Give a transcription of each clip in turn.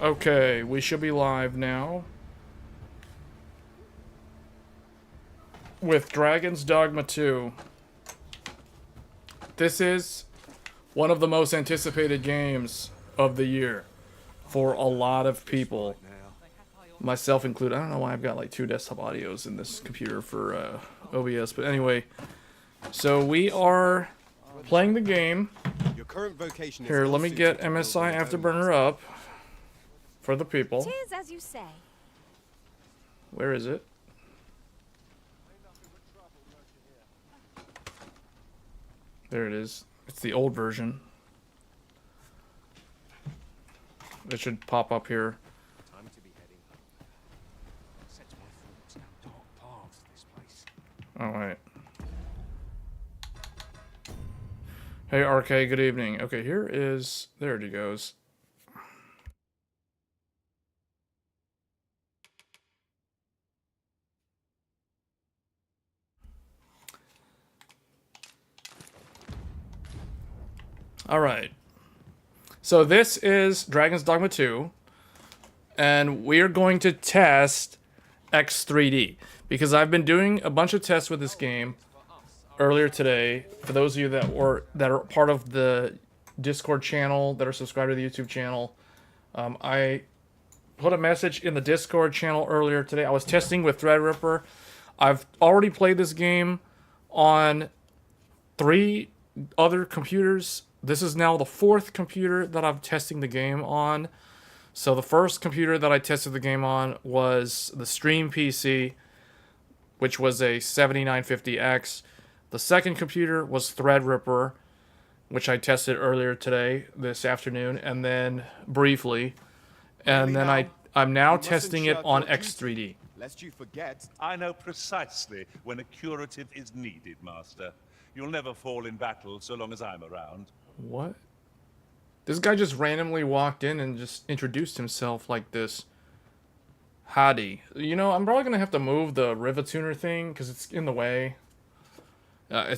Okay, we should be live now with Dragon's Dogma 2. This is one of the most anticipated games of the year for a lot of people, myself included. I don't know why I've got like 2 desktop audios in this computer for OBS, but anyway, so we are playing the game. Here, let me get MSI Afterburner up for the people. 'Tis as you say. Where is it? There it is. It's the old version. It should pop up here. Time to be heading. Sets my thoughts down dark paths, this place. Alright. Hey RK, good evening. Okay, here is... There it goes. Alright. So this is Dragon's Dogma 2. And we're going to test X3D. Because I've been doing a bunch of tests with this game earlier today. For those of you that are part of the Discord channel, that are subscribed to the YouTube channel, I put a message in the Discord channel earlier today. I was testing with Threadripper. I've already played this game on 3 other computers. This is now the 4th computer that I'm testing the game on. So the first computer that I tested the game on was the Stream PC, which was a 7950X. The second computer was Threadripper, which I tested earlier today, this afternoon, and then briefly. And then I'm now testing it on X3D. Lest you forget. I know precisely when a curative is needed, Master. You'll never fall in battle so long as I'm around. What? This guy just randomly walked in and just introduced himself like this. Howdy. You know, I'm probably going to have to move the Rivatuner thing because it's in the way. We'll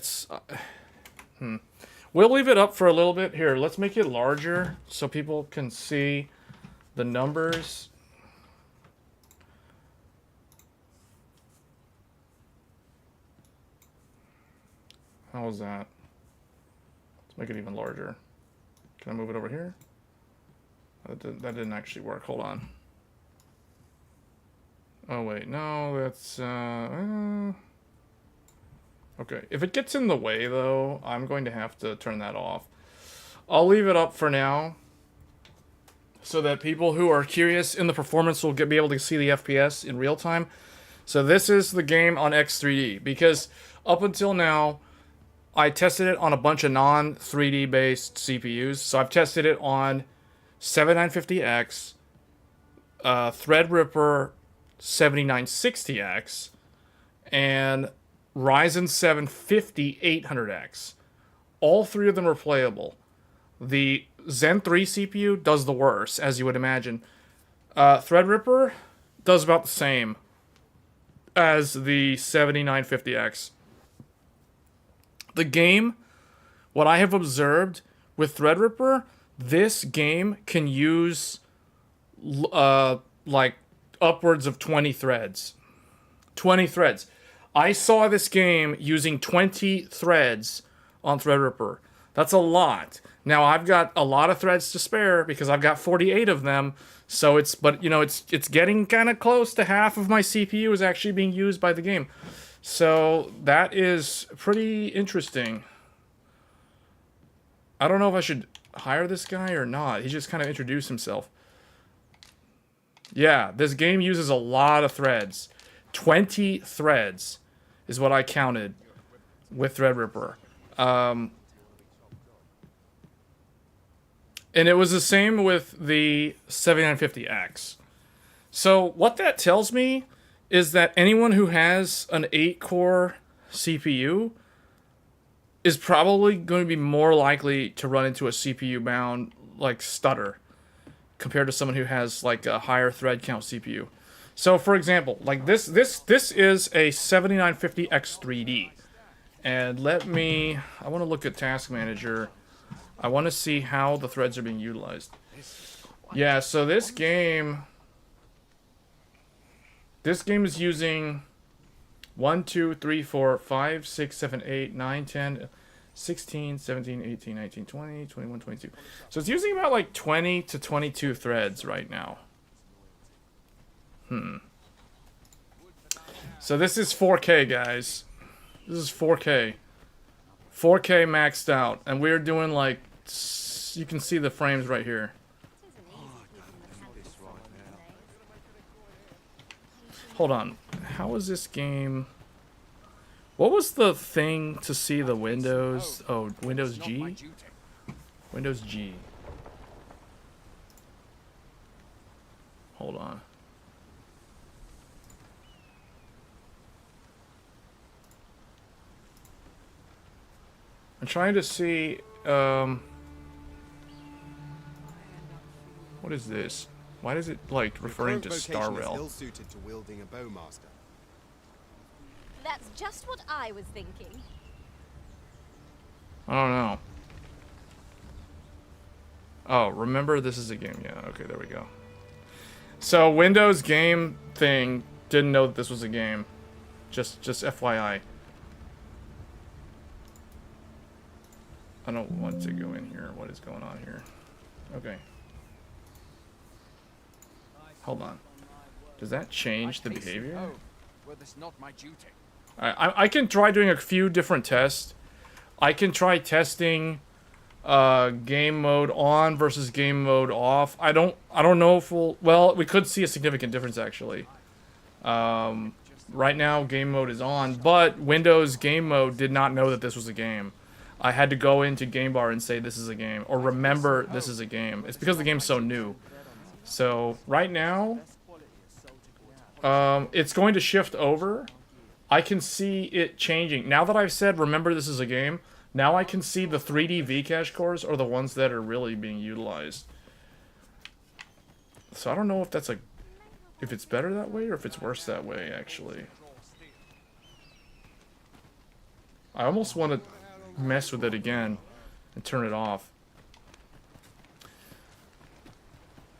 leave it up for a little bit. Here, let's make it larger so people can see the numbers. How was that? Let's make it even larger. Can I move it over here? That didn't actually work. Hold on. Oh, wait. No, that's... Okay. If it gets in the way, though, I'm going to have to turn that off. I'll leave it up for now so that people who are curious in the performance will be able to see the FPS in real time. So this is the game on X3D, because up until now, I tested it on a bunch of non-3D based CPUs. So I've tested it on 7950X, Threadripper 7960X, and Ryzen 7 5800X. All 3 of them are playable. The Zen 3 CPU does the worst, as you would imagine. Threadripper does about the same as the 7950X. The game, what I have observed with Threadripper, this game can use like upwards of 20 threads. 20 threads. I saw this game using 20 threads on Threadripper. That's a lot. Now I've got a lot of threads to spare because I've got 48 of them. So it's getting kind of close to half of my CPU is actually being used by the game. So that is pretty interesting. I don't know if I should hire this guy or not. He just kind of introduced himself. Yeah, this game uses a lot of threads. 20 threads is what I counted with Threadripper. And it was the same with the 7950X. So what that tells me is that anyone who has an 8-core CPU is probably going to be more likely to run into a CPU-bound, like, stutter compared to someone who has, like, a higher thread count CPU. So, for example, like, this is a 7950X3D. And I want to look at Task Manager. I want to see how the threads are being utilized. Yeah, so this game is using 1, 2, 3, 4, 5, 6, 7, 8, 9, 10, 16, 17, 18, 19, 20, 21, 22. So it's using about like 20 to 22 threads right now. So this is 4K, guys. This is 4K. 4K maxed out. And we're doing like... You can see the frames right here. Hold on. How is this game... What was the thing to see the Windows? Oh, Windows It's not my G? duty. Windows G. Hold on. I'm trying to see, what is this? Why does it, like, referring to Star Vocation is Rail? ill-suited to wielding a bowmaster. That's just what I was thinking. I don't know. Oh, remember this is a game. Yeah, okay, there we go. So, Windows game thing didn't know that this was a game. Just FYI. I don't want to go in here. What is going on here? Okay. Hold on. Does that change the behavior? Oh, well, that's not my duty. I can try doing a few different tests. I can try testing game mode on versus game mode off. I don't know if we could see a significant difference actually. Right now game mode is on, but Windows game mode did not know that this was a game. I had to go into game bar and say this is a game, or remember this is a game. It's because the game's so new. So right now it's going to shift over. I can see it changing. Now that I've said remember this is a game, now I can see the 3D Vcache cores are the ones that are really being utilized. So I don't know if that's if it's better that way or if it's worse that way actually. I almost want to mess with it again and turn it off.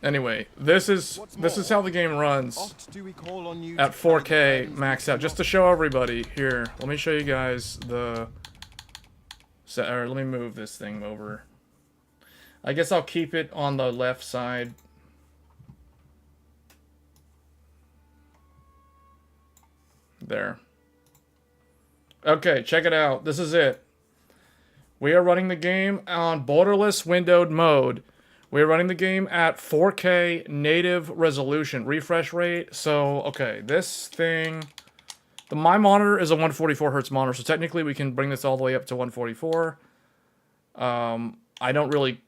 Anyway, this is how the game runs Oft do we call on you at to 4K carry the maxed out. Just to show everybody here, let me show you guys the or let me move this thing over. I guess I'll keep it on the left side. There. Okay, check it out. This is it. We are running the game on borderless windowed mode. We are running the game at 4K native resolution, refresh rate. So, okay, this thing... My monitor is a 144 hertz monitor, so technically we can bring this all the way up to 144. I don't really...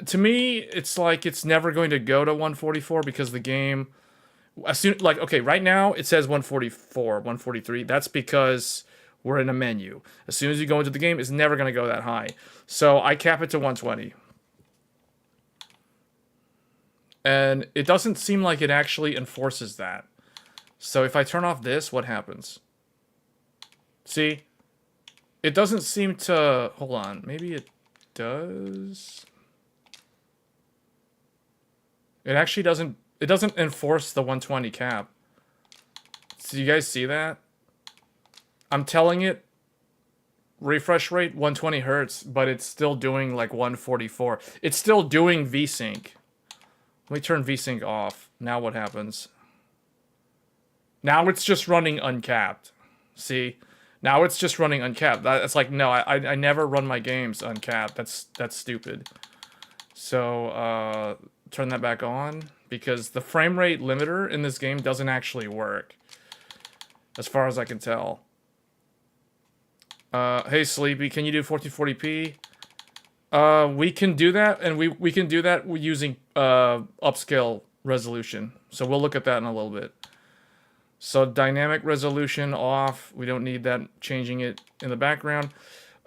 To me, it's like it's never going to go to 144 because the game... okay, right now it says 144, 143. That's because we're in a menu. As soon as you go into the game, it's never going to go that high. So I cap it to 120. And it doesn't seem like it actually enforces that. So if I turn off this, what happens? See? It doesn't seem to... Hold on. Maybe it does? It actually doesn't... It doesn't enforce the 120 cap. So you guys see that? I'm telling it refresh rate 120 hertz, but it's still doing like 144. It's still doing VSync. Let me turn VSync off. Now what happens? Now it's just running uncapped. See? Now it's just running uncapped. That's like, no, I never run my games uncapped. That's stupid. So, turn that back on. Because the frame rate limiter in this game doesn't actually work. As far as I can tell. Hey Sleepy, can you do 1440p? We can do that, and we can do that using upscale resolution. So we'll look at that in a little bit. So dynamic resolution off. We don't need that, changing it in the background.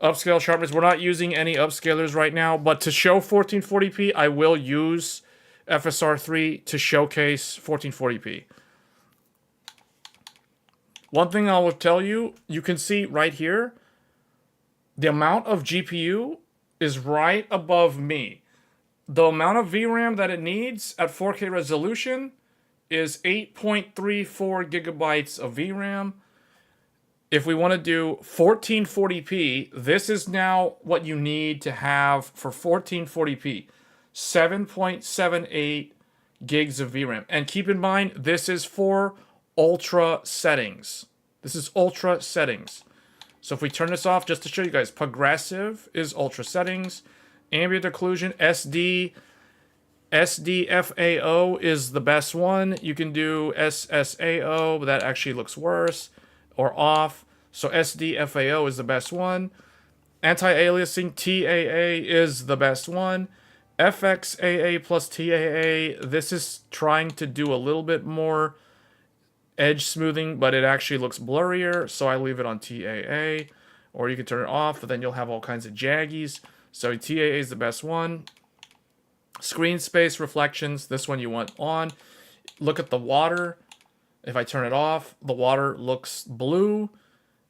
Upscale sharpness. We're not using any upscalers right now, but to show 1440p, I will use FSR3 to showcase 1440p. One thing I will tell you, you can see right here, the amount of GPU is right above me. the amount of VRAM that it needs at 4K resolution is 8.34 gigabytes of VRAM. If we want to do 1440p, this is now what you need to have for 1440p. 7.78 gigs of VRAM. And keep in mind, this is for ultra settings. This is ultra settings. So if we turn this off, just to show you guys, progressive is ultra settings. Ambient occlusion, SDFAO is the best one. You can do SSAO, but that actually looks worse. Or off. So SDFAO is the best one. Anti-aliasing TAA is the best one. FXAA plus TAA, this is trying to do a little bit more edge smoothing, but it actually looks blurrier, so I leave it on TAA. Or you can turn it off, but then you'll have all kinds of jaggies. So TAA is the best one. Screen space reflections, this one you want on. Look at the water. If I turn it off, the water looks blue,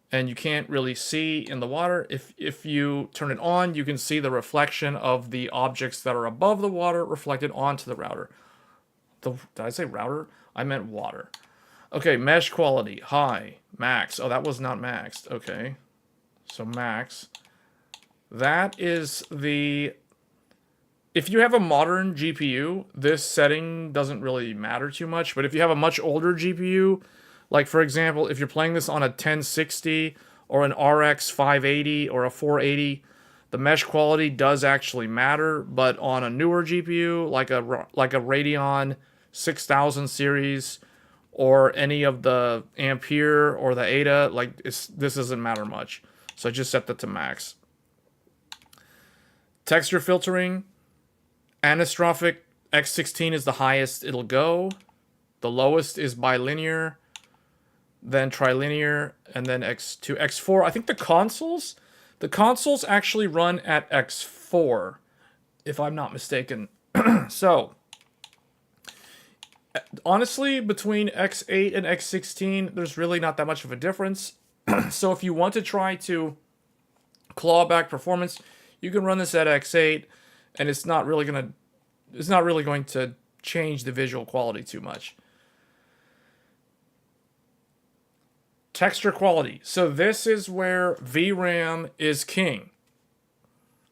and you can't really see in the water. If you turn it on, you can see the reflection of the objects that are above the water reflected onto the router. Did I say router? I meant water. Okay, mesh quality, high, max. Oh, that was not maxed. Okay, so max. That is the... If you have a modern GPU, this setting doesn't really matter too much. But if you have a much older GPU, like for example, if you're playing this on a 1060 or an RX 580 or a 480, the mesh quality does actually matter. But on a newer GPU, like a Radeon 6000 series or any of the Ampere or the Ada, like this doesn't matter much. So I just set that to max. Texture filtering. Anastrophic X16 is the highest it'll go. The lowest is bilinear, then trilinear, and then X2, X4. I think the consoles actually run at X4, if I'm not mistaken. So, honestly, between X8 and X16, there's really not that much of a difference. So if you want to try to claw back performance, you can run this at X8. And it's not really going to change the visual quality too much. Texture quality. So this is where VRAM is king.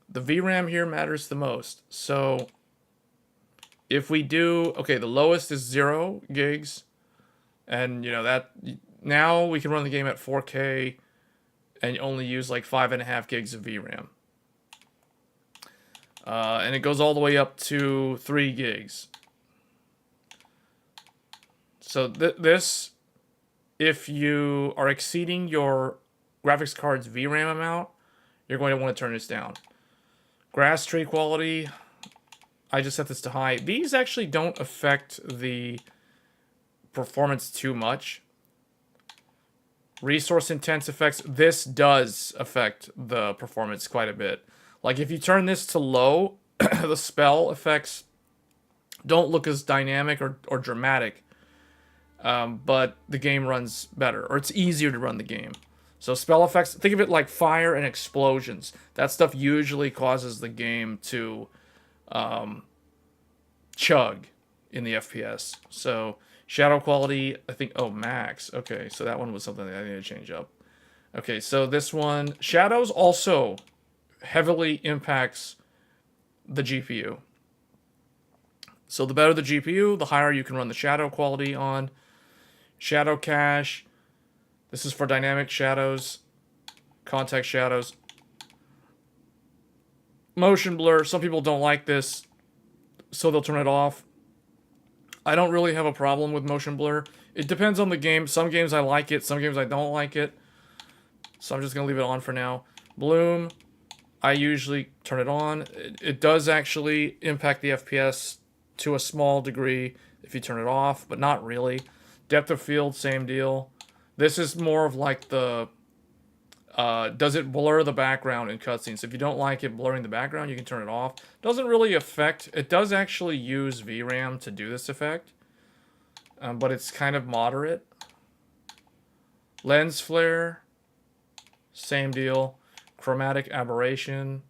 The VRAM here matters the most. So if we do, okay, the lowest is 0 gigs. And you know that now we can run the game at 4K and only use like 5.5 gigs of VRAM. And it goes all the way up to 3 gigs. So this, if you are exceeding your graphics card's VRAM amount, you're going to want to turn this down. Grass tree quality, I just set this to high. These actually don't affect the performance too much. Resource intense effects, this does affect the performance quite a bit. Like, if you turn this to low, the spell effects don't look as dynamic or dramatic, but the game runs better, or it's easier to run the game. So spell effects, think of it like fire and explosions. That stuff usually causes the game to chug in the FPS. So shadow quality, I think, oh, max. Okay, so that one was something that I need to change up. Okay, so this one, shadows also heavily impacts the GPU. So the better the GPU, the higher you can run the shadow quality on. Shadow cache. This is for dynamic shadows. Context shadows. Motion blur. Some people don't like this, so they'll turn it off. I don't really have a problem with motion blur. It depends on the game. Some games I like it, some games I don't like it. So I'm just going to leave it on for now. Bloom. I usually turn it on. It does actually impact the FPS to a small degree if you turn it off, but not really. Depth of field, same deal. This is more of like the... does it blur the background in cutscenes? If you don't like it blurring the background, you can turn it off. Doesn't really affect... It does actually use VRAM to do this effect, but it's kind of moderate. Lens flare, same deal. Chromatic aberration.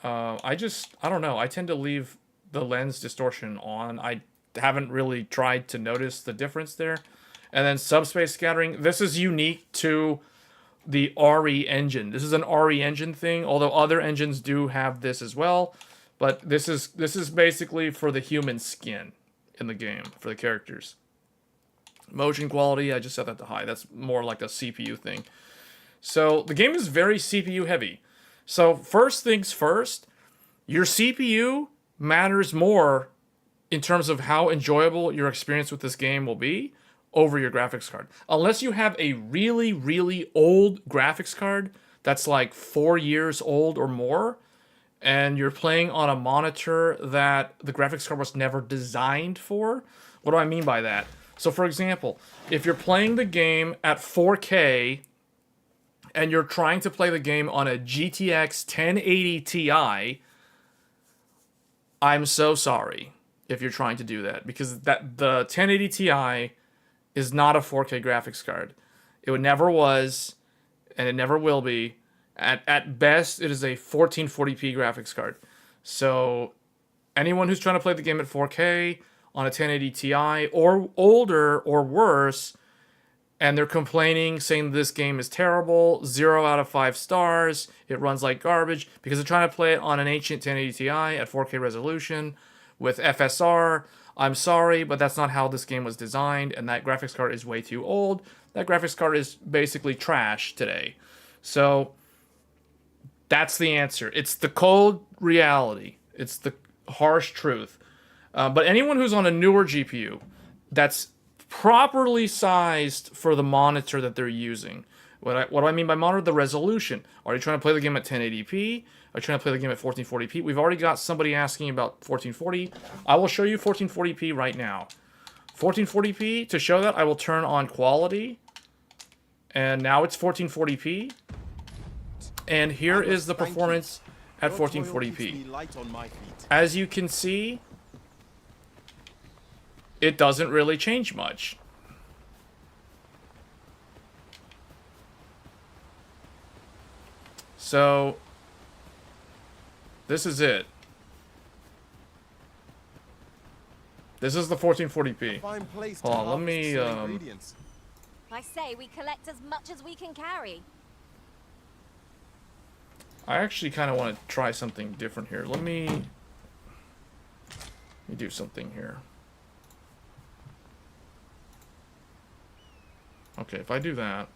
I don't know. I tend to leave the lens distortion on. I haven't really tried to notice the difference there. And then subspace scattering. This is unique to the RE engine. This is an RE engine thing, although other engines do have this as well. But this is basically for the human skin in the game, for the characters. Motion quality, I just set that to high. That's more like a CPU thing. So the game is very CPU heavy. So first things first, your CPU matters more in terms of how enjoyable your experience with this game will be over your graphics card. Unless you have a really, really old graphics card that's like 4 years old or more, and you're playing on a monitor that the graphics card was never designed for. What do I mean by that? So for example, if you're playing the game at 4K and you're trying to play the game on a GTX 1080 Ti, I'm so sorry if you're trying to do that, because the 1080 Ti is not a 4K graphics card. It never was, and it never will be. At best, it is a 1440p graphics card. So anyone who's trying to play the game at 4K on a 1080 Ti or older or worse, and they're complaining, saying this game is terrible, 0 out of 5 stars, it runs like garbage, because they're trying to play it on an ancient 1080 Ti at 4K resolution with FSR, I'm sorry, but that's not how this game was designed, and that graphics card is way too old. That graphics card is basically trash today. So that's the answer. It's the cold reality. It's the harsh truth. But anyone who's on a newer GPU that's properly sized for the monitor that they're using. What do I mean by monitor? The resolution. Are you trying to play the game at 1080p? Are you trying to play the game at 1440p? We've already got somebody asking about 1440. I will show you 1440p right now. 1440p, to show that, I will turn on quality. And now it's 1440p. And here is the performance at 1440p. As you can see, it doesn't really change much. So this is it. This is the 1440p. Hold on, let me I say we collect as much as we can carry. I actually kind of want to try something different here. Let me do something here. Okay, if I do that,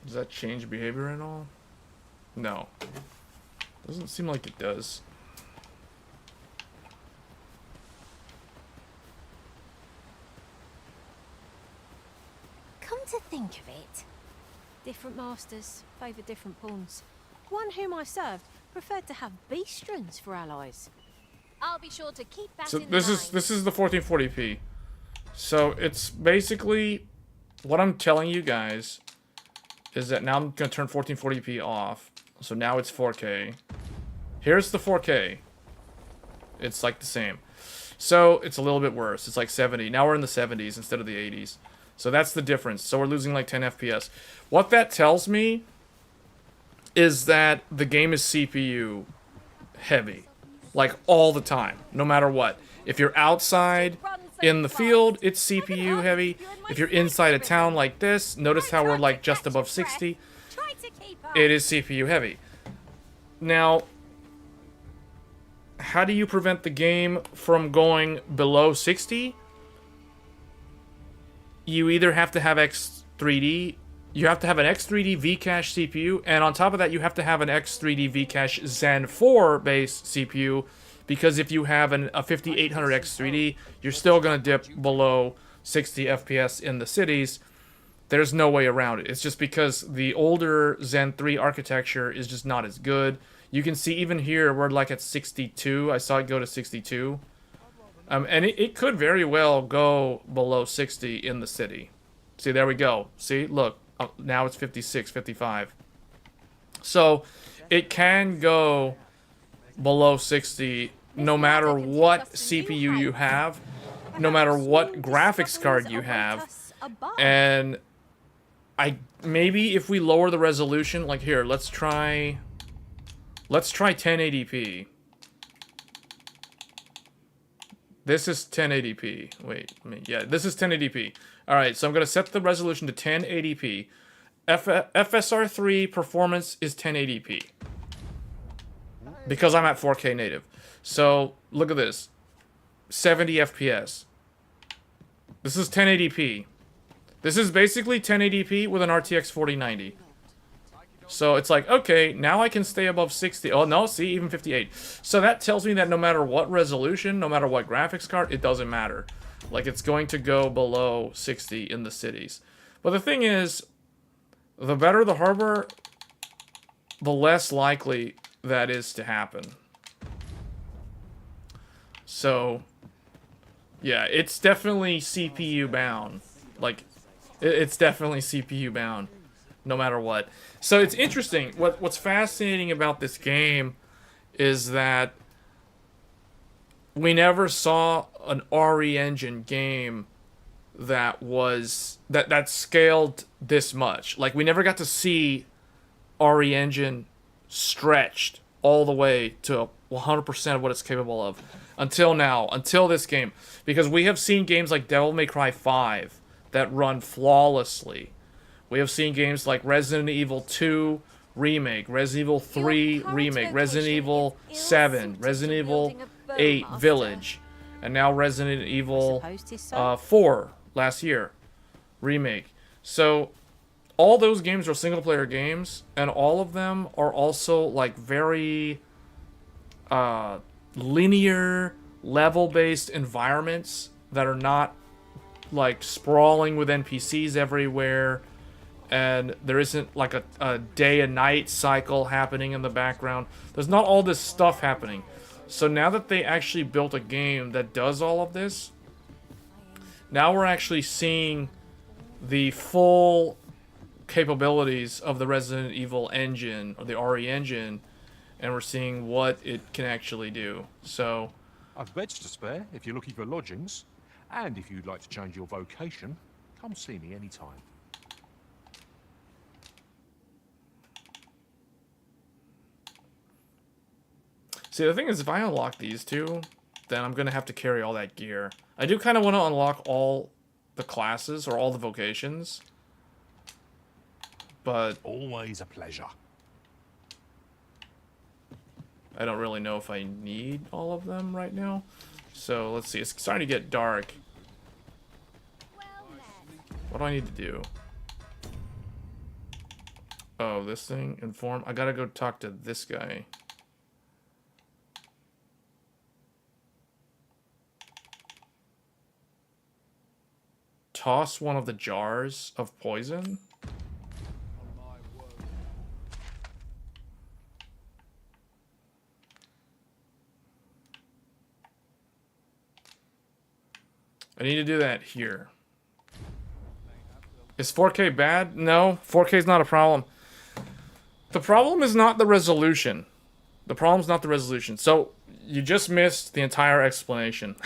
does that change behavior at all? No. Doesn't seem like it does. Come to think of it, Different masters favour different pawns. One whom I served preferred to have beastrons for allies. I'll be sure to keep that So in this mind. is the 1440p. So it's basically what I'm telling you guys is that now I'm gonna turn 1440p off. So now it's 4K. Here's the 4K. It's like the same. So it's a little bit worse. It's like 70. Now we're in the 70s instead of the 80s. So that's the difference. So we're losing like 10 FPS. What that tells me is that the game is CPU heavy. Like all the time, no matter what. If you're outside in the field, it's CPU heavy. If you're inside a town like this, notice how we're like just above 60. Try to keep up. It is CPU heavy. Now, how do you prevent the game from going below 60? You either have to have X3D, you have to have an X3D V-Cache CPU, and on top of that, you have to have an X3D V-Cache Zen 4 base CPU, because if you have a 5800 X3D, you're still going to dip below 60 FPS in the cities. There's no way around it. It's just because the older Zen 3 architecture is just not as good. You can see even here, we're like at 62. I saw it go to 62. And it could very well go below 60 in the city. See, there we go. See, look. Now it's 56, 55. So, it can go below 60 no matter what CPU you have, no matter what graphics card you have. And maybe if we lower the resolution, like here, let's try Let's try 1080p. This is 1080p. Wait, yeah, this is 1080p. All right, so I'm gonna set the resolution to 1080p. FSR3 performance is 1080p because I'm at 4K native. So look at this, 70 FPS. This is 1080p. This is basically 1080p with an RTX 4090. So it's like, okay, now I can stay above 60. Oh, no, see, even 58. So that tells me that no matter what resolution, no matter what graphics card, it doesn't matter. Like, it's going to go below 60 in the cities. But the thing is, the better the hardware, the less likely that is to happen. So, yeah, it's definitely CPU bound. Like, it's definitely CPU bound, no matter what. So it's interesting. What's fascinating about this game is that we never saw an RE Engine game that was that scaled this much. Like, we never got to see RE Engine stretched all the way to 100% of what it's capable of until now, until this game, because we have seen games like Devil May Cry 5 that run flawlessly. We have seen games like Resident Evil 2 Remake, Resident Evil 3 Remake, Resident Evil 7, Resident Evil 8 Village, and now Resident Evil 4 last year Remake. So all those games are single-player games, and all of them are also like very linear, level-based environments that are not like sprawling with NPCs everywhere. And there isn't like a day and night cycle happening in the background. There's not all this stuff happening. So now that they actually built a game that does all of this, now we're actually seeing the full capabilities of the Resident Evil engine, or the RE engine, and we're seeing what it can actually do. So I've beds to spare if you're looking for lodgings. And if you'd like to change your vocation, come see me anytime. see, the thing is, if I unlock these two, then I'm going to have to carry all that gear. I do kind of want to unlock all the classes, or all the vocations. But Always a pleasure. I don't really know if I need all of them right now. So, let's see. It's starting to get dark. What do I need to do? Oh, this thing? Inform? I gotta go talk to this guy. Toss one of the jars of poison? I need to do that here. Is 4K bad? No, 4K is not a problem. The problem is not the resolution. The problem's not the resolution. So, you just missed the entire explanation.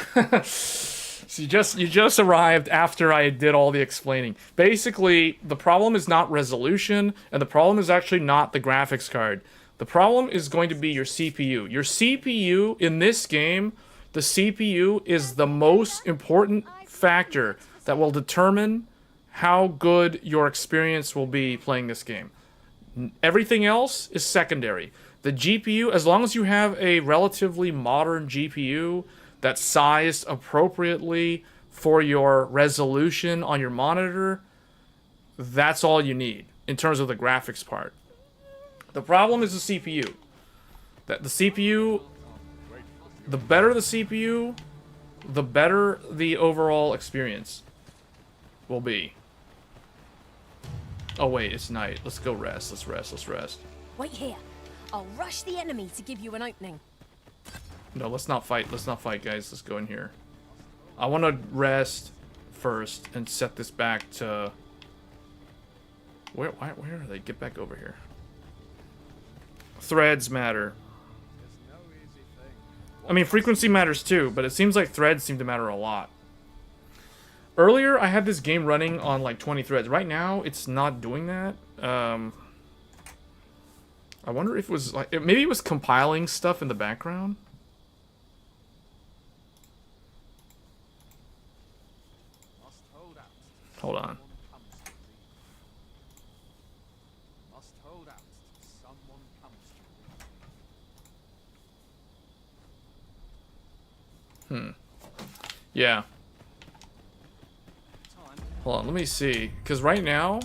So you just arrived after I did all the explaining. Basically, the problem is not resolution, and the problem is actually not the graphics card. The problem is going to be your CPU. Your CPU in this game, the CPU is the most important factor that will determine how good your experience will be playing this game. Everything else is secondary. The GPU, as long as you have a relatively modern GPU that's sized appropriately for your resolution on your monitor, that's all you need in terms of the graphics part. The problem is the CPU. That the CPU, the better the CPU, the better the overall experience will be. Oh wait, it's night. Let's go rest. Let's rest. Let's rest. Wait here. I'll rush the enemy to give you an opening. No, let's not fight. Let's not fight, guys. Let's go in here. I want to rest first and set this back to... Where are they? Get back over here. Threads matter. I mean, frequency matters too, but it seems like threads seem to matter a lot. Earlier, I had this game running on like 20 threads. Right now, it's not doing that. I wonder if it was like maybe it was compiling stuff in the background. Hold on. Yeah. Hold on, let me see. Because right now...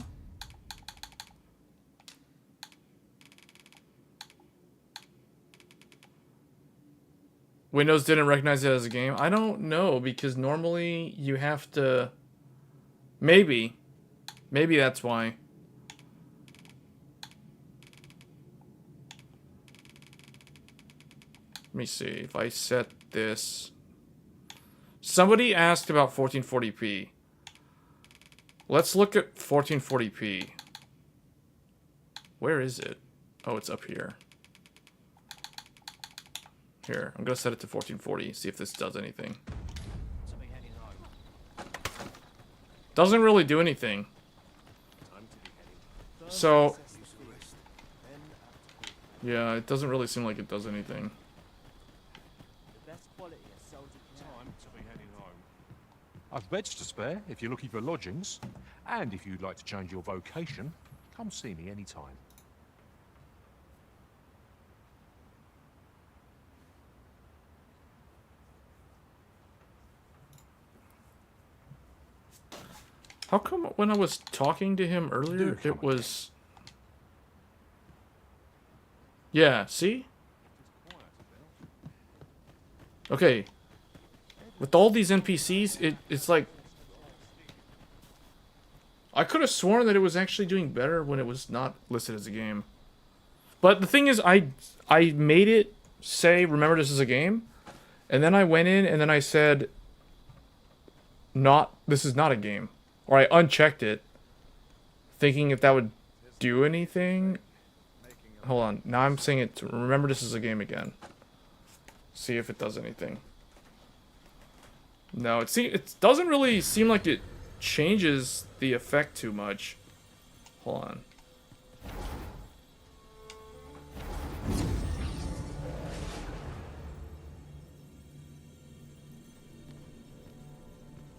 Windows didn't recognize it as a game. I don't know, because normally you have to... Maybe. Maybe that's why. Let me see. If I set this... Somebody asked about 1440p. Let's look at 1440p. Where is it? Oh, it's up here. Here, I'm gonna set it to 1440, see if this does anything. Doesn't really do anything. So... Yeah, it doesn't really seem like it does anything. I've beds to spare if you're looking for lodgings. And if you'd like to change your vocation, come see me anytime. How come when I was talking to him earlier, it was... Yeah, see? Okay. With all these NPCs, it's like... I could have sworn that it was actually doing better when it was not listed as a game. But the thing is, I made it say, remember this is a game. And then I went in and then I said, this is not a game. Or I unchecked it, thinking if that would do anything. Hold on, now I'm saying it to remember this is a game again. See if it does anything. No, it doesn't really seem like it changes the effect too much. Hold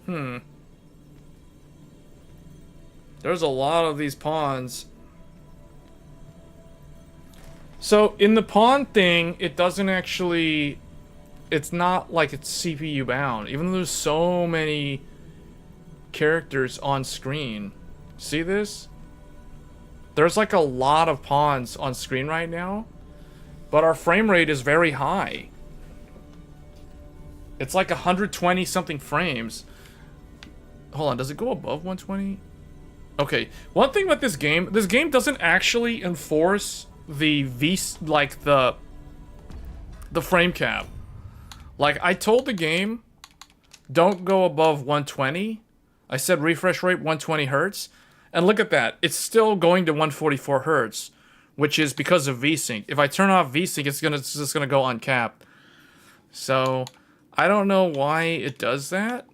on. There's a lot of these pawns. So in the pawn thing, it doesn't actually... It's not like it's CPU bound, even though there's so many characters on screen. See this? There's like a lot of pawns on screen right now, but our frame rate is very high. It's like 120 something frames. Hold on, does it go above 120? Okay, one thing about this game doesn't actually enforce the the frame cap. Like, I told the game, don't go above 120. I said refresh rate 120 hertz. And look at that. It's still going to 144 hertz, which is because of VSync. If I turn off VSync, it's just gonna go uncapped. So, I don't know why it does that.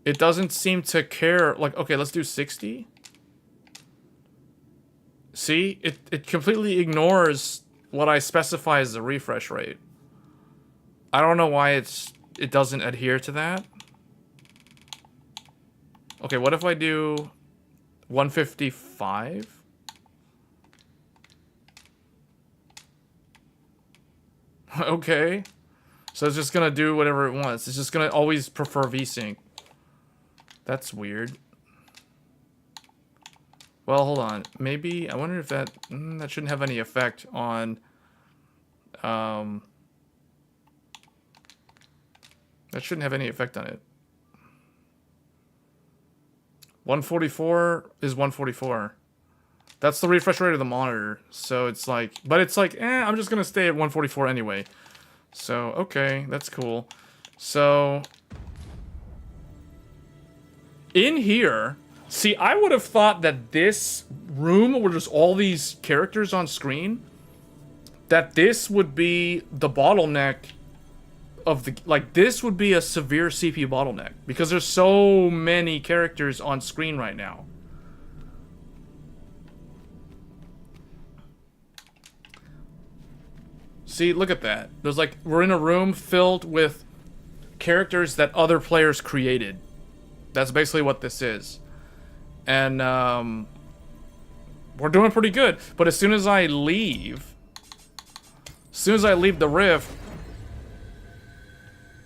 It doesn't seem to care. Like, okay, let's do 60. See? It completely ignores what I specify as the refresh rate. I don't know why it doesn't adhere to that. Okay, what if I do 155? Okay. So it's just gonna do whatever it wants. It's just gonna always prefer VSync. That's weird. Well, hold on. Maybe, I wonder if that shouldn't have any effect on, that shouldn't have any effect on it. 144 is 144. That's the refresh rate of the monitor. So it's like, but it's like, I'm just gonna stay at 144 anyway. So, okay, that's cool. So, in here, see, I would have thought that this room where there's all these characters on screen, that this would be the bottleneck of the, like, this would be a severe CPU bottleneck because there's so many characters on screen right now. See, look at that. There's like, we're in a room filled with characters that other players created. That's basically what this is. And, we're doing pretty good. But as soon as I leave the rift,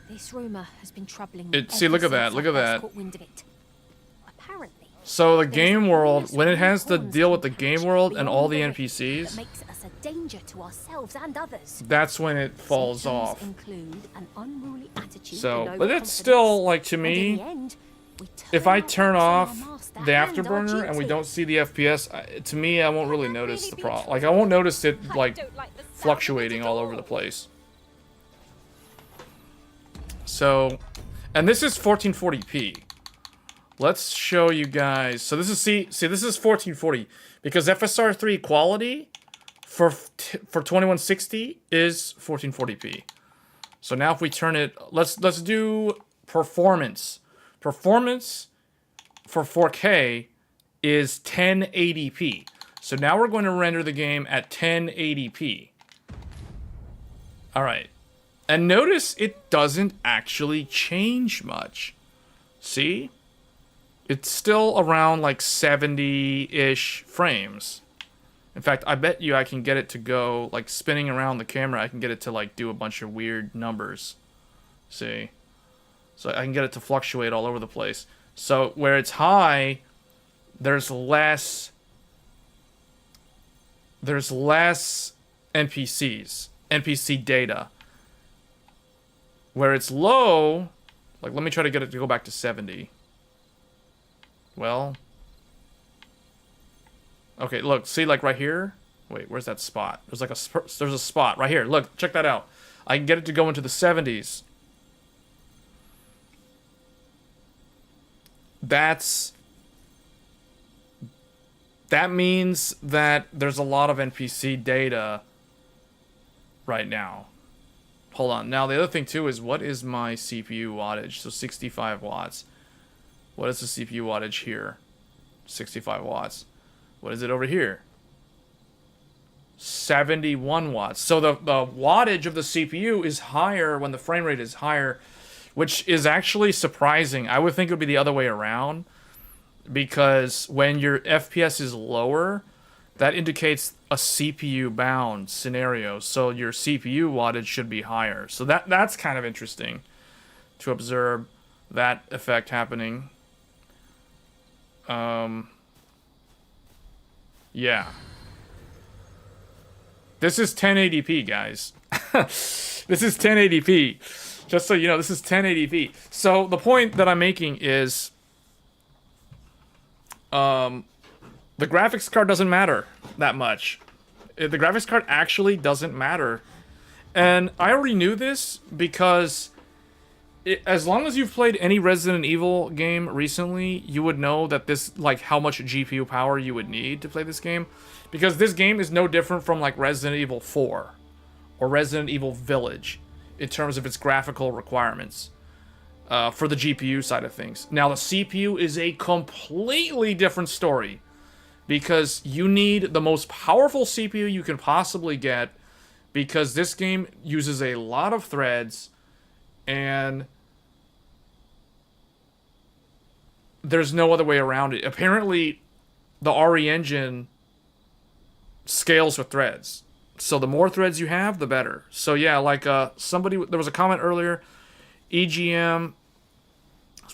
This rumour has been troubling me. see, look at that, look at that. Caught wind of it. Apparently, so the there's game a world, famous when it has to horns deal with the from game country world and all the beyond rift NPCs, that makes us a danger to ourselves and others. that's when it falls Symptoms off. include an unruly attitude, So, low but it's confidence, still, like, to and in me, the end, we if I our turn backs on off our master the and our afterburner and we duty. don't see the FPS, to me, I won't really Can that notice really the be problem. true? Like, I won't notice it, I like, don't like the sound of it fluctuating at all over the all. place. So, and this is 1440p. Let's show you guys. So this is, see, this is 1440 because FSR3 quality for 2160 is 1440p. So now if we turn it, let's do performance. Performance for 4K is 1080p. So now we're going to render the game at 1080p. All right. And notice it doesn't actually change much. See? It's still around like 70-ish frames. In fact, I bet you I can get it to go, like spinning around the camera, I can get it to like do a bunch of weird numbers. See? So I can get it to fluctuate all over the place. So where it's high, there's less NPCs, NPC data. Where it's low, like let me try to get it to go back to 70. Well, okay, look, see like right here? Wait, where's that spot? There's like there's a spot right here. Look, check that out. I can get it to go into the 70s. That means that there's a lot of NPC data right now. Hold on. Now, the other thing, too, is what is my CPU wattage? So, 65 watts. What is the CPU wattage here? 65 watts. What is it over here? 71 watts. So, the wattage of the CPU is higher when the frame rate is higher, which is actually surprising. I would think it would be the other way around. Because when your FPS is lower, that indicates a CPU-bound scenario, so your CPU wattage should be higher. So that's kind of interesting to observe that effect happening. Yeah. This is 1080p, guys. This is 1080p. Just so you know, this is 1080p. So the point that I'm making is the graphics card doesn't matter that much. The graphics card actually doesn't matter. And I already knew this because as long as you've played any Resident Evil game recently, you would know that this, like, how much GPU power you would need to play this game. Because this game is no different from, like, Resident Evil 4 or Resident Evil Village in terms of its graphical requirements. For the GPU side of things. Now, the CPU is a completely different story because you need the most powerful CPU you can possibly get because this game uses a lot of threads and there's no other way around it. Apparently, the RE engine scales with threads. So the more threads you have, the better. So yeah, like there was a comment earlier, EGM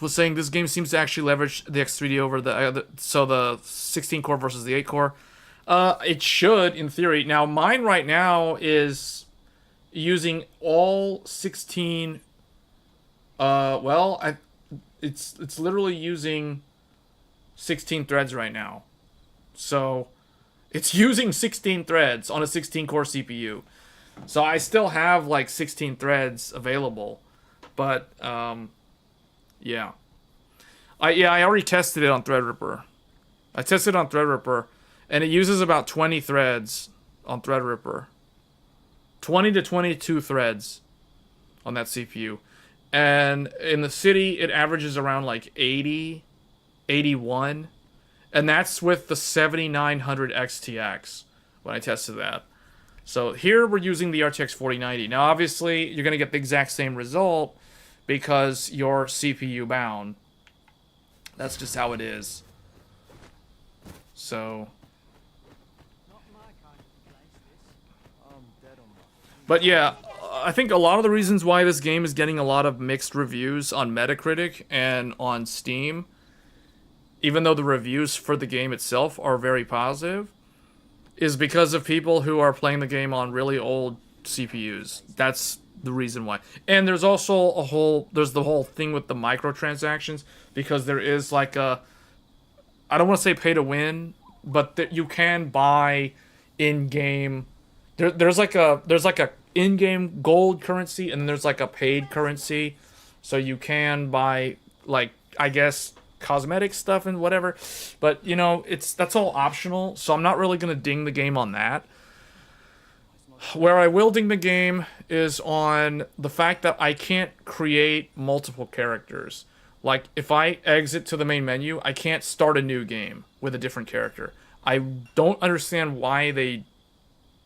was saying this game seems to actually leverage the X3D over the 16 core versus the 8 core. It should, in theory. Now, mine right now is using all 16. It's literally using 16 threads right now. So, it's using 16 threads on a 16 core CPU. So I still have like 16 threads available, but yeah. I already tested it on Threadripper. I tested it on Threadripper, and it uses about 20 threads on Threadripper. 20 to 22 threads on that CPU. And in the city, it averages around like 80, 81. And that's with the 7900 XTX when I tested that. So here we're using the RTX 4090. Now obviously you're going to get the exact same result because you're CPU bound. That's just how it is. So, but yeah, I think a lot of the reasons why this game is getting a lot of mixed reviews on Metacritic and on Steam, even though the reviews for the game itself are very positive, is because of people who are playing the game on really old CPUs. That's the reason why. And there's also there's the whole thing with the microtransactions, because there is like a, I don't want to say pay to win, but that you can buy in-game. There's like a in-game gold currency, and then there's like a paid currency, so you can buy, like, I guess, cosmetic stuff and whatever. But you know, that's all optional, so I'm not really gonna ding the game on that. Where I will ding the game is on the fact that I can't create multiple characters. Like, if I exit to the main menu, I can't start a new game with a different character. I don't understand why they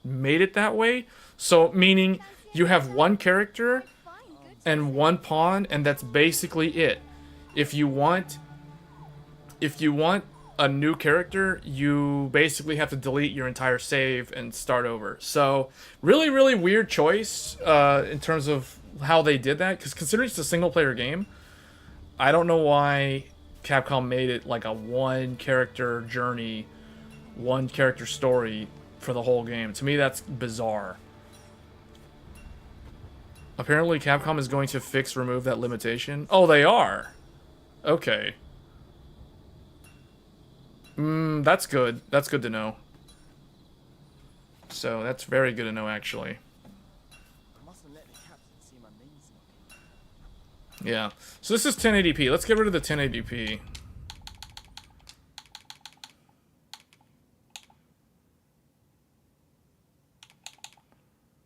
made it that way. So, meaning you have one character and one pawn, and that's basically it. If you want a new character, you basically have to delete your entire save and start over. So, really, really weird choice in terms of how they did that, because considering it's a single-player game, I don't know why Capcom made it like a one-character journey, one-character story for the whole game. To me, that's bizarre. Apparently, Capcom is going to remove that limitation. Oh, they are? Okay. That's good. That's good to know. So, that's very good to know, actually. Yeah. So this is 1080p. Let's get rid of the 1080p.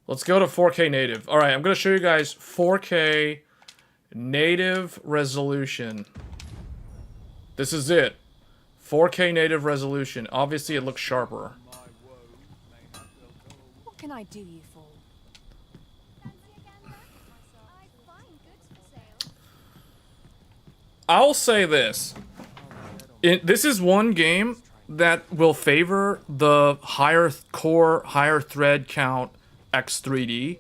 Let's go to 4K native. Alright, I'm going to show you guys 4K native resolution. This is it. 4K native resolution. Obviously, it looks sharper. What can I do you for? I'll say this. This is one game that will favor the higher core, higher thread count X3D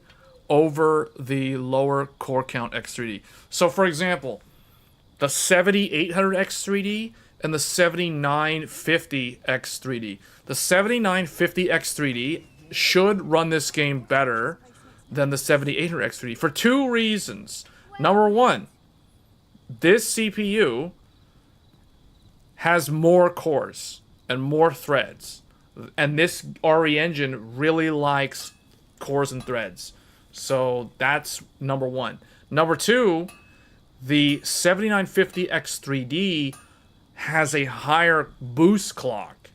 over the lower core count X3D. So, for example, the 7800 X3D and the 7950 X3D. The 7950 X3D should run this game better than the 7800 X3D for two reasons. Number one, this CPU has more cores and more threads, and this RE engine really likes cores and threads. So that's number one. Number two, the 7950 X3D has a higher boost clock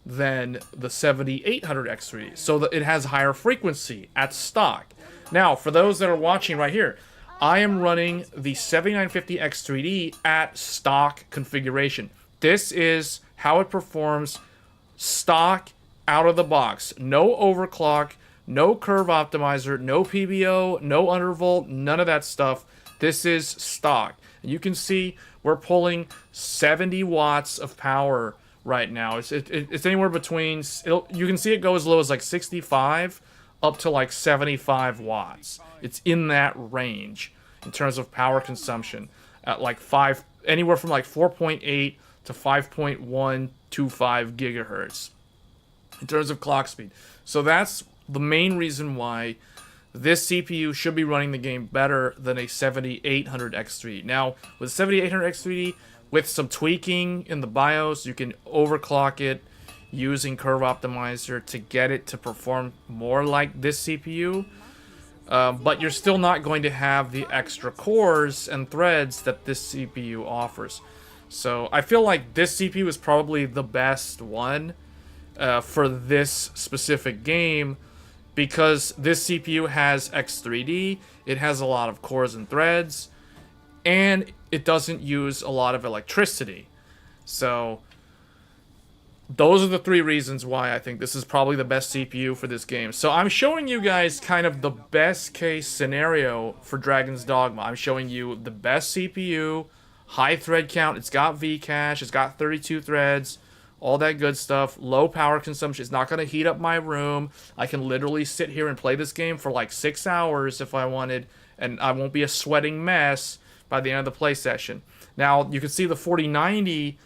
than the 7800 X3D, so that it has higher frequency at stock. Now, for those that are watching right here, I am running the 7950 X3D at stock configuration. This is how it performs stock out of the box. No overclock, no curve optimizer, no PBO, no undervolt, none of that stuff. This is stock. You can see we're pulling 70 watts of power right now. It's anywhere between, you can see it go as low as like 65 up to like 75 watts. It's in that range in terms of power consumption at like anywhere from like 4.8 to 5.125 gigahertz in terms of clock speed. So that's the main reason why this CPU should be running the game better than a 7800 X3D. Now, with 7800 X3D, with some tweaking in the BIOS, you can overclock it using curve optimizer to get it to perform more like this CPU. But you're still not going to have the extra cores and threads that this CPU offers. So I feel like this CPU is probably the best one for this specific game, because this CPU has X3D, it has a lot of cores and threads, and it doesn't use a lot of electricity. So those are the 3 reasons why I think this is probably the best CPU for this game. So I'm showing you guys kind of the best case scenario for Dragon's Dogma. I'm showing you the best CPU, high thread count, it's got Vcache, it's got 32 threads, all that good stuff, low power consumption, it's not going to heat up my room. I can literally sit here and play this game for like 6 hours if I wanted, and I won't be a sweating mess by the end of the play session. Now, you can see the 4090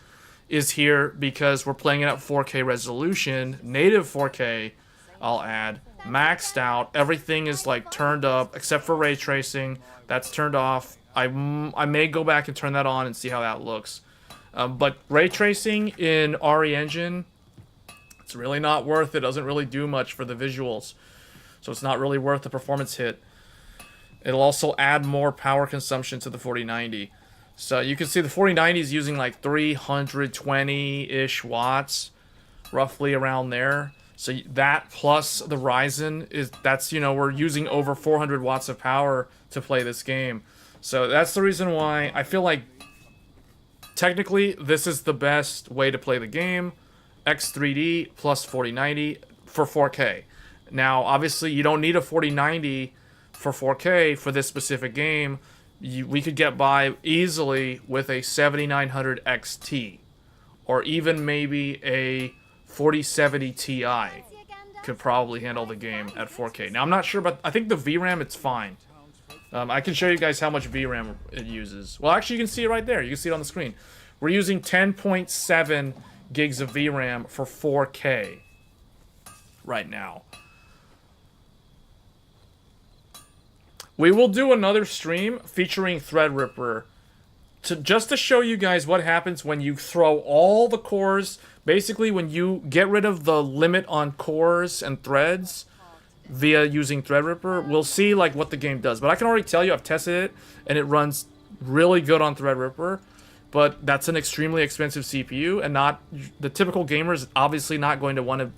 is here because we're playing it at 4K resolution, native 4K, I'll add, maxed out, everything is like turned up, except for ray tracing, that's turned off. I may go back and turn that on and see how that looks. But ray tracing in RE Engine, it's really not worth it. It doesn't really do much for the visuals. So it's not really worth the performance hit. It'll also add more power consumption to the 4090. So you can see the 4090 is using like 320-ish watts, roughly around there. So that plus the Ryzen, that's, you know, we're using over 400 watts of power to play this game. So that's the reason why I feel like technically this is the best way to play the game. X3D plus 4090 for 4K. Now, obviously, you don't need a 4090 for 4K for this specific game. We could get by easily with a 7900 XT, or even maybe a 4070 Ti could probably handle the game at 4K. Now, I'm not sure, but I think the VRAM, it's fine. I can show you guys how much VRAM it uses. Well, actually, you can see it right there. You can see it on the screen. We're using 10.7 gigs of VRAM for 4K right now. We will do another stream featuring Threadripper just to show you guys what happens when you throw all the cores. Basically, when you get rid of the limit on cores and threads via using Threadripper, we'll see like what the game does. But I can already tell you, I've tested it, and it runs really good on Threadripper. But that's an extremely expensive CPU, and not the typical gamer is obviously not going to want to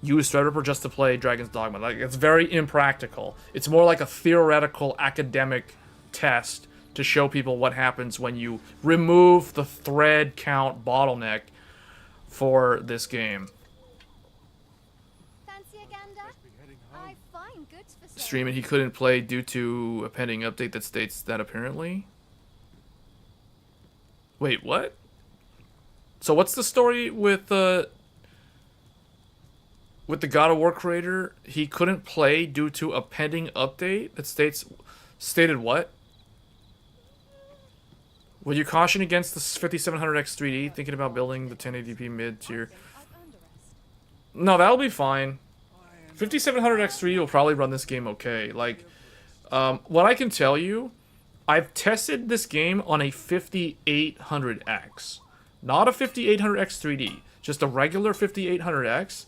use Threadripper just to play Dragon's Dogma. Like, it's very impractical. It's more like a theoretical academic test to show people what happens when you remove the thread count bottleneck for this game. Fancy a gander? I find goods for sale. Streaming he couldn't play due to a pending update that states that apparently. Wait, what? So what's the story with the God of War creator? He couldn't play due to a pending update that stated what? Would you caution against the 5700X 3D, thinking about building the 1080p mid-tier? No, that'll be fine. 5700X 3D will probably run this game okay. Like, what I can tell you, I've tested this game on a 5800X. Not a 5800X 3D, just a regular 5800X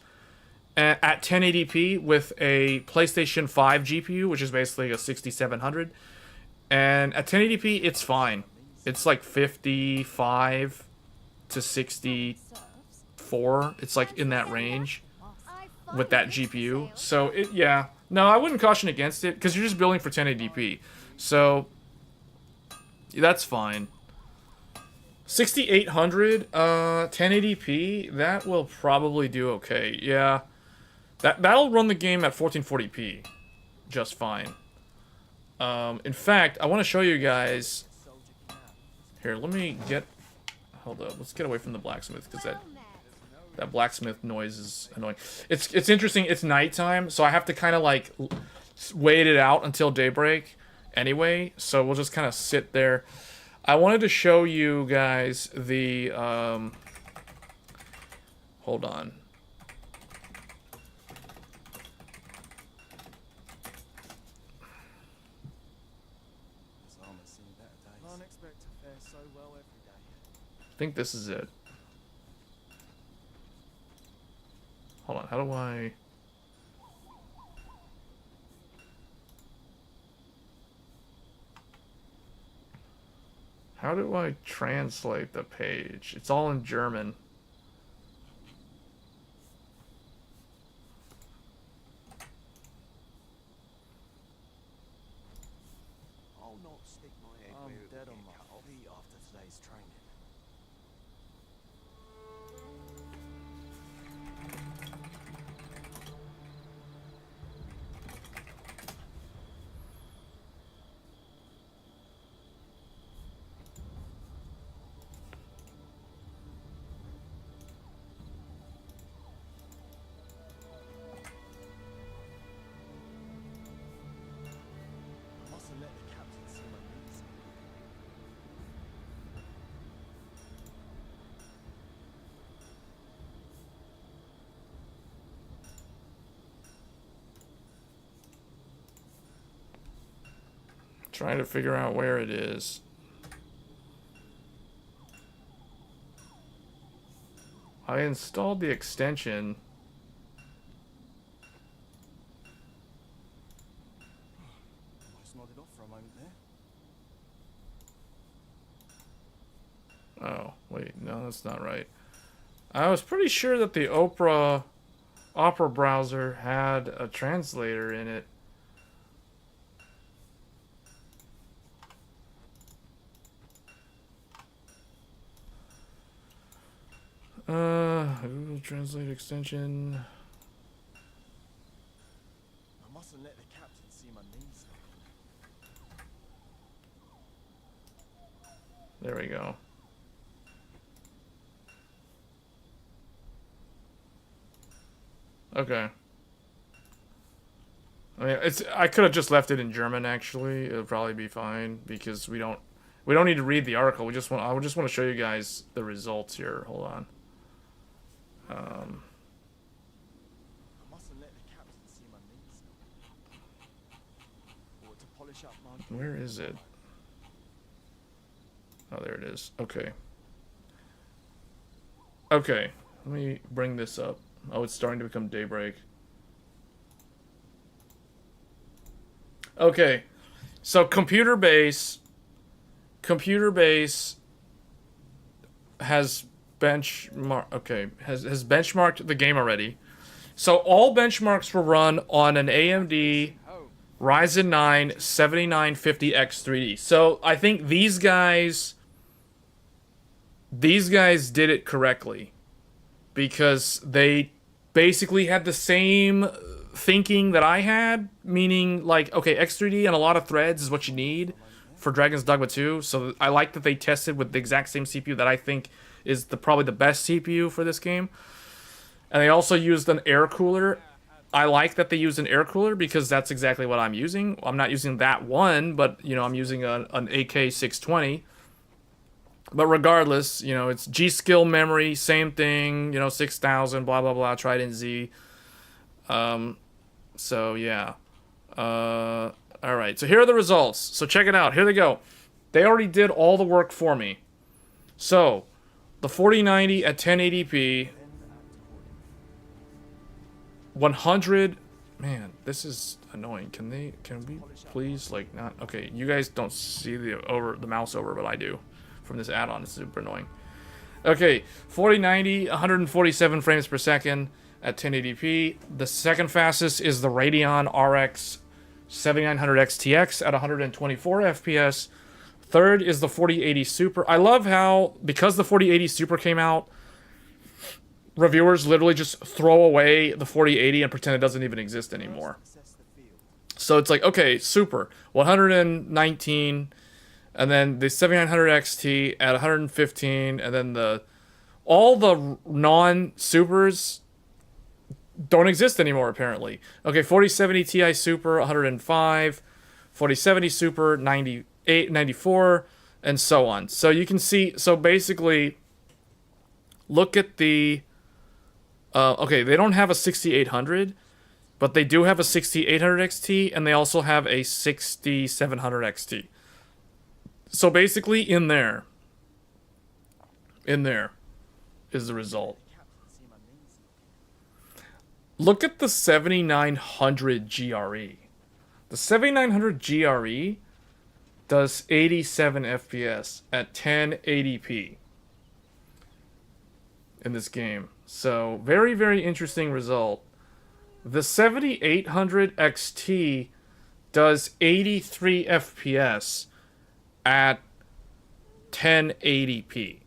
at 1080p with a PlayStation 5 GPU, which is basically a 6700. And at 1080p, it's fine. It's like 55 to 64. It's like in that range with that GPU. So, yeah. No, I wouldn't caution against it because you're just building for 1080p. So, that's fine. 6800, 1080p, that will probably do okay. Yeah. That'll run the game at 1440p just fine. In fact, I want to show you guys. Here, let me get. Hold up. Let's get away from the blacksmith because that blacksmith noise is annoying. It's interesting. It's nighttime, so I have to kind of like wait it out until daybreak. Anyway, so we'll just kind of sit there. I wanted to show you guys the. Hold on. I think this is it. Hold on, how do I... How do I translate the page? It's all in German. I'll not stick my head where it dead will on get my cut off. feet after today's training. Trying to figure out where it is. I installed the extension. Just nodded off for a moment there. Oh, wait, no, that's not right. I was pretty sure that the Opera browser had a translator in it. Google Translate extension. I mustn't let the captain see my knees. There we go. Okay. I mean, I could have just left it in German. Actually, it'll probably be fine because we don't need to read the article. I just want to show you guys the results here. Hold on. I mustn't let the captain see my knees. Or to polish up my... Where is it? Oh, there it is. Okay. Okay. Let me bring this up. Oh, it's starting to become daybreak. Okay. So computer base has has benchmarked the game already. So all benchmarks were run on an AMD Ryzen 9 7950X3D. So I think these guys did it correctly because they basically had the same thinking that I had, meaning like, okay, X3D and a lot of threads is what you need for Dragon's Dogma 2. So I like that they tested with the exact same CPU that I think is probably the best CPU for this game. And they also used an air cooler. I like that they used an air cooler because that's exactly what I'm using. I'm not using that one, but you know, I'm using an AK620. But regardless, you know, it's G-Skill memory, same thing, you know, 6000, blah, blah, blah, Trident Z. So, yeah. Alright, so here are the results. So check it out. Here they go. They already did all the work for me. So, the 4090 at 1080p, 100... Man, this is annoying. Can we please, like, not... Okay, you guys don't see the mouse over, but I do. From this add-on, it's super annoying. Okay, 4090, 147 frames per second at 1080p. The second fastest is the Radeon RX 7900 XTX at 124 FPS. Third is the 4080 Super. I love how, because the 4080 Super came out, reviewers literally just throw away the 4080 and pretend it doesn't even exist anymore. So it's like, okay, Super, 119, and then the 7900 XT at 115, and then all the non-Supers don't exist anymore, apparently. Okay, 4070 Ti Super, 105, 4070 Super, 98, 94, and so on. So you can see, so basically, look at the, okay, they don't have a 6800, but they do have a 6800 XT, and they also have a 6700 XT. So basically, in there is the result. Look at the 7900 GRE. The 7900 GRE does 87 FPS at 1080p in this game. So, very, very interesting result. The 7800 XT does 83 FPS at 1080p.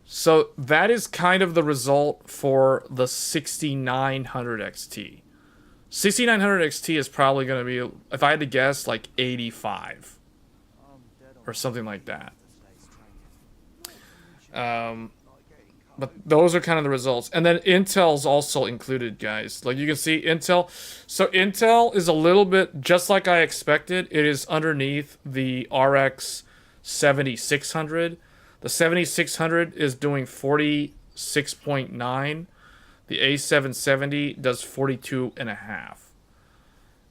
So that is kind of the result for the 6900 XT. 6900 XT is probably going to be, if I had to guess, like 85 or something like that. But those are kind of the results. And then Intel's also included, guys. Like you can see Intel. So Intel is a little bit just like I expected. It is underneath the RX 7600. The 7600 is doing 46.9. The A770 does 42.5.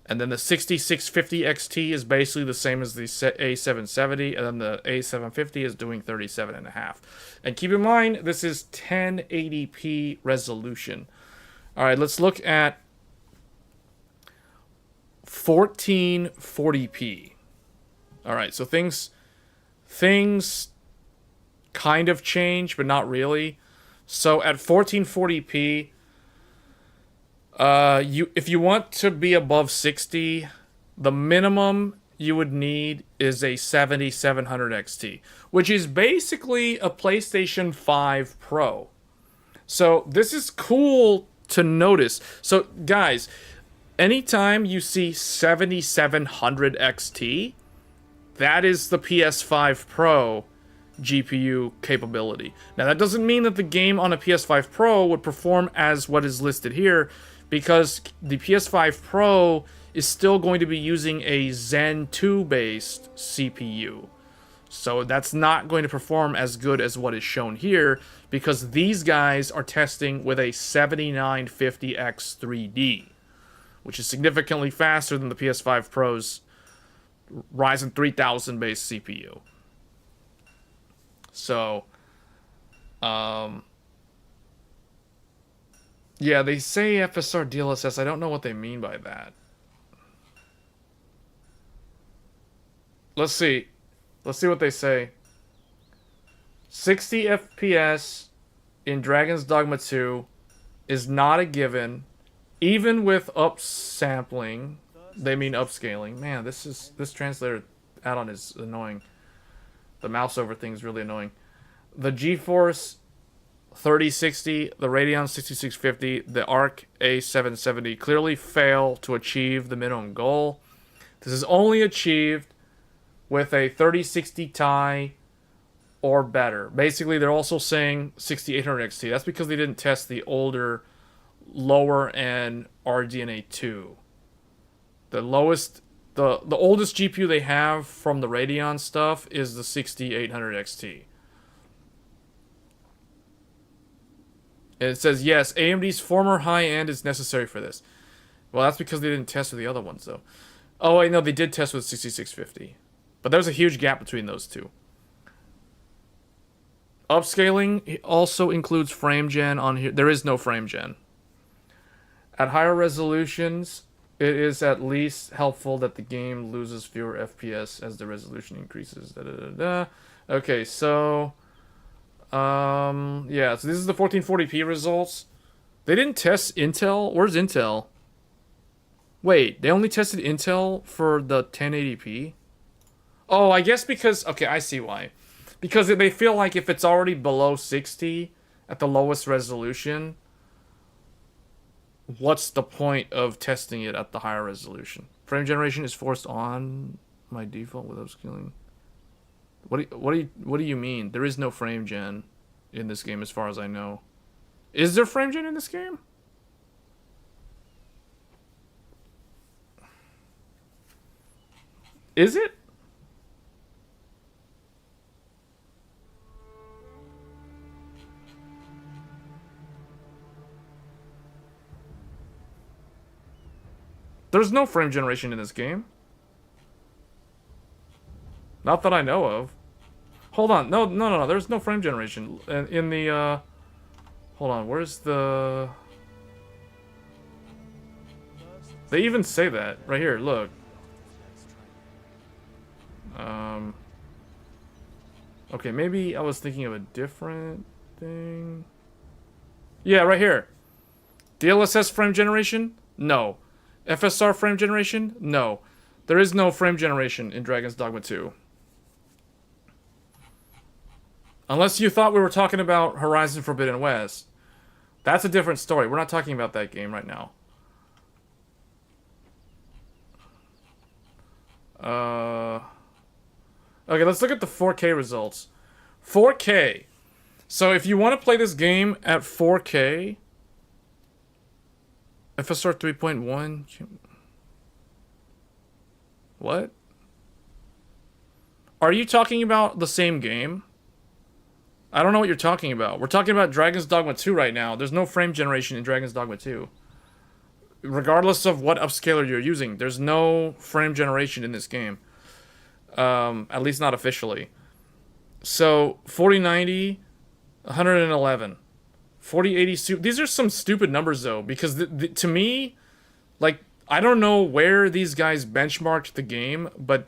And then the 6650 XT is basically the same as the A770, and then the A750 is doing 37.5. And keep in mind, this is 1080p resolution. All right, let's look at 1440p. All right, so things kind of change, but not really. So at 1440p, if you want to be above 60, the minimum you would need is a 7700 XT, which is basically a PlayStation 5 Pro. So this is cool to notice. So guys, anytime you see 7700 XT, that is the PS5 Pro GPU capability. Now that doesn't mean that the game on a PS5 Pro would perform as what is listed here, because the PS5 Pro is still going to be using a Zen 2 based CPU. So that's not going to perform as good as what is shown here, because these guys are testing with a 7950X 3D, which is significantly faster than the PS5 Pro's Ryzen 3000 based CPU. So, yeah, they say FSR DLSS. I don't know what they mean by that. Let's see. Let's see what they say. 60 FPS in Dragon's Dogma 2 is not a given, even with upsampling. They mean upscaling. Man, this translator add-on is annoying. The mouse over thing is really annoying. The GeForce 3060, the Radeon 6650, the Arc A770 clearly fail to achieve the minimum goal. This is only achieved with a 3060 Ti or better. Basically, they're also saying 6800 XT. That's because they didn't test the older, lower end RDNA 2. The lowest, the oldest GPU they have from the Radeon stuff is the 6800 XT. And it says, yes, AMD's former high-end is necessary for this. Well, that's because they didn't test with the other ones, though. Oh, wait, no, they did test with 6650. But there's a huge gap between those two. Upscaling also includes frame gen on here. There is no frame gen. At higher resolutions, it is at least helpful that the game loses fewer FPS as the resolution increases. Okay, so... yeah, so this is the 1440p results. They didn't test Intel. Where's Intel? Wait, they only tested Intel for the 1080p? Oh, I guess because... Okay, I see why. Because they feel like if it's already below 60 at the lowest resolution, what's the point of testing it at the higher resolution? Frame generation is forced on my default with upscaling. What do you mean? There is no frame gen in this game as far as I know. Is there frame gen in this game? Is it? There's no frame generation in this game. Not that I know of. Hold on. No. There's no frame generation. In the, hold on. Where's the... They even say that. Right here. Look. Okay, maybe I was thinking of a different thing. Yeah, right here. DLSS frame generation? No. FSR frame generation? No. There is no frame generation in Dragon's Dogma 2. Unless you thought we were talking about Horizon Forbidden West. That's a different story. We're not talking about that game right now. Okay, let's look at the 4K results. 4K. So if you want to play this game at 4K... FSR 3.1... What? Are you talking about the same game? I don't know what you're talking about. We're talking about Dragon's Dogma 2 right now. There's no frame generation in Dragon's Dogma 2. regardless of what upscaler you're using. There's no frame generation in this game. At least not officially. So 4090, 111, 4080. These are some stupid numbers though, because to me, like, I don't know where these guys benchmarked the game, but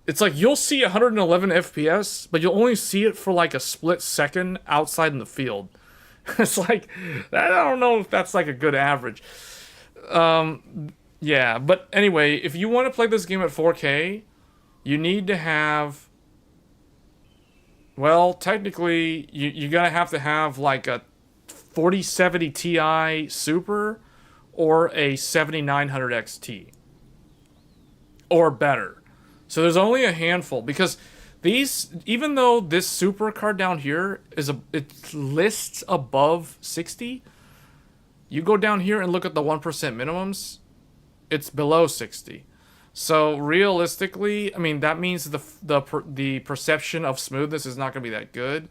it's like you'll see 111 FPS, but you'll only see it for like a split second outside in the field. It's like, I don't know if that's like a good average. Yeah, but anyway, if you want to play this game at 4K, you need to have, well, technically, you're gonna have to have like a 4070 Ti Super or a 7900 XT or better. So there's only a handful, because these, even though this Super card down here it lists above 60, you go down here and look at the 1% minimums, it's below 60. So realistically, I mean, that means the perception of smoothness is not going to be that good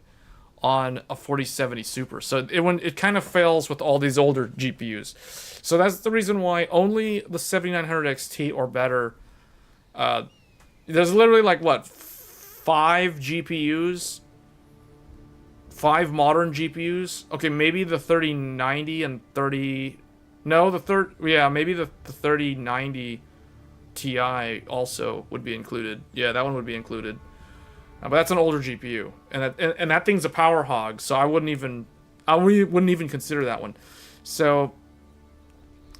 on a 4070 Super. So it kind of fails with all these older GPUs. So that's the reason why only the 7900 XT or better. There's literally like what, 5 GPUs, 5 modern GPUs. Okay, maybe the 3090 and 30. No, maybe the 3090 Ti also would be included. Yeah, that one would be included. But that's an older GPU, and that thing's a power hog. So I wouldn't even consider that one. So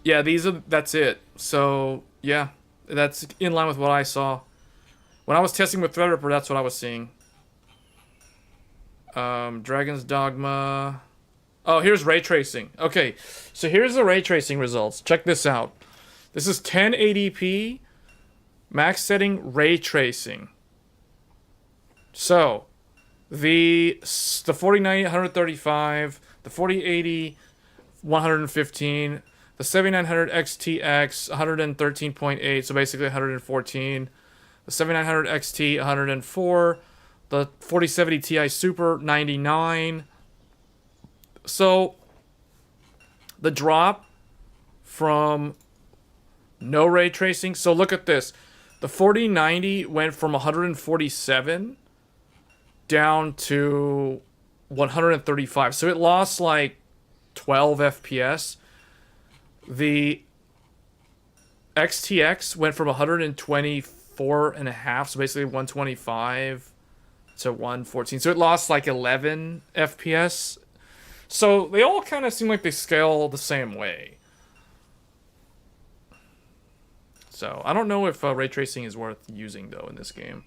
yeah, that's it. So yeah, that's in line with what I saw when I was testing with Threadripper. That's what I was seeing. Dragon's Dogma. Oh, here's ray tracing. Okay, so here's the ray tracing results. Check this out. This is 1080p max setting ray tracing. So the 4090 135, the 4080 115, the 7900 XTX 113.8, so basically 114, the 7900 XT 104, the 4070 Ti Super 99. So the drop from no ray tracing. So look at this. The 4090 went from 147 down to 135. So it lost like 12 FPS. The XTX went from 124 and a half, so basically 125 to 114. So it lost like 11 FPS. So they all kind of seem like they scale the same way. So I don't know if ray tracing is worth using though in this game.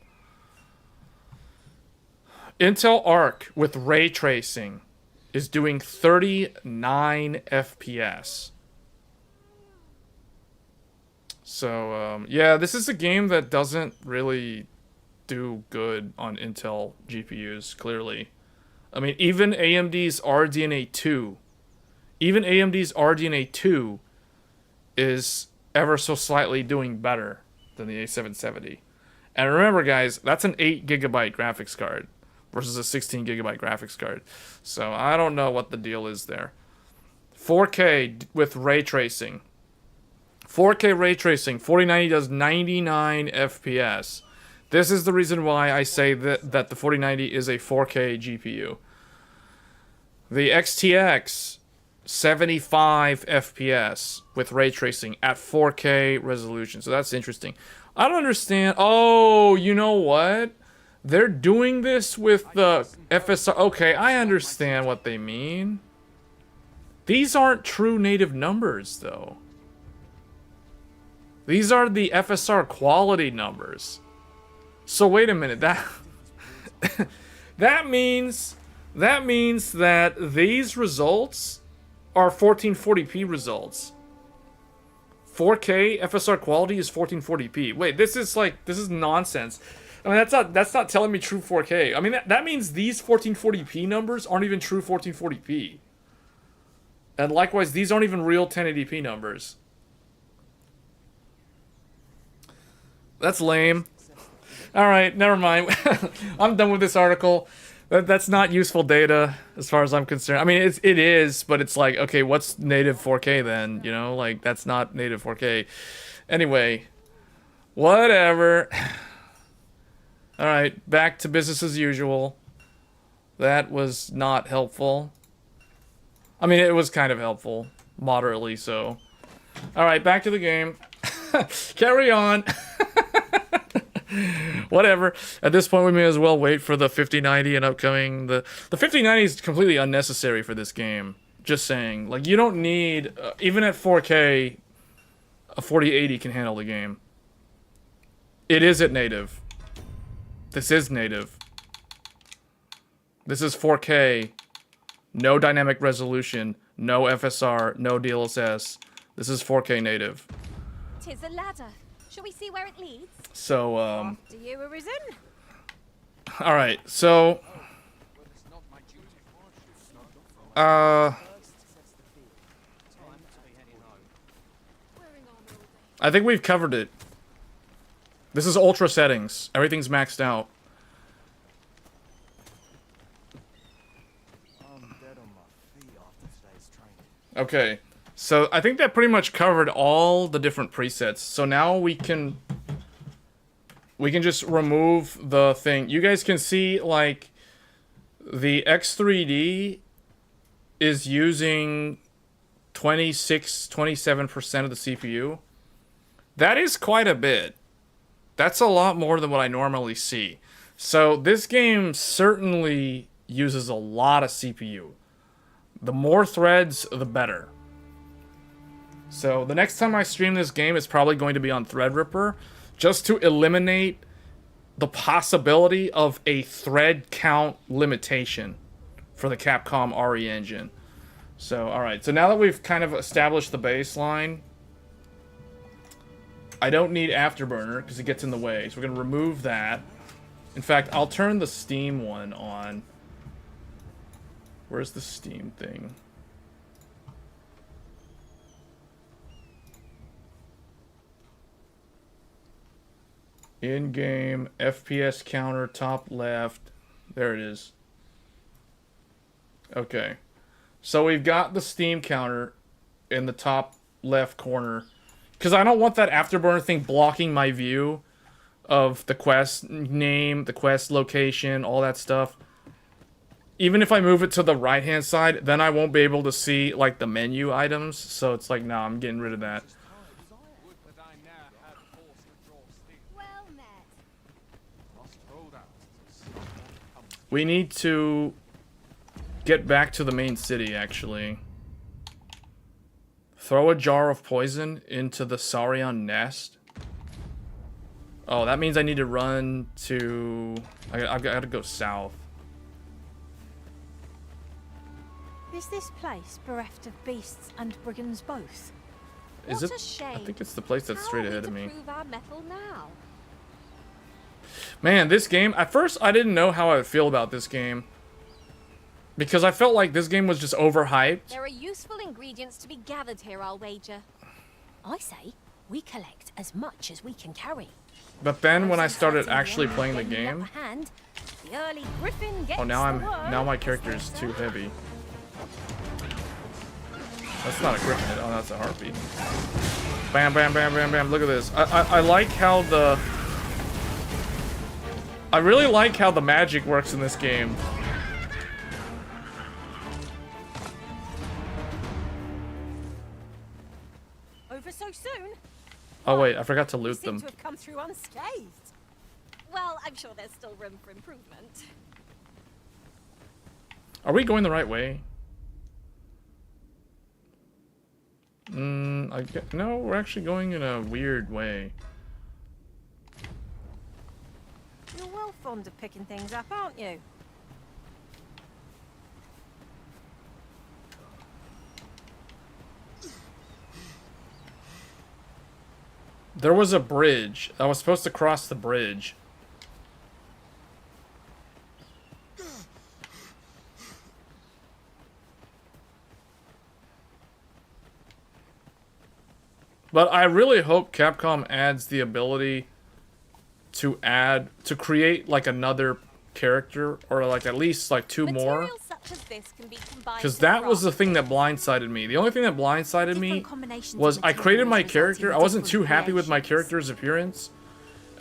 Intel Arc with ray tracing is doing 39 FPS. So yeah, this is a game that doesn't really do good on Intel GPUs, clearly. I mean, even AMD's RDNA 2, is ever so slightly doing better than the A770. And remember, guys, that's an 8GB graphics card versus a 16GB graphics card. So I don't know what the deal is there. 4K with ray tracing. 4K ray tracing, 4090 does 99 FPS. This is the reason why I say that the 4090 is a 4K GPU. The XTX, 75 FPS with ray tracing at 4K resolution. So that's interesting. I don't understand. Oh, you know what? They're doing this with the FSR. Okay, I understand what they mean. These aren't true native numbers, though. These are the FSR quality numbers. So wait a minute. That means that these results are 1440p results. 4K FSR quality is 1440p. Wait, this is nonsense. I mean, that's not telling me true 4K. I mean, that means these 1440p numbers aren't even true 1440p. And likewise, these aren't even real 1080p numbers. That's lame. Alright, never mind. I'm done with this article. That's not useful data as far as I'm concerned. I mean, it is, but it's like, okay, what's native 4K then? You know, like that's not native 4K. Anyway, whatever. All right, back to business as usual. That was not helpful. I mean, it was kind of helpful, moderately so. All right, back to the game. Carry on. Whatever. At this point, we may as well wait for the 5090 and upcoming. The 5090 is completely unnecessary for this game. Just saying. Like, you don't need... even at 4K, a 4080 can handle the game. It is at native. This is native. This is 4K. No dynamic resolution. No FSR. No DLSS. This is 4K native. 'Tis a ladder. Shall we see where it leads? So, After you, Arisen. alright, so... I think we've covered it. This is ultra settings. Everything's maxed out. I'm dead on my feet after today's training. Okay, so I think that pretty much covered all the different presets. So now we can just remove the thing. You guys can see, like, the X3D is using 27% of the CPU. That is quite a bit. That's a lot more than what I normally see. So this game certainly uses a lot of CPU. The more threads, the better. So the next time I stream this game, it's probably going to be on Threadripper, just to eliminate the possibility of a thread count limitation for the Capcom RE engine. So, alright, so now that we've kind of established the baseline, I don't need Afterburner because it gets in the way. So we're going to remove that. In fact, I'll turn the Steam one on. Where's the Steam thing? In-game, FPS counter, top left. There it is. Okay. So we've got the Steam counter in the top left corner. Because I don't want that Afterburner thing blocking my view of the quest name, the quest location, all that stuff. Even if I move it to the right-hand side, then I won't be able to see, like, the menu items. So it's like, nah, I'm getting rid of that. Well met. We need to get back to the main city, actually. Throw a jar of poison into the Saurian nest. Oh, that means I need to run to... I've got to go south. Is this place bereft of beasts and brigands both? Is What it? a shame. I think it's the place that's straight ahead of me. How are we to prove our mettle now? Man, this game... At first, I didn't know how I would feel about this game. Because I felt like this game was just overhyped. There are useful ingredients to be gathered here, I'll wager. I say we collect as much as we can carry. But then when I started Certain actually one playing the getting the game... upper hand, the early griffin gets Oh, now the word, now my as character they is say. too heavy. That's not a griffin. Oh, that's a heartbeat. Bam, bam, bam, bam, bam. Look at this. I like how the... I really like how the magic works in this game. Over so soon? Oh, wait. I forgot to You loot seem them. to have come through unscathed. Well, I'm sure there's still room for improvement. Are we going the right way? No, we're actually going in a weird way. You're well fond of picking things up, aren't you? There was a bridge. I was supposed to cross the bridge. But I really hope Capcom adds the ability to create like another character, or like at least like 2 more. Materials such as this can be combined Because to that was the craft thing that blindsided me. The only thing that blindsided me Different combinations of was I created my materials resulting character. in I wasn't too different happy with my creations. character's appearance.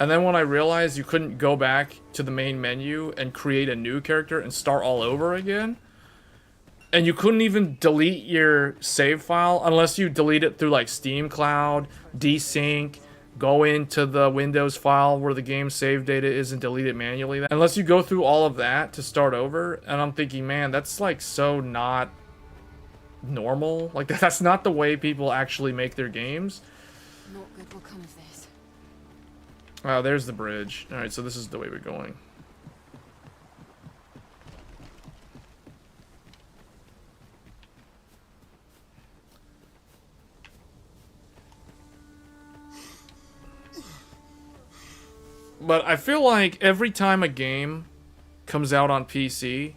And then when I realized you couldn't go back to the main menu and create a new character and start all over again, and you couldn't even delete your save file unless you delete it through like Steam Cloud, desync, go into the Windows file where the game save data is and delete it manually. Unless you go through all of that to start over, and I'm thinking, man, that's like so not normal. Like that's not the way people actually make their games. Not good will come of this. Oh, there's the bridge. All right, so this is the way we're going. But I feel like every time a game comes out on PC,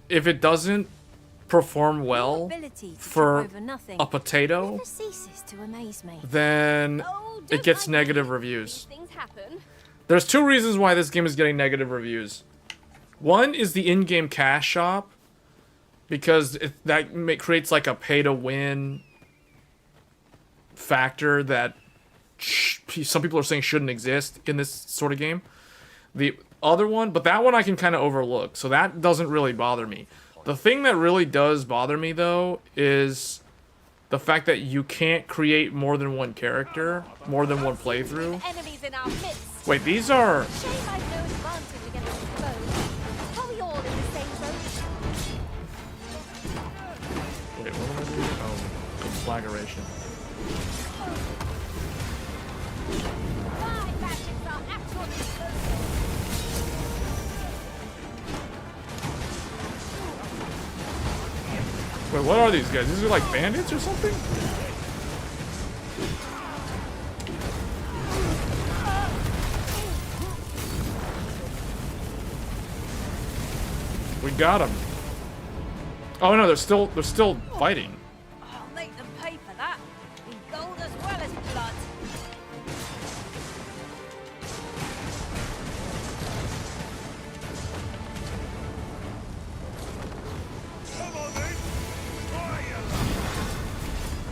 if it doesn't perform well Ability to for trip over nothing a potato, never ceases to amaze me. then Oh, it don't gets mind me. negative These reviews. things happen. There's 2 reasons why this game is getting negative reviews. One is the in-game cash shop, because creates like a pay-to-win factor that some people are saying shouldn't exist in this sort of game. The other one, but that one I can kind of overlook, so that doesn't really bother me. The thing that really does bother me, though, is the fact that you can't create more than one character, more than one playthrough. Enemies in our midst. Wait, these are... Shame I've no advantage against the foe. Are we all in the same boat? Wait, what am I doing? Oh, conflagration. My magics are actually explosive. Wait, what are these guys? These are like bandits or something? We got them. Oh no, they're still fighting. I'll make them pay for that. In gold as well as blood.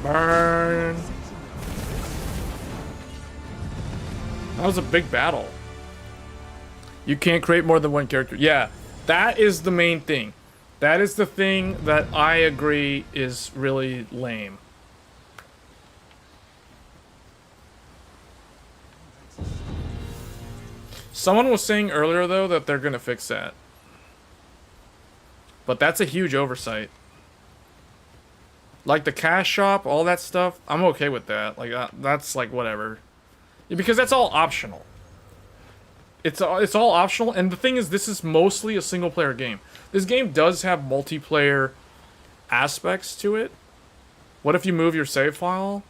Burn. That was a big battle. You can't create more than one character. Yeah, that is the main thing. That is the thing that I agree is really lame. Someone was saying earlier, though, that they're going to fix that. But that's a huge oversight. Like the cash shop, all that stuff, I'm okay with that. Like, that's like whatever. Yeah, because that's all optional. It's all optional, and the thing is, this is mostly a single-player game. This game does have multiplayer aspects to it. What if you move your save file?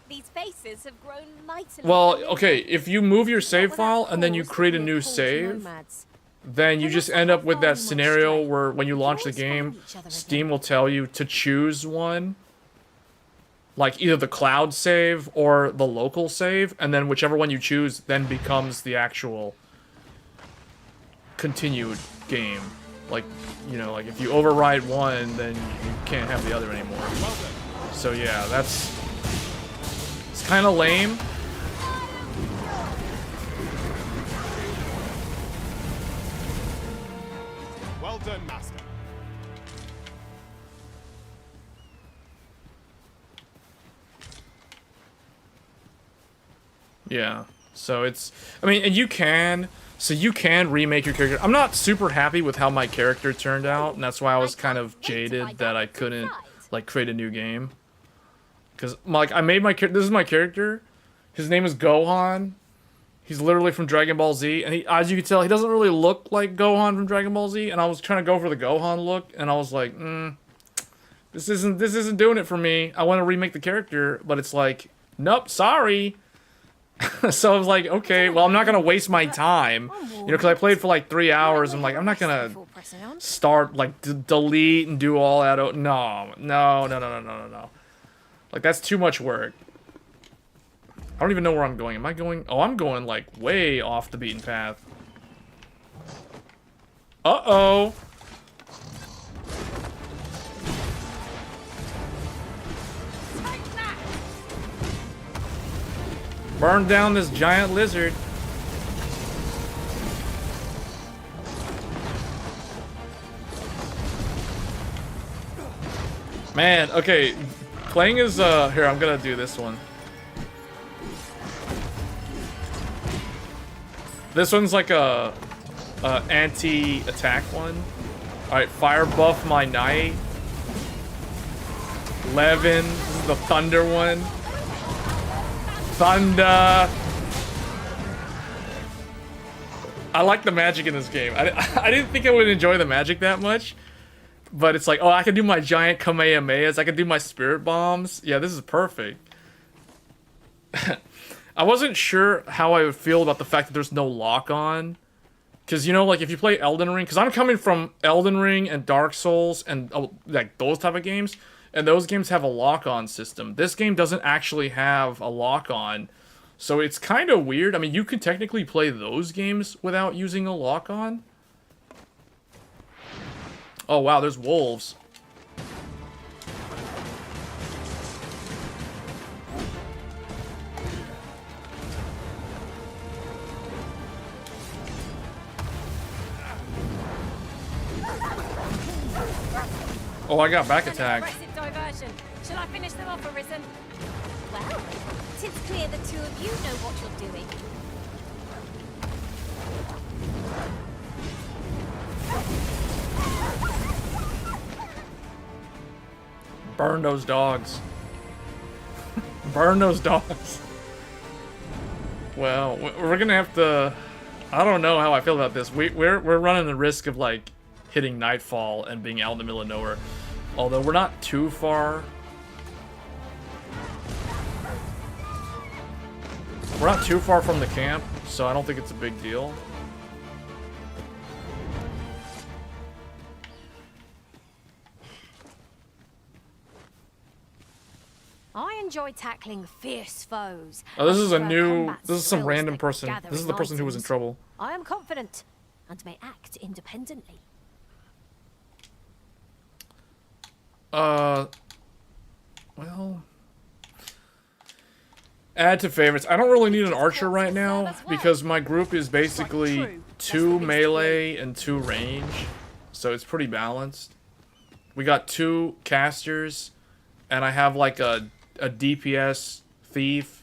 These faces have grown mightily. Well, familiar. okay, if you move your save Without file and then you cause, create a we're new called save, nomads. then you They just must end have up with that found my scenario strength. where when you We launch the always find game, each other Steam again. will tell you to choose one. Like either the cloud save or the local save, and then whichever one you choose then becomes the actual continued game. Like, you know, like if you override one, then you can't have the other anymore. So yeah, it's kind of lame. Well done, Master. Yeah. So it's, I mean, and you can remake your character. I'm not super happy with how my character turned out, and that's why I was kind of jaded that I couldn't like create a new game. Cause like I made my character. This is my character. His name is Gohan. He's literally from Dragon Ball Z, and as you can tell, he doesn't really look like Gohan from Dragon Ball Z. And I was trying to go for the Gohan look, and I was like, this isn't doing it for me. I want to remake the character, but it's like, nope, sorry. So I was like, okay, well, I'm not gonna waste my time, you know, because I played for like 3 hours. I'm like, I'm not gonna start like delete and do all that. No. Like that's too much work. I don't even know where I'm going. Am I going? Oh, I'm going like way off the beaten path. Uh-oh. Burn down this giant lizard. Man, okay. Playing is, here, I'm gonna do this one. This one's like a anti-attack one. Alright, fire buff my knight. Levin, this is the thunder one. Thunder. I like the magic in this game. I didn't think I would enjoy the magic that much. But it's like, oh, I can do my giant Kamehamehas. I can do my spirit bombs. Yeah, this is perfect. I wasn't sure how I would feel about the fact that there's no lock-on. Because, you know, like, if you play Elden Ring... Because I'm coming from Elden Ring and Dark Souls and, like, those type of games. And those games have a lock-on system. This game doesn't actually have a lock-on. So it's kind of weird. I mean, you could technically play those games without using a lock-on. Oh, wow, there's wolves. Oh, I got back attack. Diversion. Shall I finish them off, Ryzen? Well, it's clear the two of you know what you're doing. Burn those dogs. Burn those dogs. Well, we're gonna have to... I don't know how I feel about this. We're running the risk of, like, hitting nightfall and being out in the middle of nowhere. Although we're not too far. We're not too far from the camp, so I don't think it's a big deal. I enjoy tackling fierce foes. Oh, this is a I prefer new... combat This is some skills random like person. This is the person who was in gathering trouble. items. I am confident and may act independently. Well... Add to favorites. I don't really need an archer right now because my group is basically 2 melee and 2 range. So it's pretty balanced. We got 2 casters and I have like a DPS thief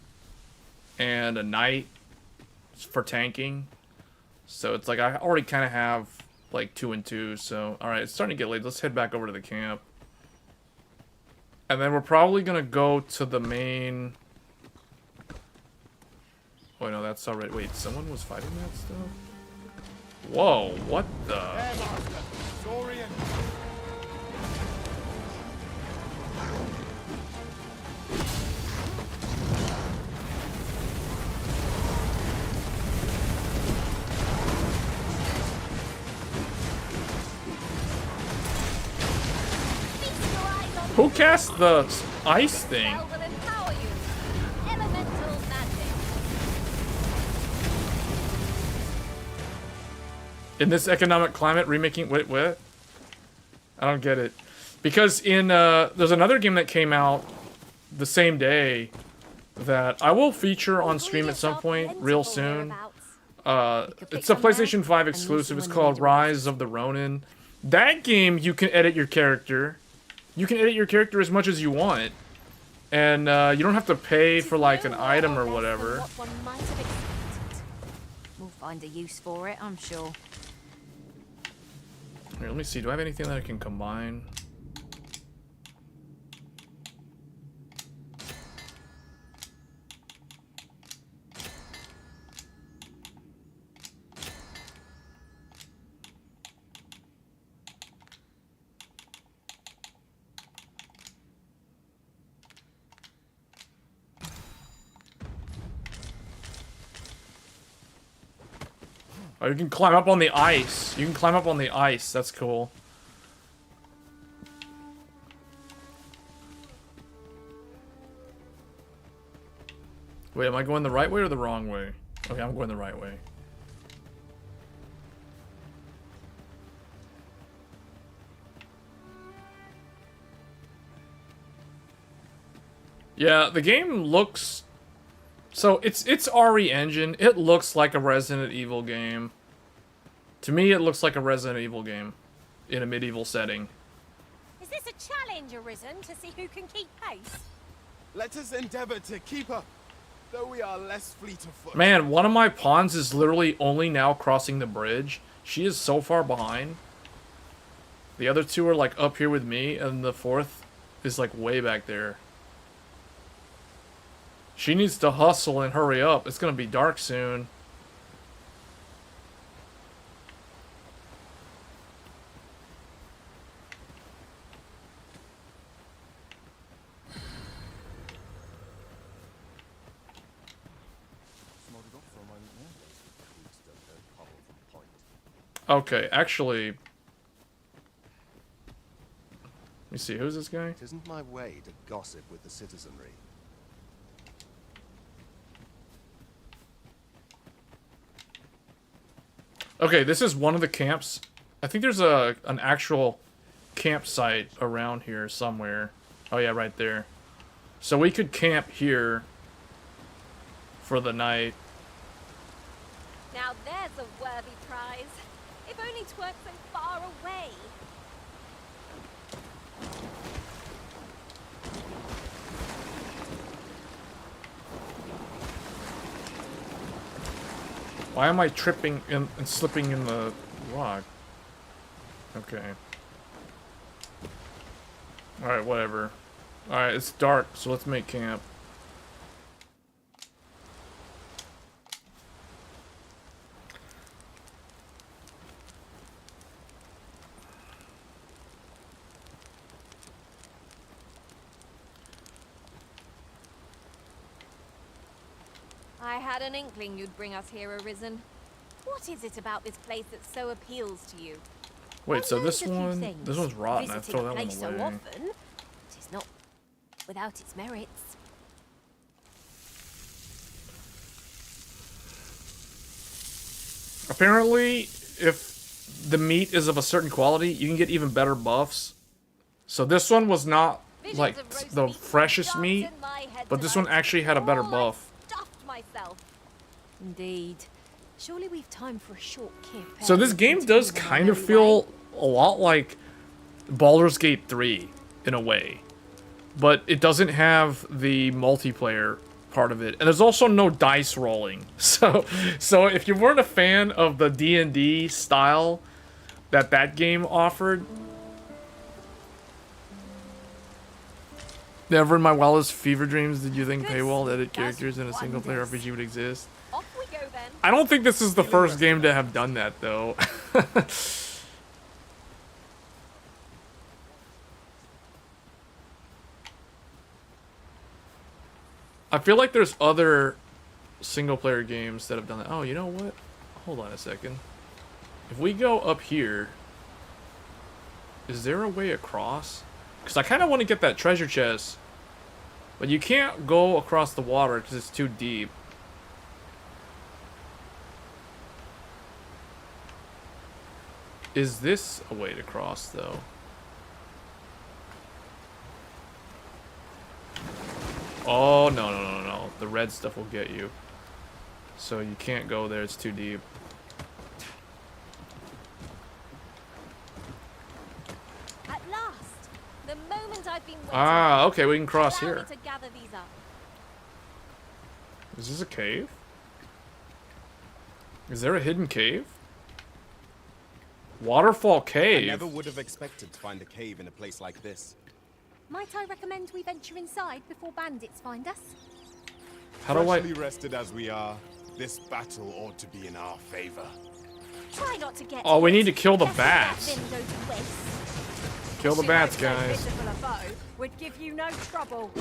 and a knight for tanking. So it's like I already kind of have like 2 and 2. So alright, it's starting to get late. Let's head back over to the camp. And then we're probably going to go to the main... Oh no, that's already... Wait, someone was fighting that stuff? Whoa, what the... Air Master, Saurian. Feast your eyes on Who cast the ice thing? spell will empower you. Elemental magic. In this economic climate, remaking... Wait, what? I don't get it. Because in, there's another game that came out the same day that I will feature on stream at some point, real soon. It's a PlayStation 5 exclusive. It's called Rise of the Ronin. That game, you can edit your character. You can edit your character as much as you want. And, you don't have to pay for, like, an item or whatever. What one might have expected. We'll find a use for it, I'm sure. Here, let me see. Do I have anything that I can combine? Oh, you can climb up on the ice. You can climb up on the ice. That's cool. Wait, am I going the right way or the wrong way? Okay, I'm going the right way. Yeah, the game looks... So, it's RE Engine. It looks like a Resident Evil game. To me, it looks like a Resident Evil game in a medieval setting. Is this a challenge, Arisen, to see who can keep pace? Let us endeavor to keep up, though we are less fleet of foot. Man, one of my pawns is literally only now crossing the bridge. She is so far behind. The other two are like up here with me, and the fourth is like way back there. She needs to hustle and hurry up. It's gonna be dark soon. Okay, actually... Let me see, who's this guy? It isn't my way to gossip with the citizenry. Okay, this is one of the camps. I think there's an actual campsite around here somewhere. Oh yeah, right there. So we could camp here for the night. Now there's a worthy prize. If only 'tweren't so far away. Why am I tripping and slipping in the rock? Okay. Alright, whatever. Alright, it's dark, so let's make camp. I had an inkling you'd bring us here, Arisen. What is it about this place that so appeals to you? Wait, One so learns this a few one, things. this one's rotten. I Visiting throw a that one place so away. often, it is not without its merits. Apparently, if the meat is of a certain quality, you can get even better buffs. So this one was not like Visions of roast the meat freshest dance meat, in my head but this one tonight. actually had a better Oh, I buff. stuffed myself. Indeed. Surely we've time for a short kip. So this game does kind of feel a lot like Baldur's Gate 3 in a way, but it doesn't have the multiplayer part of it, and there's also no dice rolling. So if you weren't a fan of the D&D style that game offered, never in my wildest fever dreams did you think Good. paywall edit Does characters in a single player wonders. RPG would exist. Off we go then. I don't think this is the first game to have done that, though. I feel like there's other single-player games that have done that. Oh, you know what? Hold on a second. If we go up here, is there a way across? Because I kind of want to get that treasure chest, but you can't go across the water because it's too deep. Is this a way to cross, though? Oh, no. The red stuff will get you. So you can't go there, it's too deep. At last, the moment I've been waiting. Ah, okay, we can cross Allow me here. to gather these up. Is this a cave? Is there a hidden cave? Waterfall I cave. never would have expected to find a cave in a place like this. Might I recommend we venture inside before bandits find us? How do I... Freshly rested as we are, this battle ought to be in our favor. Try not to get. Oh, we hit. need to kill the Let's let that bats. vim go to waste. Kill the She bats, knows so guys. visible a foe would give you no trouble.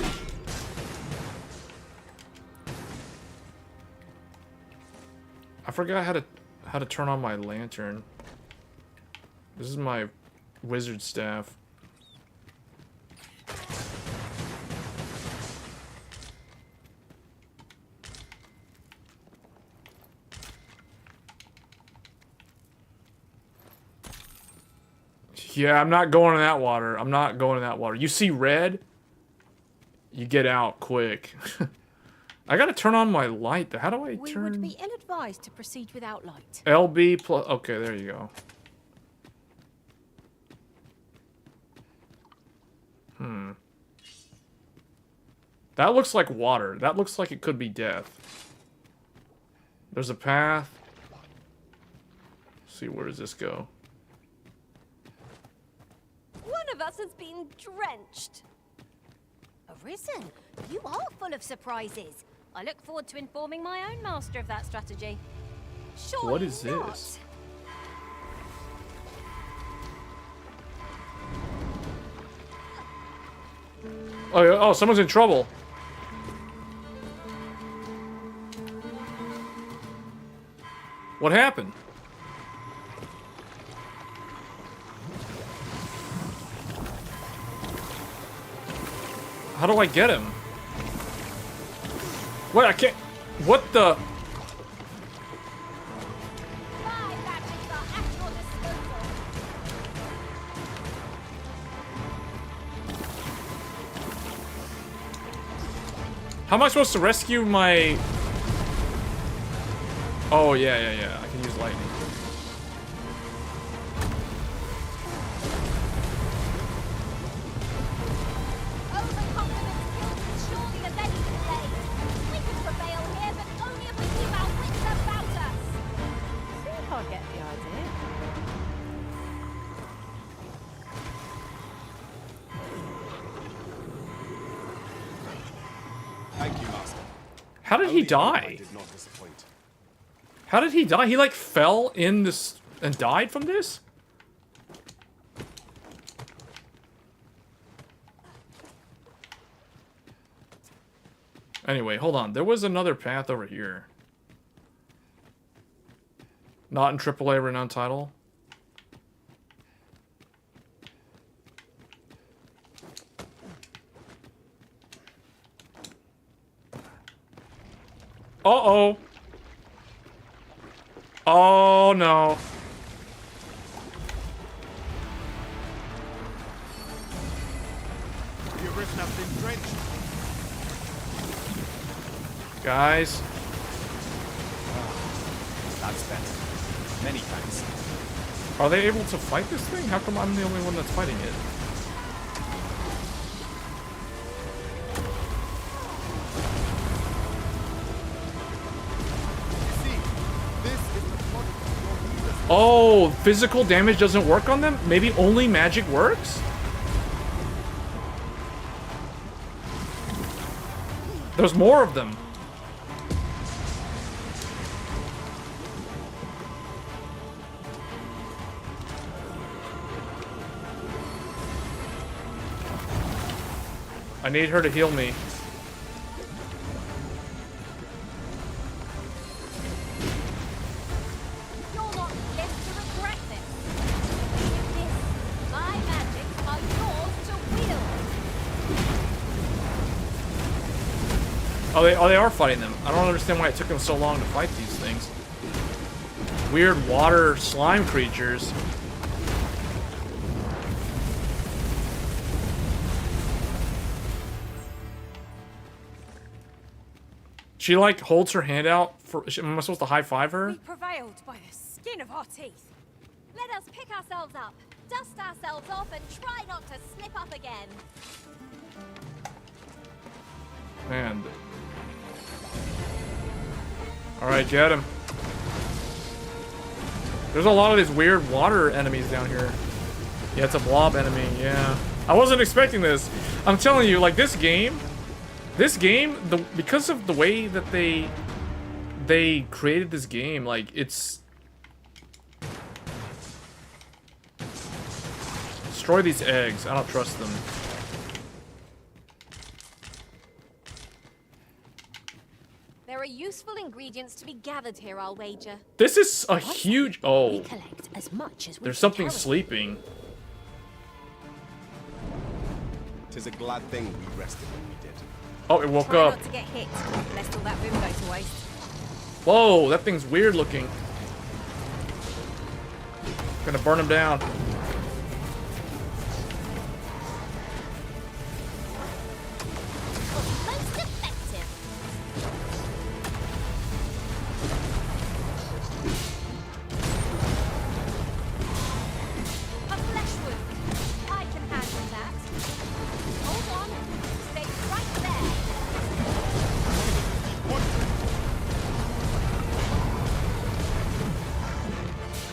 I forgot how to turn on my lantern. This is my wizard staff. Yeah, I'm not going in that water. I'm not going in that water. You see red? you get out quick. I gotta turn on my light. How do I We turn? would be ill-advised to proceed without light. LB plus. Okay, there you go. That looks like water. That looks like it could be death. There's a path. Let's see, where does this go? One of us has been drenched. Arisen, you are full of surprises. I look forward to informing my own master of that strategy. Surely What is not. this? Oh, oh, someone's in trouble. What happened? How do I get him? What? I can't. What the? My magics are at your disposal. How am I supposed to rescue my... Oh, yeah. I can use lightning. Overconfidence kills as surely as any delay. We can prevail here, but only if we keep our wits about us. think I get the idea. Thank you, Master. How did he Only hope I die? did not disappoint. How did he die? He like fell in this and died from this? Anyway, hold on. There was another path over here. Not in AAA renowned title. Uh-oh. Oh, no. The Arisen have been drenched. Guys. That's better. Many thanks. Are they able to fight this thing? How come I'm the only one that's fighting it? You see, this is the plot of your leaders. Oh, physical damage doesn't work on them? Maybe only magic works? There's more of them. I need her to heal me. You're not left to regret this. With this, my magics are yours to wield. Oh, they are fighting them. I don't understand why it took them so long to fight these things. Weird water slime creatures. She like holds her hand out for. Am I supposed to high five her? We prevailed by the skin of our teeth. Let us pick ourselves up, dust ourselves off, and try not to slip up again. And. Alright, get him. There's a lot of these weird water enemies down here. Yeah, it's a blob enemy, yeah. I wasn't expecting this. I'm telling you, like, this game, because of the way that they created this game, like, it's... Destroy these eggs. I don't trust them. There are useful ingredients to be gathered here, I'll wager. This is a huge... We Oh, collect as much as we there's can something carry. sleeping. 'Tis a glad thing we rested when we did. Oh, it woke Try up. not to get hit, lest all that room go to waste. Whoa, that thing's weird looking. Gonna burn him down.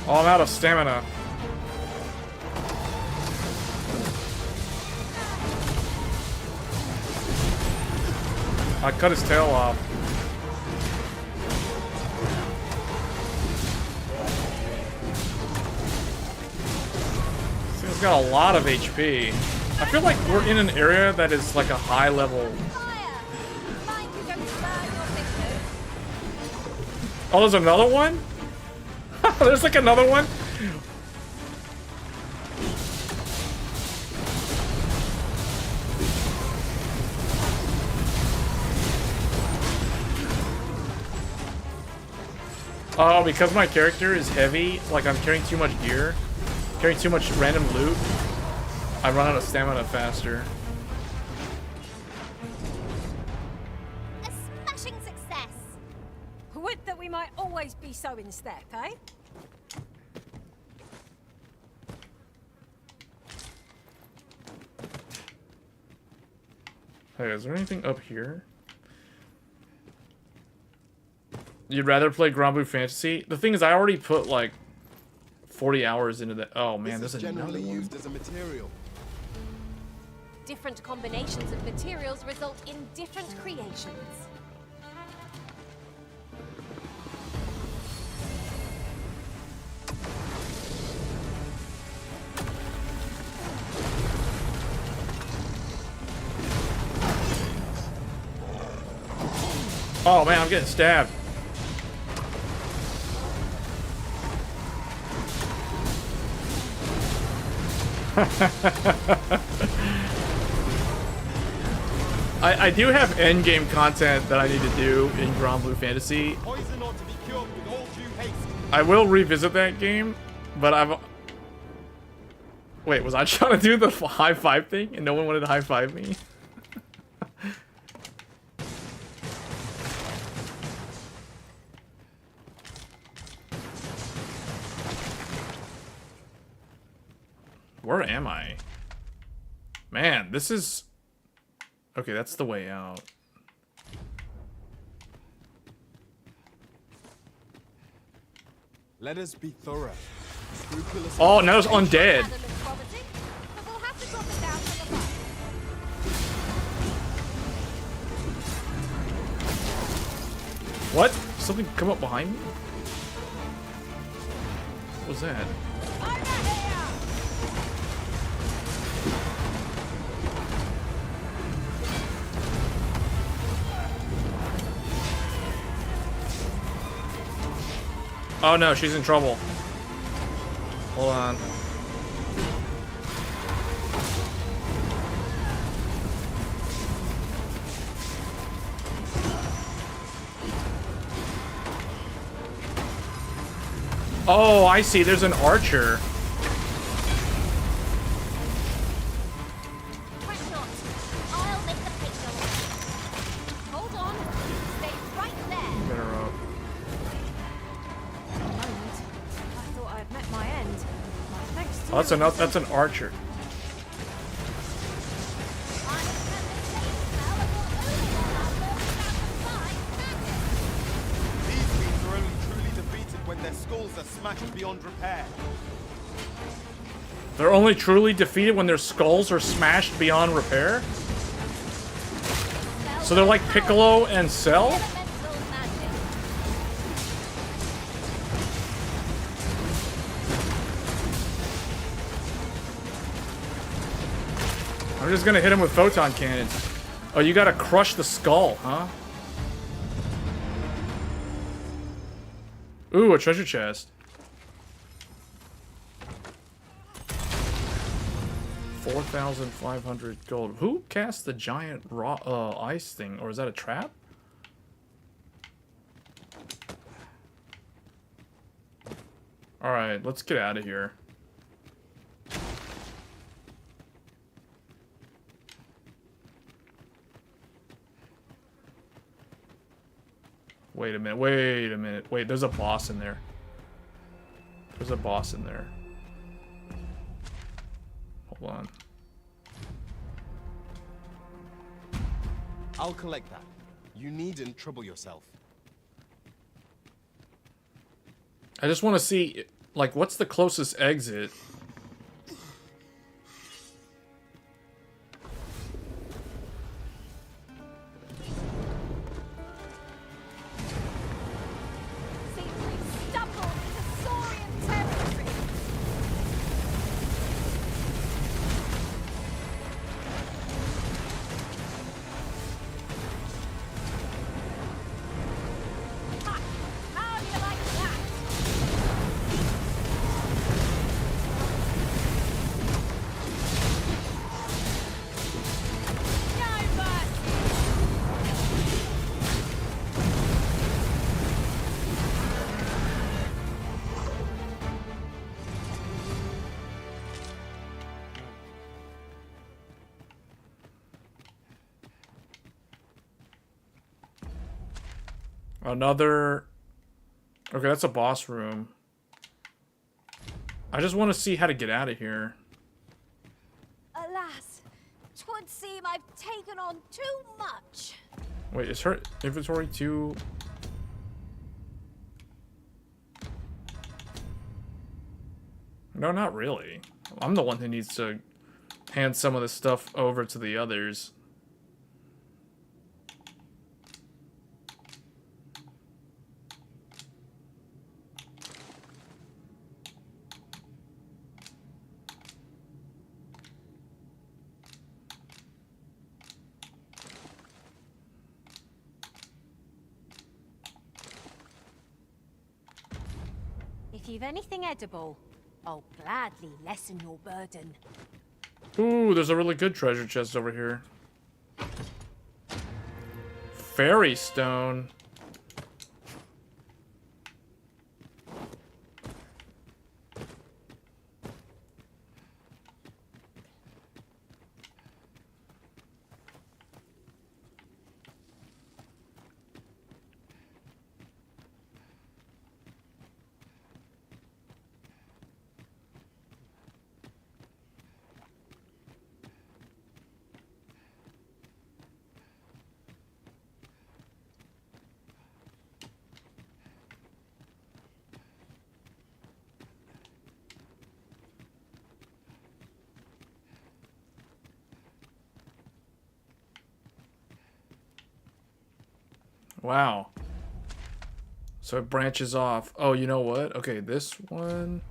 Oh, I'm out of stamina. I cut his tail off. This thing's got a lot of HP. I feel like we're in an area that is like a high level. Oh, there's another one? There's like another one? Oh, because my character is heavy, like I'm carrying too much gear, carrying too much random loot, I run out of stamina faster. A smashing success! Would that we might always be so in step, eh? Hey, is there anything up here? You'd rather play Grand Blue Fantasy? The thing is, I already put like 40 hours into that. Oh man, This there's is another generally one. used as a material. Different combinations of materials result in different creations. Oh man, I'm getting stabbed. I do have endgame content that I need to do in Grand Blue Fantasy. Poison ought to be cured with all due haste. I will revisit that game, but I've... Wait, was I trying to do the high five thing and no one wanted to high five me? Where am I? Man, this is... Okay, that's the way out. Let us be thorough. Scrupulous. Oh, now it's undead. Adam is promising, but we'll have to drop it down to the bottom. What? Something come up behind me? What was that? Oh no, she's in trouble. Hold on. Oh, I see. There's an archer. Fret not. I'll make the picture. Hold on. Stay right there. Get her up. For a moment, I thought I had met my end. My thanks to Oh, that's you. enough. That's an archer. These beings are only truly defeated when their skulls are smashed beyond repair. They're only truly defeated when their skulls are smashed beyond repair? So they're like Piccolo and Cell? Elemental magic. I'm just gonna hit him with photon cannons. Oh, you gotta crush the skull, huh? Ooh, a treasure chest. 4,500 gold. Who cast the giant raw ice thing? Or is that a trap? Alright, let's get out of here. Wait a minute, wait a minute. Wait, there's a boss in there. There's a boss in there. Hold on. I'll collect that. You needn't trouble yourself. I just want to see, Like, what's the closest exit? Seems we've stumbled into Saurian territory. Ha! How do you like that? No mercy! Another... Okay, that's a boss room. I just want to see how to get out of here. Alas, 'twould seem I've taken on too much. Wait, is her inventory too... No, not really. I'm the one who needs to hand some of this stuff over to the others. If you've anything edible, I'll gladly lessen your burden. Ooh, there's a really good treasure chest over here. Fairy stone. Wow. So it branches off. Oh, you know what? Okay, this one...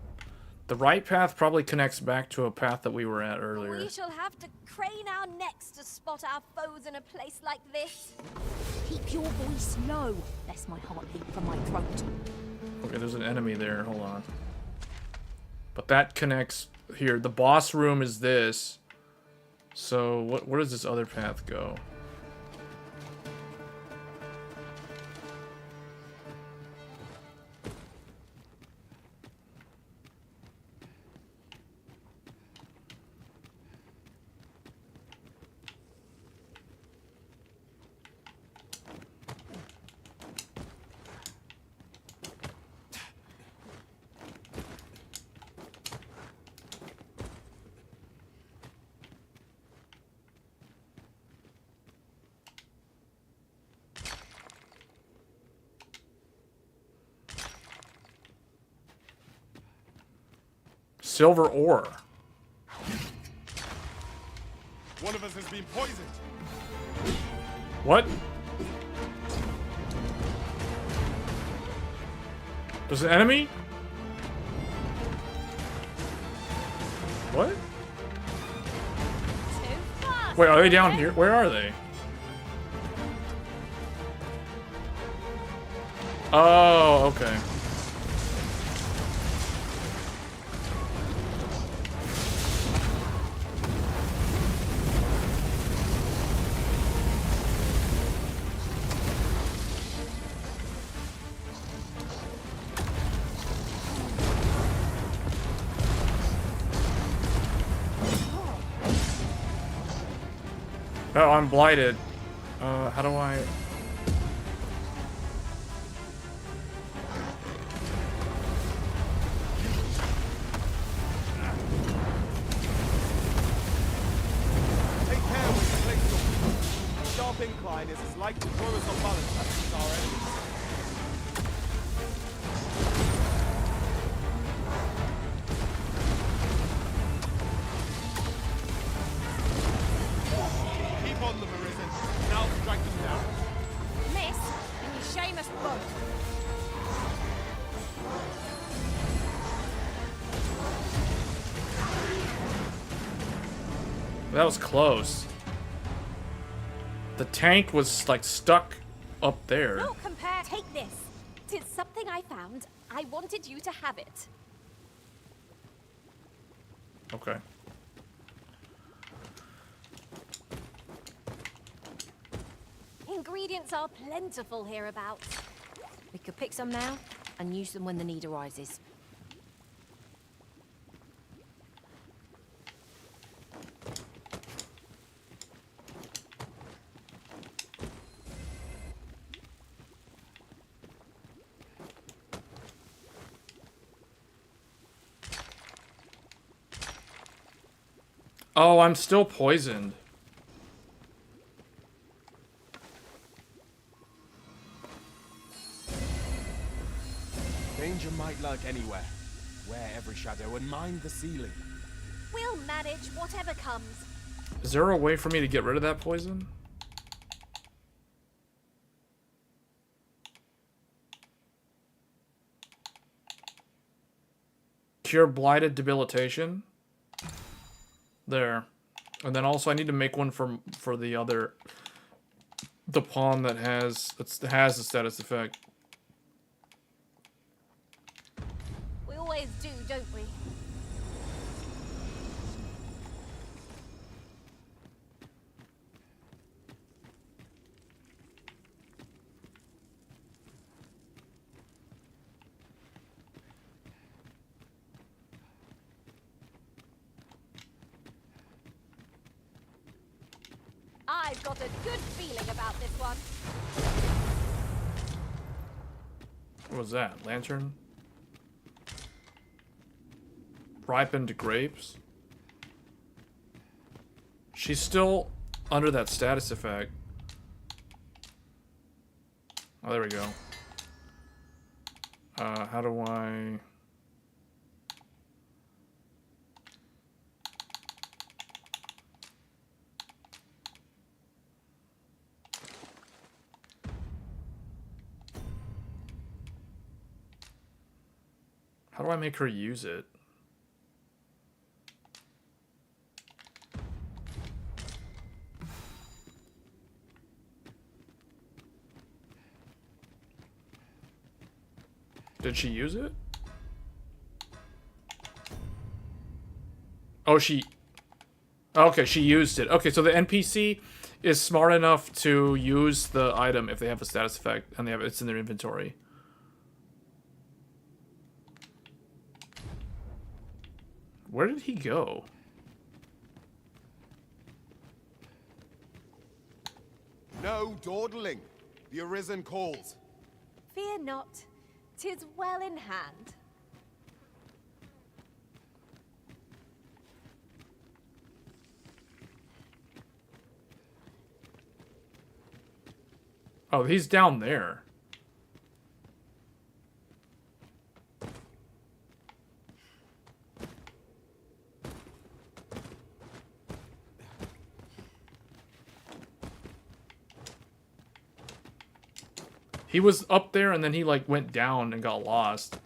The right path probably connects back to a path that we were at earlier. We shall have to crane our necks to spot our foes in a place like this. Keep your voice low, lest my heart leap from my throat. Okay, there's an enemy there. Hold on. But that connects here. The boss room is this. So where does this other path go? Silver ore. One of us has been poisoned. What? There's an enemy? What? Too fast. Wait, are they down eh? here? Where are they? Oh, okay. Oh, I'm blighted. How do I... Take care when you place your feet. Sharp incline is as like to throw us on balance as our enemies. That was close. The tank was like stuck up there. No compare. Take this. Tis something I found. I wanted you to have it. Okay. Ingredients are plentiful hereabouts. We could pick some now and use them when the need arises. Oh, I'm still poisoned. Danger might lurk anywhere. Wear every shadow and mind the ceiling. We'll manage whatever comes. Is there a way for me to get rid of that poison? Cure blighted debilitation. There. And then also I need to make one for the other, the pawn that has the status effect. We always do, don't we? I've got a good feeling about this one. What was that? Lantern? Ripened grapes? She's still under that status effect. Oh, there we go. How do I... How do I make her use it? Did she use it? Oh, she... Okay, she used it. Okay, so the NPC is smart enough to use the item if they have a status effect and it's in their inventory. Where did he go? No dawdling. The Arisen calls. Fear not. 'Tis well in hand. Oh, he's down there. He was up there and then he like went down and got lost.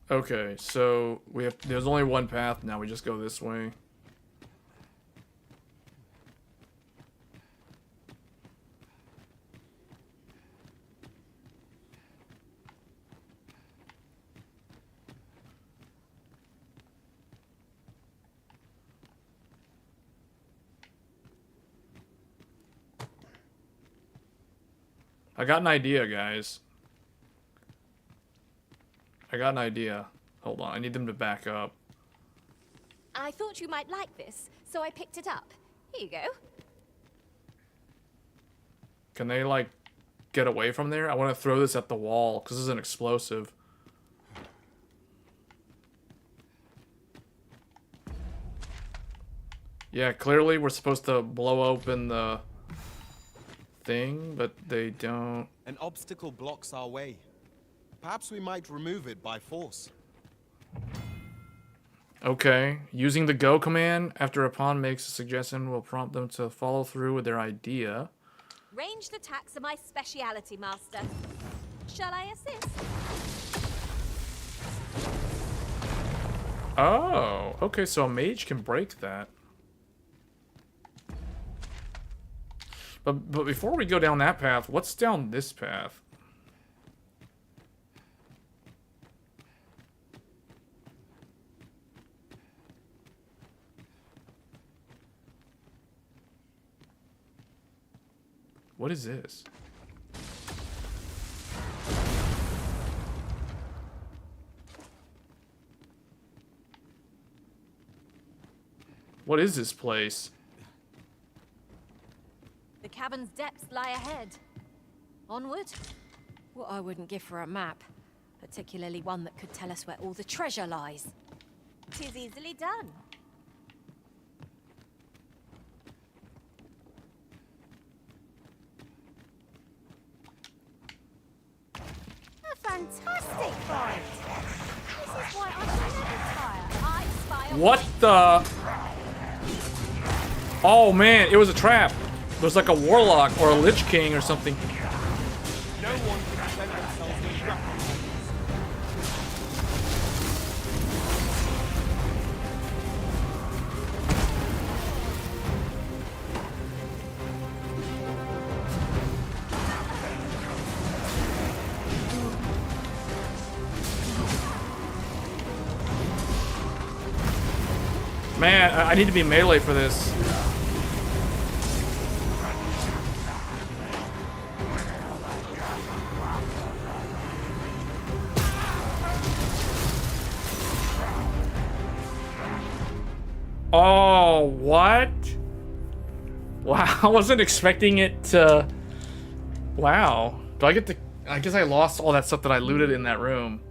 Okay, so there's only one path now, we just go this way. I got an idea, guys. I got an idea. Hold on, I need them to back up. I thought you might like this, so I picked it up. Here you go. Can they, like, get away from there? I want to throw this at the wall, because this is an explosive. Yeah, clearly we're supposed to blow open the thing, but they don't. An obstacle blocks our way. Perhaps we might remove it by force. Okay. Using the go command after a pawn makes a suggestion will prompt them to follow through with their idea. Ranged attacks are my speciality, Master. Shall I assist? Oh, okay, so a mage can break that. But before we go down that path, what's down this path? What is this? What is this place? The cavern's depths lie ahead. Onward? What I wouldn't give for a map. Particularly one that could tell us where all the treasure lies. 'Tis easily done. A fantastic find! This is why I never tire. I spy on What the? Oh man, it was a trap. There's like a warlock or a lich king or something. No one can defend themselves with grappling irons. Man, I need to be melee for this. Oh, what? Wow, I wasn't expecting it to... Wow. Do I get to... I guess I lost all that stuff that I looted in that room.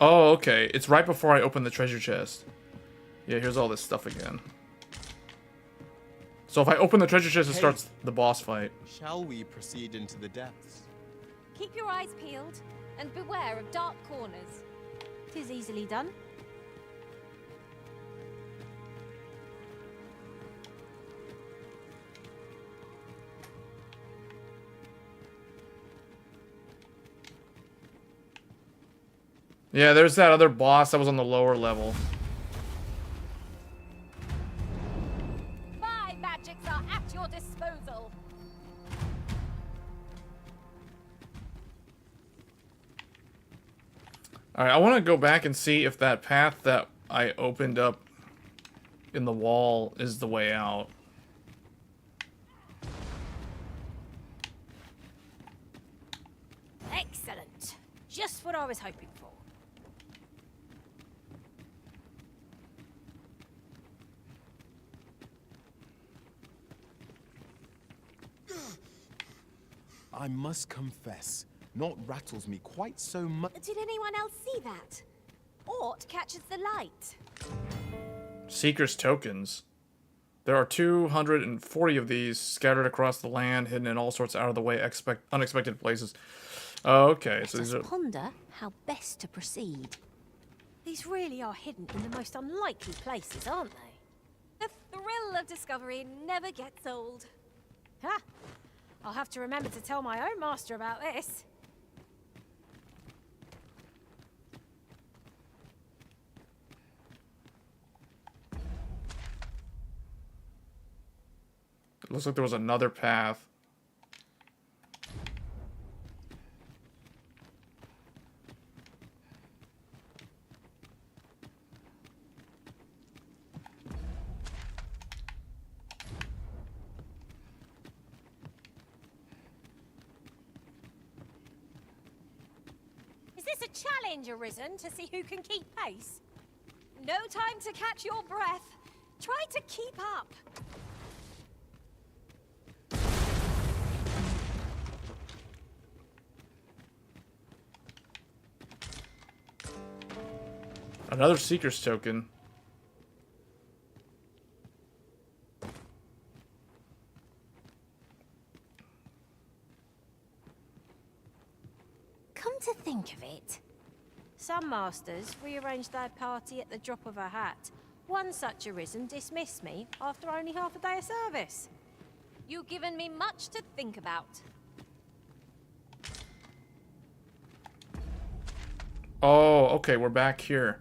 Oh, okay. It's right before I open the treasure chest. Yeah, here's all this stuff again. So if I open the treasure chest, it starts the boss fight. Shall we proceed into the depths? Keep your eyes peeled, and beware of dark corners. 'Tis easily done. Yeah, there's that other boss that was on the lower level. My magics are at your disposal. Alright, I want to go back and see if that path that I opened up in the wall is the way out. Excellent. Just what I was hoping for. I must confess, naught rattles me quite so much. Did anyone else see that? Aught catches the light. Seeker's tokens. There are 240 of these scattered across the land, hidden in all sorts out of the way unexpected places. Oh, okay, so Let these us are... ponder how best to proceed. These really are hidden in the most unlikely places, aren't they? The thrill of discovery never gets old. Ha! I'll have to remember to tell my own master about this. It looks like there was another path. Is this a challenge, Arisen, to see who can keep pace? No time to catch your breath. Try to keep up. Another Seeker's token. to think of it, some masters rearrange their party at the drop of a hat. One such arisen dismissed me after only half a day of service. You've given me much to think about. Oh, okay, we're back here.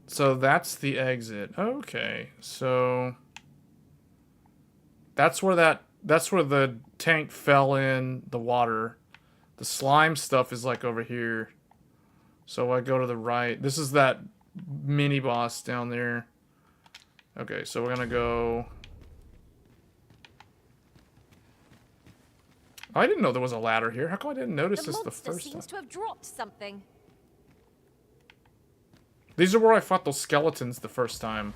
So that's the exit. Okay, so that's where the tank fell in the water. The slime stuff is like over here. So I go to the right. This is that mini boss down there. Okay, so we're gonna go. I didn't know there was a ladder here. How come I didn't notice The this the monster first time? seems to have dropped something. These are where I fought those skeletons the first time.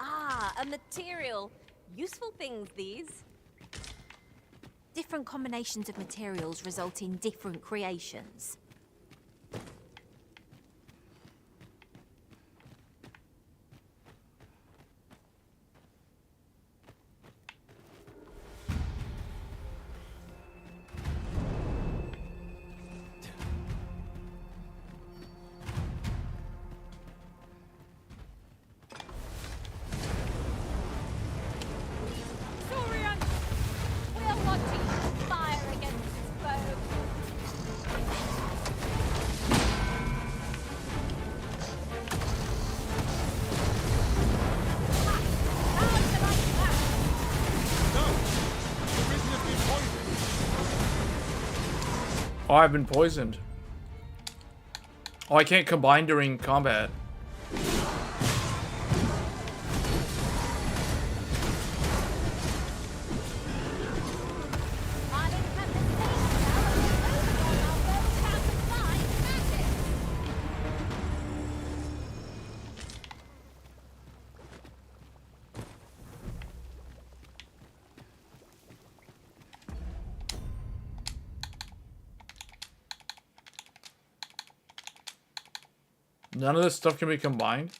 Ah, a material. Useful things, these. Different combinations of materials result in different creations. Saurian! We are watching you fire against its foe. Oh, I've been poisoned. Oh, I can't combine during combat. None of this stuff can be combined?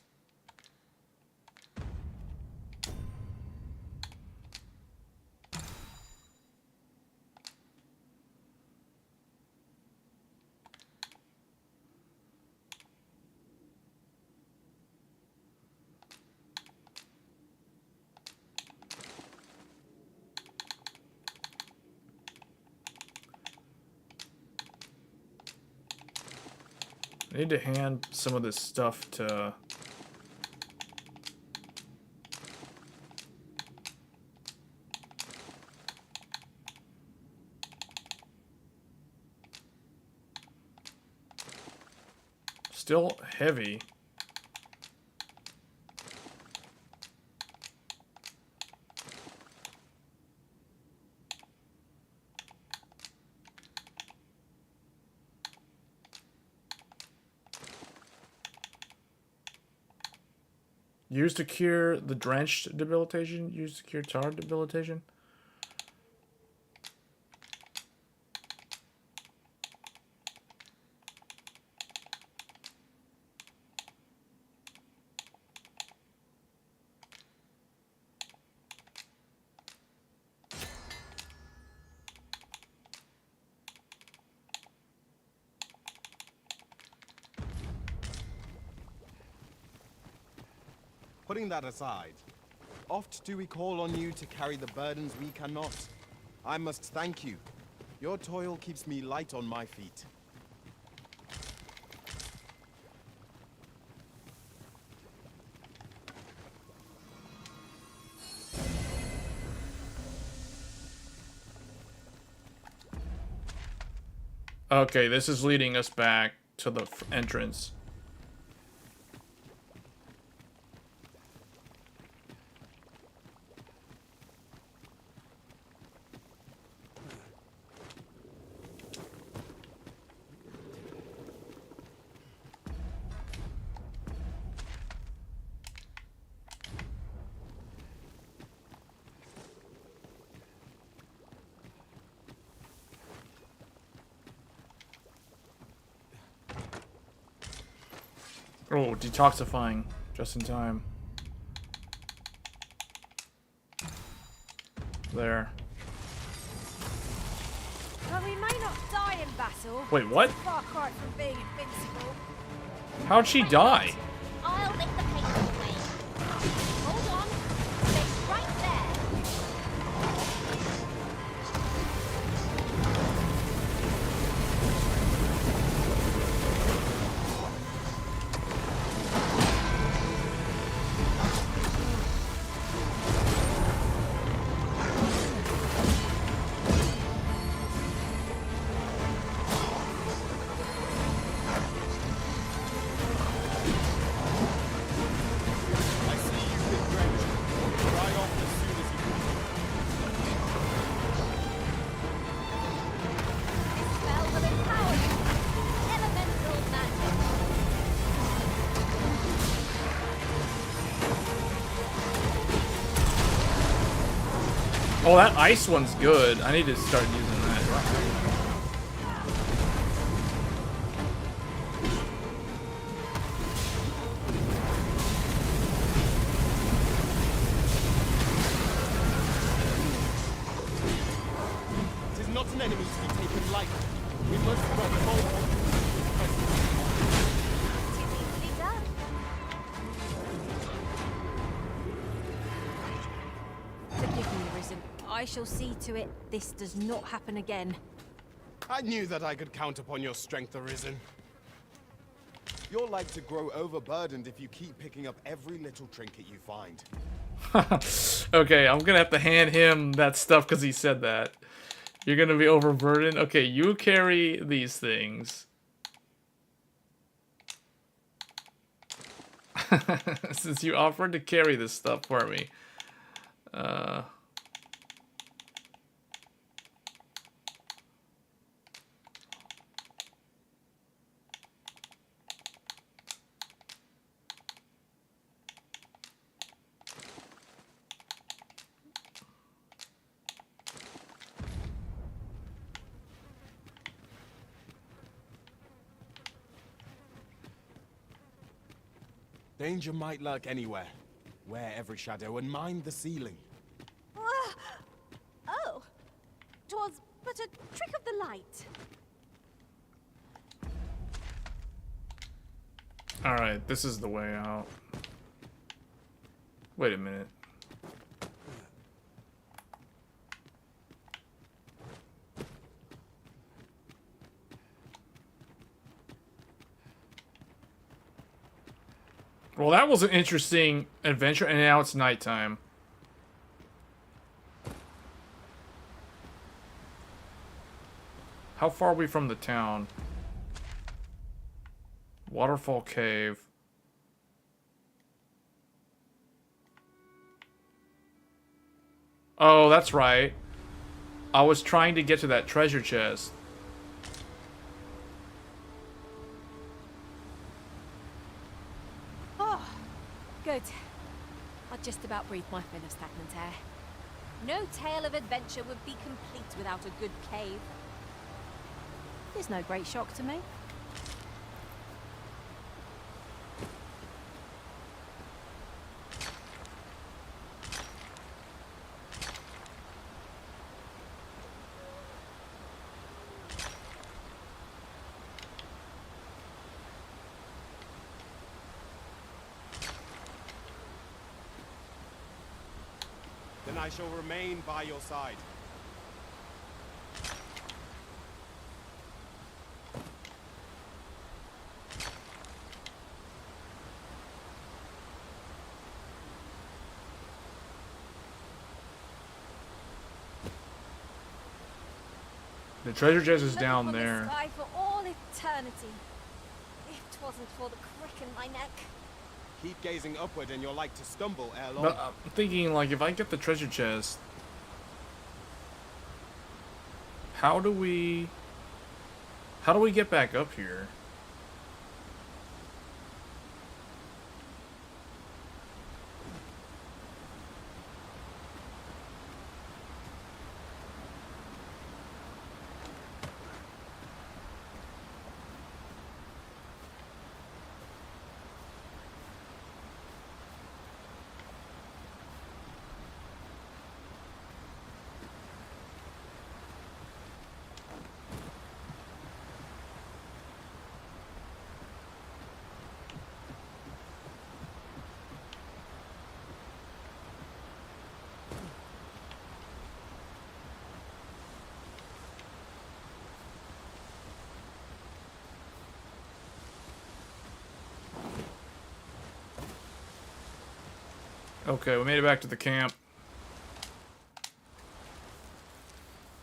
I need to hand some of this stuff to... Still heavy. Used to cure the drenched debilitation. Used to cure tar debilitation. Putting that aside, oft do we call on you to carry the burdens we cannot. I must thank you. Your toil keeps me light on my feet. Okay, this is leading us back to the entrance. Oh, detoxifying. Just in time. There. But we may not die in battle. Wait, what? Far cry from being invincible. How'd she die? I'll make the paper away. Hold on. Stay right there. I see you've been drenched. Dry off as soon as you This spell will empower you. Elemental magic. Oh, that ice one's good. I need to start using that. It is not an enemy to be taken lightly. We must run forward. It is easily done. Forgive me, Risen. I shall see to it this does not happen again. I knew that I could count upon your strength, Arisen. You're like to grow overburdened if you keep picking up every little trinket you find. Okay, I'm gonna have to hand him that stuff because he said that. You're gonna be overburdened. Okay, you carry these things. Since you offered to carry this stuff for me. Danger might lurk anywhere. Wear every shadow and mind the ceiling. Oh. 'Twas but a trick of the light. Alright, this is the way out. Wait a minute. Well, that was an interesting adventure, and now it's nighttime. How far are we from the town? Waterfall Cave. Oh, that's right. I was trying to get to that treasure chest. Oh, good. I just about breathed my fill of stagnant air. No tale of adventure would be complete without a good cave. There's no great shock to me. Then I shall remain by your side. The treasure chest is Look down upon the there. sky for all eternity. If 'twasn't for the crick in my neck. Keep gazing upward and you're like to stumble ere long. But I'm thinking, like, if I get the treasure chest, how do we get back up here? Okay, we made it back to the camp.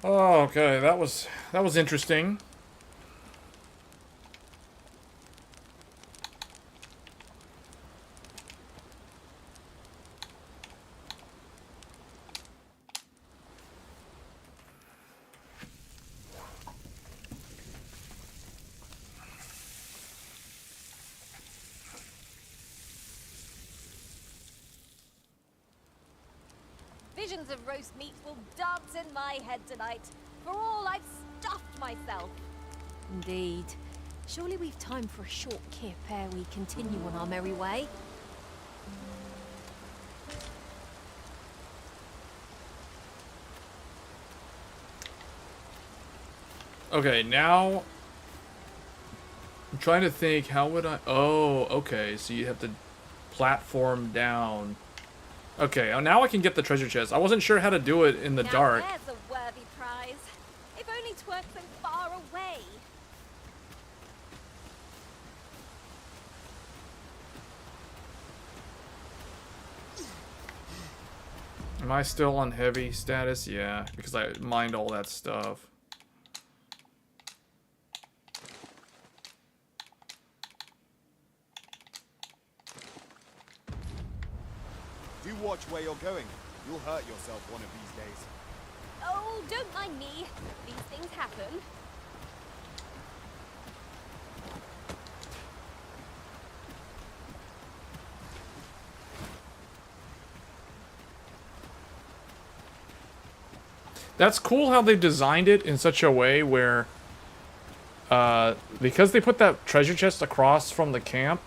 Oh, okay, that was interesting. Visions of roast meat will dance in my head tonight. For all I've stuffed myself. Indeed. Surely we've time for a short kip ere we continue on our merry way. Okay, now I'm trying to think, how would I... Oh, okay, so you have to platform down. Okay, now I can get the treasure chest. I wasn't sure how to do it in the Now dark. there's a worthy prize. If only 'tweren't so far away. Am I still on heavy status? Yeah, because I mined all that stuff. Do watch where you're going. You'll hurt yourself one of these days. Oh, don't mind me. These things happen. That's cool how they've designed it in such a way where, because they put that treasure chest across from the camp,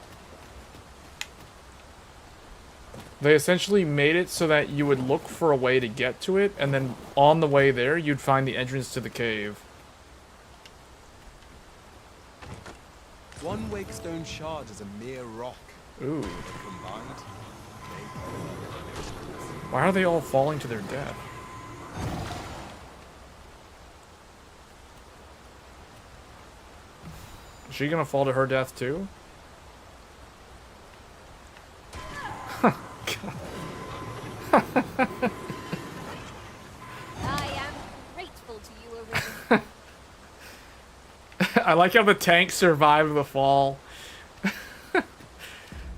they essentially made it so that you would look for a way to get to it, and then on the way there, you'd find the entrance to the cave. One wakestone shard is a mere rock. Ooh. Combined, Why are they all falling to their death? Is she gonna fall to her death too? I am grateful to you, Arisen. I like how the tank survived the fall.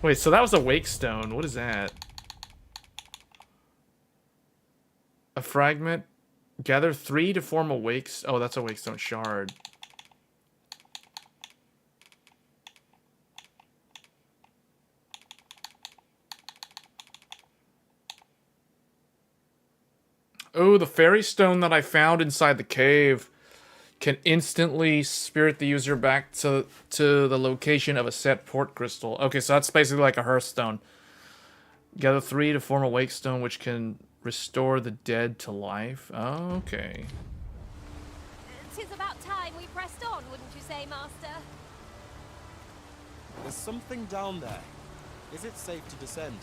Wait, so that was a wake stone. What is that? A fragment. Gather 3 to form a wake. Oh, that's a wake stone shard. Oh, the fairy stone that I found inside the cave can instantly spirit the user back to the location of a set port crystal. Okay, so that's basically like a hearthstone. Gather 3 to form a wake stone, which can restore the dead to life. Oh, okay. 'Tis about time we pressed on, wouldn't you say, Master? there's something down there. Is it safe to descend?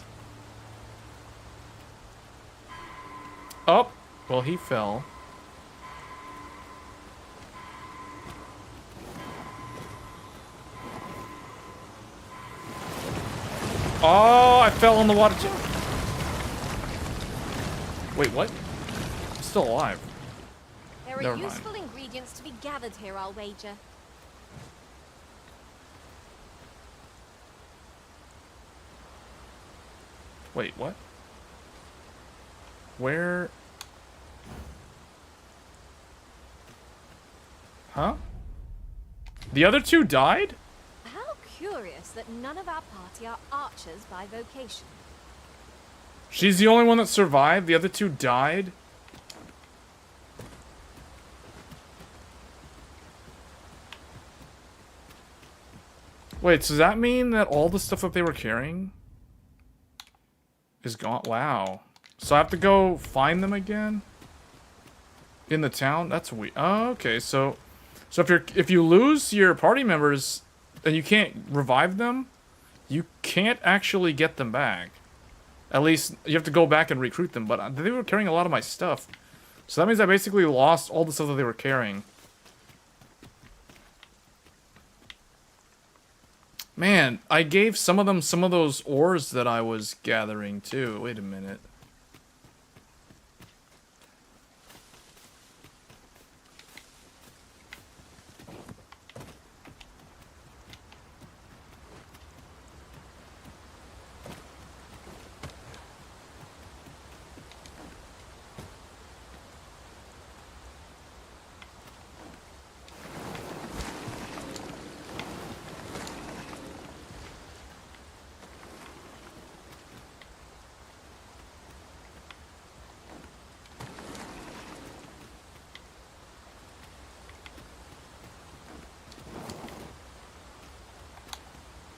Oh, well, he fell. Oh, I fell in the water too. Wait, what? I'm still alive. There are Never mind. useful ingredients to be gathered here, I'll wager. Wait, what? Where? Huh? The other two died? How curious that none of our party are archers by vocation. She's the only one that survived. The other two died. Wait, so does that mean that all the stuff that they were carrying is gone? Wow. So I have to go find them again? In the town? That's weird. Oh, okay. So if you lose your party members and you can't revive them, you can't actually get them back. At least you have to go back and recruit them, but they were carrying a lot of my stuff. So that means I basically lost all the stuff that they were carrying. Man, I gave some of them some of those ores that I was gathering too. Wait a minute.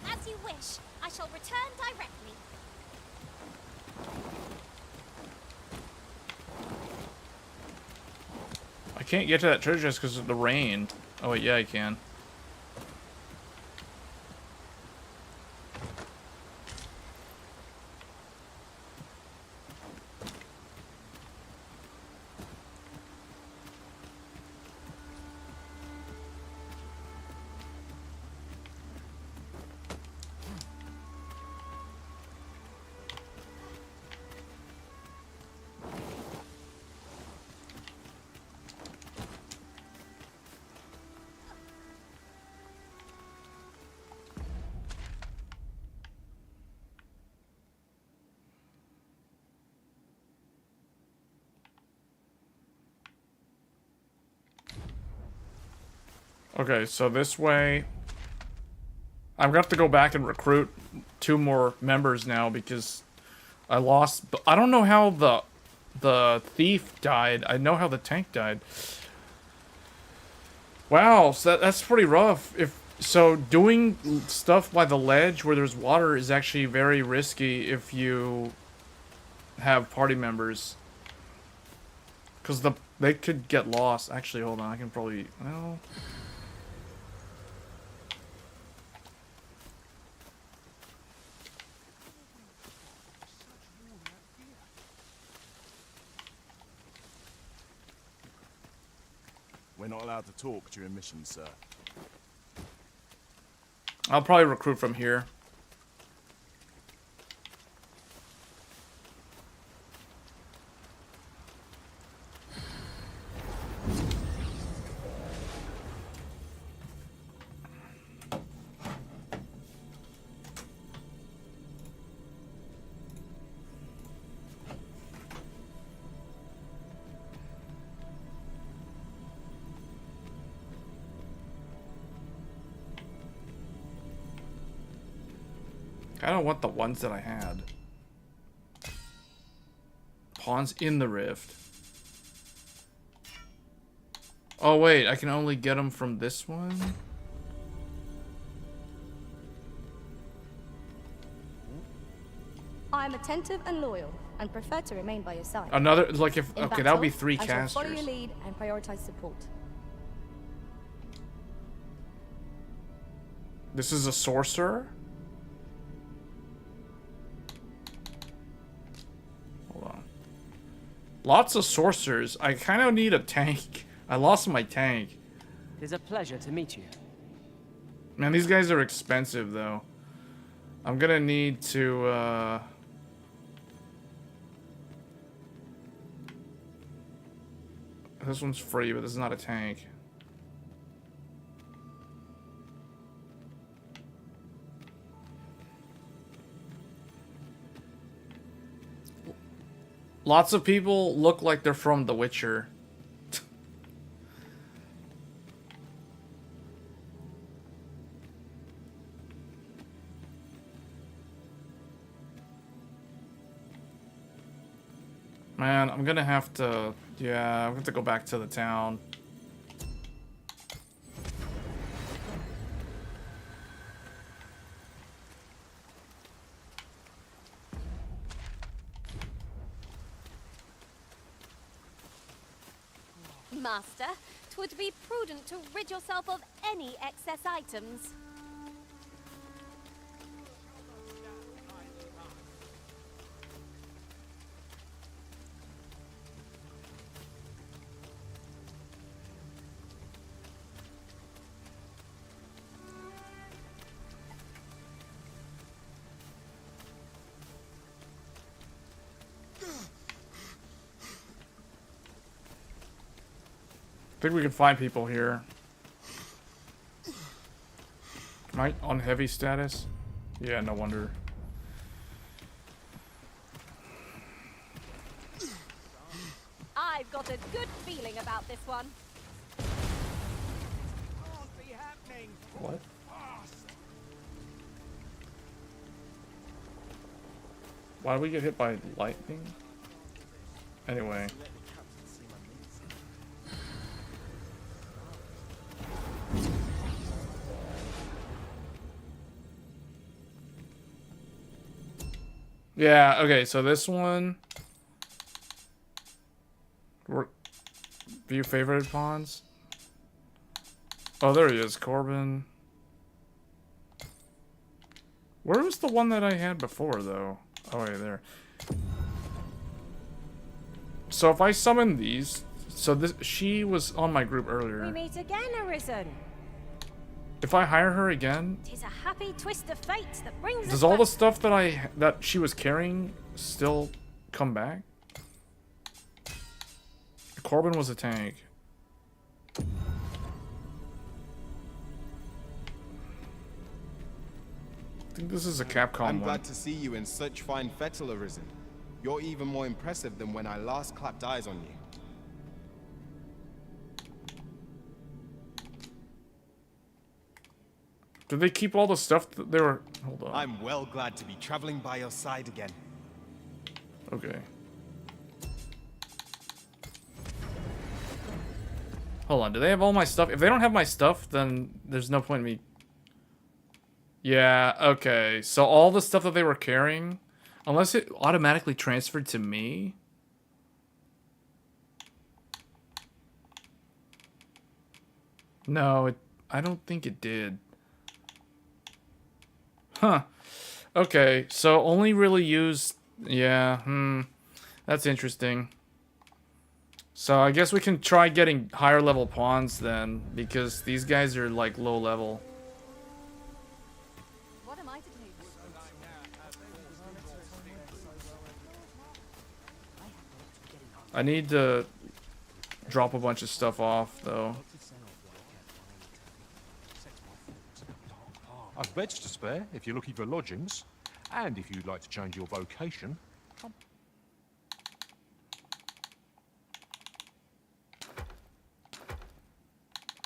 As you wish. I shall return directly. I can't get to that treasure chest because of the rain. Oh wait, yeah, I can. Okay, so this way... I'm gonna have to go back and recruit 2 more members now because I lost... I don't know how the thief died. I know how the tank died. Wow, so that's pretty rough. So doing stuff by the ledge where there's water is actually very risky if you have party members. Because they could get lost. Actually, hold on, I can probably... Well... We're not allowed to talk during missions, sir. I'll probably recruit from here. I don't want the ones that I had. Pawns in the rift. Oh wait, I can only get them from this one? I'm attentive and loyal, and prefer to remain by your side. Another, like if, In okay, that would be battle, 3 I shall follow casters. your lead and prioritize support. This is a sorcerer? Hold on. Lots of sorcerers. I kind of need a tank. I lost my tank. It is a pleasure to meet you. Man, these guys are expensive, though. I'm gonna need to, This one's free, but this is not a tank. Lots of people look like they're from The Witcher. Man, I'm gonna have to... Yeah, I'm gonna have to go back to the town. Master, 'twould be prudent to rid yourself of any excess items. think we can find people here. Am I on heavy status? Yeah, no wonder. I've got a good feeling about this one. What? Why did we get hit by lightning? Anyway. Yeah, okay, so this one. View favorite pawns. Oh, there he is, Corbin. Where was the one that I had before, though? Oh, right there. So if I summon these, so this she was on my group earlier. We meet again, Arisen. If I hire her again, Tis a happy twist of fate that brings us does all the back. stuff that she was carrying still come back? Corbin was a tank. I think this is a Capcom I'm one. glad to see you in such fine fettle, Arisen. You're even more impressive than when I last clapped eyes on you. Did they keep all the stuff that they were... Hold on. I'm well glad to be traveling by your side again. Okay. Hold on, do they have all my stuff? If they don't have my stuff, then there's no point in me... Yeah, okay. So all the stuff that they were carrying, unless it automatically transferred to me... No, I don't think it did. Huh. Okay, so only really use... Yeah, that's interesting. So I guess we can try getting higher level pawns then, because these guys are like low level. What am I to do? I need to drop a bunch of stuff off though. I've beds to spare if you're looking for lodgings, and if you'd like to change your vocation, come.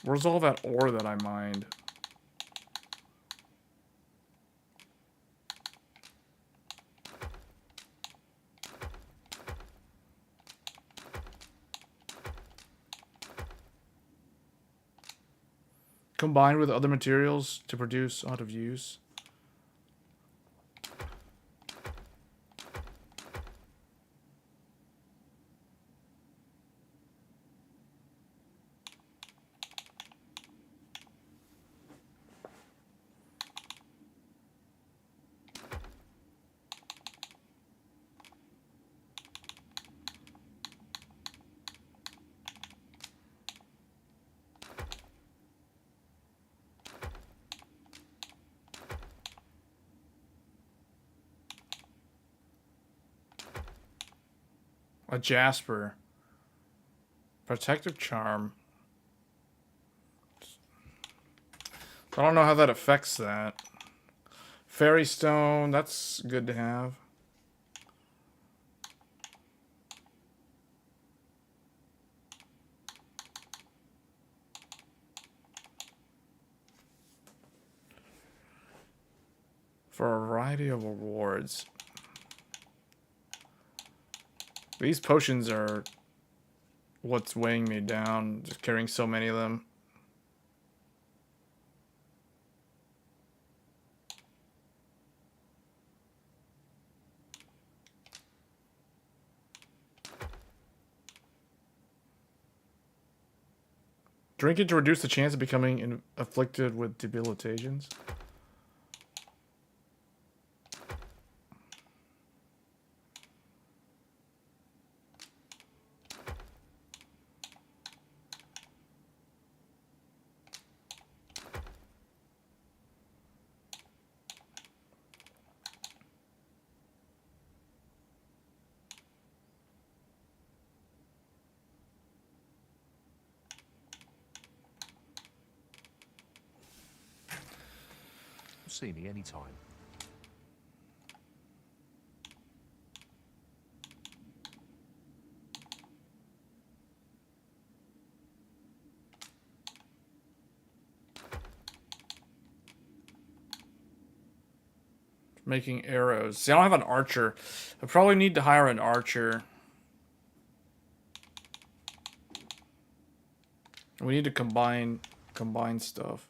Where's all that ore that I mined? Combined with other materials to produce out of use. A Jasper. Protective Charm. I don't know how that affects that. Fairy Stone, that's good to have. For a variety of rewards. These potions are what's weighing me down, just carrying so many of them. Drink it to reduce the chance of becoming afflicted with debilitations. see me anytime. Making arrows. See, I don't have an archer. I probably need to hire an archer. We need to combine stuff.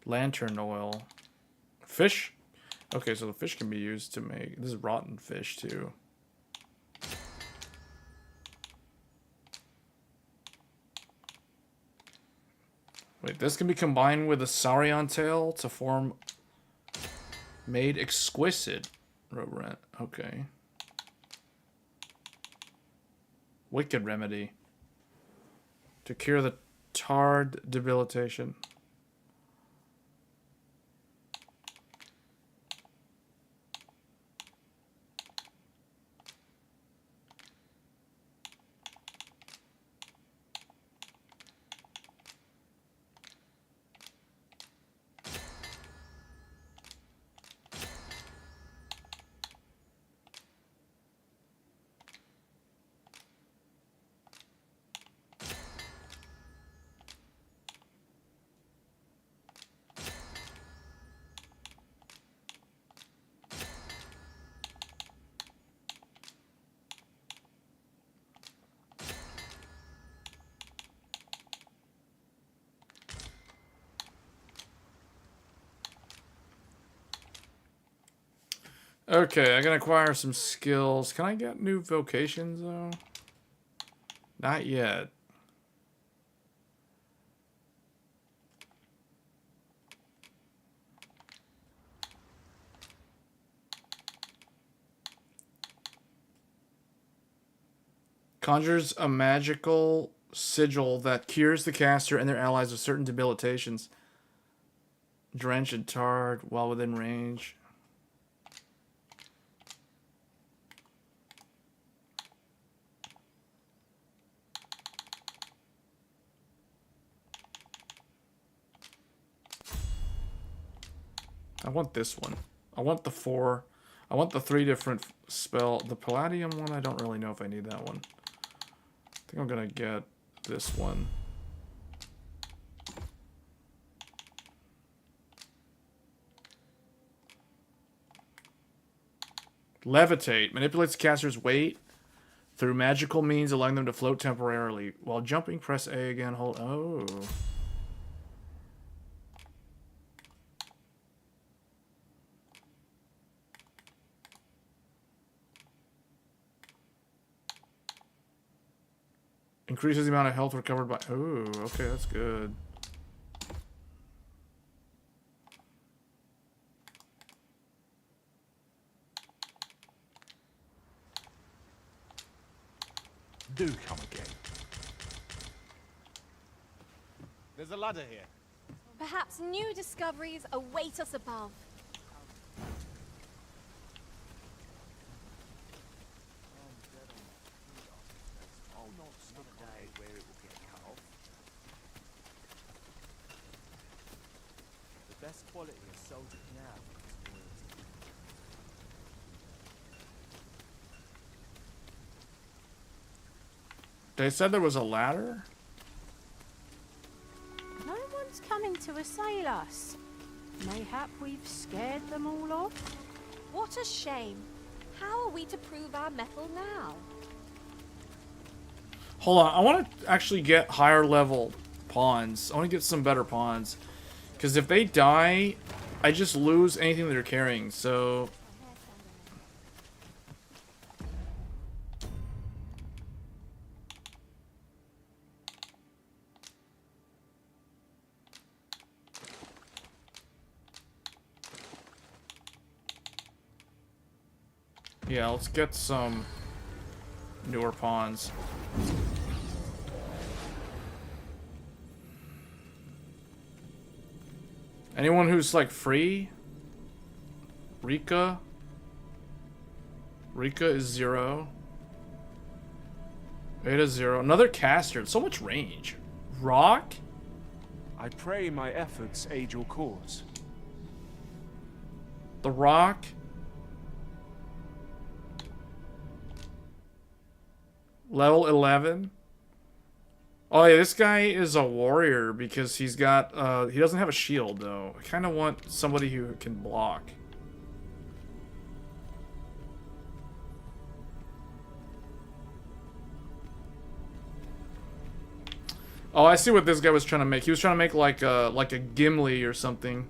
Lantern oil. Fish? Okay, so the fish can be used to make... This is rotten fish, too. Wait, this can be combined with a saurian tail to form... Made exquisite. Rent. Okay. Wicked remedy. To cure the tarred debilitation. Okay, I can acquire some skills. Can I get new vocations, though? Not yet. Conjures a magical sigil that cures the caster and their allies of certain debilitations. Drenched and tarred while within range. I want this one. I want the 4. I want the 3 different spell. The Palladium one, I don't really know if I need that one. I think I'm gonna get this one. Levitate. Manipulates the caster's weight through magical means, allowing them to float temporarily. While jumping, press A again. Hold... Oh. Increases the amount of health recovered by... Ooh, okay, that's good. Do come again. There's a ladder here. Perhaps new discoveries await us above. The best quality of soldiers now is loyalty. They said there was a ladder? No one's coming to assail us. Mayhap we've scared them all off? What a shame. How are we to prove our mettle now? Hold on, I want to actually get higher level pawns. I want to get some better pawns. Because if they die, I just lose anything they're carrying, so... Yeah, let's get some newer pawns. Anyone who's like free? Rika? Rika is 0. 8-0. Another caster. So much range. Rock? I pray my efforts aid your cause. The rock? Level 11? Oh yeah, this guy is a warrior because he's got, he doesn't have a shield though. I kind of want somebody who can block. Oh, I see what this guy was trying to make. He was trying to make like a Gimli or something.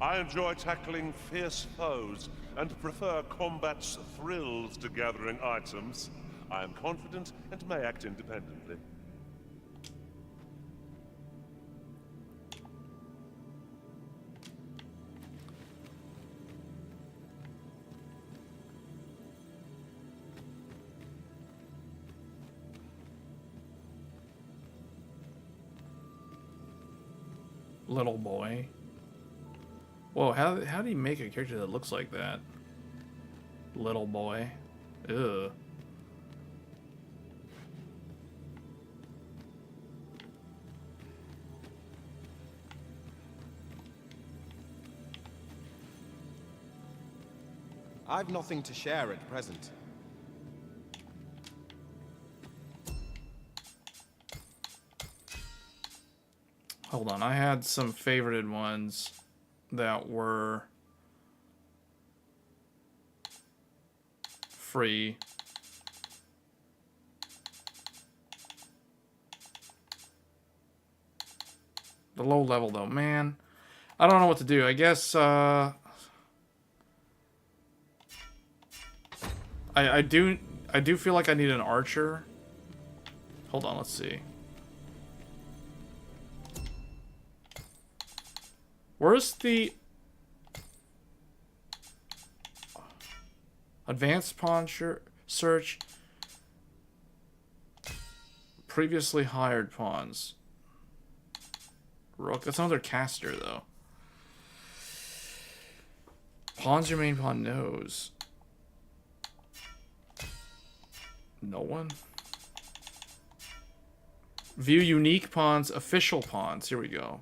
I enjoy tackling fierce foes and prefer combat's thrills to gathering items. I am confident and may act independently. Little boy. Whoa, how do you make a character that looks like that? Little boy. Ugh. I've nothing to share at present. Hold on, I had some favorited ones that were free. The low level though, man. I don't know what to do. I guess I do feel like I need an archer. Hold on, let's see. Where's the advanced pawn search? Previously hired pawns. Rook. That's another caster though. Pawns your main pawn knows. No one. View unique pawns, official pawns. Here we go.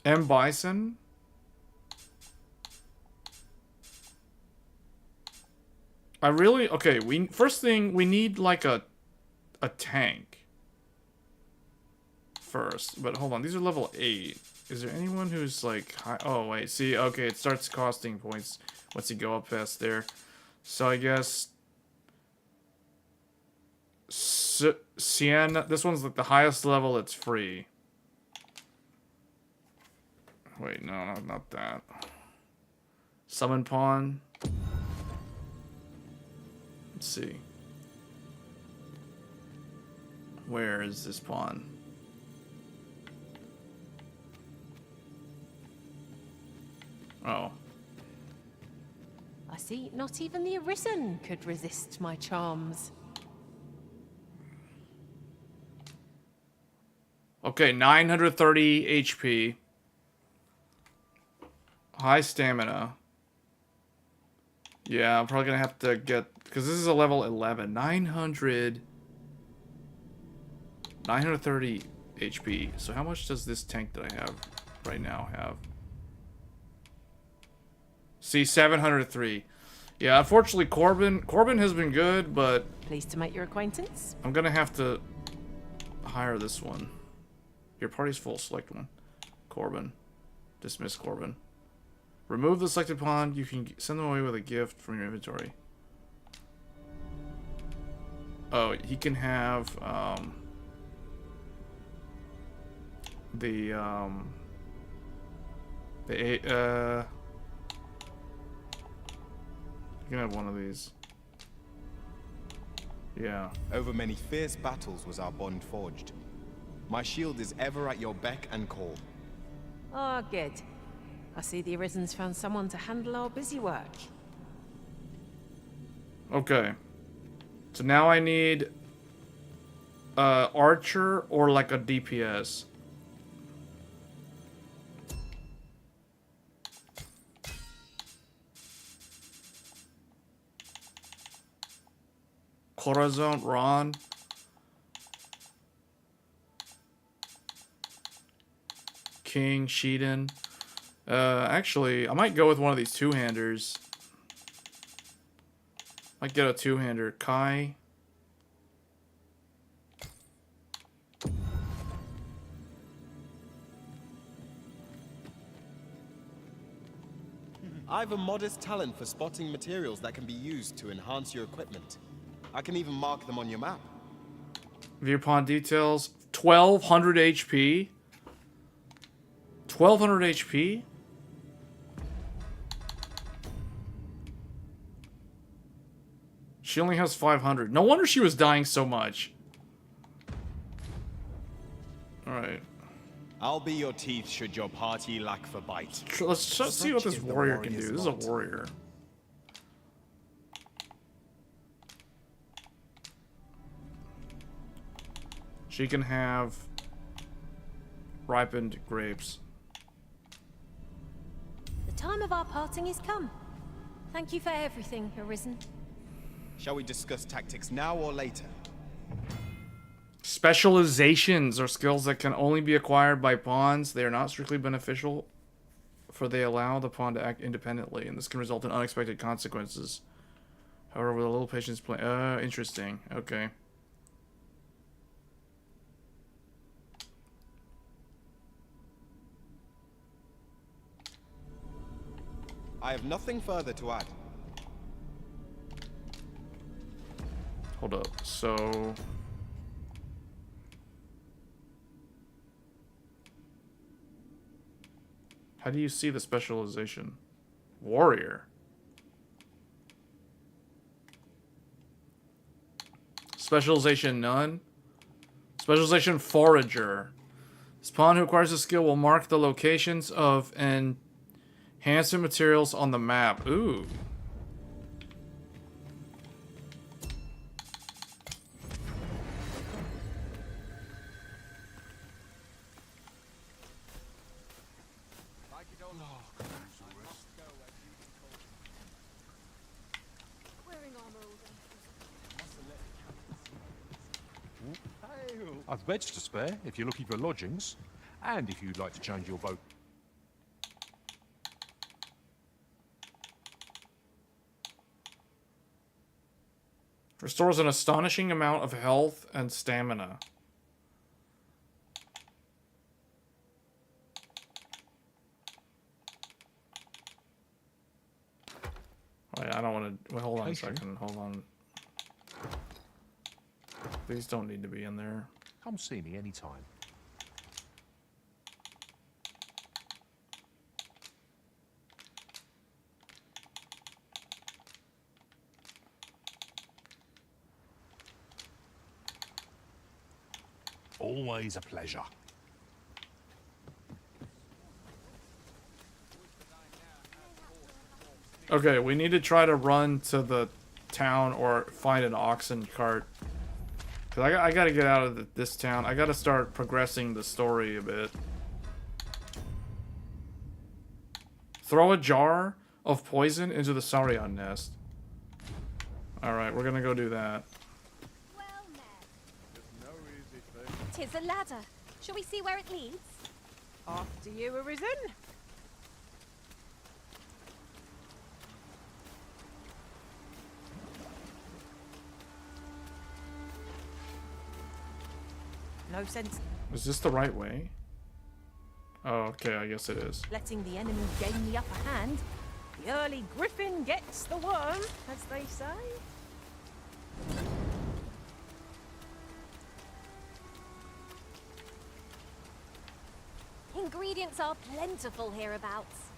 M. Bison. I really... Okay, first thing, we need like a tank. First. But hold on, these are level 8. Is there anyone who's like high? Oh, wait, see, okay, it starts costing points once you go up past there. So I guess... Sienna, this one's like the highest level, it's free. Wait, no, not that. Summon pawn. Let's see. Where is this pawn? Oh. I see not even the Arisen could resist my charms. Okay, 930 HP. High stamina. Yeah, I'm probably gonna have to get... Because this is a level 11. 930 HP. So how much does this tank that I have right now have? See, 703. Yeah, unfortunately, Corbin has been good, but... Pleased to make your acquaintance. I'm gonna have to hire this one. Your party's full. Select one. Corbin. Dismiss Corbin. Remove the selected pawn. You can send them away with a gift from your inventory. Oh, he can have you can have one of these. Yeah. Over many fierce battles was our bond forged. My shield is ever at your beck and call. Ah, good. I see the Arisen's found someone to handle our busy work. Okay. So now I need archer or like a DPS. Corazon, Ron. King, Sheeden. Actually, I might go with one of these two-handers. Might get a two-hander. Kai. I've a modest talent for spotting materials that can be used to enhance your equipment. I can even mark them on your map. View pawn details. 1200 HP. 1200 HP? She only has 500. No wonder she was dying so much. Alright. I'll be your teeth should your party lack for bite. Let's just see what this warrior can do. This is a warrior. She can have ripened grapes. The time of our parting is come. Thank you for everything, Arisen. Shall we discuss tactics now or later? Specializations are skills that can only be acquired by pawns. They are not strictly beneficial, for they allow the pawn to act independently, and this can result in unexpected consequences. However, with a little patience, interesting. Okay. I have nothing further to add. Hold up. So how do you see the specialization? Warrior. Specialization none. Specialization forager. This pawn who acquires a skill will mark the locations of enhancement materials on the map. Ooh. I've beds to spare if you're looking for lodgings, and if you'd like to change your vote. Restores an astonishing amount of health and stamina. Wait, I don't want to. Wait, hold on a second. Hold on. These don't need to be in there. Come see me anytime. Always a pleasure. Okay, we need to try to run to the town or find an oxen cart. Cause I gotta get out of this town. I gotta start progressing the story a bit. Throw a jar of poison into the Saurian nest. Alright, we're gonna go do that. Well met. 'Tis a ladder. Shall we see where it leads? After you, Arisen. No sense Is this the right way? Oh, okay, I guess it is. letting the enemy gain the upper hand. The early griffin gets the worm, as they say. Ingredients are plentiful hereabouts.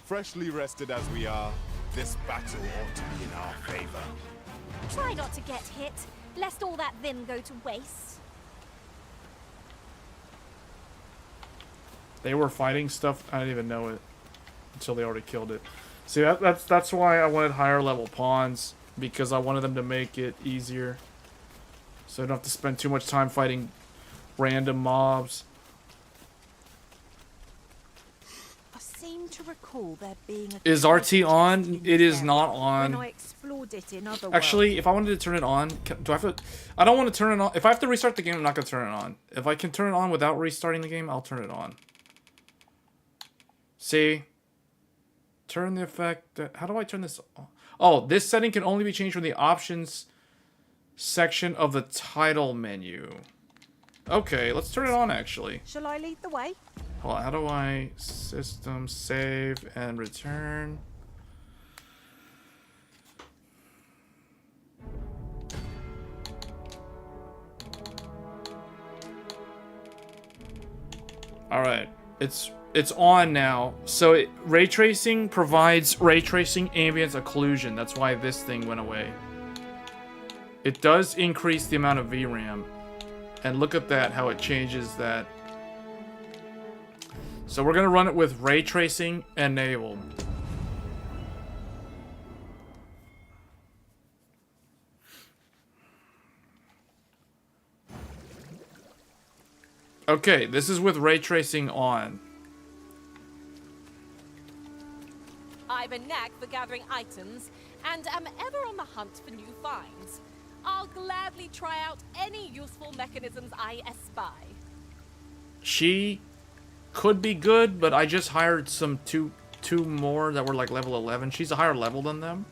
Freshly rested as we are, this battle ought to be in our favor. Try not to get hit, lest all that vim go to waste. They were fighting stuff. I didn't even know it until they already killed it. See, that's why I wanted higher level pawns, because I wanted them to make it easier, so I don't have to spend too much time fighting random mobs. I see seem to recall there being a Is treasure RT on? chest in It this is area not when on. I explored it in other Actually, worlds. if I wanted to turn it on, do I have to? I don't want to turn it on. If I have to restart the game, I'm not gonna turn it on. If I can turn it on without restarting the game, I'll turn it on. See? Turn the effect. How do I turn this on? Oh, this setting can only be changed from the options section of the title menu. Okay, let's turn it on actually. Shall I lead the way? Hold on, how do I system save and return? All right, it's on now. So ray tracing provides ray tracing ambient occlusion. That's why this thing went away. It does increase the amount of VRAM. And look at that, how it changes that. So we're gonna run it with ray tracing enabled. Okay, this is with ray tracing on. I've a knack for gathering items, and am ever on the hunt for new finds. I'll gladly try out any useful mechanisms I espy. She could be good, but I just hired some two more that were like level 11. She's a higher level than them.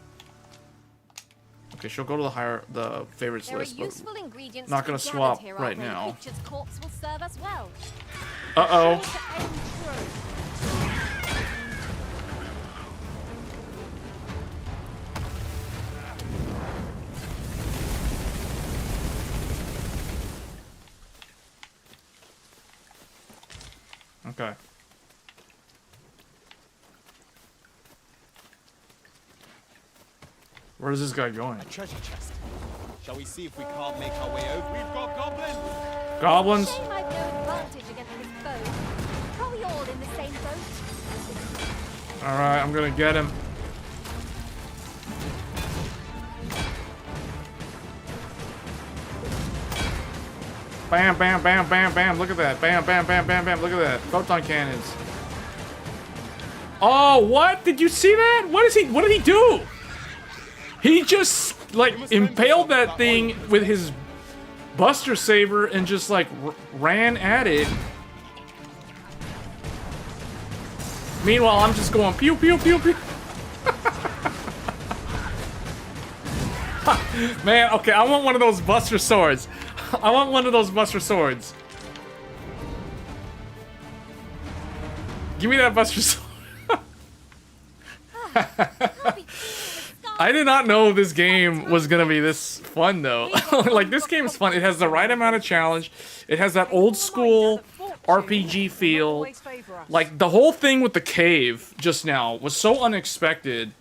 Okay, she'll go to the favorites There list, are but useful ingredients not to be gonna gathered swap here, right although now. Creature's corpse will serve us well. Uh-oh. To aim through. Okay. Where is this guy going? A treasure chest. Shall we see if we can't make our way over? We've got goblins! Goblins? Shame I've no advantage against this foe. Are we all in the same boat? Alright, I'm gonna get him. Bam, bam, bam, bam, bam. Look at that. Bam, bam, bam, bam, bam. Look at that. Photon cannons. Oh, what? Did you see that? What did he do? He just, like, impaled that thing with his Buster Saber and just, like, ran at it. Meanwhile, I'm just going pew, pew, pew, pew. Man, okay, I want one of those Buster Swords. I want one of those Buster Swords. Give me that Buster Sword. I did not know this game was gonna be this fun though. Like, this game is fun. It has the right amount of challenge. It has that old school RPG feel. Like, the whole thing with the cave just now was so unexpected,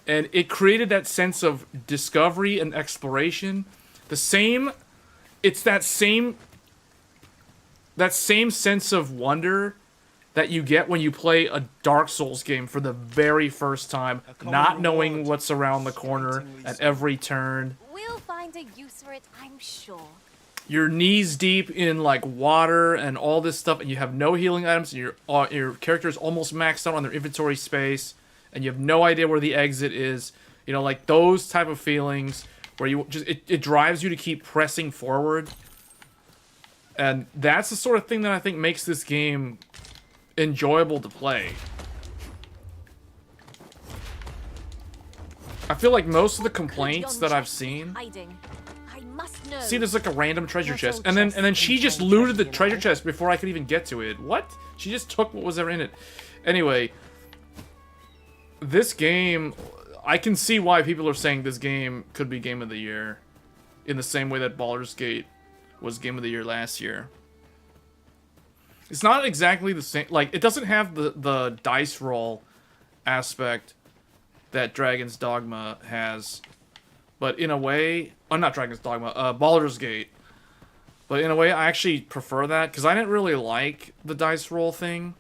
and it created that sense of discovery and exploration. It's that same sense of wonder that you get when you play a Dark Souls game for the very first time, not knowing what's around the corner at every turn. We'll find a use for it, I'm sure. You're knees deep in, like, water and all this stuff, and you have no healing items, and your character is almost maxed out on their inventory space, and you have no idea where the exit is. You know, like, those type of feelings where you just it drives you to keep pressing forward. And that's the sort of thing that I think makes this game enjoyable to play. I feel like most of the complaints that I've seen. Hiding. I must know. See, there's like a random treasure chest, and then she just looted the treasure chest before I could even get to it. What? She just took what was ever in it. Anyway, this game, I can see why people are saying this game could be Game of the Year, in the same way that Baldur's Gate was Game of the Year last year. It's not exactly the same. Like, it doesn't have the dice roll aspect that Dragon's Dogma has, but in a way, not Dragon's Dogma, Baldur's Gate. But in a way, I actually prefer that, because I didn't really like the dice roll thing.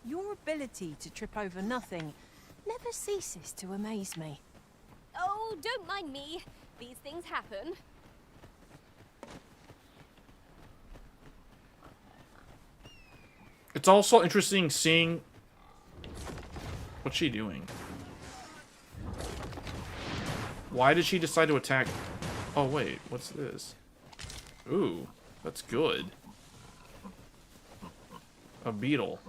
Your ability to trip over nothing never ceases to amaze me. Oh, don't mind me. These things happen. it's also interesting seeing... What's she doing? Why did she decide to attack? Oh wait, what's this? Ooh, that's good. A beetle.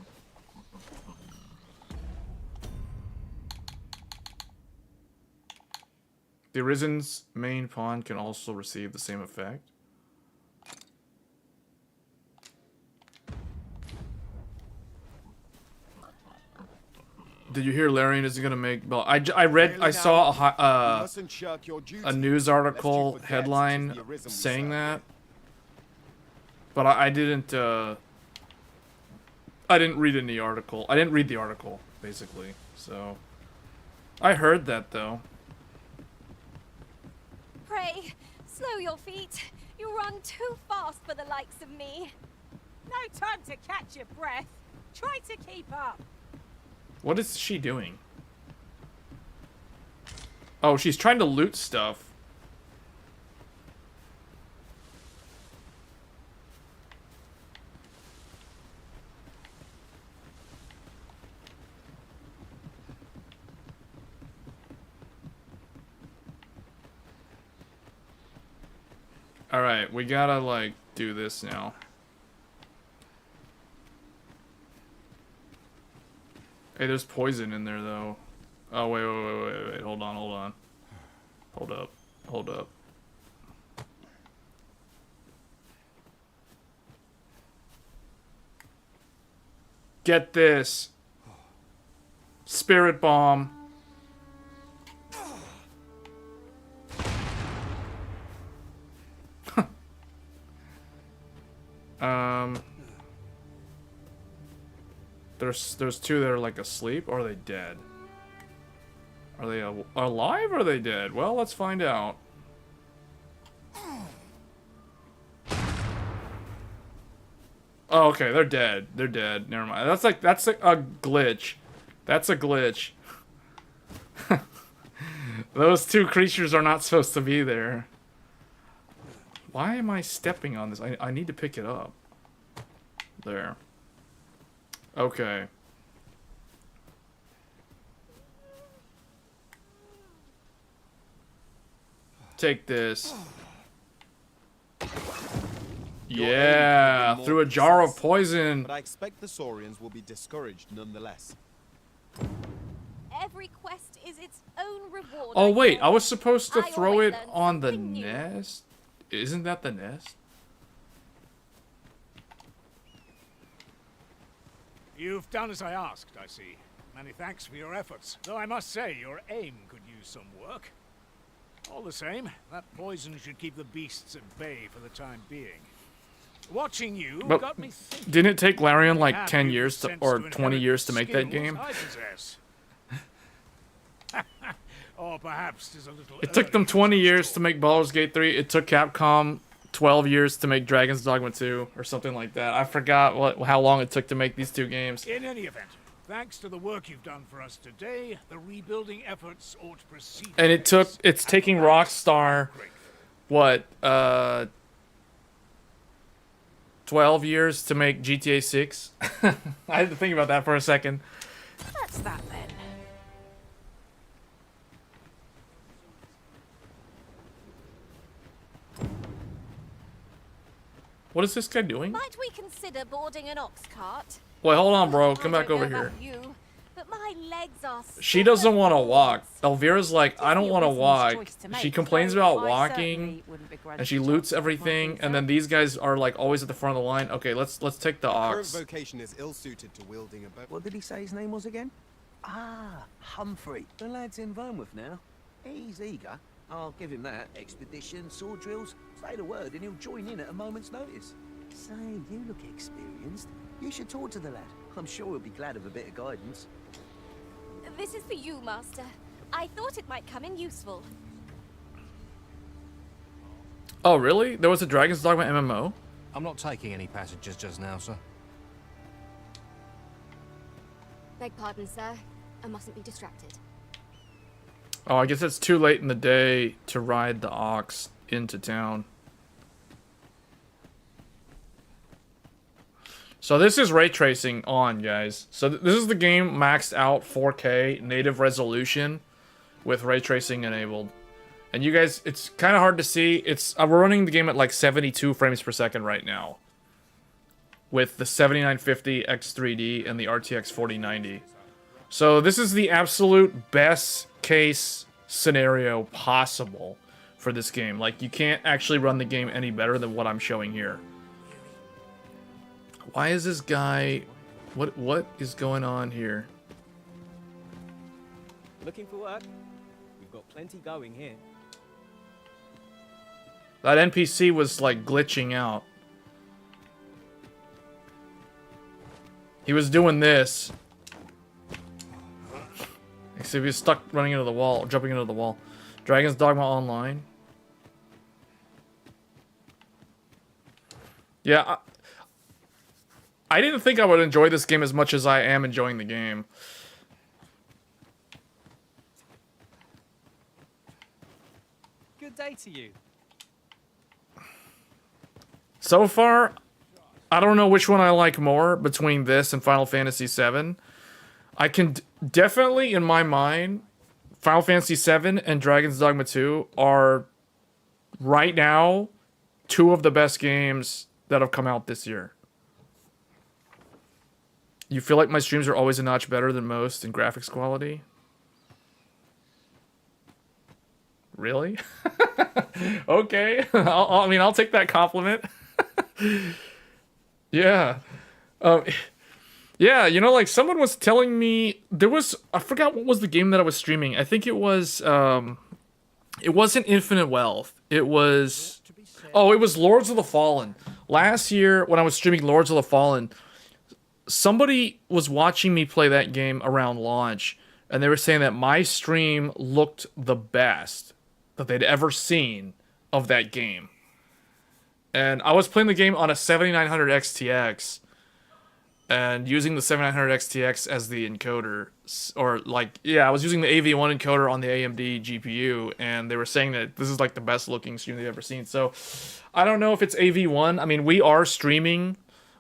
The Arisen's main pawn can also receive the same effect. Did you hear Larian isn't gonna make? Well, I saw a news article headline saying that, but I didn't read any article. I didn't read the article basically, so I heard that though. Pray, slow your feet. You run too fast for the likes of me. No time to catch your breath. Try to keep up. What is she doing? Oh, she's trying to loot stuff. Alright, we gotta, like, do this now. Hey, there's poison in there, though. Oh, wait. Hold on. Hold up. Get this. Spirit bomb. There's two that are like asleep, or are they dead? Are they alive or are they dead? Well, let's find out. Oh, okay, they're dead. They're dead. Never mind. That's a glitch. That's a glitch. Those two creatures are not supposed to be there. Why am I stepping on this? I need to pick it up. There. Okay. Take this. Yeah, through a jar of poison. But I expect the Saurians will be discouraged nonetheless. Every quest is its own reward. Oh wait, I was supposed to I throw always it learn on the something new. nest? Isn't that the nest? You've done as I asked, I see. Many thanks for your efforts, though I must say your aim could use some work. All the same, that poison should keep the beasts at bay for the time being. Watching you But got me thinking. didn't it take Larian like Have 10 you years to, sense or to 20 years to make that skills game? I possess? Or perhaps there's a little It took them 20 years to make Baldur's Gate 3. It took Capcom 12 years to make Dragon's Dogma 2 or something like that. I forgot how long it took to make these two games. In any event, thanks to the work you've done for us today, the rebuilding efforts ought to proceed. And it's taking Rockstar what 12 years to make GTA 6. I had to think about that for a second. That's that then. What is this guy doing? Might we consider boarding an ox cart? Wait, hold on, bro. I Come back don't over know here. about you, but my legs are She doesn't want to sore. walk. Elvira's like, I don't want to walk. choice to She make, complains so about I walking, certainly wouldn't begrudge and she the loots chance to everything. walk And then these guys are like always at the front of the line. Okay, let's take the Current ox. vocation is ill-suited to wielding a bow. What did he say his name was again? Ah, Humphrey. The lad's in Vermouth now. He's eager. I'll give him that. Expedition, sword drills. Say the word and he'll join in at a moment's notice. Say, you look experienced. You should talk to the lad. I'm sure he'll be glad of a bit of guidance. This is for you, Master. I thought it might come in useful. Oh, really? There was a Dragon's Dogma MMO? I'm not taking any passengers just now, sir. Beg pardon, sir. I mustn't be distracted. Oh, I guess it's too late in the day to ride the ox into town. So this is ray tracing on, guys. So this is the game maxed out 4K native resolution with ray tracing enabled. And you guys, it's kind of hard to see. We're running the game at like 72 frames per second right now, with the 7950 X3D and the RTX 4090. So this is the absolute best case scenario possible for this game. Like, you can't actually run the game any better than what I'm showing here. Why is this guy... What is going on here? Looking for work? We've got plenty going here. That NPC was, like, glitching out. He was doing this. Except he was stuck running into the wall, or jumping into the wall. Dragon's Dogma Online. Yeah, I didn't think I would enjoy this game as much as I am enjoying the game. Good day to you. So far, I don't know which one I like more between this and Final Fantasy VII. I can definitely, in my mind, Final Fantasy VII and Dragon's Dogma 2 are, right now, two of the best games that have come out this year. You feel like my streams are always a notch better than most in graphics quality? Really? Okay. I'll take that compliment. Yeah. Yeah, you know, like, someone was telling me... I forgot what was the game that I was streaming. I think it was... it wasn't Infinite Wealth. It was... Oh, it was Lords of the Fallen. Last year, when I was streaming Lords of the Fallen, somebody was watching me play that game around launch, and they were saying that my stream looked the best that they'd ever seen of that game. And I was playing the game on a 7900 XTX, and using the 7900 XTX as the encoder, or like, yeah, I was using the AV1 encoder on the AMD GPU, and they were saying that this is like the best looking stream they've ever seen. So I don't know if it's AV1. I mean, we are streaming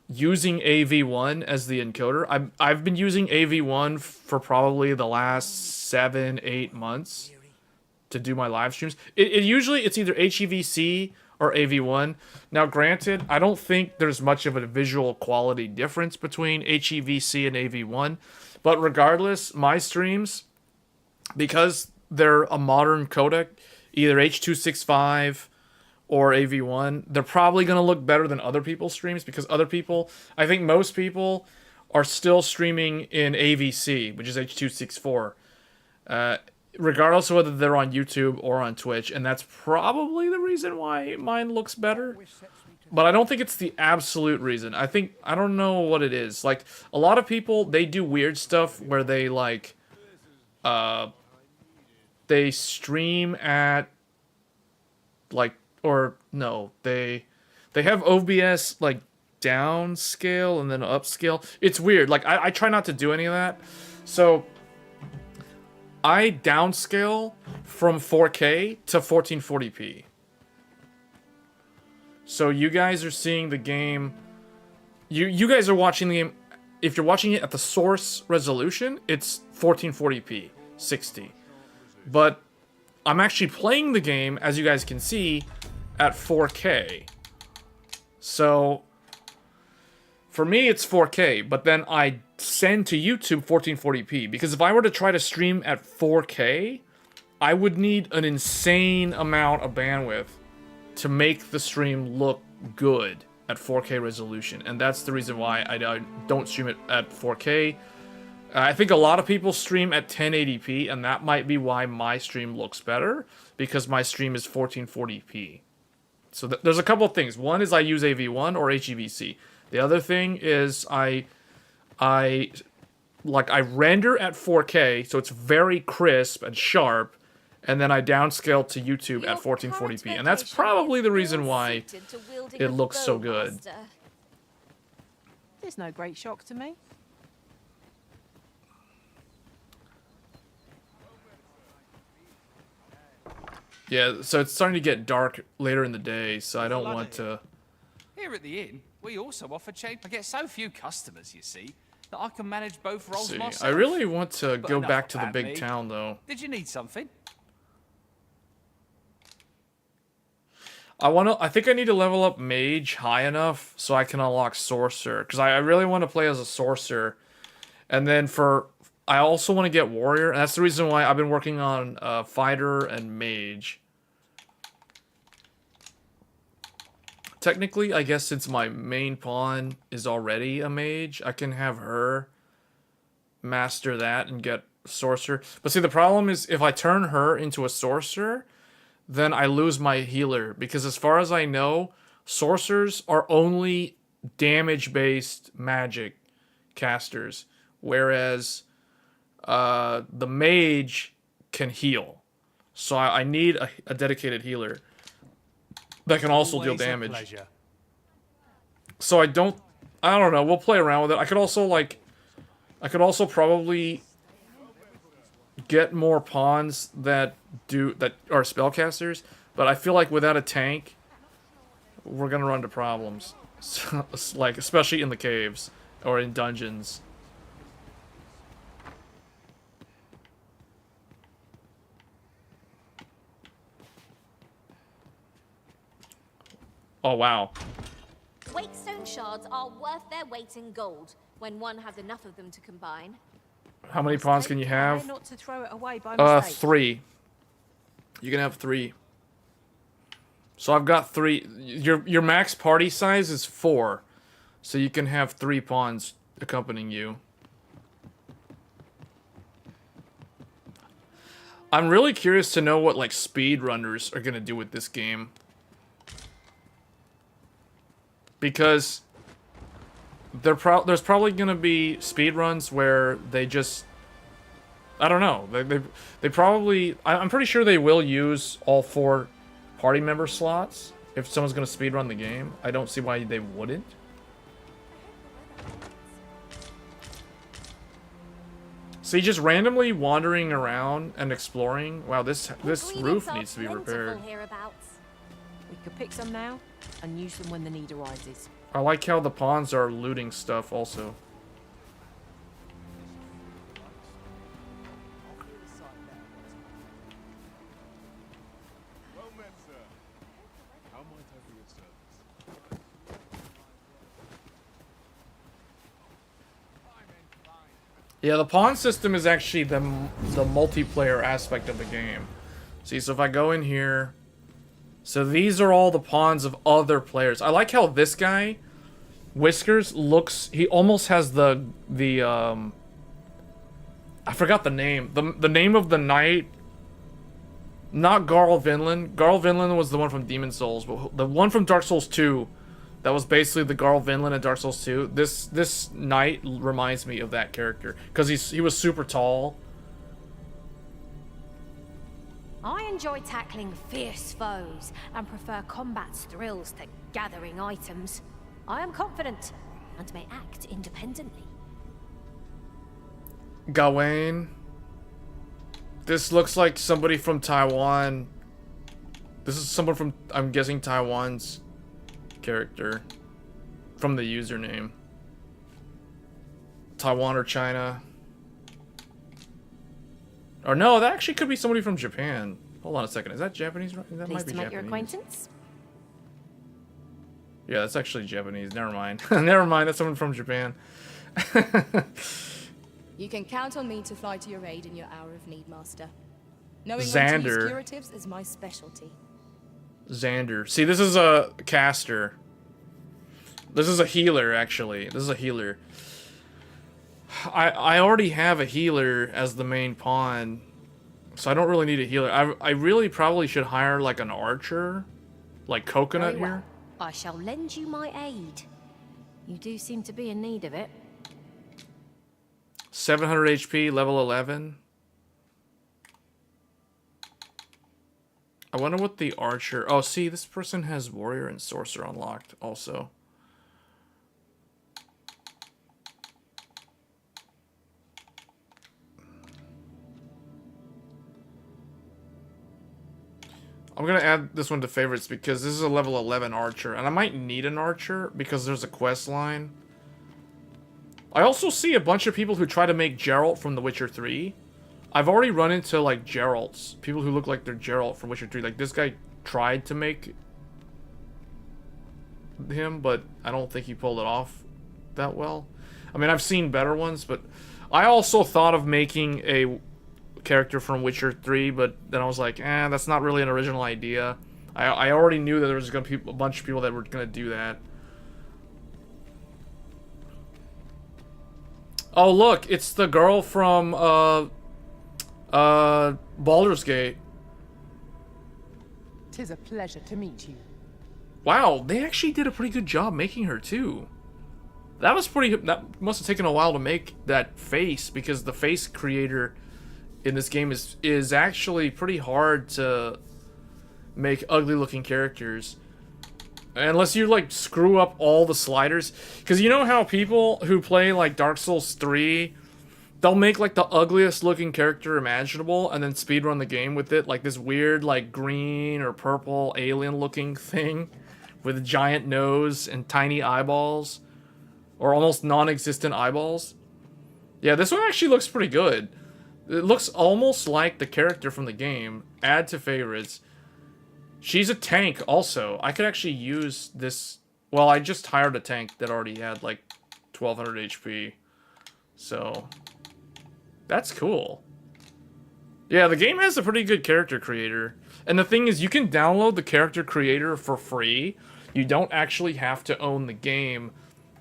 using AV1 as the encoder. I've been using AV1 for probably the last 7-8 months to do my live streams. Usually it's either HEVC or AV1. Now, granted, I don't think there's much of a visual quality difference between HEVC and AV1, but regardless, my streams, because they're a modern codec, either H.265 or AV1, they're probably going to look better than other people's streams, because other people, I think most people, are still streaming in AVC, which is H.264. Regardless of whether they're on YouTube or on Twitch, and that's probably the reason why mine looks better. But I don't think it's the absolute reason. I don't know what it is. Like, a lot of people, they do weird stuff where they, like, they stream at, like, or, no, they have OBS, like, downscale and then upscale. It's weird. Like, I try not to do any of that. So I downscale from 4K to 1440p. So you guys are seeing the game... You guys are watching the game... If you're watching it at the source resolution, it's 1440p, 60. But I'm actually playing the game, as you guys can see, at 4K. So for me, it's 4K, but then I send to YouTube 1440p, because if I were to try to stream at 4K, I would need an insane amount of bandwidth to make the stream look good at 4K resolution, and that's the reason why I don't stream it at 4K. I think a lot of people stream at 1080p, and that might be why my stream looks better, because my stream is 1440p. So there's a couple of things. One is I use AV1 or HEVC. The other thing is I render at 4K, so it's very crisp and sharp, and then I downscale to YouTube at 1440p, and that's probably the reason why it looks so good. There's no great shock to me. Yeah, so it's starting to get dark later in the day, so I don't want to... Here at the inn, We also offer change. I get so few customers, you see, that I can manage both roles See, myself. I really want to But go enough back to the about big me. town, though. Did you need something? I think I need to level up mage high enough so I can unlock sorcerer, because I really want to play as a sorcerer. And then I also want to get warrior, and that's the reason why I've been working on fighter and mage. Technically, I guess since my main pawn is already a mage, I can have her master that and get sorcerer. But see, the problem is if I turn her into a sorcerer, then I lose my healer, because as far as I know, sorcerers are only damage-based magic casters, whereas the mage can heal. So I need a dedicated healer that can also deal Always a damage. pleasure. So I don't know, we'll play around with it. I could also probably get more pawns that are spellcasters, but I feel like without a tank, we're gonna run into problems. So, like, especially in the caves or in dungeons. Oh wow. Wakestone shards are worth their weight in gold when one has enough of them to combine. How many pawns can you Try have? not to throw it away by mistake. 3. You can have 3. So I've got 3. Your max party size is 4. So you can have 3 pawns accompanying you. I'm really curious to know what, like, speedrunners are gonna do with this game. Because there's probably gonna be speedruns where they just... I don't know. They probably... I'm pretty sure they will use all 4 party member slots if someone's gonna speedrun the game. I don't see why they wouldn't. See, just randomly wandering around and exploring. Wow, this roof needs to be repaired. We could pick some now and use them when the need arises. I like how the pawns are looting stuff also. Well met, sir. How might I be of service? Yeah, the pawn system is actually the multiplayer aspect of the game. See, so if I go in here... So these are all the pawns of other players. I like how this guy, Whiskers, looks... He almost has the I forgot the name. The name of the knight... Not Garl Vinland. Garl Vinland was the one from Demon Souls, but the one from Dark Souls 2... That was basically the Garl Vinland in Dark Souls 2. This knight reminds me of that character. Because he was super tall. I enjoy tackling fierce foes and prefer combat's thrills to gathering items. I am confident and may act independently. Gawain. This looks like somebody from Taiwan. This is someone from, I'm guessing, Taiwan's character. From the username. Taiwan or China. Or no, that actually could be somebody from Japan. Hold on a second. Is that Japanese? That Pleased might be to make Japanese. your acquaintance. Yeah, that's actually Japanese. Never mind. Never mind. That's someone from Japan. You can count on me to fly to your aid in your hour of need, Master. Knowing when to use Xander. curatives is my specialty. Xander. See, this is a caster. This is a healer, actually. This is a healer. I already have a healer as the main pawn, so I don't really need a healer. I really probably should hire, like, an archer. Like Coconut Very well. here. I shall lend you my aid. You do seem to be in need of it. 700 HP, level 11. I wonder what the archer... Oh, see, this person has warrior and sorcerer unlocked also. I'm gonna add this one to favorites because this is a level 11 archer, and I might need an archer because there's a quest line. I also see a bunch of people who try to make Geralt from The Witcher 3. I've already run into, like, Geralts. People who look like they're Geralt from Witcher 3. Like, this guy tried to make him, but I don't think he pulled it off that well. I mean, I've seen better ones, but I also thought of making a character from Witcher 3, but then I was like, that's not really an original idea. I already knew that there was gonna be a bunch of people that were gonna do that. Oh look, it's the girl from Baldur's Gate. 'Tis a pleasure to meet you. Wow, they actually did a pretty good job making her too. That must have taken a while to make that face, because the face creator in this game is actually pretty hard to make ugly looking characters. Unless you, like, screw up all the sliders. Because you know how people who play, like, Dark Souls 3, they'll make, like, the ugliest looking character imaginable and then speedrun the game with it. Like this weird, like, green or purple alien looking thing with a giant nose and tiny eyeballs. Or almost non-existent eyeballs. Yeah, this one actually looks pretty good. It looks almost like the character from the game. Add to favorites. She's a tank also. I could actually use this. Well, I just hired a tank that already had like 1200 HP. So that's cool. Yeah, the game has a pretty good character creator. And the thing is, you can download the character creator for free. You don't actually have to own the game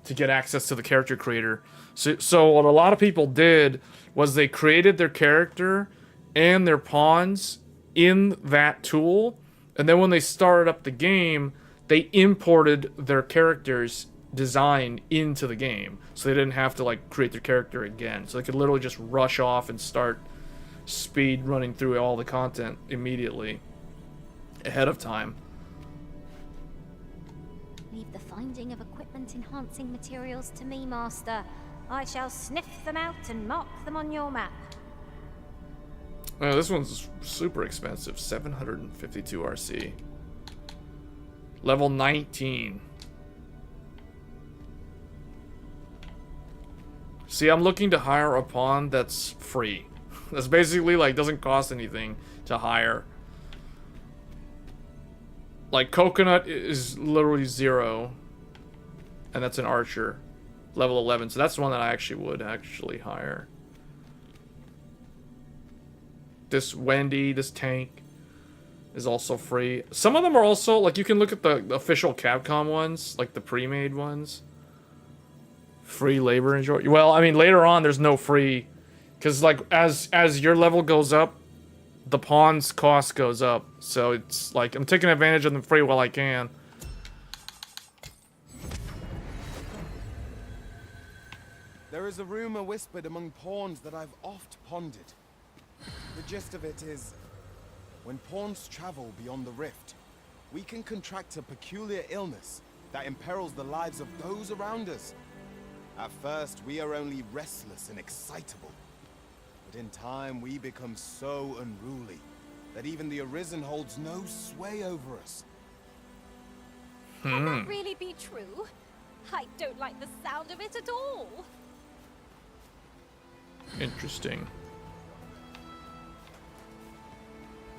to get access to the character creator. So what a lot of people did was they created their character and their pawns in that tool, and then when they started up the game, they imported their character's design into the game, so they didn't have to, like, create their character again. So they could literally just rush off and start speed running through all the content immediately ahead of time. Leave the finding of equipment-enhancing materials to me, Master. I shall sniff them out and mark them on your map. This one's super expensive. 752 RC. Level 19. See, I'm looking to hire a pawn that's free. That's basically, like, doesn't cost anything to hire. Like, Coconut is literally 0. And that's an archer. Level 11. So that's the one that I actually would hire. This Wendy, this tank, is also free. Some of them are also, like, you can look at the official Capcom ones, like the pre-made ones. Free labor and joy. Well, I mean, later on, there's no free. Because, like, as your level goes up, the pawn's cost goes up. So it's like, I'm taking advantage of them free while I can. There is a rumor whispered among pawns that I've oft pondered. The gist of it is, when pawns travel beyond the rift, we can contract a peculiar illness that imperils the lives of those around us. At first, we are only restless and excitable. But in time, we become so unruly that even the Arisen holds no sway over us. Can that really be true? I don't like the sound of it at all. Interesting.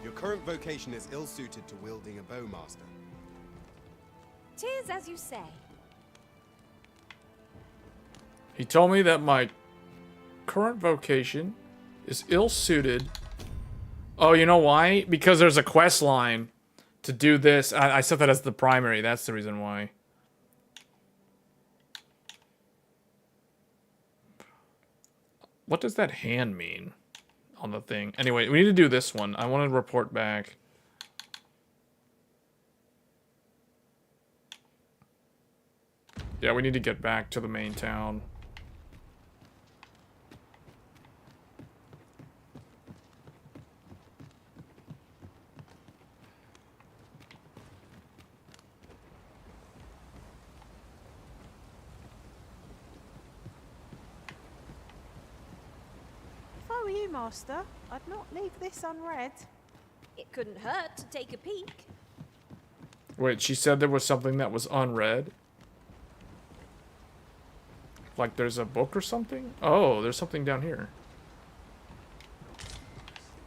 Your current vocation is ill-suited to wielding a bowmaster. 'Tis as you say. He told me that my current vocation is ill-suited. Oh, you know why? Because there's a quest line to do this. I set that as the primary. That's the reason why. What does that hand mean on the thing? Anyway, we need to do this one. I want to report back. Yeah, we need to get back to the main town. If I were you, Master, I'd not leave this unread. It couldn't hurt to take a peek. Wait, she said there was something that was unread? Like there's a book or something? Oh, there's something down here.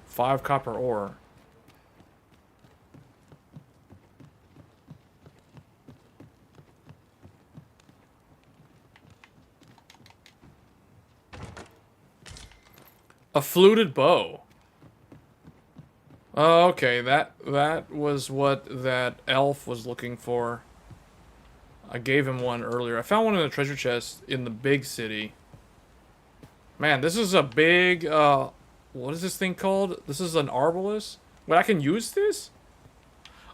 5 copper ore. A fluted bow. Oh, okay, that was what that elf was looking for. I gave him one earlier. I found one in a treasure chest in the big city. Man, this is a big, what is this thing called? This is an arbalist? Wait, I can use this?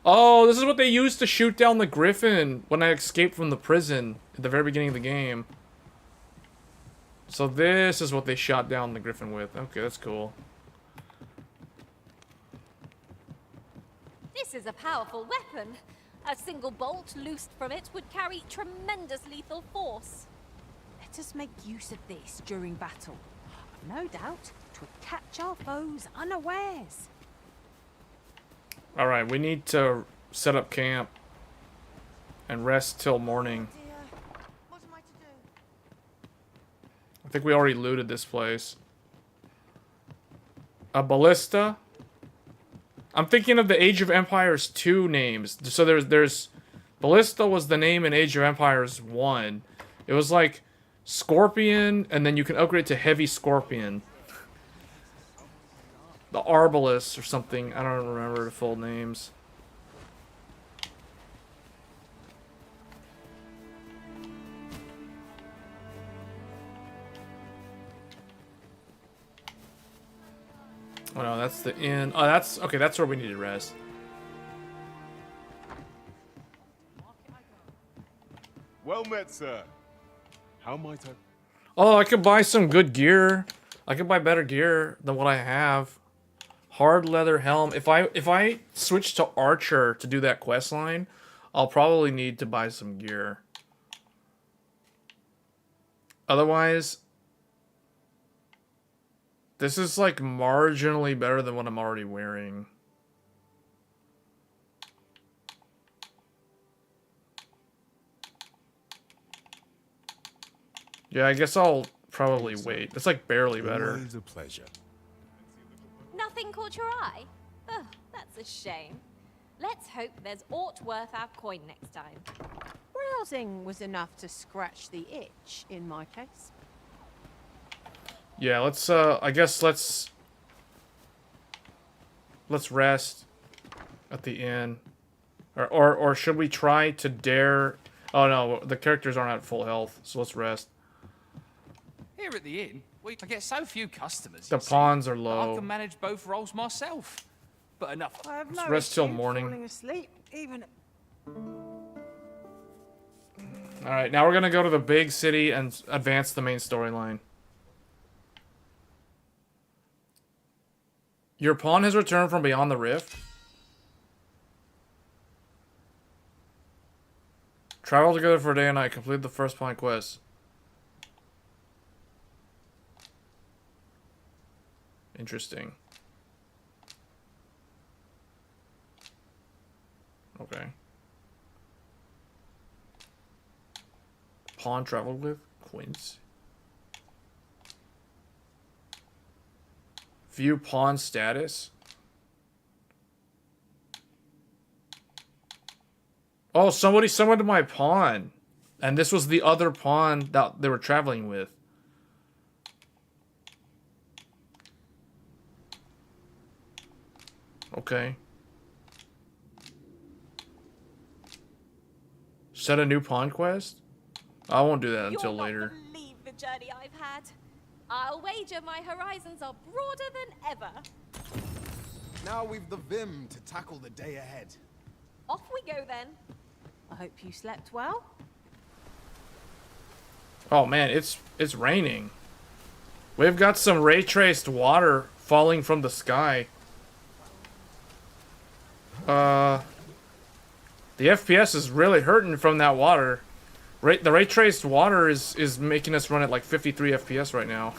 Oh, this is what they used to shoot down the griffin when I escaped from the prison at the very beginning of the game. So this is what they shot down the griffin with. Okay, that's cool. This is a powerful weapon. A single bolt loosed from it would carry tremendous lethal force. Let us make use of this during battle. I've no doubt 'twould catch our foes unawares. Alright, we need to set up camp and rest till morning. What am I to do? I think we already looted this place. A ballista? I'm thinking of the Age of Empires 2 names. So there's Ballista was the name in Age of Empires 1. It was like Scorpion, and then you can upgrade to Heavy Scorpion. The Arbalist or something. I don't remember the full names. Oh no, that's the inn. Oh, that's okay. That's where we need to rest. Well met, sir. How might I? Oh, I could buy some good gear. I could buy better gear than what I have. Hard leather helm. If I switch to Archer to do that quest line, I'll probably need to buy some gear. Otherwise, this is like marginally better than what I'm already wearing. Yeah, I guess I'll probably wait. It's like barely better. Always a pleasure. Nothing caught your eye? Oh, that's a shame. Let's hope there's aught worth our coin next time. Browsing was enough to scratch the itch in my case. Yeah, let's I guess let's rest at the inn. Or should we try to dare? Oh no, the characters aren't at full health, so let's rest. Here at the inn, I get so few customers. The pawns are low. I can manage both roles myself. But enough. I have Let's rest till morning. falling asleep, even. Alright, now we're gonna go to the big city and advance the main storyline. Your pawn has returned from beyond the rift. Travel together for a day and night. Complete the first pawn quest. Interesting. Okay. Pawn traveled with Quince. View pawn status. Oh, somebody summoned my pawn. And this was the other pawn that they were traveling with. Okay. Set a new pawn quest? I won't do that until later. You'll not believe the journey I've had. I'll wager my horizons are broader than ever. Now we've the vim to tackle the day ahead. Off we go then. I hope you slept well. Oh man, it's raining. We've got some ray traced water falling from the sky. The FPS is really hurting from that water. The ray traced water is making us run at like 53 FPS right now.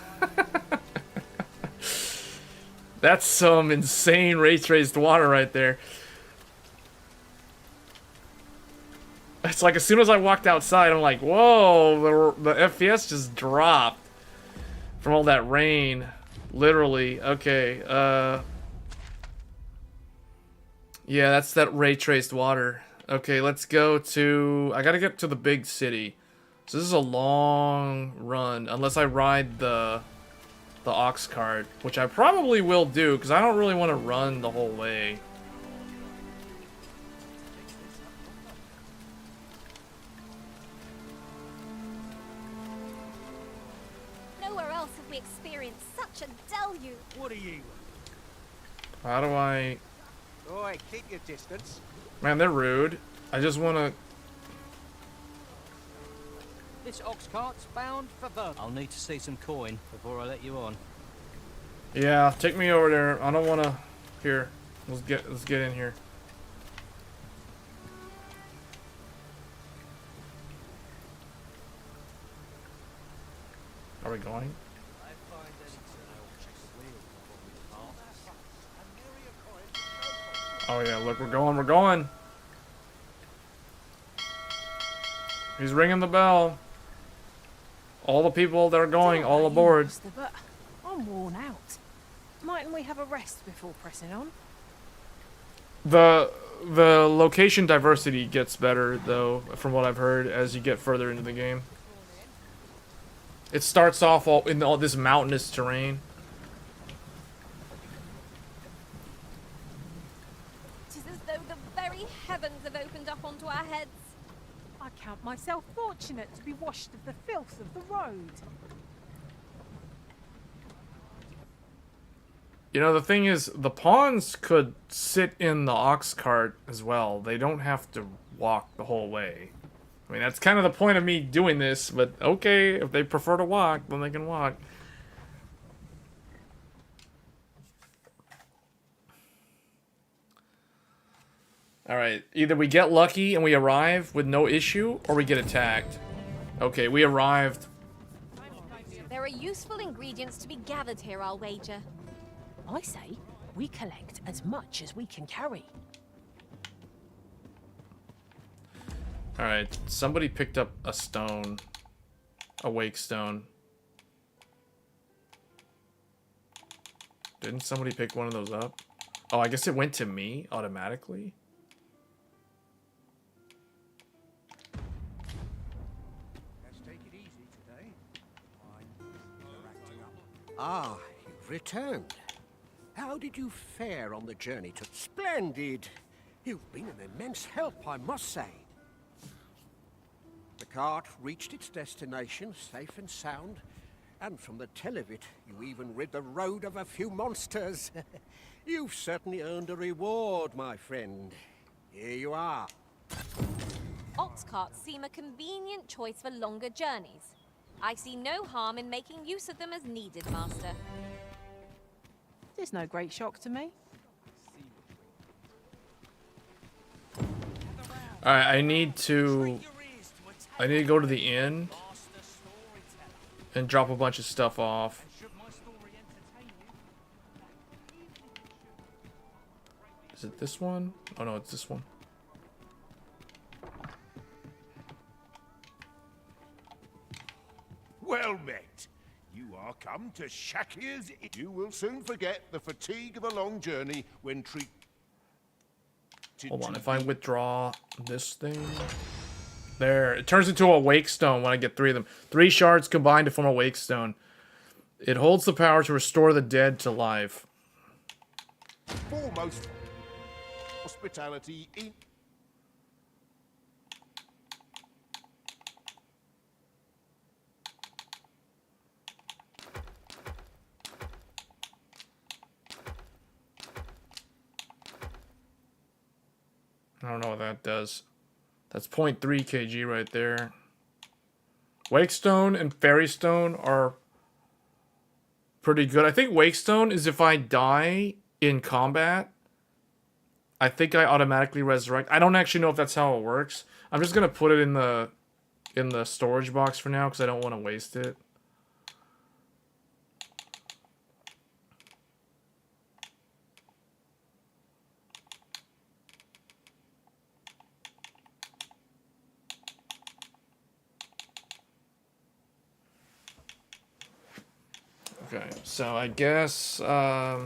That's some insane ray traced water right there. It's like as soon as I walked outside, I'm like, whoa, the FPS just dropped from all that rain. Literally. Okay, yeah, that's that ray traced water. Okay, let's go to... I gotta get to the big city. So this is a long run, unless I ride the ox cart, which I probably will do, because I don't really want to run the whole way. Nowhere else have we experienced such a deluge. What are you? How do I... Oi, keep your distance. Man, they're rude. I just want to... This ox cart's bound for Vernon. I'll need to see some coin before I let you on. Yeah, take me over there. I don't want to... Here, let's get in here. Are we going? Oh yeah, look, we're going. He's ringing the bell. All the people that are going, all aboard. But I'm worn out. Mightn't we have a rest before pressing on? The location diversity gets better, though, from what I've heard, as you get further into the game. It starts off in all this mountainous terrain. It is as though the very heavens have opened up onto our heads. I count myself fortunate to be washed of the filth of the road. You know, the thing is, the pawns could sit in the ox cart as well. They don't have to walk the whole way. I mean, that's kind of the point of me doing this, but okay, if they prefer to walk, then they can walk. Alright, either we get lucky and we arrive with no issue, or we get attacked. Okay, we arrived. There are useful ingredients to be gathered here, I'll wager. I say we collect as much as we can carry. Alright, somebody picked up a stone. A wake stone. Didn't somebody pick one of those up? Oh, I guess it went to me automatically? Let's take it easy today. Ah, you've returned. How did you fare on the journey to... Splendid! You've been an immense help, I must say. The cart reached its destination, safe and sound, and from the tell of it, you even rid the road of a few monsters. You've certainly earned a reward, my friend. Here you are. Ox carts seem a convenient choice for longer journeys. I see no harm in making use of them as needed, Master. There's no great shock to me. Alright, I need to go to the inn and drop a bunch of stuff off. Is it this one? Oh no, it's this one. Well met. You are come to Shakir's Inn. You will soon forget the fatigue of a long journey when treated. Hold on, if I withdraw this thing... There, it turns into a wake stone when I get 3 of them. 3 shards combined to form a wake stone. It holds the power to restore the dead to life. Foremost hospitality in... I don't know what that does. That's 0.3 kg right there. Wakestone and Ferrystone are pretty good. I think Wakestone is if I die in combat, I think I automatically resurrect. I don't actually know if that's how it works. I'm just gonna put it in the storage box for now because I don't want to waste it. Okay, so I guess that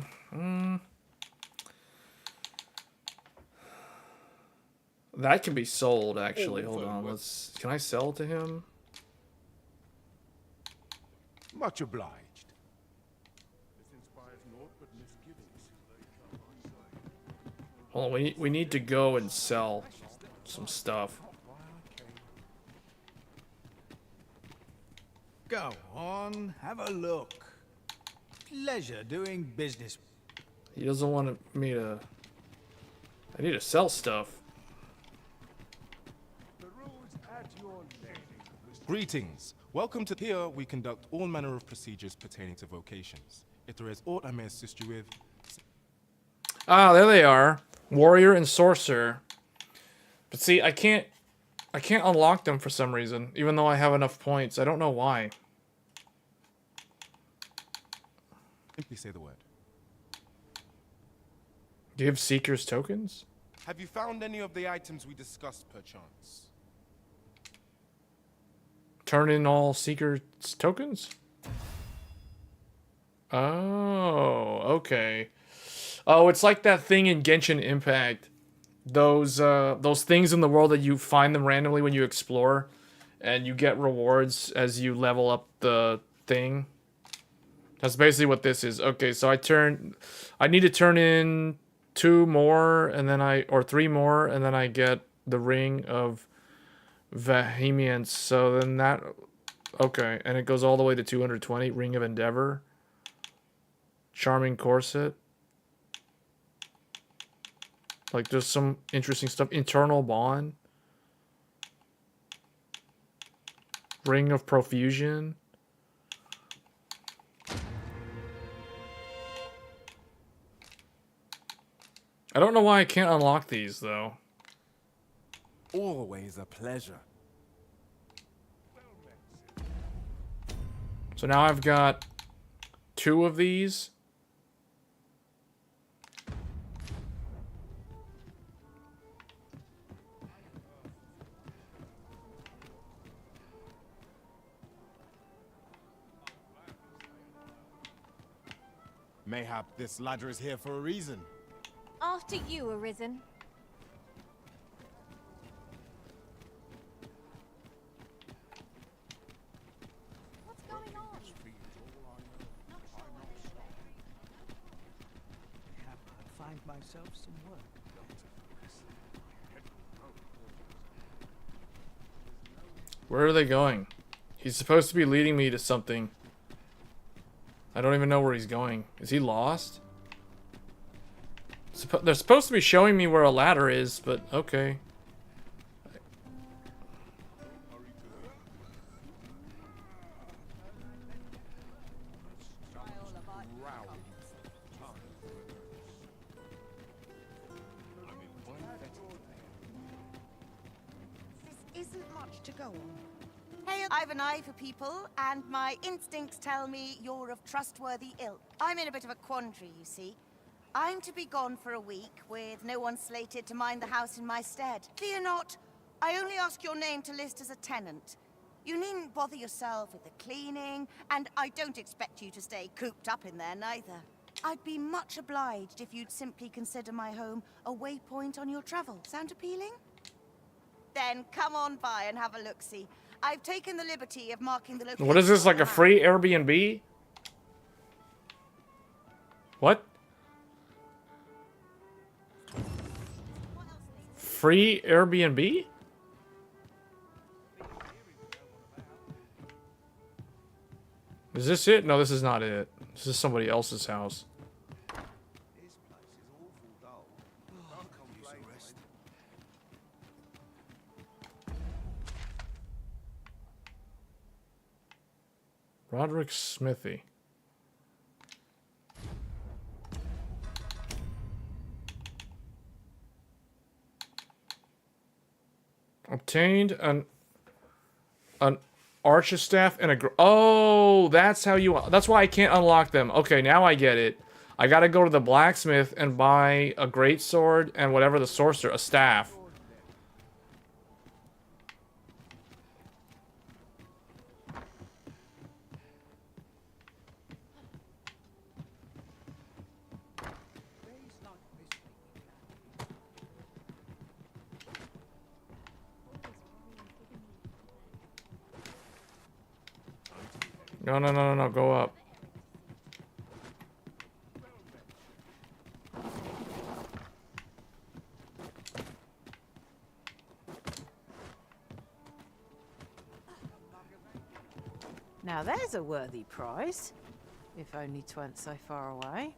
can be sold actually. Hold on, let's. Can I sell to him? Much obliged. This inspires naught but misgivings. Hold on, we need to go and sell some stuff. Go on, have a look. Pleasure doing business. He doesn't want me to. I need to sell stuff. Greetings. Welcome to here. We conduct all manner of procedures pertaining to vocations. If there is aught I may assist you with. Ah, there they are. Warrior and Sorcerer. But see, I can't unlock them for some reason, even though I have enough points. I don't know why. Simply say the word. Do you have Seeker's tokens? Have you found any of the items we discussed, perchance? Turn in all Seeker's tokens? Oh, okay. Oh, it's like that thing in Genshin Impact. Those things in the world that you find them randomly when you explore, and you get rewards as you level up the thing. That's basically what this is. Okay, so I need to turn in 2 more, and then or 3 more, and then I get the Ring of Vehemence. So then that, okay, and it goes all the way to 220. Ring of Endeavor. Charming Corset. Like, there's some interesting stuff. Internal Bond. Ring of Profusion. I don't know why I can't unlock these, though. Always a pleasure. So now I've got 2 of these. Mayhap this ladder is here for a reason. After you, Arisen. What's going on? I'll find myself some work. Where are they going? He's supposed to be leading me to something. I don't even know where he's going. Is he lost? They're supposed to be showing me where a ladder is, but okay. This isn't much to go on. Hey, I've an eye for people, and my instincts tell me you're of trustworthy ilk. I'm in a bit of a quandary, you see. I'm to be gone for a week, with no one slated to mind the house in my stead. Fear not, I only ask your name to list as a tenant. You needn't bother yourself with the cleaning, and I don't expect you to stay cooped up in there, neither. I'd be much obliged if you'd simply consider my home a waypoint on your travel. Sound appealing? Then come on by and have a look-see. I've taken the liberty of marking the location. What is this, like a free Airbnb? What? Free Airbnb? Is this it? No, this is not it. This is somebody else's house. Roderick Smithy. Obtained an archer staff and a oh, that's how you, that's why I can't unlock them. Okay, now I get it. I gotta go to the blacksmith and buy a great sword and whatever the sorcerer, a staff. No, no, no, no, no. Go up. Now there's a worthy prize. If only 'tweren't so far away.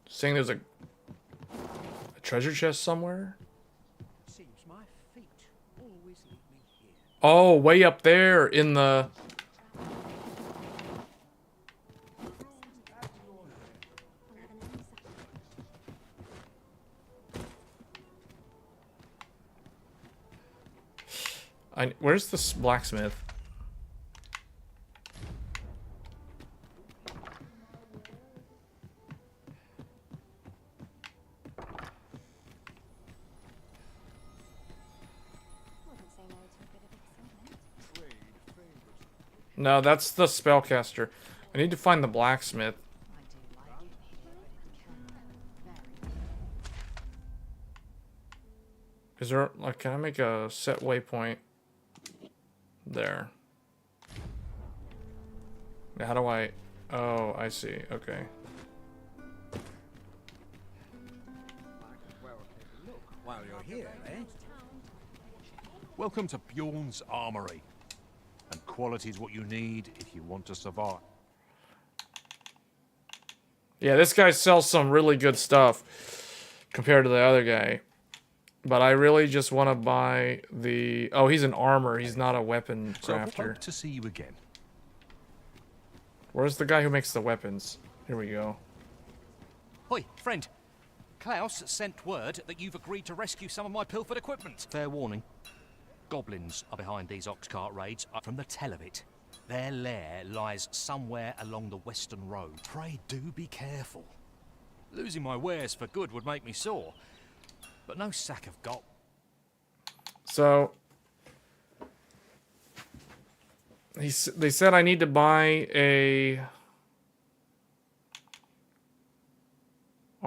Saying there's a treasure chest somewhere? Seems my feet always lead me here. Oh, way up there in the... where's this blacksmith? No, that's the spellcaster. I need to find the blacksmith. Is there, like, can I make a set waypoint? There. How do I... Oh, I see. Okay. While you're here, eh? Welcome to Bjorn's Armory. And quality is what you need if you want to survive. Yeah, this guy sells some really good stuff compared to the other guy. But I really just want to buy the... Oh, he's an armor. He's not a weapon crafter. So hope to see you again. Where's the guy who makes the weapons? Here we go. Hoi, friend. Klaus sent word that you've agreed to rescue some of my pilfered equipment. Fair warning. Goblins are behind these ox cart raids. From the tell of it, their lair lies somewhere along the western road. Pray do be careful. Losing my wares for good would make me sore, but no sack of gold. So they said I need to buy a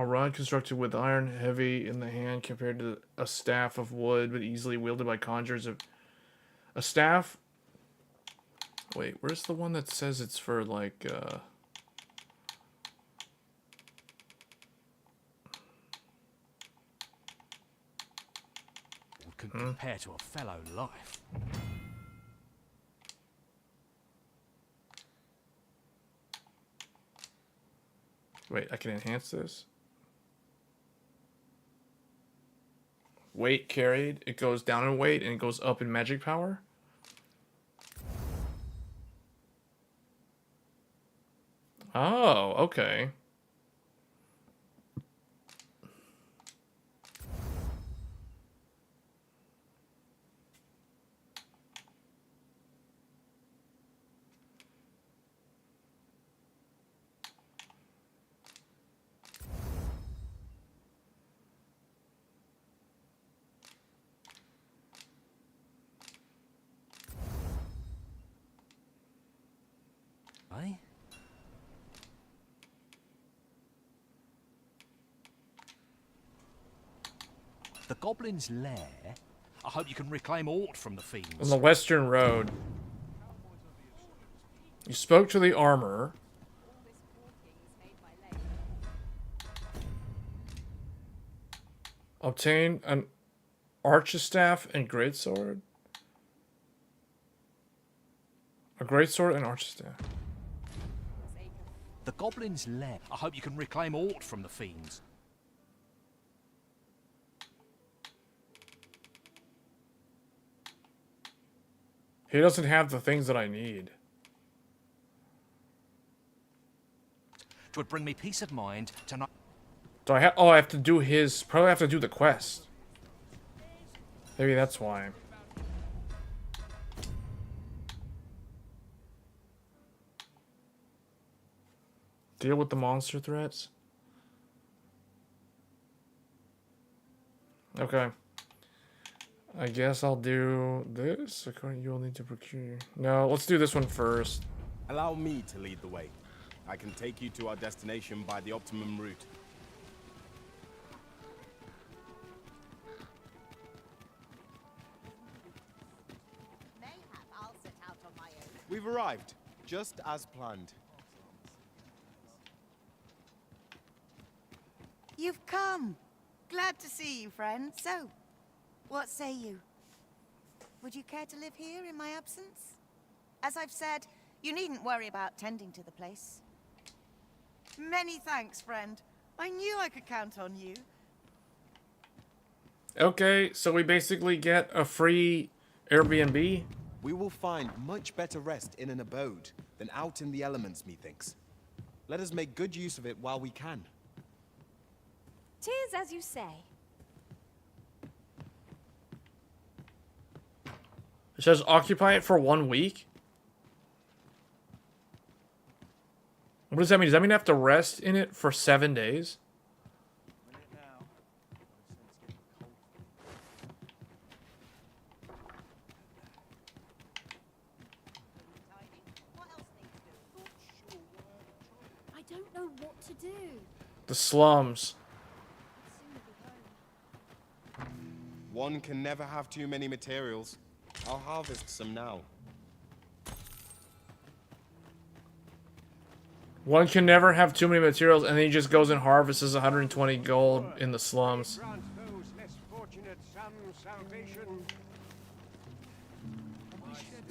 rod constructed with iron, heavy in the hand compared to a staff of wood, but easily wielded by conjurers. A staff. Wait, where's the one that says it's for like? Could compare to a fellow life. Wait, I can enhance this. Weight carried, it goes down in weight and it goes up in magic power. Oh, okay. Eh? The Goblin's lair? I hope you can reclaim aught from the fiends. On the western road. You spoke to the armorer. Obtain an archstaff and greatsword. A greatsword and archstaff. The Goblin's lair. I hope you can reclaim aught from the fiends. He doesn't have the things that I need. It would bring me peace of mind to not... Do I have... Oh, I have to do his... Probably have to do the quest. Maybe that's why. Deal with the monster threats? Okay. I guess I'll do this. According, you'll need to procure... No, let's do this one first. Allow me to lead the way. I can take you to our destination by the optimum route. Mayhap I'll set out on my own. We've arrived, just as planned. You've come. Glad to see you, friend. So, what say you? Would you care to live here in my absence? As I've said, you needn't worry about tending to the place. Many thanks, friend. I knew I could count on you. Okay, so we basically get a free Airbnb. We will find much better rest in an abode than out in the elements, methinks. Let us make good use of it while we can. 'Tis as you say. It says occupy it for 1 week. What does that mean? Does that mean I have to rest in it for 7 days? I don't know what to do. The slums. One can never have too many materials. I'll harvest some now. One can never have too many materials, and then he just goes and harvests 120 gold in the slums. Grant those less fortunate some salvation.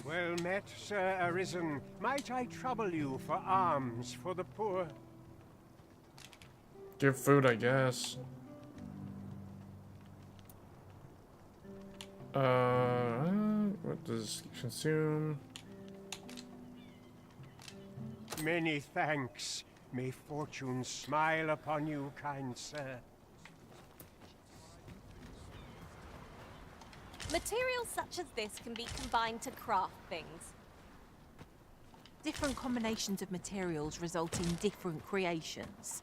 Well met, Sir Arisen. Might I trouble you for alms for the poor? Give food, I guess. What does it consume? Many thanks. May fortune smile upon you, kind sir. Materials such as this can be combined to craft things. Different combinations of materials result in different creations.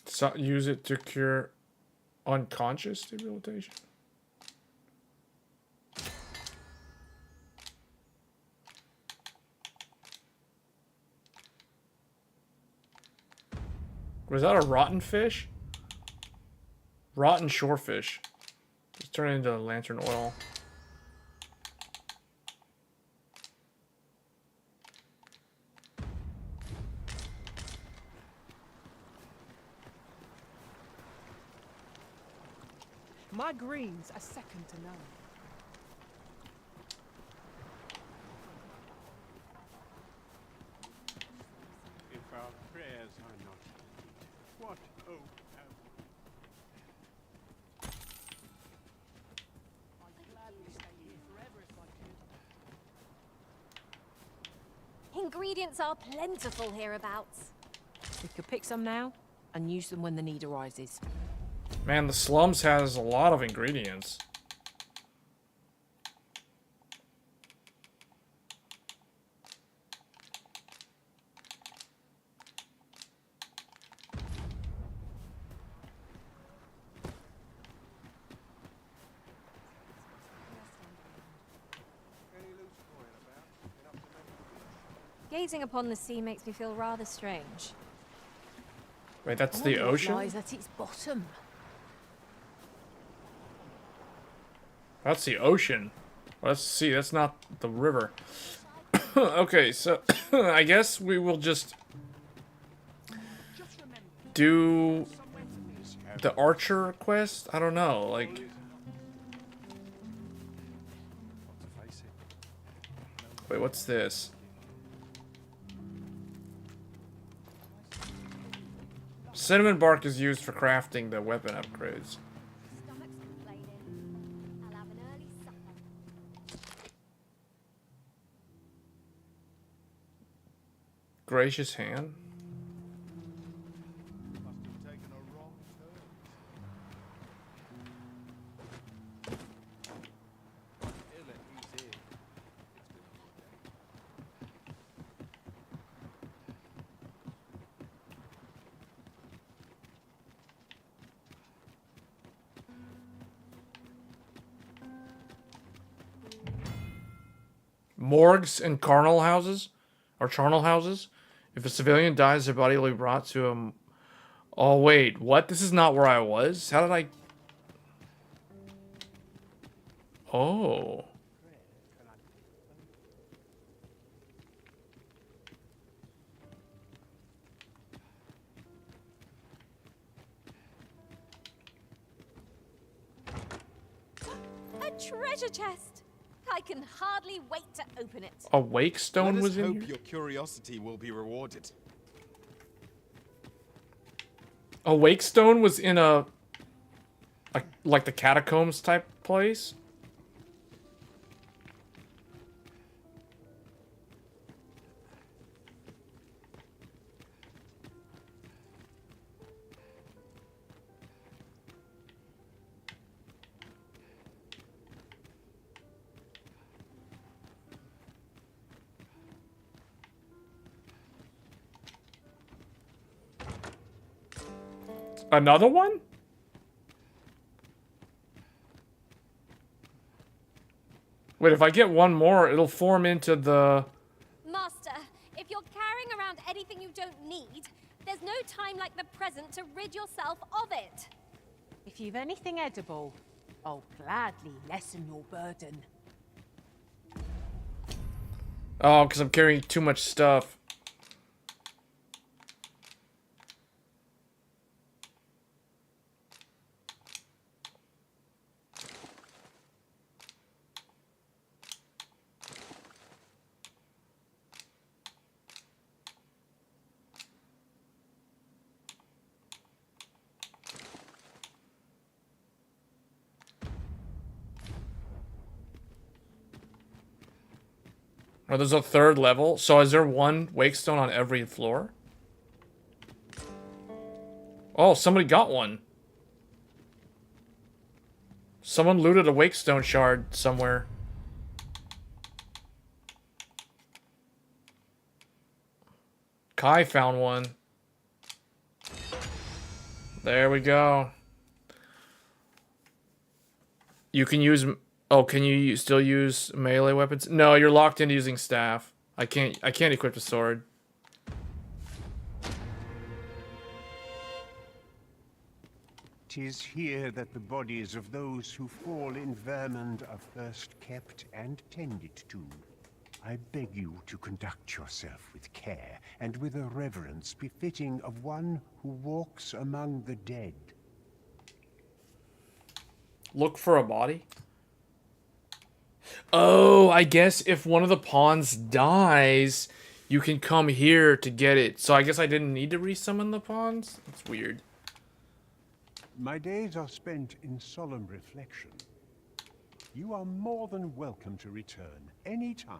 So, use it to cure unconscious debilitation. Was that a rotten fish? Rotten shorefish. Just turn it into lantern oil. My greens are second to none. If our prayers are not heeded, what hope have we? I'd gladly stay here forever if I could. Ingredients are plentiful hereabouts. We could pick some now and use them when the need arises. Man, the slums has a lot of ingredients. Gazing upon the sea makes me feel rather strange. Wait, that's I the wonder what ocean? lies at its bottom. That's the ocean. Let's see, that's not the river. Okay, so I guess we will just do the archer quest? I don't know, like... Wait, what's this? Cinnamon bark is used for crafting the weapon upgrades. Gracious hand. Morgues and carnal houses, or charnel houses. If a civilian dies, their body will be brought to a... Oh, wait. What? This is not where I was? How did I... Oh. A treasure chest! I can hardly wait to open it. A wake stone Let us was in hope here? your curiosity will be rewarded. A wake stone was in a like the catacombs type place? Another one? Wait, if I get one more, it'll form into the... Master, if you're carrying around anything you don't need, there's no time like the present to rid yourself of it. If you've anything edible, I'll gladly lessen your burden. Oh, because I'm carrying too much stuff. Oh, there's a third level? So is there one wake stone on every floor? Oh, somebody got one. Someone looted a wake stone shard somewhere. Kai found one. There we go. You can use... Oh, can you still use melee weapons? No, you're locked into using staff. I can't equip a sword. "'Tis here that the bodies of those who fall in vermond are first kept and tended to. I beg you to conduct yourself with care and with a reverence befitting of one who walks among the dead." Look for a body? Oh, I guess if one of the pawns dies, you can come here to get it. So I guess I didn't need to resummon the pawns? That's weird. My days are spent in solemn reflection. You are more than welcome to return any time.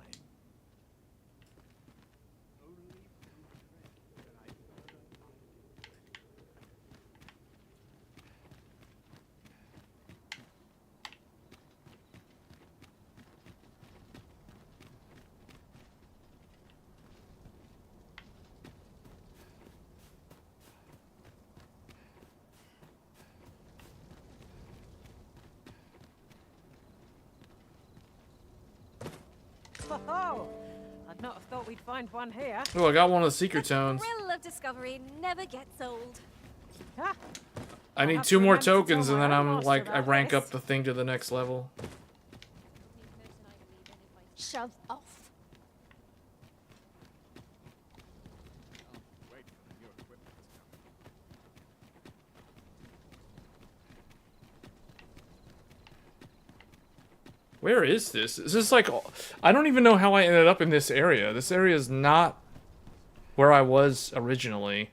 Oh, I'd not have thought we'd find one here. Oh, I got one of the secret tones. The thrill of discovery never gets old. I need 2 more tokens and then I'm like, I rank up the thing to the next level. Shove off. Where is this? This is like... I don't even know how I ended up in this area. This area is not where I was originally.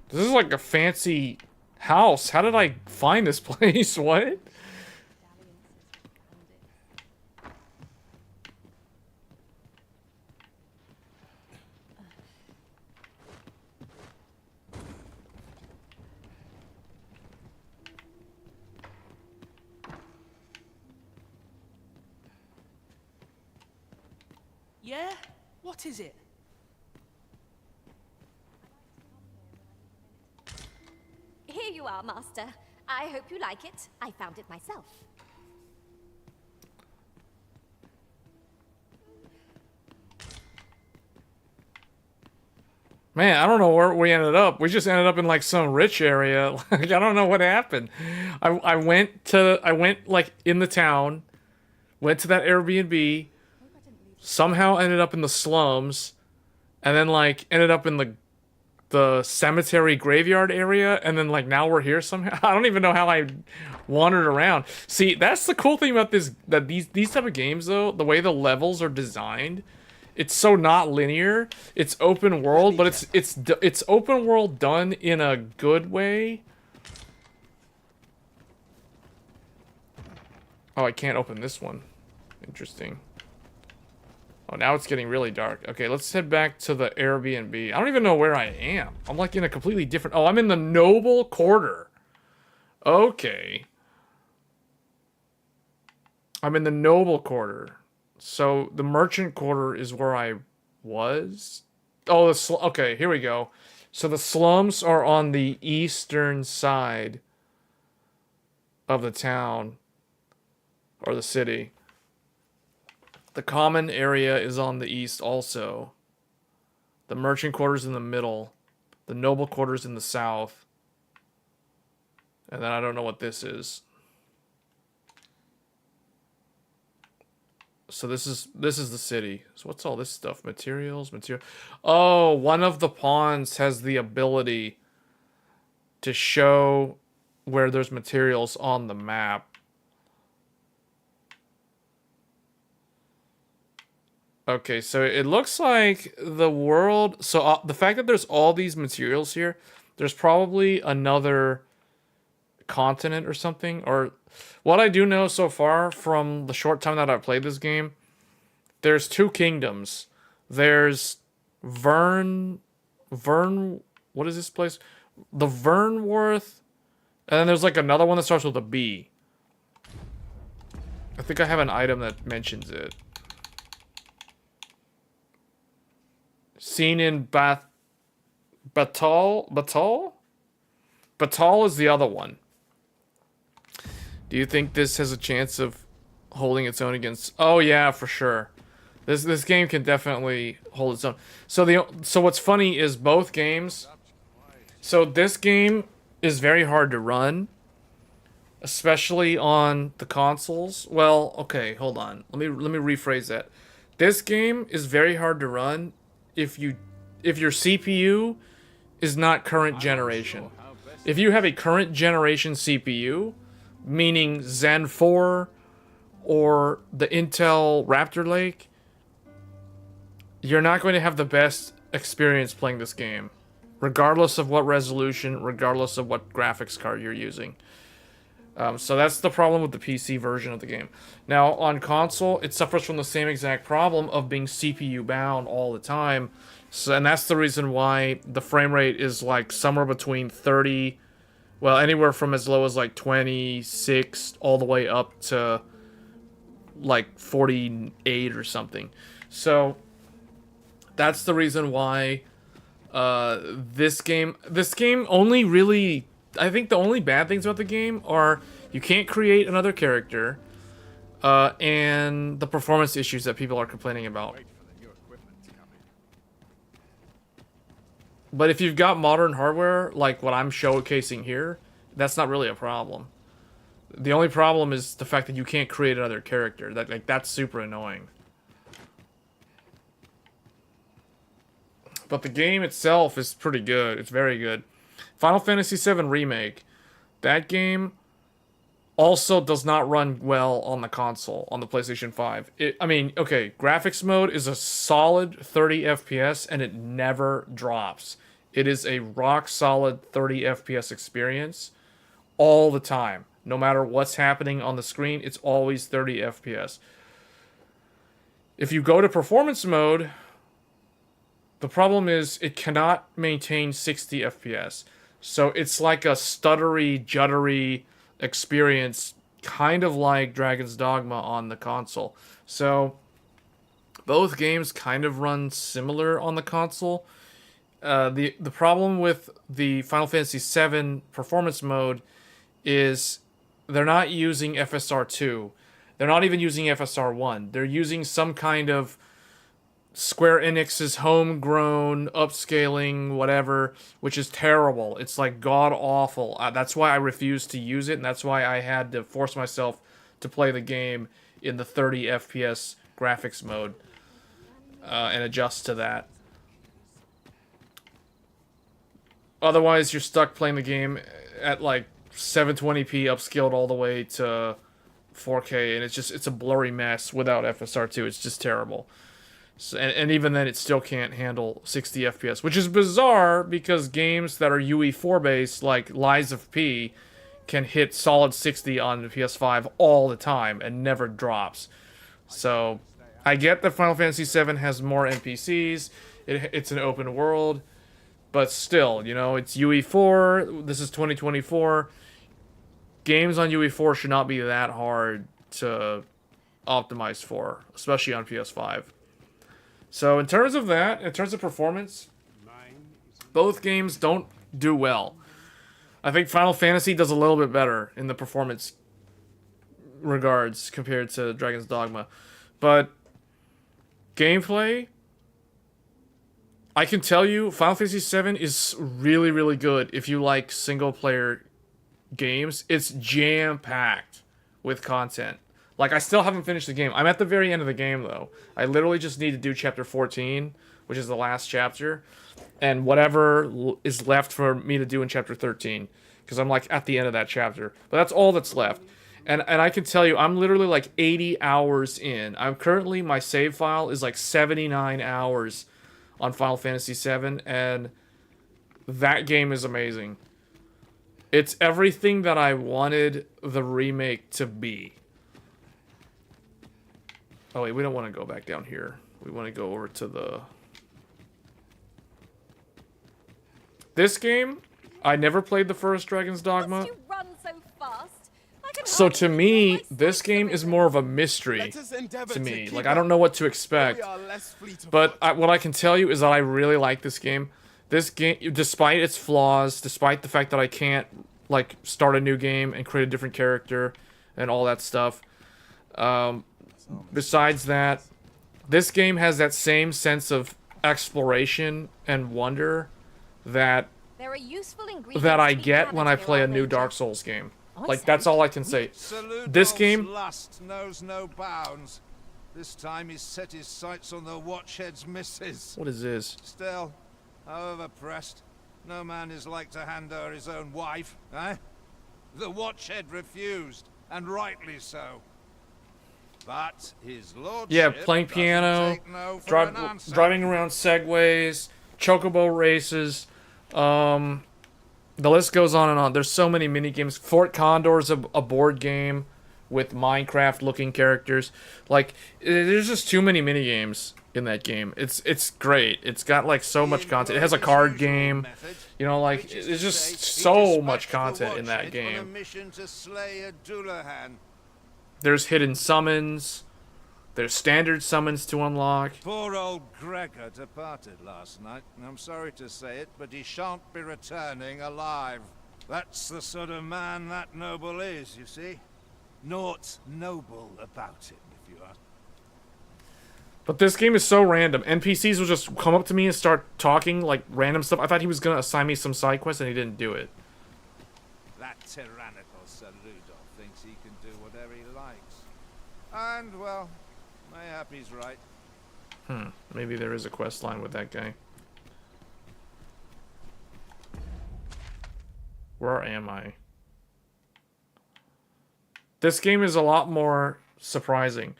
This is like a fancy house. How did I find this place? What? Yeah? What is it? Here you are, Master. I hope you like it. I found it myself. Man, I don't know where we ended up. We just ended up in like some rich area. Like I don't know what happened. I went like in the town, went to that Airbnb, somehow ended up in the slums, and then like ended up in the cemetery graveyard area, and then like now we're here somehow. I don't even know how I wandered around. See, that's the cool thing about these type of games though, the way the levels are designed. It's so not linear. It's open world, but it's open world done in a good way. Oh, I can't open this one. Interesting. Oh, now it's getting really dark. Okay, let's head back to the Airbnb. I don't even know where I am. I'm like in a completely different... Oh, I'm in the Noble Quarter. Okay. I'm in the Noble Quarter. So the Merchant Quarter is where I was. Oh, okay, here we go. So the slums are on the eastern side of the town or the city. The common area is on the east also. The Merchant Quarter's in the middle. The Noble Quarter's in the south. And then I don't know what this is. So this is the city. So what's all this stuff? Materials. Oh, one of the pawns has the ability to show where there's materials on the map. Okay, so it looks like the world... So the fact that there's all these materials here, there's probably another continent or something. Or what I do know so far from the short time that I've played this game, there's two kingdoms. There's what is this place? The Vernworth, and then there's like another one that starts with a B. I think I have an item that mentions it. Seen in Batal? Batal is the other one. Do you think this has a chance of holding its own against... Oh yeah, for sure. This game can definitely hold its own. So what's funny is both games... So this game is very hard to run, especially on the consoles. Well, okay, hold on. Let me rephrase that. This game is very hard to run if your CPU is not current generation. If you have a current generation CPU, meaning Zen 4 or the Intel Raptor Lake, you're not going to have the best experience playing this game, regardless of what resolution, regardless of what graphics card you're using. So that's the problem with the PC version of the game. Now, on console, it suffers from the same exact problem of being CPU bound all the time. So, and that's the reason why the frame rate is like somewhere between 30, well, anywhere from as low as like 26 all the way up to like 48 or something. So that's the reason why this game only really... I think the only bad things about the game are you can't create another character, and the performance issues that people are complaining about. But if you've got modern hardware, like what I'm showcasing here, that's not really a problem. The only problem is the fact that you can't create another character. That's super annoying. But the game itself is pretty good. It's very good. Final Fantasy VII Remake. That game also does not run well on the console, on the PlayStation 5. I mean, okay, graphics mode is a solid 30 FPS and it never drops. It is a rock solid 30 FPS experience all the time. No matter what's happening on the screen, it's always 30 FPS. If you go to performance mode, the problem is it cannot maintain 60 FPS. So it's like a stuttery, juddery experience, kind of like Dragon's Dogma on the console. So Both games kind of run similar on the console. The problem with the Final Fantasy VII performance mode is they're not using FSR2. They're not even using FSR1. They're using some kind of Square Enix's homegrown upscaling whatever, which is terrible. It's like god awful. That's why I refused to use it, and that's why I had to force myself to play the game in the 30 FPS graphics mode and adjust to that. Otherwise, you're stuck playing the game at like 720p upscaled all the way to 4K, and it's a blurry mess without FSR2. It's just terrible. So, and even then, it still can't handle 60 FPS, which is bizarre because games that are UE4 based, like Lies of P, can hit solid 60 on the PS5 all the time and never drops. So I get that Final Fantasy VII has more NPCs. It's an open world. But still, you know, it's UE4. This is 2024. Games on UE4 should not be that hard to optimize for, especially on PS5. So in terms of that, in terms of performance, both games don't do well. I think Final Fantasy does a little bit better in the performance regards compared to Dragon's Dogma. But gameplay, I can tell you Final Fantasy VII is really, really good if you like single-player games. It's jam-packed with content. Like, I still haven't finished the game. I'm at the very end of the game, though. I literally just need to do Chapter 14, which is the last chapter, and whatever is left for me to do in Chapter 13, because I'm, like, at the end of that chapter. But that's all that's left. And I can tell you, I'm literally, like, 80 hours in. I'm currently, my save file is, like, 79 hours on Final Fantasy VII, and that game is amazing. It's everything that I wanted the remake to be. Oh wait, we don't want to go back down here. We want to go over to the... This game, I never played the first Dragon's Dogma. You run so fast. So to me, this game is more of a mystery to me. Like, I don't know what to expect. But what I can tell you is that I really like this game. This game, despite its flaws, despite the fact that I can't, like, start a new game and create a different character and all that stuff. Besides that, this game has that same sense of exploration and wonder that I get when I play a new Dark Souls game. Like, that's all I can say. This game... lust knows no bounds. This time he's set his sights on the Watchhead's missus. What is this? Still, however pressed, no man is like to hand her his own wife, eh? The Watchhead refused, and rightly so. But his lordship... Yeah, playing piano, driving around segways, chocobo races, the list goes on and on. There's so many mini games. Fort Condor's a board game with Minecraft-looking characters. Like, there's just too many mini games in that game. It's great. It's got like so much content. It has a card game. You know, like there's just so much content in that game. There's hidden summons. There's standard summons to unlock. Poor old Gregor departed last night. I'm sorry to say it, but he shan't be returning alive. That's the sort of man that noble is, you see. Naught noble about him, if you ask. But this game is so random. NPCs will just come up to me and start talking, like, random stuff. I thought he was going to assign me some side quests, and he didn't do it. That tyrannical Saludo thinks he can do whatever he likes. And, well... mayhap he's right. Maybe there is a quest line with that guy. Where am I? This game is a lot more surprising.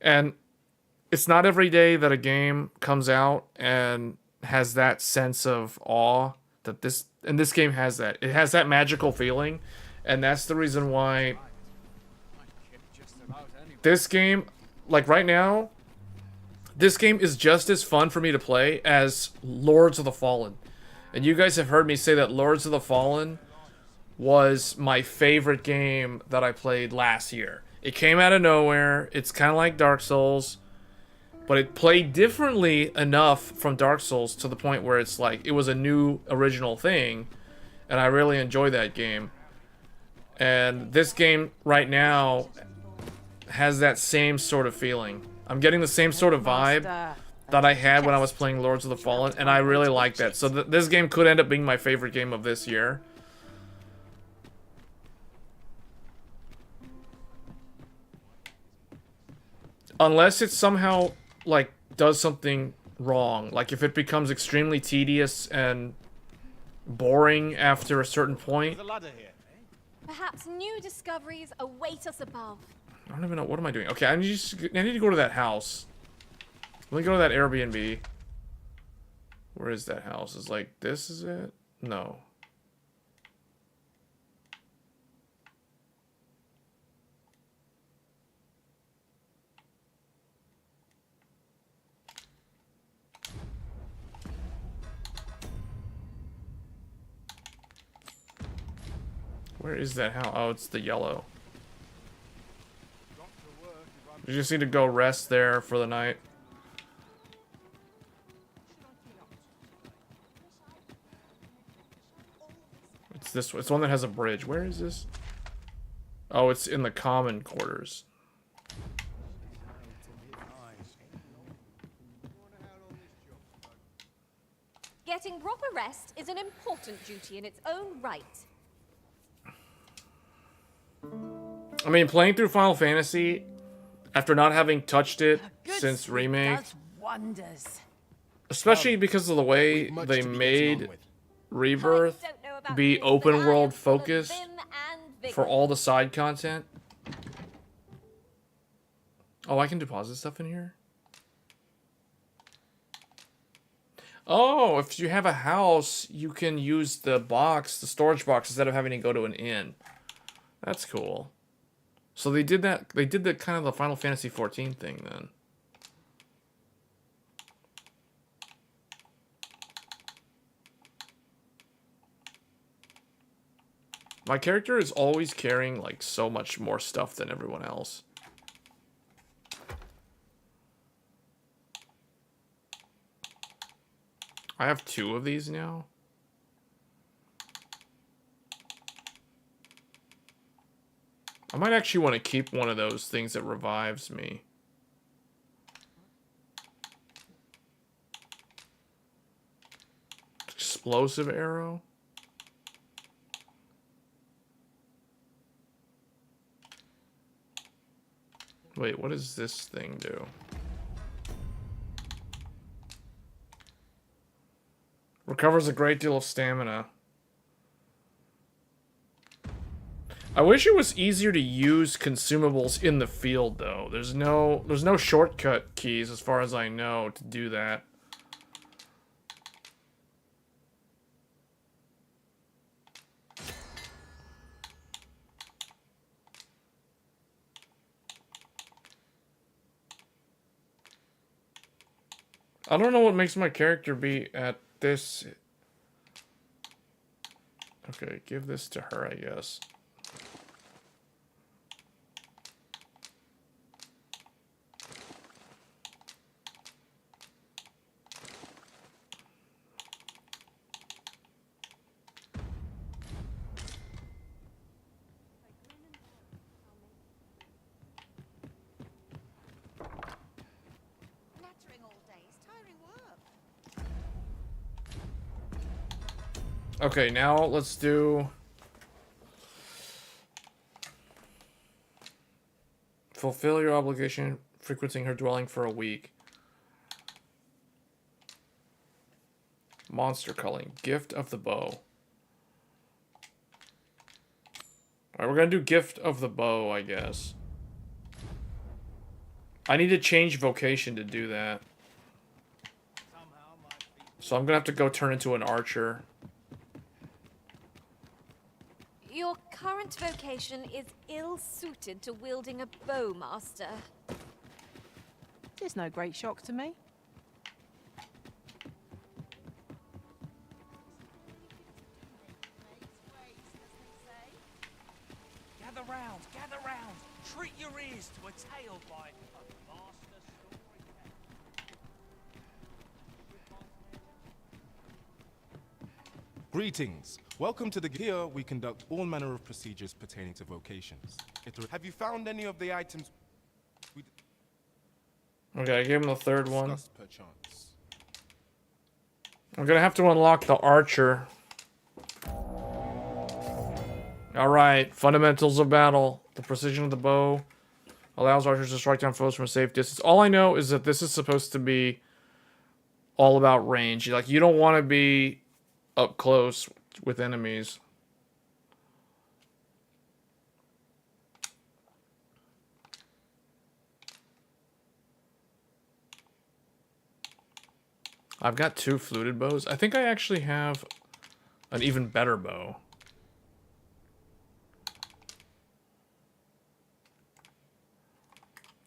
And it's not every day that a game comes out and has that sense of awe that this game has that. It has that magical feeling, and that's the reason why this game, like right now, this game is just as fun for me to play as Lords of the Fallen. And you guys have heard me say that Lords of the Fallen was my favorite game that I played last year. It came out of nowhere. It's kind of like Dark Souls. but it played differently enough from Dark Souls to the point where it's like it was a new original thing, and I really enjoy that game. And this game right now has that same sort of feeling. I'm getting the same sort of vibe that I had when I was playing Lords of the Fallen, and I really like that. So this game could end up being my favorite game of this year. Unless it somehow, like, does something wrong. Like, if it becomes extremely tedious and boring after a certain point. Perhaps new discoveries await us above. I don't even know. What am I doing? Okay, I need to go to that house. Let me go to that Airbnb. Where is that house? Is like, this is it? No. Where is that house? Oh, it's the yellow. You just need to go rest there for the night. It's this one. It's the one that has a bridge. Where is this? Oh, it's in the common quarters. Getting proper rest is an important duty in its own right. I mean, playing through Final Fantasy after not having touched it since Remake, Wonders. especially because of the way they made Rebirth be open world focused for all the side content. Oh, I can deposit stuff in here? Oh, if you have a house, you can use the box, the storage box, instead of having to go to an inn. That's cool. So they did that. They did the kind of the Final Fantasy 14 thing then. My character is always carrying like so much more stuff than everyone else. I have 2 of these now. I might actually want to keep one of those things that revives me. Explosive arrow. Wait, what does this thing do? Recovers a great deal of stamina. I wish it was easier to use consumables in the field, though. There's no shortcut keys, as far as I know, to do that. I don't know what makes my character be at this. Okay, give this to her, I guess. Okay, now let's do... Fulfill your obligation frequenting her dwelling for a week. Monster culling. Gift of the bow. Alright, we're gonna do Gift of the bow, I guess. I need to change vocation to do that. So I'm gonna have to go turn into an archer. Your current vocation is ill-suited to wielding a bow, Master. It's no great shock to me. Gather round, gather round. Treat your ears to a tale by a master storyteller. Greetings. Welcome to the here we conduct all manner of procedures pertaining to vocations. Have you found any of the items we Okay, I gave him the third one. discussed perchance? I'm gonna have to unlock the archer. Alright, fundamentals of battle. The precision of the bow allows archers to strike down foes from a safe distance. All I know is that this is supposed to be all about range. Like, you don't want to be up close with enemies. I've got 2 fluted bows. I think I actually have an even better bow.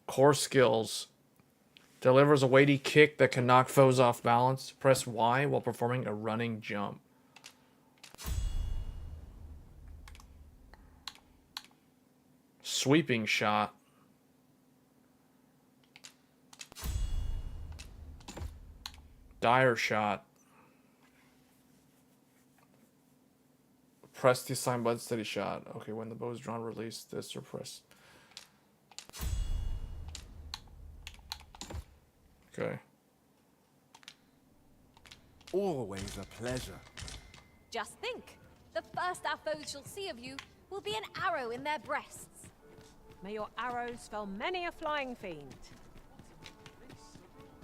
Core skills. Delivers a weighty kick that can knock foes off balance. Press Y while performing a running jump. Sweeping shot. Dire shot. Press the assigned button, steady shot. Okay, when the bow is drawn, release this or press. Okay. Always a pleasure. Just think, the first our foes shall see of you will be an arrow in their breasts. May your arrows fell many a flying fiend.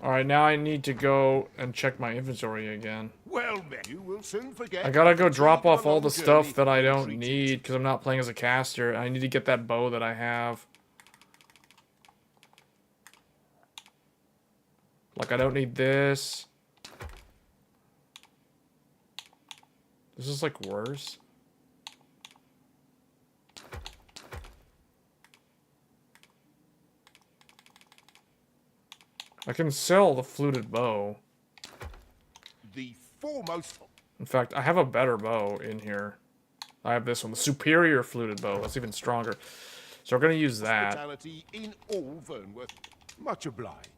Alright, now I need to go and check my inventory again. Well, then, you will soon forget. I gotta go drop off all the stuff that I don't need because I'm not playing as a caster. I need to get that bow that I have. Like, I don't need this. This is like worse. I can sell the fluted bow. The foremost. In fact, I have a better bow in here. I have this one, the superior fluted bow. That's even stronger. So we're gonna use that. Hospitality in all Vernworth. Much obliged.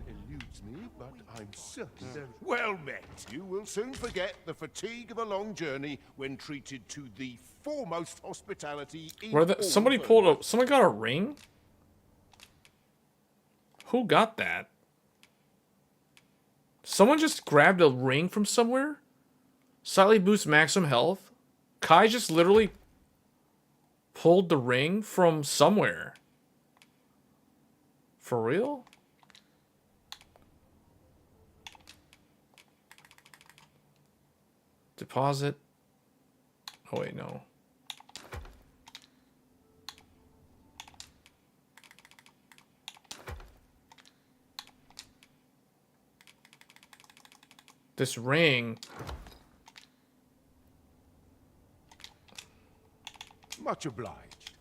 Eludes me, but I'm certain there. Well met. You will soon forget the fatigue of a long journey when treated to the foremost hospitality in Where the, all somebody Vernworth. pulled a, someone got a ring? Who got that? Someone just grabbed a ring from somewhere? Slightly boosts maximum health? Kai just literally pulled the ring from somewhere. For real? Deposit. Oh wait, no. This ring. Much obliged.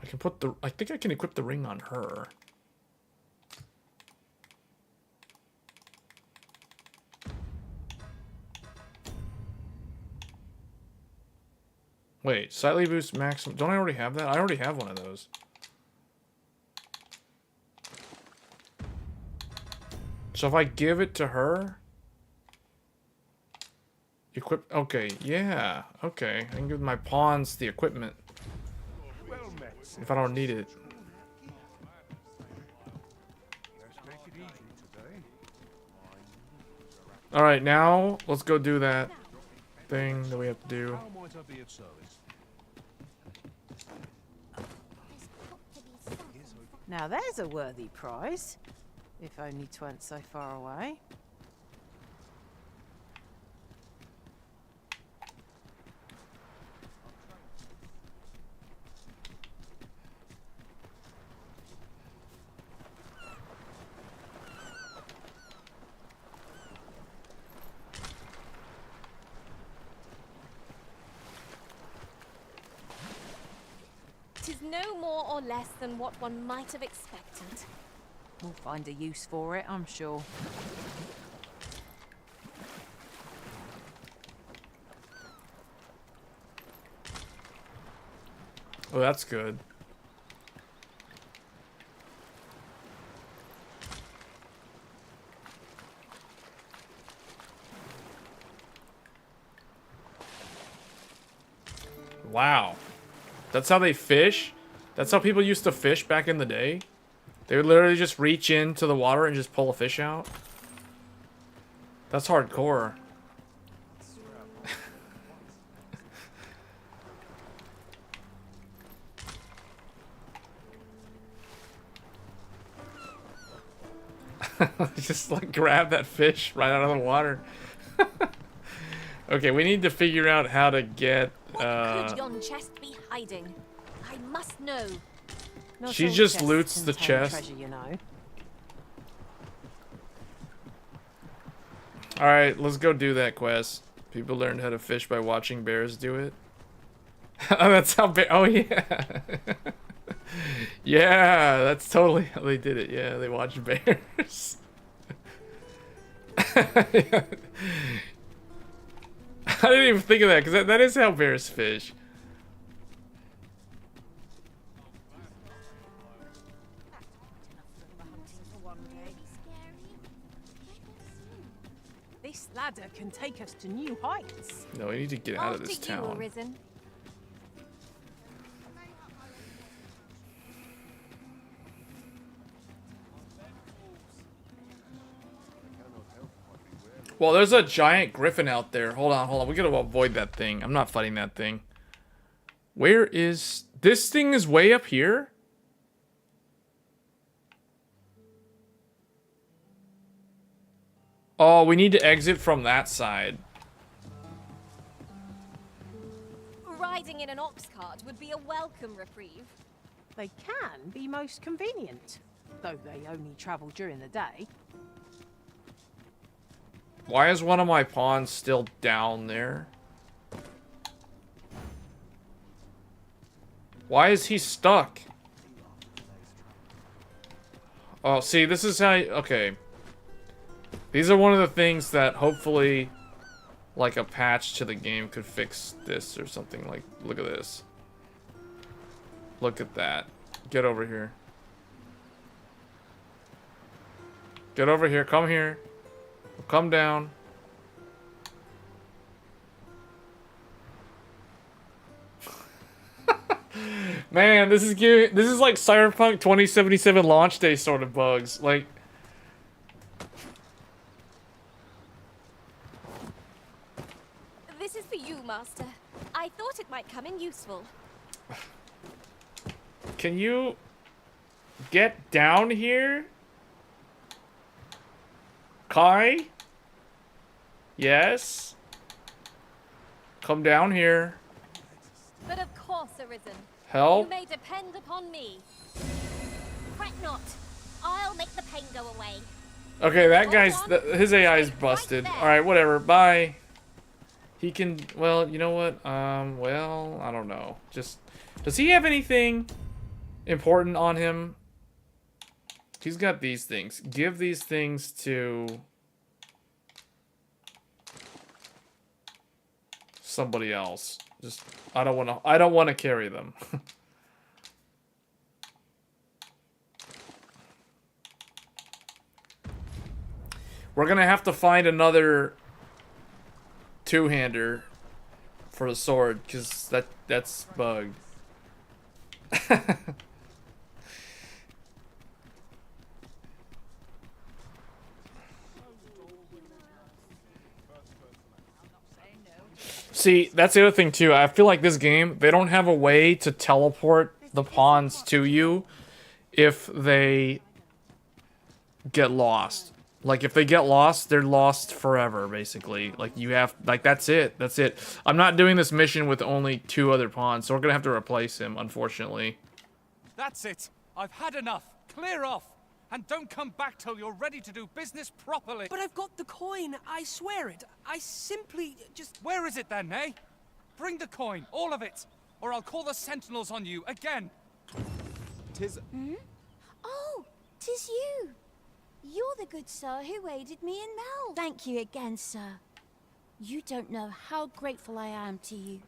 I can put the, I think I can equip the ring on her. Wait, slightly boost maximum. Don't I already have that? I already have one of those. So if I give it to her, equip. Okay, yeah. Okay, I can give my pawns the equipment Well met. if I don't need it. All right, now let's go do that thing that we have to do. How might I be of service? Now there's a worthy prize. If only 'tweren't so far away. Tis no more or less than what one might have expected. We'll find a use for it, I'm sure. Oh, that's good. Wow. That's how they fish? That's how people used to fish back in the day? They would literally just reach into the water and just pull a fish out? That's hardcore. Just like grab that fish right out of the water. Okay, we need to figure out how to get Could yon chest be hiding? I must know. Not she all just chests loots the contain chest. treasure, you know. Alright, let's go do that quest. People learned how to fish by watching bears do it. Oh, that's how bear. Oh, yeah. Yeah, that's totally how they did it. Yeah, they watched bears. I didn't even think of that, because that is how bears fish. This ladder can take us to new heights. No, we need to get out of this After you, town. Arisen. Well, there's a giant griffin out there. Hold on. We gotta avoid that thing. I'm not fighting that thing. Where is... This thing is way up here? Oh, we need to exit from that side. Riding in an ox cart would be a welcome reprieve. They can be most convenient, though they only travel during the day. Why is one of my pawns still down there? Why is he stuck? Oh, see, this is how... Okay. These are one of the things that hopefully, like, a patch to the game could fix this or something. Like, look at this. Look at that. Get over here. Get over here. Come here. Come down. Man, this is like Cyberpunk 2077 launch day sort of bugs. Like, This is for you, Master. I thought it might come in useful. can you get down here? Kai? Yes? Come down here. But of course, Arisen. Help? You may depend upon me. Fret not. I'll make the pain go away. Okay, that guy's... his AI is busted. Alright, whatever. Bye. He can... Well, you know what? Well, I don't know. Just... Does he have anything important on him? He's got these things. Give these things to... somebody else. Just... I don't want to carry them. We're gonna have to find another two-hander for the sword, because that's bugged. See, that's the other thing too. I feel like this game, they don't have a way to teleport the pawns to you if they get lost. Like, if they get lost, they're lost forever, basically. Like, you have... Like, that's it. That's it. I'm not doing this mission with only 2 other pawns, so we're gonna have to replace him, unfortunately. That's it. I've had enough. Clear off. And don't come back till you're ready to do business properly. But I've got the coin, I swear it. I simply just... Where is it then, eh? Bring the coin, all of it, or I'll call the sentinels on you again. Tis... Hmm? Oh, 'tis you. You're the good sir who aided me in Mel. Thank you again, sir. You don't know how grateful I am to you.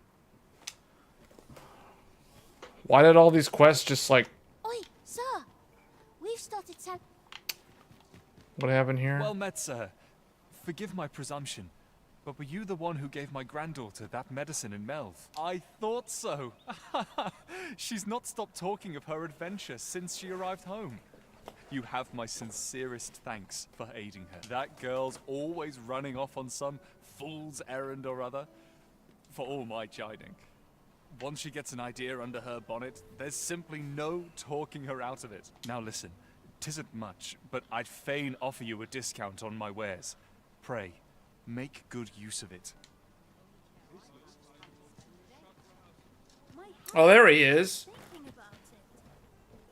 Why did all these quests just like... Oi, sir! We've started to... What happened here? Well met, sir. Forgive my presumption, but were you the one who gave my granddaughter that medicine in Melv? I thought so. She's not stopped talking of her adventure since she arrived home. You have my sincerest thanks for aiding her. That girl's always running off on some fool's errand or other, for all my chiding. Once she gets an idea under her bonnet, there's simply no talking her out of it. Now listen, 'tisn't much, but I'd fain offer you a discount on my wares. Pray, make good use of it. Oh, there he is.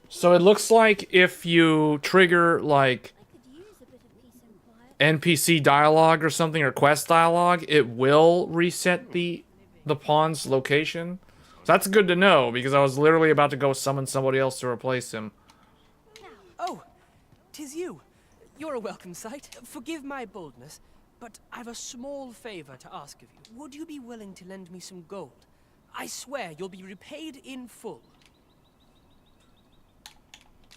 So it looks like if you trigger, like, NPC dialogue or something, or quest dialogue, it will reset the pawn's location. So that's good to know, because I was literally about to go summon somebody else to replace him. Oh, 'tis you. You're a welcome sight. Forgive my boldness, but I've a small favor to ask of you. Would you be willing to lend me some gold? I swear you'll be repaid in full.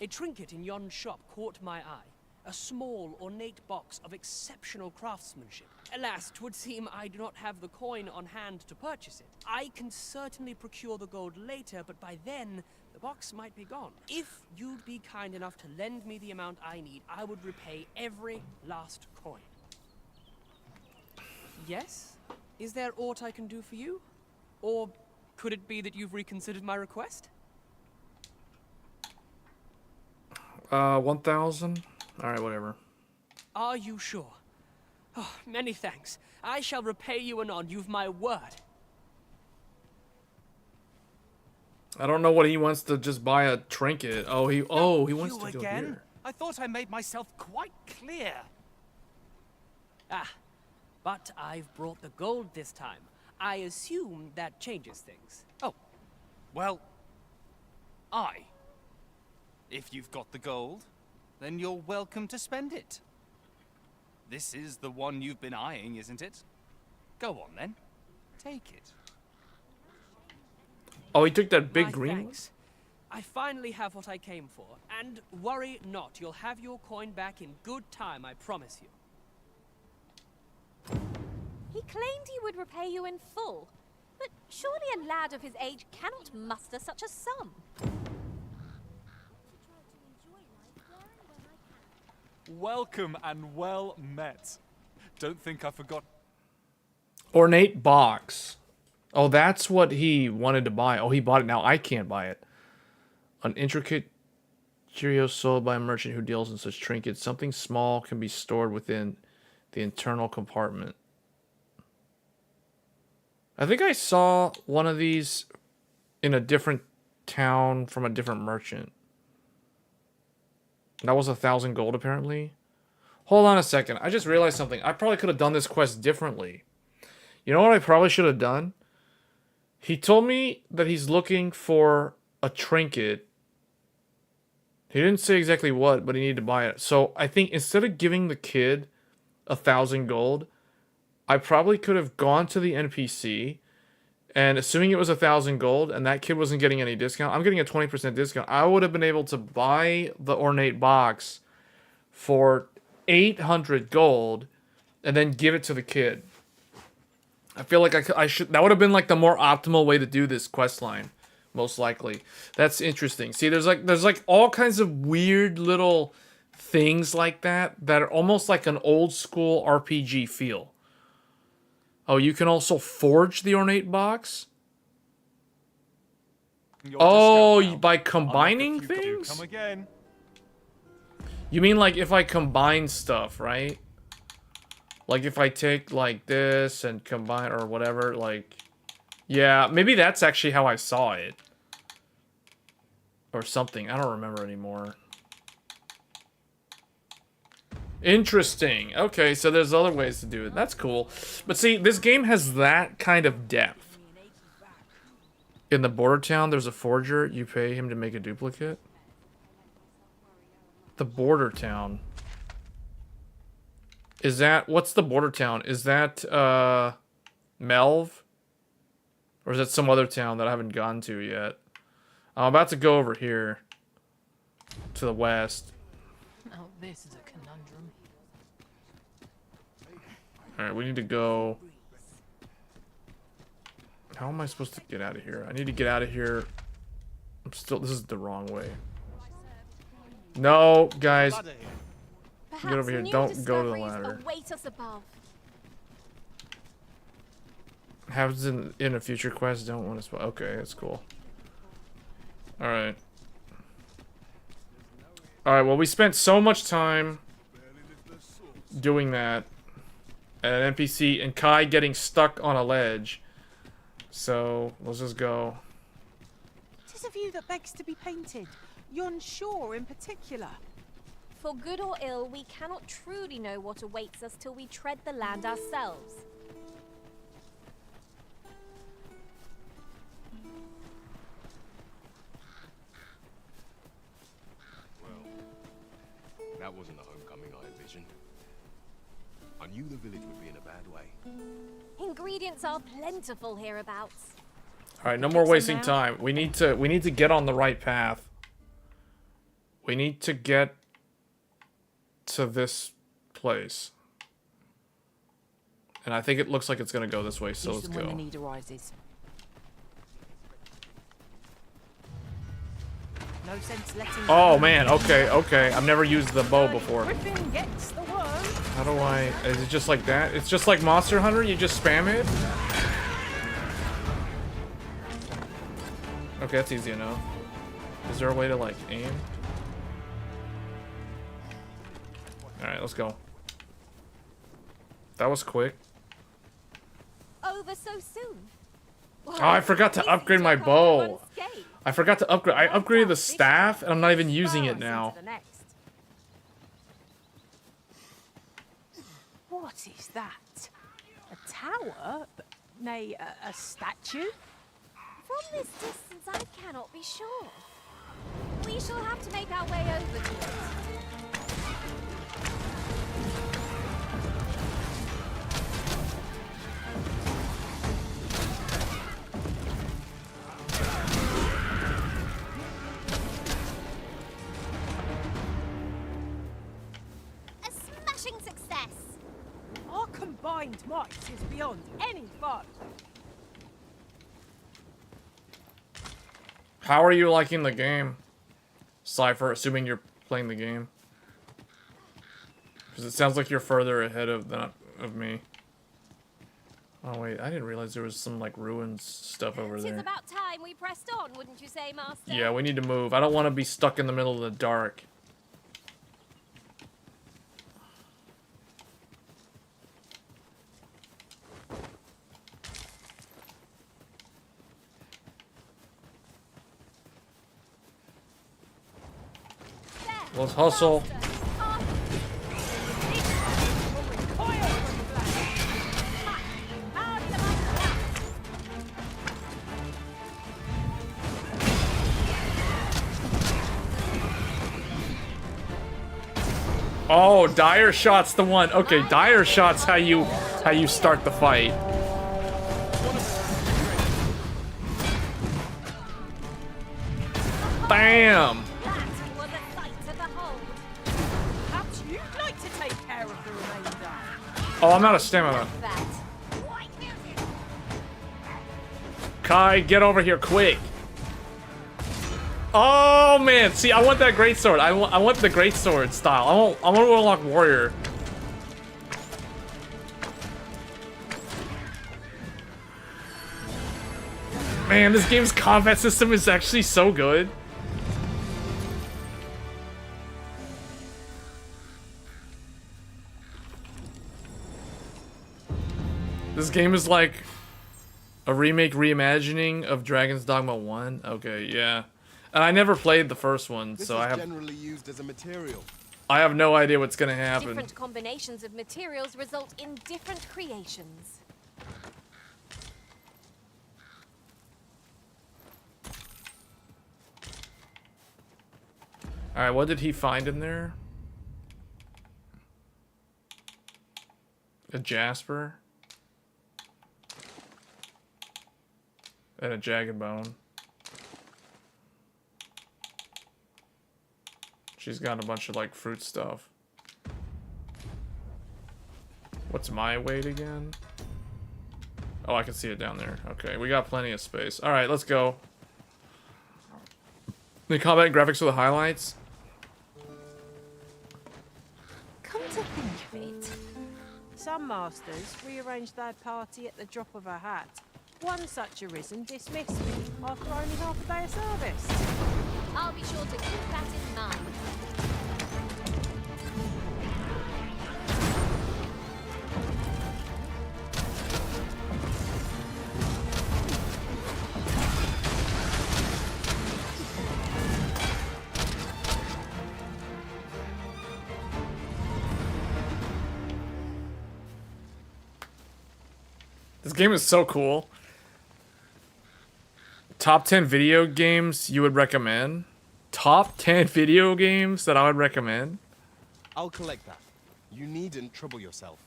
A trinket in yon shop caught my eye. A small, ornate box of exceptional craftsmanship. Alas, 'twould seem I do not have the coin on hand to purchase it. I can certainly procure the gold later, but by then, the box might be gone. If you'd be kind enough to lend me the amount I need, I would repay every last coin. Yes? Is there aught I can do for you? Or could it be that you've reconsidered my request? 1,000? Alright, whatever. Are you sure? Oh, many thanks. I shall repay you anon, you've my word. I don't know what he wants to just buy a trinket. Oh, he wants to You go again? here. I thought I made myself quite clear. Ah, but I've brought the gold this time. I assume that changes things. Oh, well, if you've got the gold, then you're welcome to spend it. This is the one you've been eyeing, isn't it? Go on then, take it. Oh, he took that big My green thanks. I finally have what I came for, and worry not, you'll have your coin back in good time, I promise you. He claimed he would repay you in full, but surely a lad of his age cannot muster such a sum. Welcome and well met. Don't think I forgot. Ornate box. Oh, that's what he wanted to buy. Oh, he bought it. Now I can't buy it. An intricate curio sold by a merchant who deals in such trinkets. Something small can be stored within the internal compartment. I think I saw one of these in a different town from a different merchant. That was 1,000 gold, apparently. Hold on a second. I just realized something. I probably could have done this quest differently. You know what I probably should have done? He told me that he's looking for a trinket. He didn't say exactly what, but he needed to buy it. So I think instead of giving the kid 1,000 gold, I probably could have gone to the NPC, and assuming it was 1,000 gold and that kid wasn't getting any discount, I'm getting a 20% discount. I would have been able to buy the ornate box for 800 gold and then give it to the kid. I feel like I should. That would have been like the more optimal way to do this quest line, most likely. That's interesting. See, there's like all kinds of weird little things like that are almost like an old school RPG feel. Oh, you can also forge the ornate box? Oh, by combining things? Come again. You mean like if I combine stuff, right? Like if I take like this and combine or whatever, like... Yeah, maybe that's actually how I saw it. Or something. I don't remember anymore. Interesting. Okay, so there's other ways to do it. That's cool. But see, this game has that kind of depth. In the border town, there's a forger. You pay him to make a duplicate. The border town. Is that... What's the border town? Is that, Melv? Or is that some other town that I haven't gone to yet? I'm about to go over here to the west. Oh, this is a conundrum. Alright, we need to go. How am I supposed to get out of here? I need to get out of here. This is the wrong way. No, guys. Get over here. Don't go to the ladder. Await us above. Happens in a future quest. Don't want to spoil. Okay, that's cool. Alright. Alright, well, we spent so much time doing that. And an NPC and Kai getting stuck on a ledge. So, let's just go. Tis a view that begs to be painted. Yon shore in particular. For good or ill, we cannot truly know what awaits us till we tread the land ourselves. That wasn't the homecoming I envisioned. I knew the village would be in a bad way. Ingredients are plentiful hereabouts. Alright, no more wasting time. We need to get on the right path. We need to get to this place. And I think it looks like it's gonna go this way, so let's When the go. need arises. No sense letting. Oh man, okay, okay. I've never used the bow before. Griffin gets the worm. How do I... Is it just like that? It's just like Monster Hunter? You just spam it? Okay, that's easy enough. Is there a way to, like, aim? Alright, let's go. That was quick. Over so soon. Oh, I forgot to upgrade my bow. I forgot to upgrade. I upgraded the staff, and I'm not even using it now. What is that? A tower? Nay, a statue? From this distance, I cannot be sure. We shall have to make our way over to it. A smashing success! Our combined might is beyond any foe. How are you liking the game, Cypher, assuming you're playing the game? Because it sounds like you're further ahead of me. Oh wait, I didn't realize there was some like ruins stuff over It's there. about time we pressed on, wouldn't you say, Master? Yeah, we need to move. I don't want to be stuck in the middle of the dark. Let's hustle. Oh, dire shot's the one. Okay, dire shot's how you start the fight. Bam! Perhaps you'd like to take care of the remainder. Oh, I'm out of stamina. Kai, get over here quick. Oh man, see, I want that greatsword. I want the greatsword style. I want Warlock Warrior. Man, this game's combat system is actually so good. This game is like a remake reimagining of Dragon's Dogma 1. Okay, yeah. And I never played the first one, This so is I have generally used as a material. I have no idea what's gonna happen. Different combinations of materials result in different creations. Alright, what did he find in there? A jasper? And a jagged bone. She's got a bunch of like fruit stuff. What's my weight again? Oh, I can see it down there. Okay, we got plenty of space. All right, let's go. The combat and graphics are the highlights. Come to think of it, some masters rearrange their party at the drop of a hat. One such arisen dismissed me after only half a day of service. I'll be sure to keep that in mind. This game is so cool. Top 10 video games you would recommend? Top 10 video games that I would recommend? I'll collect that. You needn't trouble yourself.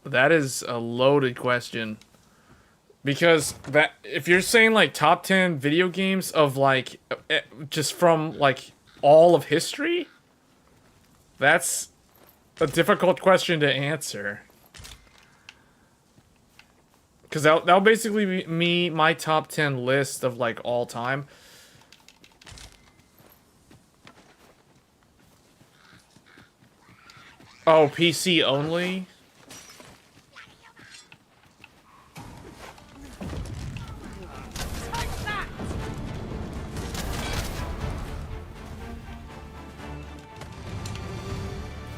That is a loaded question. Because that if you're saying like top 10 video games of like just from like all of history, that's a difficult question to answer. Because that'll basically be my top 10 list of like all time. Oh, PC only?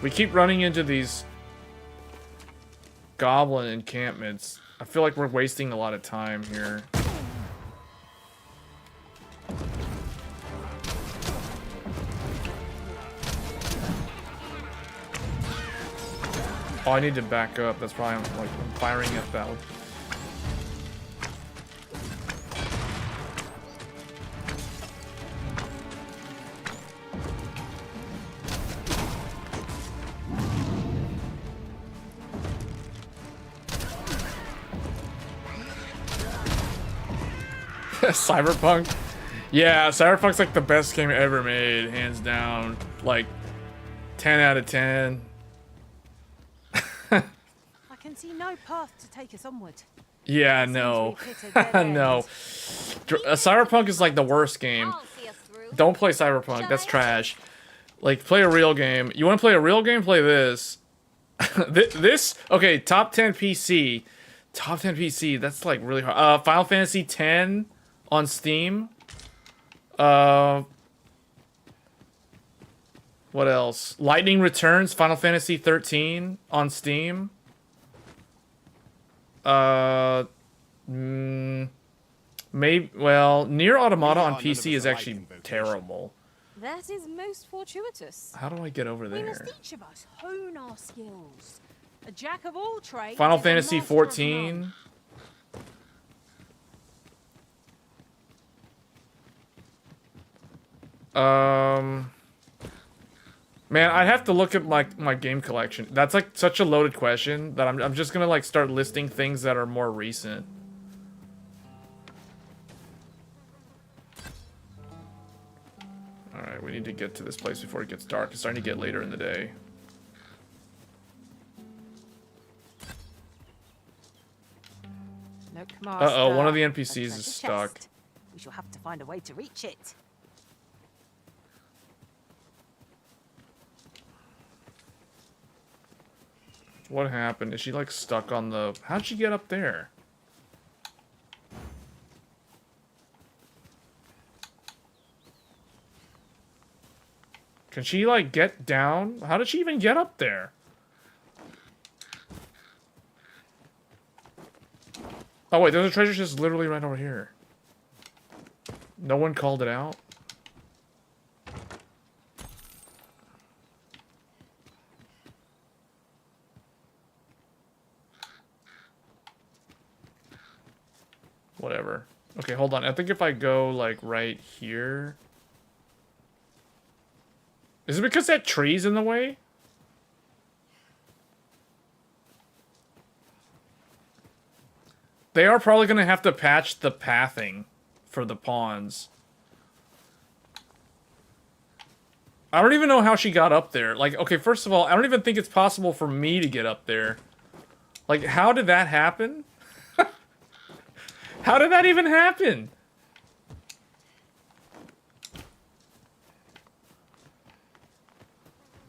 We keep running into these goblin encampments. I feel like we're wasting a lot of time here. Oh, I need to back up. That's why I'm like firing at that. Cyberpunk? Yeah, Cyberpunk's like the best game ever made, hands down. Like, 10 out of 10. I can see no path to take us onward. Yeah, no. No. Cyberpunk is like the worst game. Don't play Cyberpunk, that's trash. Like, play a real game. You want to play a real game? Play this. Okay, top 10 PC. Top 10 PC, that's like really hard. Final Fantasy X on Steam. What else? Lightning Returns, Final Fantasy 13 on Steam. Maybe, well, Nier Automata on PC is actually terrible. That is most fortuitous. How do I get over We there? must each of us hone our skills. A jack of all trades. Final is a Fantasy master of 14. none. Man, I'd have to look at my game collection. That's like such a loaded question that I'm just gonna like start listing things that are more recent. Alright, we need to get to this place before it gets dark. It's starting to get later in the day. Look, Uh-oh, one of the Master, NPCs a is treasure stuck. chest. We shall have to find a way to reach it. What happened? Is she like stuck on the... How'd she get up there? Can she like get down? How did she even get up there? Oh wait, there's a treasure chest literally right over here. No one called it out? Whatever. Okay, hold on. I think if I go, like, right here... Is it because that tree's in the way? They are probably going to have to patch the pathing for the pawns. I don't even know how she got up there. Like, okay, first of all, I don't even think it's possible for me to get up there. Like, how did that happen? How did that even happen?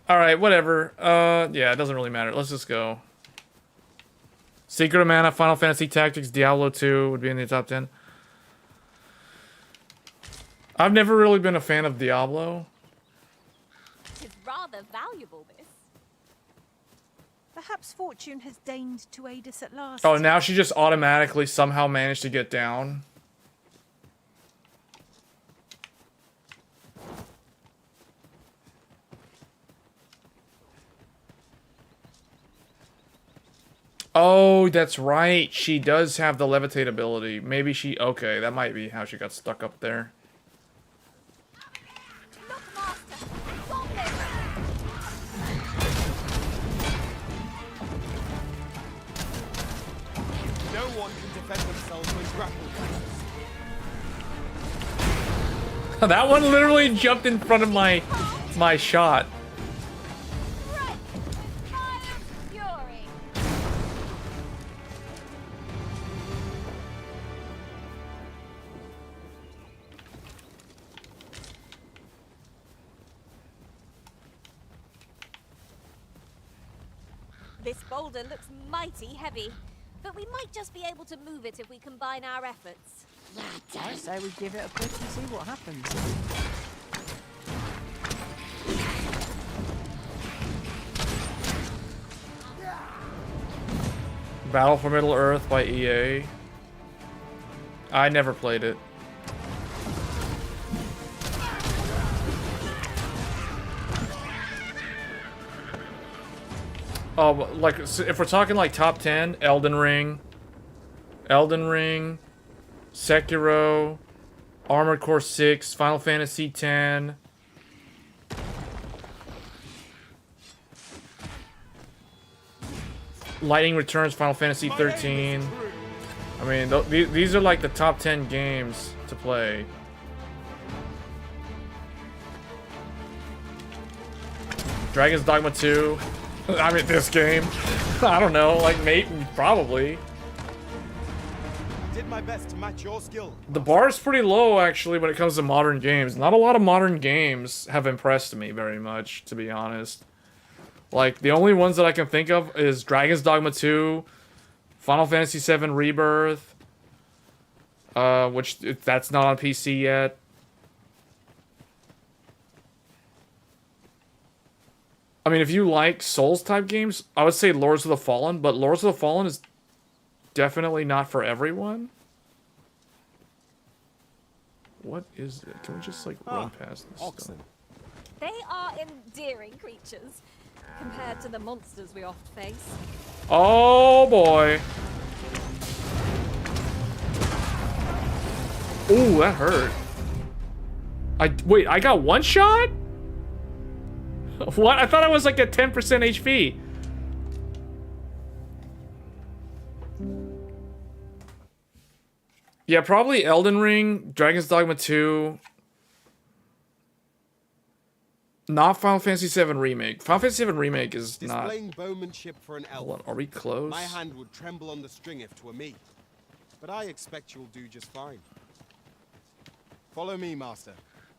Alright, whatever. Yeah, it doesn't really matter. Let's just go. Secret of Mana, Final Fantasy Tactics, Diablo 2 would be in the top 10. I've never really been a fan of Diablo. It's rather valuable, this. Perhaps fortune has deigned to aid us at last. Oh, now she just automatically somehow managed to get down. Oh, that's right. She does have the levitate ability. Maybe she... Okay, that might be how she got stuck up there. No one can defend themselves when grappled. That one literally jumped in front of my shot. This boulder looks mighty heavy, but we might just be able to move it if we combine our efforts. I say we give it a push and see what happens. Battle for Middle-earth by EA. I never played it. Oh, like, if we're talking like top 10, Elden Ring, Sekiro, Armored Core 6, Final Fantasy X. Lightning Returns, Final Fantasy 13. I mean, these are like the top 10 games to play. Dragon's Dogma 2. I mean, this game. I don't know, like, maybe, probably. Did my best to match your skill. The bar is pretty low, actually, when it comes to modern games. Not a lot of modern games have impressed me very much, to be honest. Like, the only ones that I can think of is Dragon's Dogma 2, Final Fantasy VII Rebirth, which, that's not on PC yet. I mean, if you like Souls-type games, I would say Lords of the Fallen, but Lords of the Fallen is definitely not for everyone. What is it? Can we just, like, run past this oxen. stuff? They are endearing creatures, compared to the monsters we oft face. Oh, boy. Ooh, that hurt. Wait, I got one shot? What? I thought I was like at 10% HP. Yeah, probably Elden Ring, Dragon's Dogma 2. Not Final Fantasy VII Remake. Final Fantasy VII Remake is not... Displaying bowmanship for an elf. Hold on, are we close? My hand would tremble on the string if 'twere me. But I expect you'll do just fine. Follow me, Master.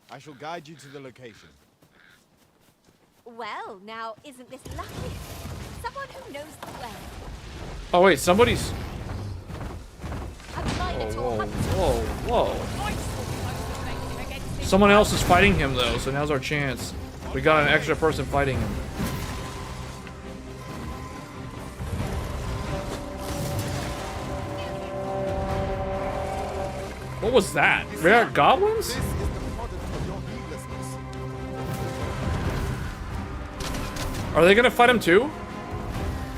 I shall guide you to the location. Well, now, isn't this lucky? Someone who knows the way. Oh, wait, somebody's... Whoa, whoa. Someone else is fighting him, though, so now's our chance. We got an extra person fighting him. What was that? We got goblins? Are they gonna fight him too?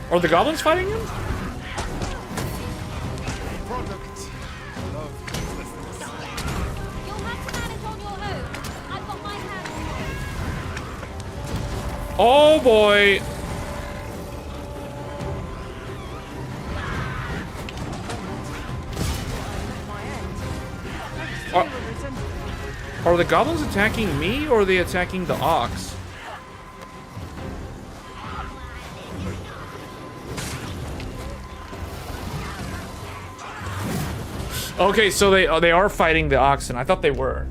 Are the goblins fighting him? Oh boy! Are the goblins attacking me, or are they attacking the ox? Okay, so they are fighting the oxen. I thought they were.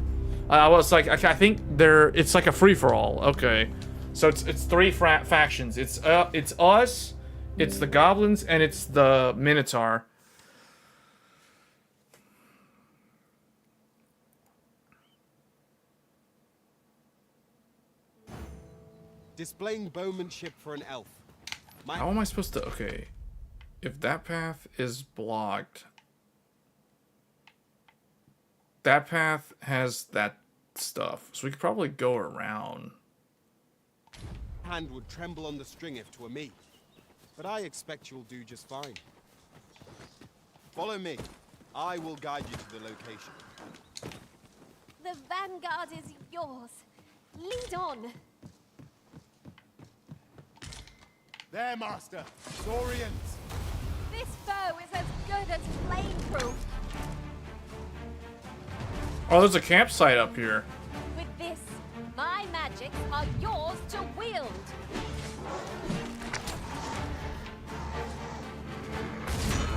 I was like, I think it's like a free-for-all. Okay, so it's three factions. It's us, it's the goblins, and it's the Minotaur. Displaying bowmanship for an elf. How am I supposed to... Okay. If that path is blocked... That path has that stuff. So we could probably go around. Hand would tremble on the string if 'twere me. But I expect you'll do just fine. Follow me. I will guide you to the location. The vanguard is yours. Lead on. There, Master. Saurians. This bow is as good as flame-proof. Oh, there's a campsite up here. With this, my magics are yours to wield.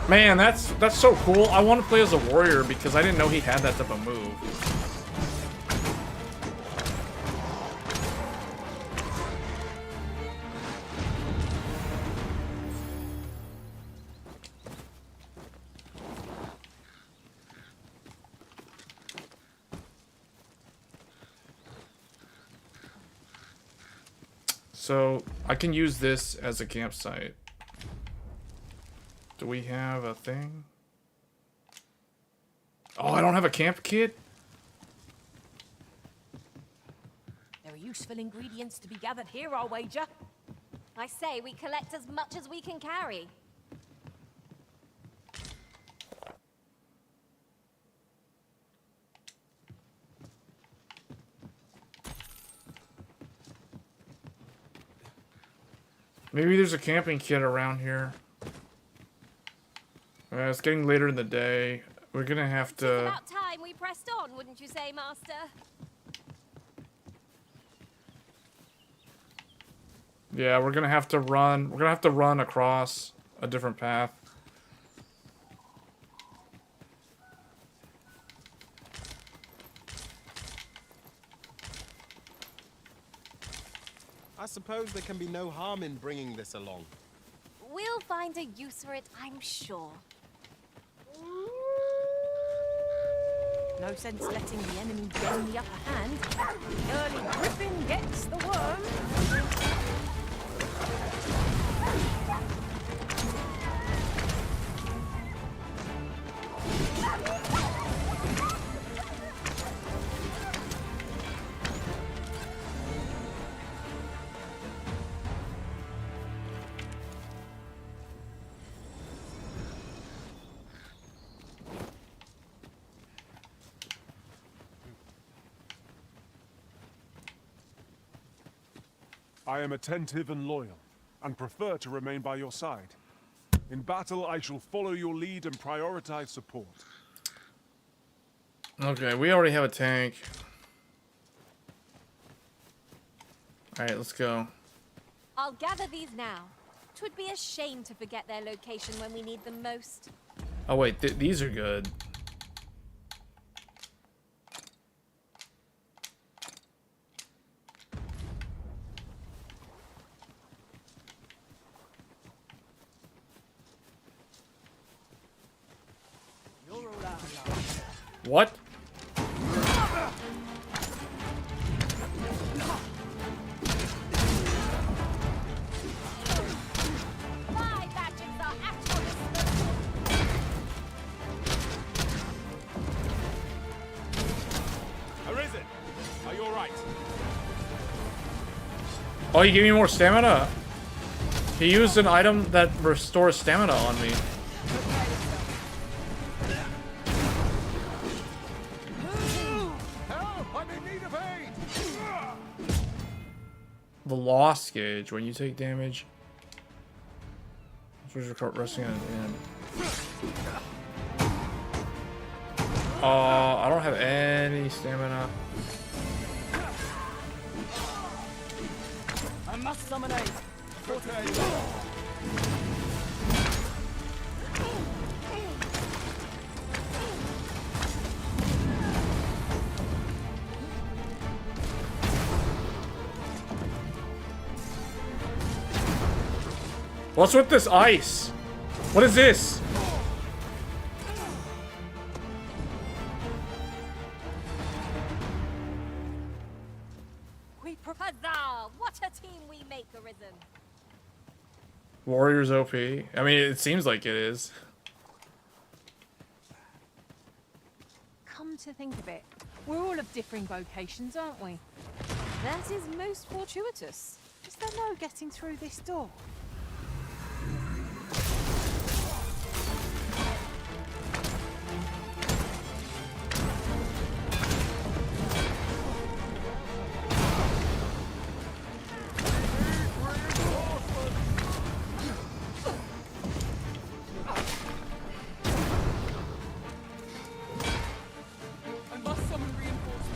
Man, that's so cool. I want to play as a warrior because I didn't know he had that type of move. So, I can use this as a campsite. Do we have a thing? Oh, I don't have a camp kit? There are useful ingredients to be gathered here, I'll wager. I say we collect as much as we can carry. Maybe there's a camping kit around here. It's getting later in the day. We're gonna have to... It's about time we pressed on, wouldn't you say, Master? Yeah, we're gonna have to run. We're gonna have to run across a different path. I suppose there can be no harm in bringing this along. We'll find a use for it, I'm sure. No sense letting the enemy gain the upper hand. The early griffin gets the worm. I am attentive and loyal, and prefer to remain by your side. In battle, I shall follow your lead and prioritize support. Okay, we already have a tank. Alright, let's go. I'll gather these now. 'Twould be a shame to forget their location when we need them most. Oh wait, these are good. What? My magics are actually Arisen, are you alright? Oh, he gave me more stamina. He used an item that restores stamina on me. The loss gauge, when you take damage. Resting on the end. I don't have any stamina. I must summon aid. What's with this ice? What is this? We Huzzah! What a team we make, Arisen. Warriors OP. I mean, it seems like it is. Come to think of it, we're all of differing vocations, aren't we? That is most fortuitous. Is there no getting through this door? I must summon reinforcements.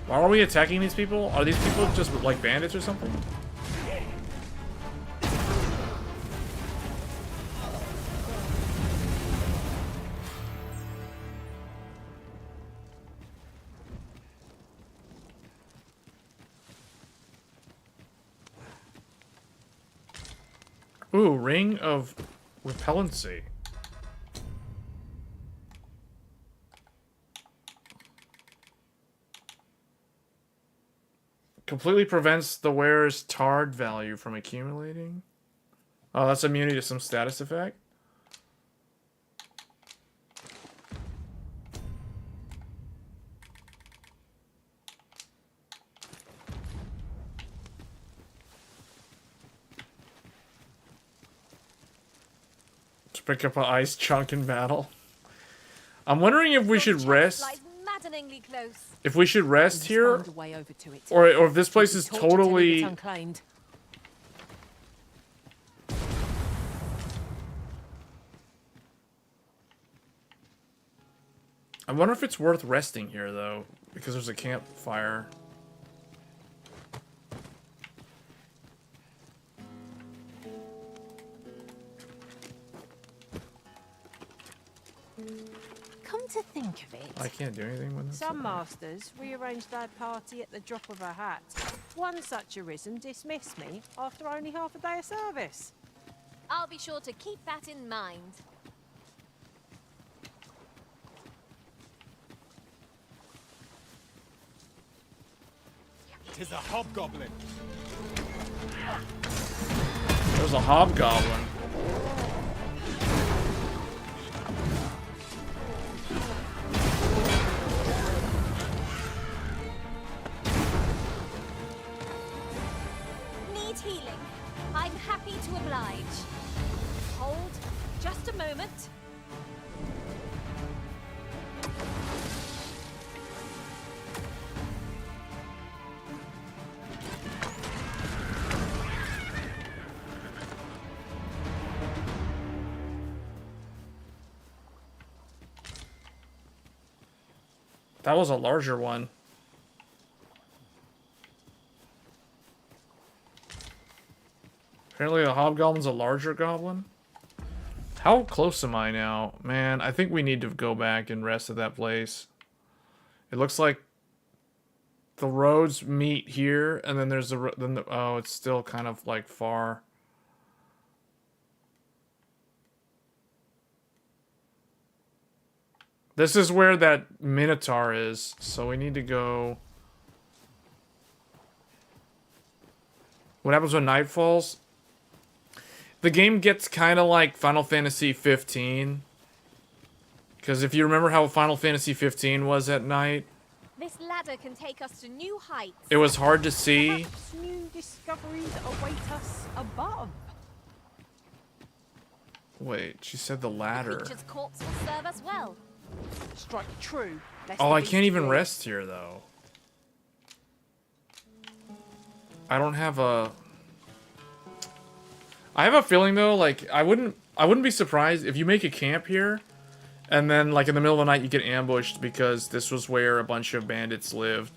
Why are we attacking these people? Are these people just like bandits or something? Ooh, ring of repellency. Completely prevents the wearer's tard value from accumulating. Oh, that's immunity to some status effect. To pick up an ice chunk in battle. I'm wondering if we should rest. Maddeningly close. If we should rest here, Find a way over to it. or if this place We'd be is tortured to leave totally. it unclaimed. I wonder if it's worth resting here though, because there's a campfire. Come to think of it, I can't do anything with this. Some masters rearrange their party at the drop of a hat. One such Arisen dismissed me after only half a day of service. I'll be sure to keep that in mind. Tis a hobgoblin. There's a hobgoblin. Need healing. I'm happy to oblige. Hold just a moment. That was a larger one. Apparently the hobgoblin's a larger goblin. How close am I now? Man, I think we need to go back and rest at that place. It looks like the roads meet here, and then there's oh, it's still kind of like far. This is where that Minotaur is, so we need to go. What happens when night falls? The game gets kind of like Final Fantasy 15. Because if you remember how Final Fantasy 15 was at night, This ladder can take us to new heights. it was hard to see. Perhaps new discoveries await us above. Wait, she said the ladder. Creature's corpse will serve us well. Strike true. lest Oh, the I beast can't even fear. rest here, though. I don't have a... I have a feeling though, like I wouldn't be surprised if you make a camp here, and then like in the middle of the night you get ambushed because this was where a bunch of bandits lived.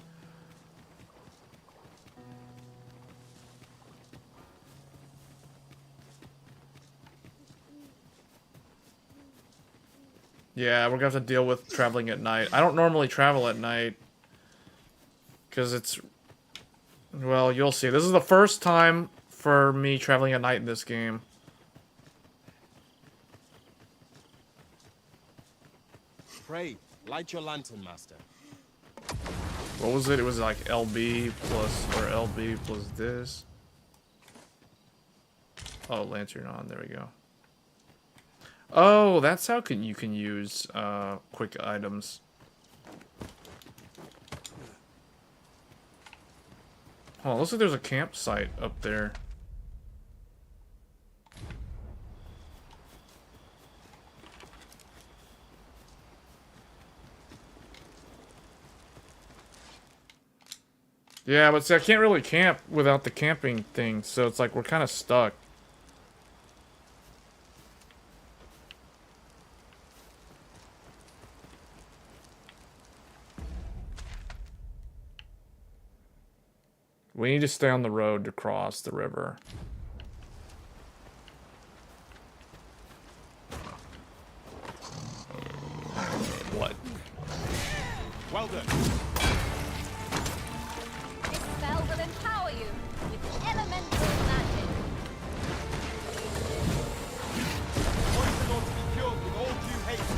Yeah, we're gonna have to deal with traveling at night. I don't normally travel at night because it's, well, you'll see. This is the first time for me traveling at night in this game. Pray, light your lantern, master. What was it? It was like LB plus, or LB plus this. Oh, lantern on. There we go. Oh, that's how you can use quick items. Oh, looks like there's a campsite up there. Yeah, but see, I can't really camp without the camping thing, so it's like we're kind of stuck. We need to stay on the road to cross the river. What? Well done. This spell will empower you with elemental magic. Poison ought to be cured with all due haste.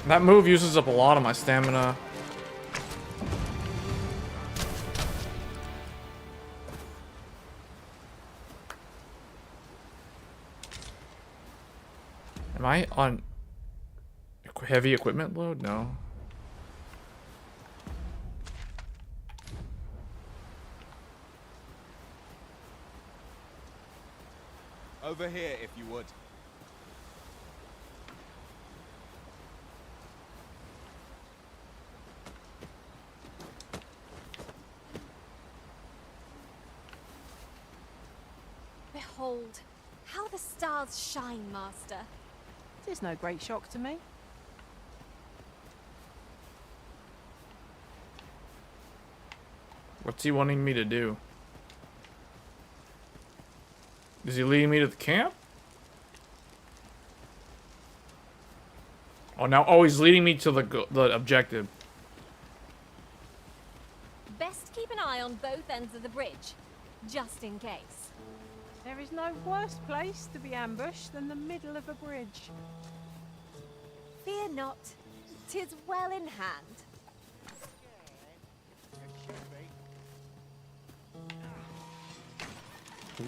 That move uses up a lot of my stamina. Am I on heavy equipment load? No. Over here, if you would. Behold, how the stars shine, Master. It is no great shock to me. What's he wanting me to do? Is he leading me to the camp? Oh, now, oh, he's leading me to the objective. Best keep an eye on both ends of the bridge, just in case. There is no worse place to be ambushed than the middle of a bridge. Fear not, 'tis well in hand.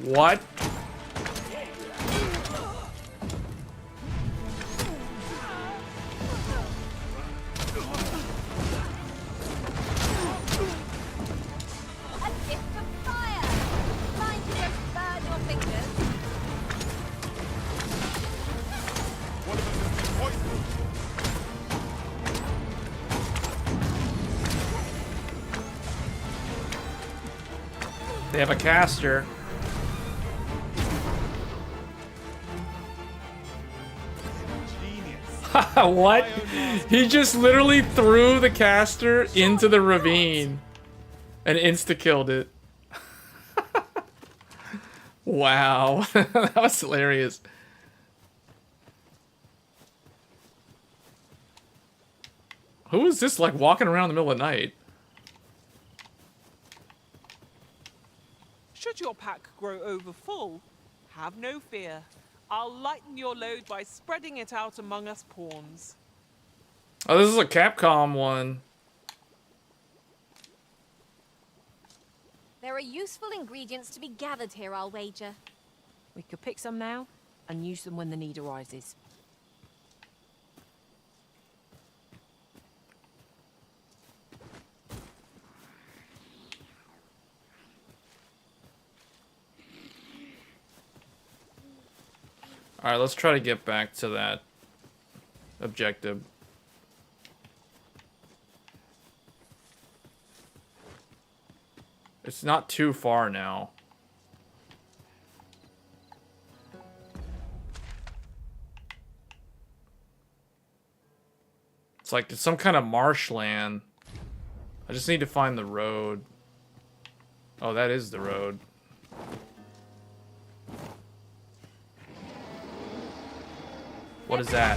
What? A gift of fire! Mind you don't burn your fingers. One of us has been poisoned. They have a caster. What? He just literally threw the caster into the ravine and insta-killed it. Wow. That was hilarious. Who is this, like, walking around in the middle of the night? Should your pack grow over full, have no fear. I'll lighten your load by spreading it out among us pawns. Oh, this is a Capcom one. There are useful ingredients to be gathered here, I'll wager. We could pick some now and use them when the need arises. Alright, let's try to get back to that objective. It's not too far now. It's like it's some kind of marshland. I just need to find the road. Oh, that is the road. What is that?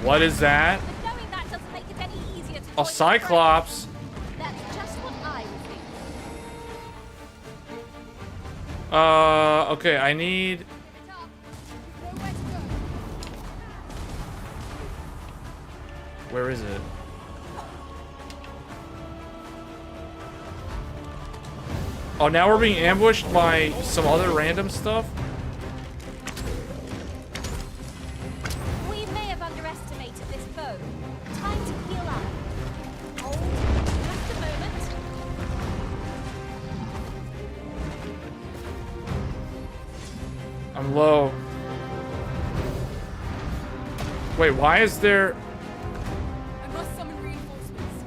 What is that? A Cyclops. That's just what I would think. Okay, I need... Where is it? Oh, now we're being ambushed by some other random stuff? We may have underestimated this foe. Time to heal up. Hold just a moment. I'm low. Wait, why is there... I must summon reinforcements.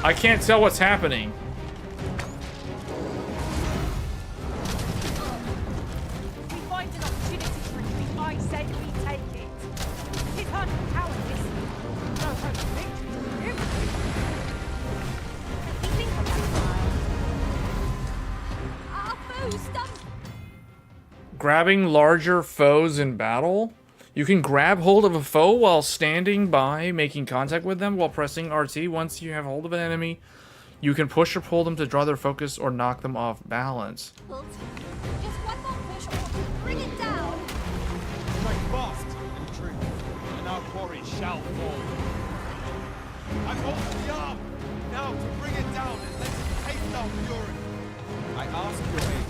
I can't tell what's happening. If we find an opportunity for retreat, I say we take it. It's hard to cowardice. No hope of victory to him. Think of that smile. Our foe's done. Grabbing larger foes in battle? You can grab hold of a foe while standing by, making contact with them while pressing RT. Once you have hold of an enemy, you can push or pull them to draw their focus or knock them off balance. Just one more push or bring it down. Strike fast and true, and our quarry shall fall. I'm holding the arm now to bring it down and let it taste our fury. I ask your aid.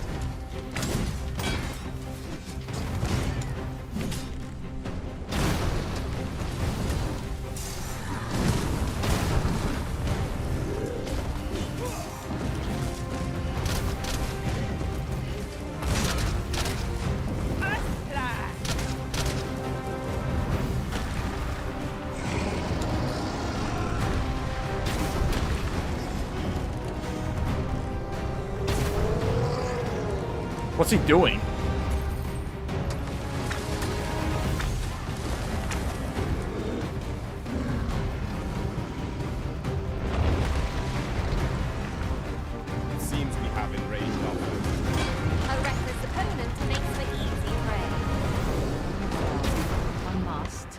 What's he doing? It seems we have enraged our foe. A reckless opponent makes for easy prey. I must.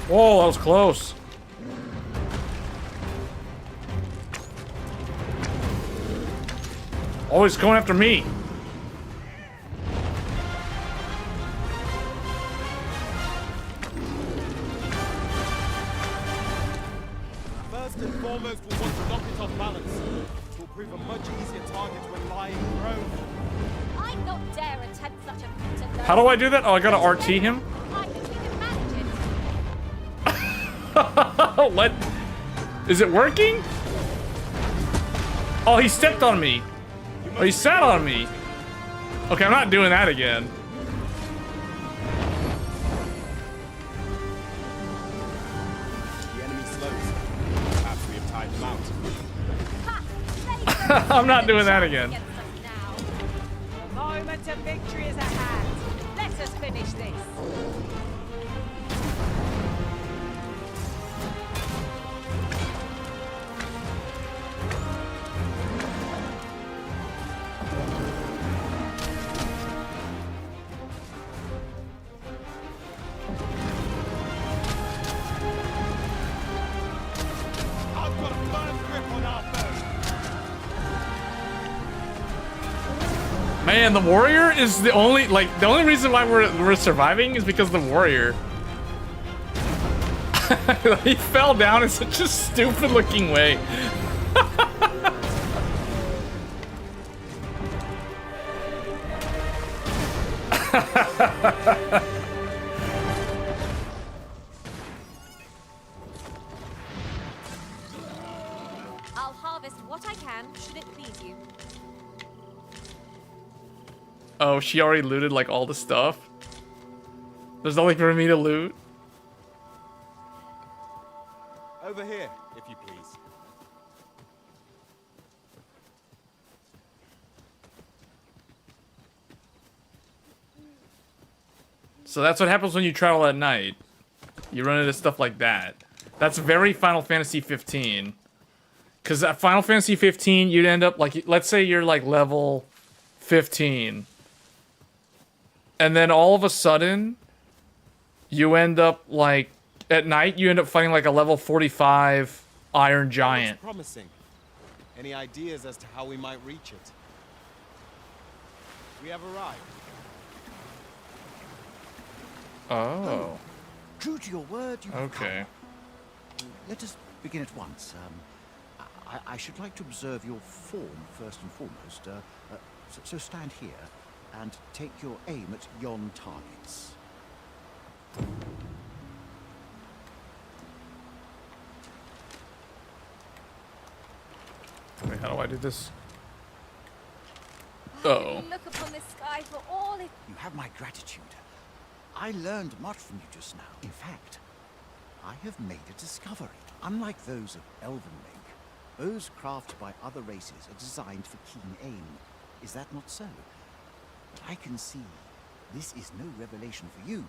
Whoa, that was close. Oh, he's going after me. First and foremost, we'll want to knock it off balance. It will prove a much easier target when lying prone. I'd not dare attempt such a feat alone. How do I do that? Oh, I gotta RT him? I think we can manage it. What? Is it working? Oh, he stepped on me. Oh, he sat on me. Okay, I'm not doing that again. The enemy slows. Perhaps we have tied them out. I'm not doing that again. The moment of victory is at hand. Let us finish this. I've got a firm grip on our foe. Man, the warrior is the only reason why we're surviving is because the warrior. He fell down in such a stupid looking way. can, should it please you. Oh, she already looted like all the stuff. There's nothing for me to loot. Over here, if you please. So that's what happens when you travel at night. You run into stuff like that. That's very Final Fantasy 15. Because at Final Fantasy 15, you'd end up like, let's say you're like level 15. And then all of a sudden, you end up like, at night, you end up fighting like a level 45 Iron Giant. Looks promising. Any ideas as to how we might reach it? We have arrived. Oh. True to your word, you have Okay. come. Let us begin at once. I should like to observe your form first and foremost. So stand here and take your aim at yon targets. Wait, how do I do this? I Uh-oh. can look upon this sky for all it... You have my gratitude. I learned much from you just now. In fact, I have made a discovery. Unlike those of Elven make, bows crafted by other races are designed for keen aim. Is that not so? But I can see this is no revelation for you.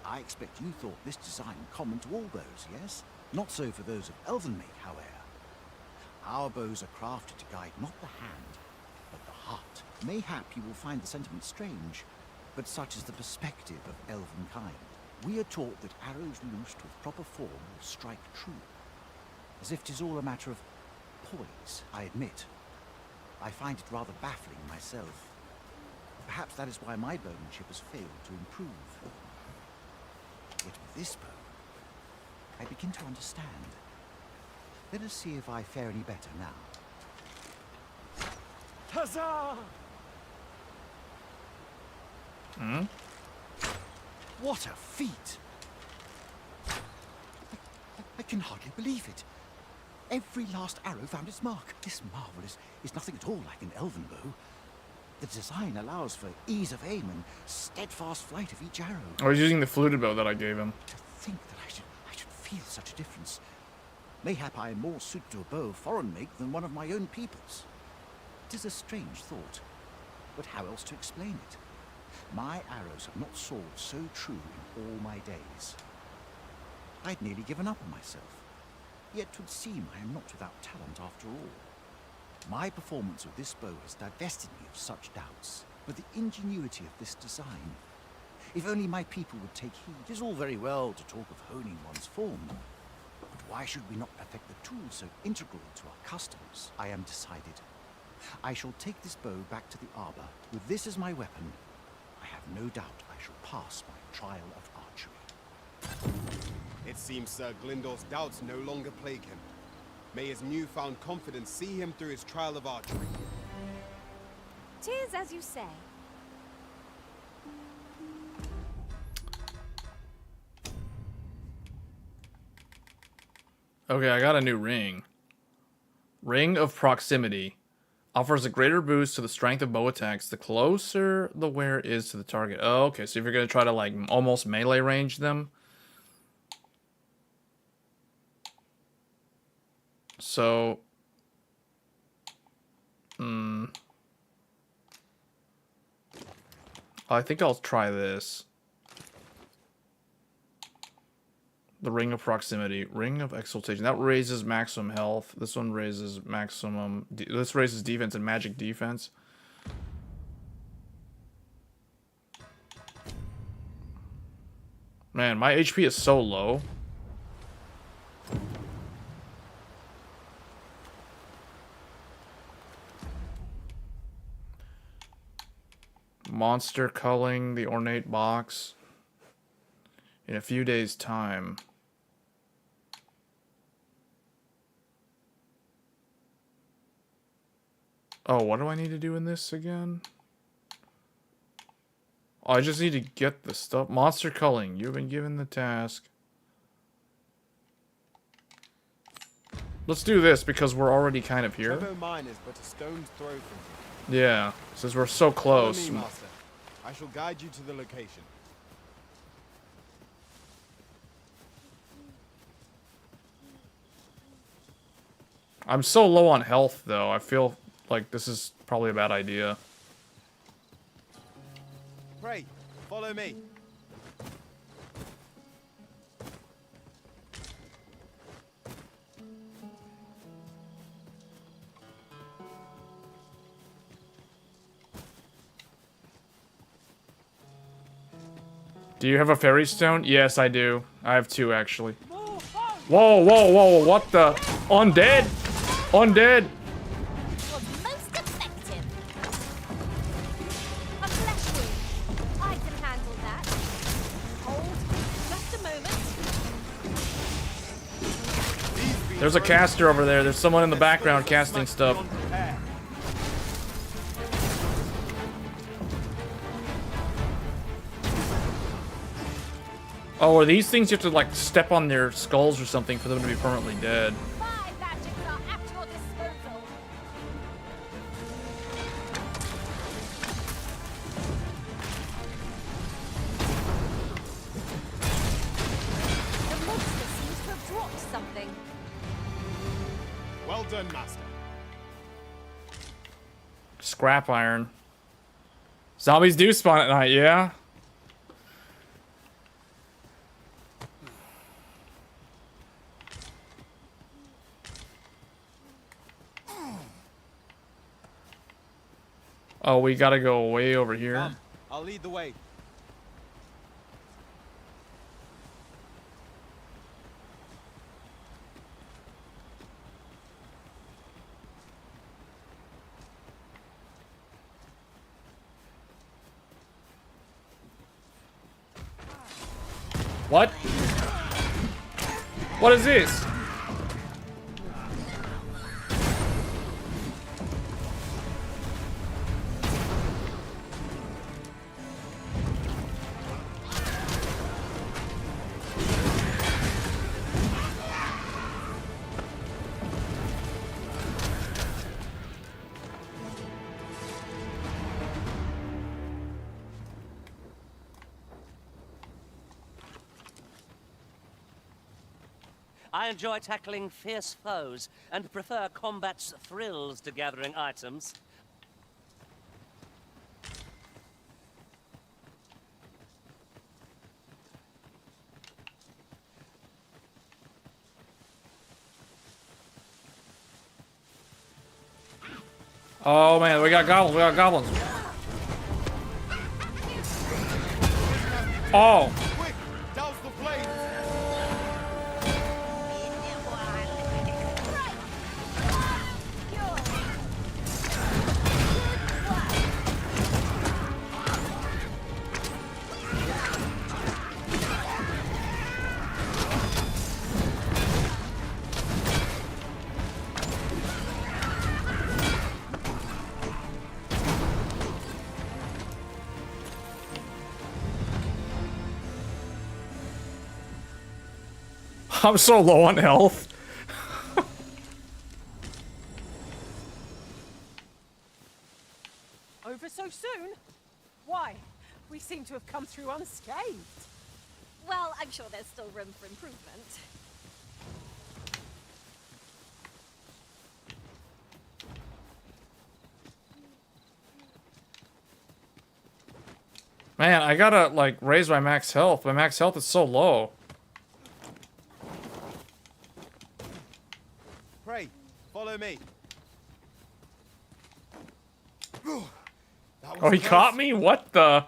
I expect you thought this design common to all bows, yes? Not so for those of Elven make, however. Our bows are crafted to guide not the hand, but the heart. Mayhap you will find the sentiment strange, but such is the perspective of elven kind. We are taught that arrows loosed with proper form will strike true, as if 'tis all a matter of poise. I admit, I find it rather baffling myself. Perhaps that is why my bowmanship has failed to improve. Yet with this bow, I begin to understand. Let us see if I fare any better now. Huzzah! Hmm? What a feat! I can hardly believe it. Every last arrow found its mark. This marvel is nothing at all like an elven bow. The design allows for ease of aim and steadfast flight of each arrow. I was using the fluted bow that I gave him. To think that I should feel such a difference. Mayhap I am more suited to a bow of foreign make than one of my own people's. It is a strange thought, but how else to explain it? My arrows have not soared so true in all my days. I'd nearly given up on myself. Yet 'twould seem I am not without talent after all. My performance with this bow has divested me of such doubts. But the ingenuity of this design. If only my people would take heed. It is all very well to talk of honing one's form. But why should we not perfect the tools so integral to our customs? I am decided. I shall take this bow back to the arbor. With this as my weapon, I have no doubt I shall pass my trial of archery. It seems Sir Glyndor's doubts no longer plague him. May his newfound confidence see him through his trial of archery. 'Tis as you say. Okay, I got a new ring. Ring of Proximity. Offers a greater boost to the strength of bow attacks the closer the wearer is to the target. Oh, okay, so if you're going to try to, like, almost melee range them. So... I think I'll try this. The Ring of Proximity. Ring of Exaltation. That raises maximum health. This one raises maximum... This raises defense and magic defense. Man, my HP is so low. Monster culling the ornate box. In a few days' time. Oh, what do I need to do in this again? Oh, I just need to get the stuff. Monster culling. You've been given the task. Let's do this because we're already kind of here. Trevo Mine is but a stone's throw from here. Yeah, since we're so close. Follow me, Master. I shall guide you to the location. I'm so low on health, though. I feel like this is probably a bad idea. Pray, follow me. Do you have a fairy stone? Yes, I do. I have 2, actually. Whoa, whoa, whoa, what the? Undead? Undead? Was most effective. A flesh wound. I can handle that. Hold. Just a moment. There's a caster over there. There's someone in the background casting stuff. Oh, are these things you have to, like, step on their skulls or something for them to be permanently dead? My magics are at your disposal. The monster seems to have dropped something. Well done, Master. Scrap iron. Zombies do spawn at night, yeah? Oh, we gotta go way over here. I'll lead the way. What? What is this? I enjoy tackling fierce foes and prefer combat's thrills to gathering items. Oh man, we got goblins, we got goblins. Oh! Quick, douse the flames. I'm so low on health. Over so soon? Why? We seem to have come through unscathed. Well, I'm sure there's still room for improvement. Man, I gotta, like, raise my max health. My max health is so low. Pray, follow me. Oh, he caught me? What the?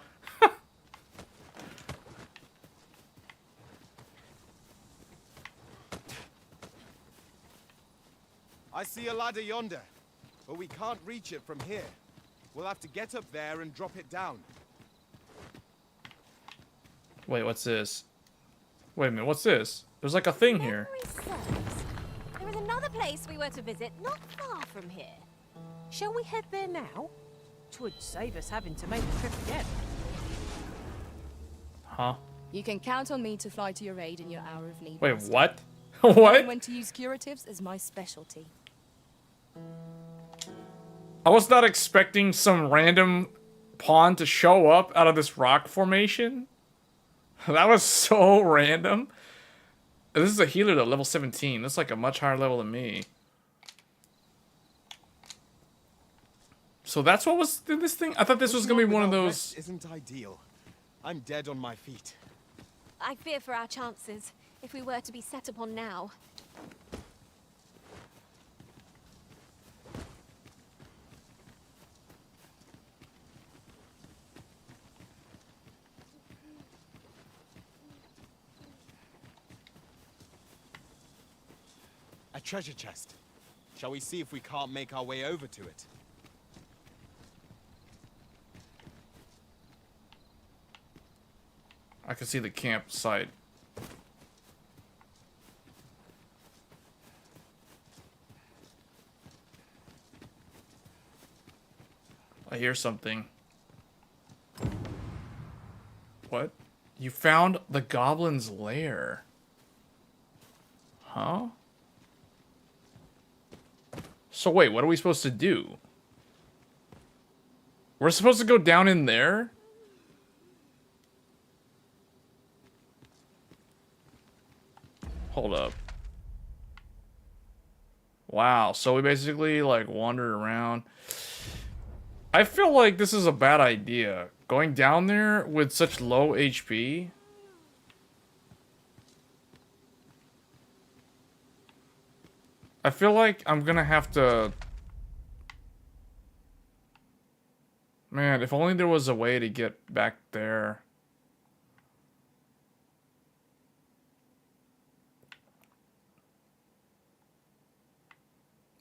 I see a ladder yonder, but we can't reach it from here. We'll have to get up there and drop it down. Wait, what's this? Wait a minute, what's this? There's like a thing here. There is another place we were to visit not far from here. Shall we head there now? 'Twould save us having to make the trip again. Huh? You can count on me to fly to your aid in your hour of need. Wait, Master. what? What? Knowing when to use curatives is my specialty. I was not expecting some random pawn to show up out of this rock formation. That was so random. This is a healer though, level 17. That's like a much higher level than me. So that's what was in this thing? I thought this was gonna be one of those... Isn't ideal. I'm dead on my feet. I fear for our chances if we were to be set upon now. A treasure chest. Shall we see if we can't make our way over to it? I can see the campsite. I hear something. What? You found the goblin's lair. Huh? So wait, what are we supposed to do? We're supposed to go down in there? Hold up. Wow, so we basically like wandered around. I feel like this is a bad idea. Going down there with such low HP. I feel like I'm gonna have to... Man, if only there was a way to get back there.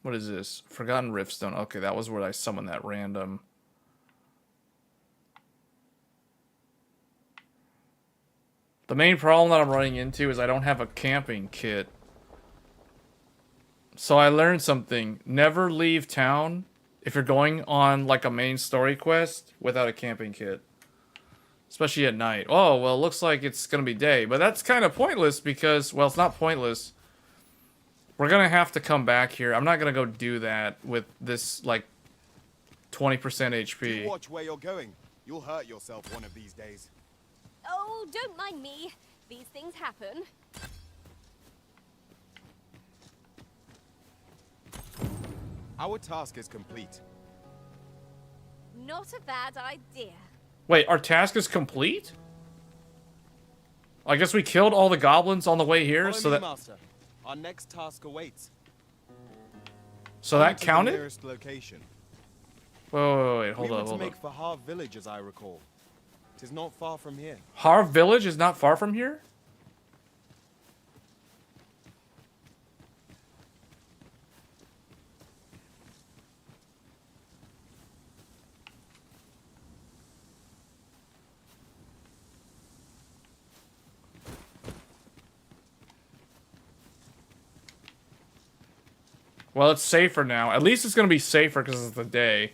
What is this? Forgotten Riftstone. Okay, that was where I summoned that random. The main problem that I'm running into is I don't have a camping kit. So I learned something. Never leave town if you're going on like a main story quest without a camping kit. Especially at night. Oh, well, it looks like it's going to be day. But that's kind of pointless because, well, it's not pointless. We're going to have to come back here. I'm not going to go do that with this, like, 20% HP. You watch where you're going. You'll hurt yourself one of these days. Oh, don't mind me. These things happen. Our task is complete. Not a bad idea. Wait, our task is complete? I guess we killed all the goblins on the way here, Follow so me, that... Master. Our next task awaits. So that To the counted? nearest location. Wait, hold we were on, to hold on. make for Harv Village, as I recall. It is not far from here. Harv Village is not far from here? Well, it's safer now. At least it's going to be safer because it's the day.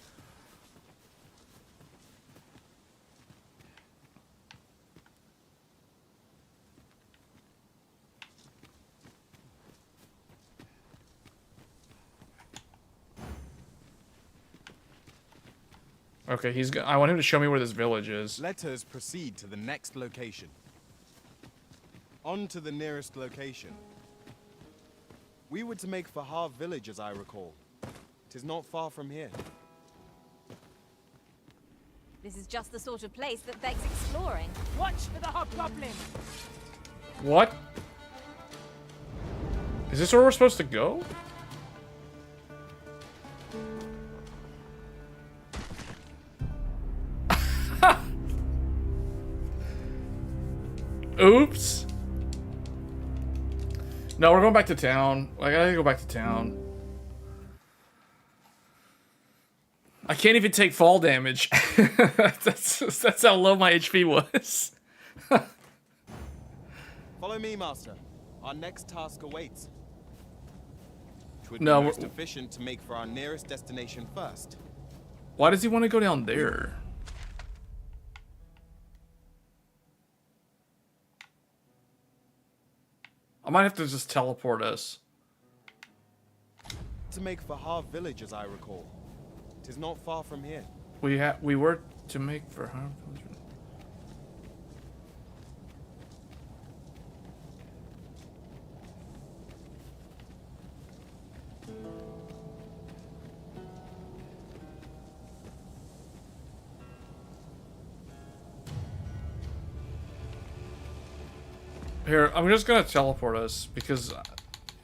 Okay, I want him to show me where this village is. Let us proceed to the next location. On to the nearest location. We were to make for Harv Village, as I recall. It is not far from here. This is just the sort of place that begs exploring. Watch for the hobgoblin! What? Is this where we're supposed to go? Oops. No, we're going back to town. I gotta go back to town. I can't even take fall damage. that's how low my HP was. Follow me, Master. Our next task awaits. It would No, be most efficient to make for our nearest destination first. Why does he want to go down there? might have to just teleport us. To make for Harv village, as I recall. 'Tis not far from here. We were to make for Harv village. Here, I'm just gonna teleport us because,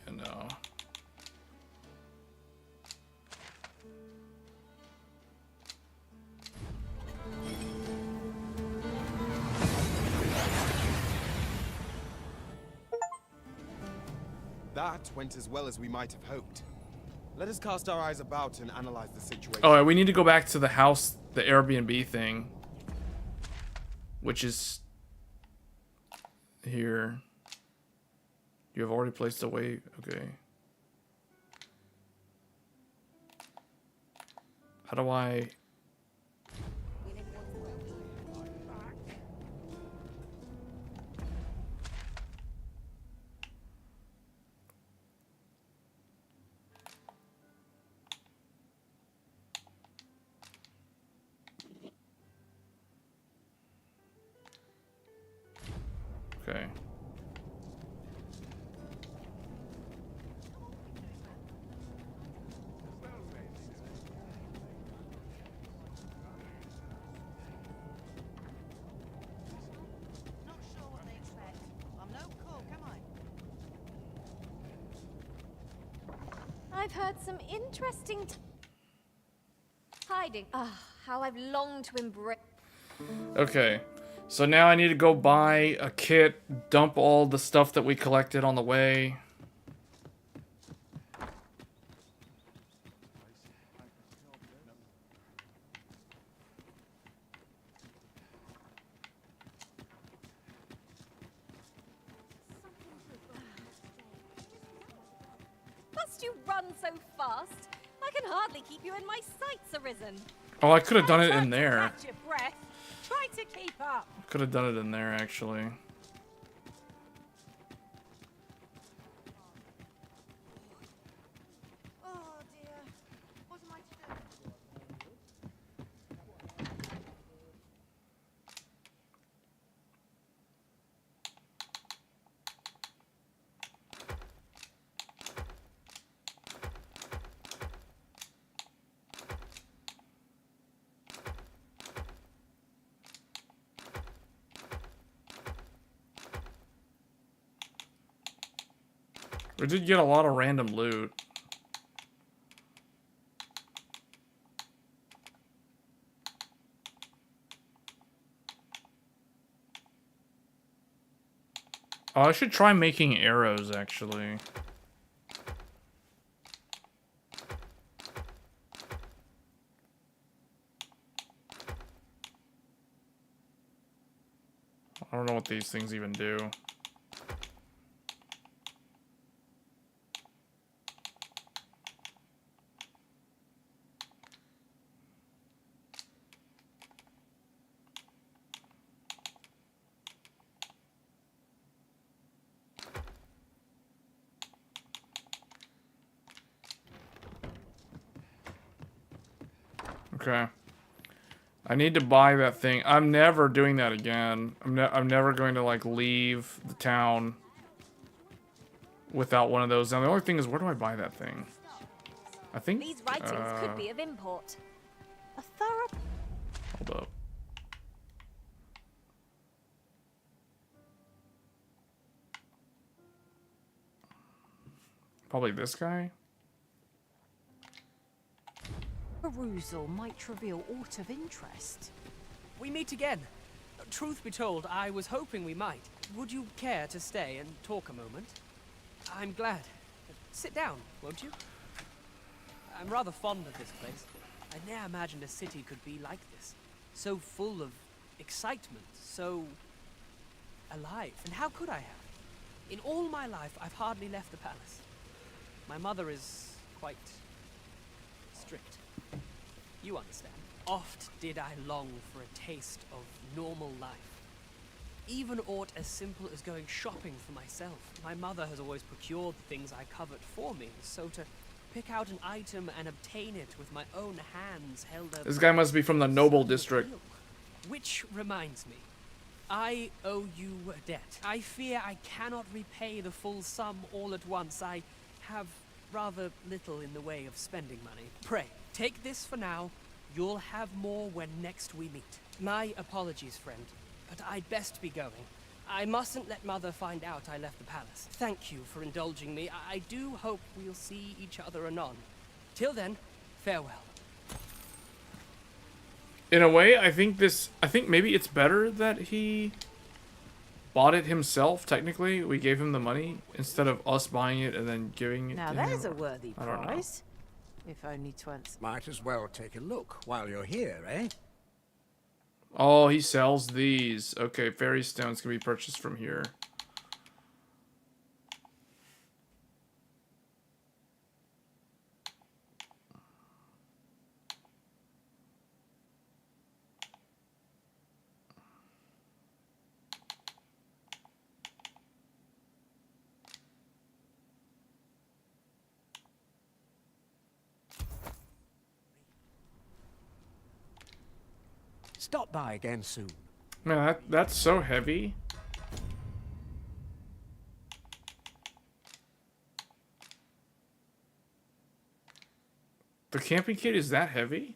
you know. That went as well as we might have hoped. Let us cast our eyes about and analyze the situation. Oh, we need to go back to the house, the Airbnb thing, which is here. You have already placed a way. Okay. How do I? Okay. I've heard some interesting hiding. Ah, how I've longed to embrace. Okay. So now I need to go buy a kit, dump all the stuff that we collected on the way. Must you run so fast? I can hardly keep you in my sights, Arisen. Oh, I could have done it in there. Catch your breath. Try to keep up. Could have done it in there, actually. Oh dear. What am I to do? We did get a lot of random loot. Oh, I should try making arrows, actually. I don't know what these things even do. Okay. I need to buy that thing. I'm never doing that again. I'm never going to, like, leave the town without one of those. Now, the only thing is, where do I buy that thing? I think... These writings could be of import. A thorough... Hold up. Probably this guy? Perusal might reveal aught of interest. We meet again. Truth be told, I was hoping we might. Would you care to stay and talk a moment? I'm glad. Sit down, won't you? I'm rather fond of this place. I ne'er imagined a city could be like this. So full of excitement, so alive. And how could I have? In all my life, I've hardly left the palace. My mother is quite strict. You understand. Oft did I long for a taste of normal life. Even aught as simple as going shopping for myself. My mother has always procured the things I covet for me, so to pick out an item and obtain it with my own hands held up. This guy must be from the Noble District. Which reminds me, I owe you a debt. I fear I cannot repay the full sum all at once. I have rather little in the way of spending money. Pray, take this for now. You'll have more when next we meet. My apologies, friend, but I'd best be going. I mustn't let Mother find out I left the palace. Thank you for indulging me. I do hope we'll see each other anon. Till then, farewell. In a way, I think maybe it's better that he bought it himself. Technically, we gave him the money instead of us buying it and then giving it Now to there's him. a worthy I don't know. prize. If only to answer. Might as well take a look while you're here, eh? Oh, he sells these. Okay, fairy stones can be purchased from here. Stop by again soon. Man, that's so heavy. The camping kit is that heavy?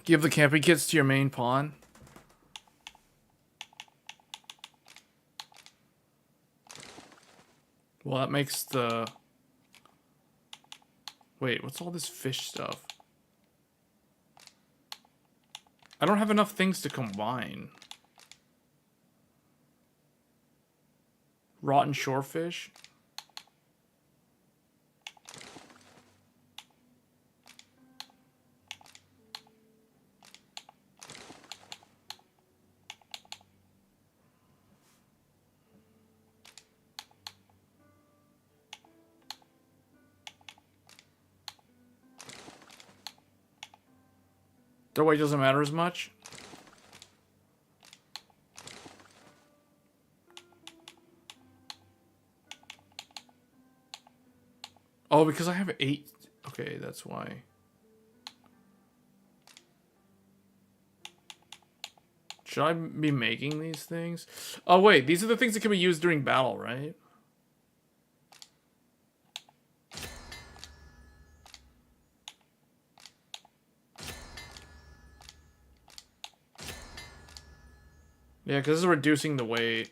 Give the camping kits to your main pawn. Well, that makes the... Wait, what's all this fish stuff? I don't have enough things to combine. Rotten shorefish? Their weight doesn't matter as much. Oh, because I have 8. Okay, that's why. Should I be making these things? Oh, wait. These are the things that can be used during battle, right? Yeah, because this is reducing the weight.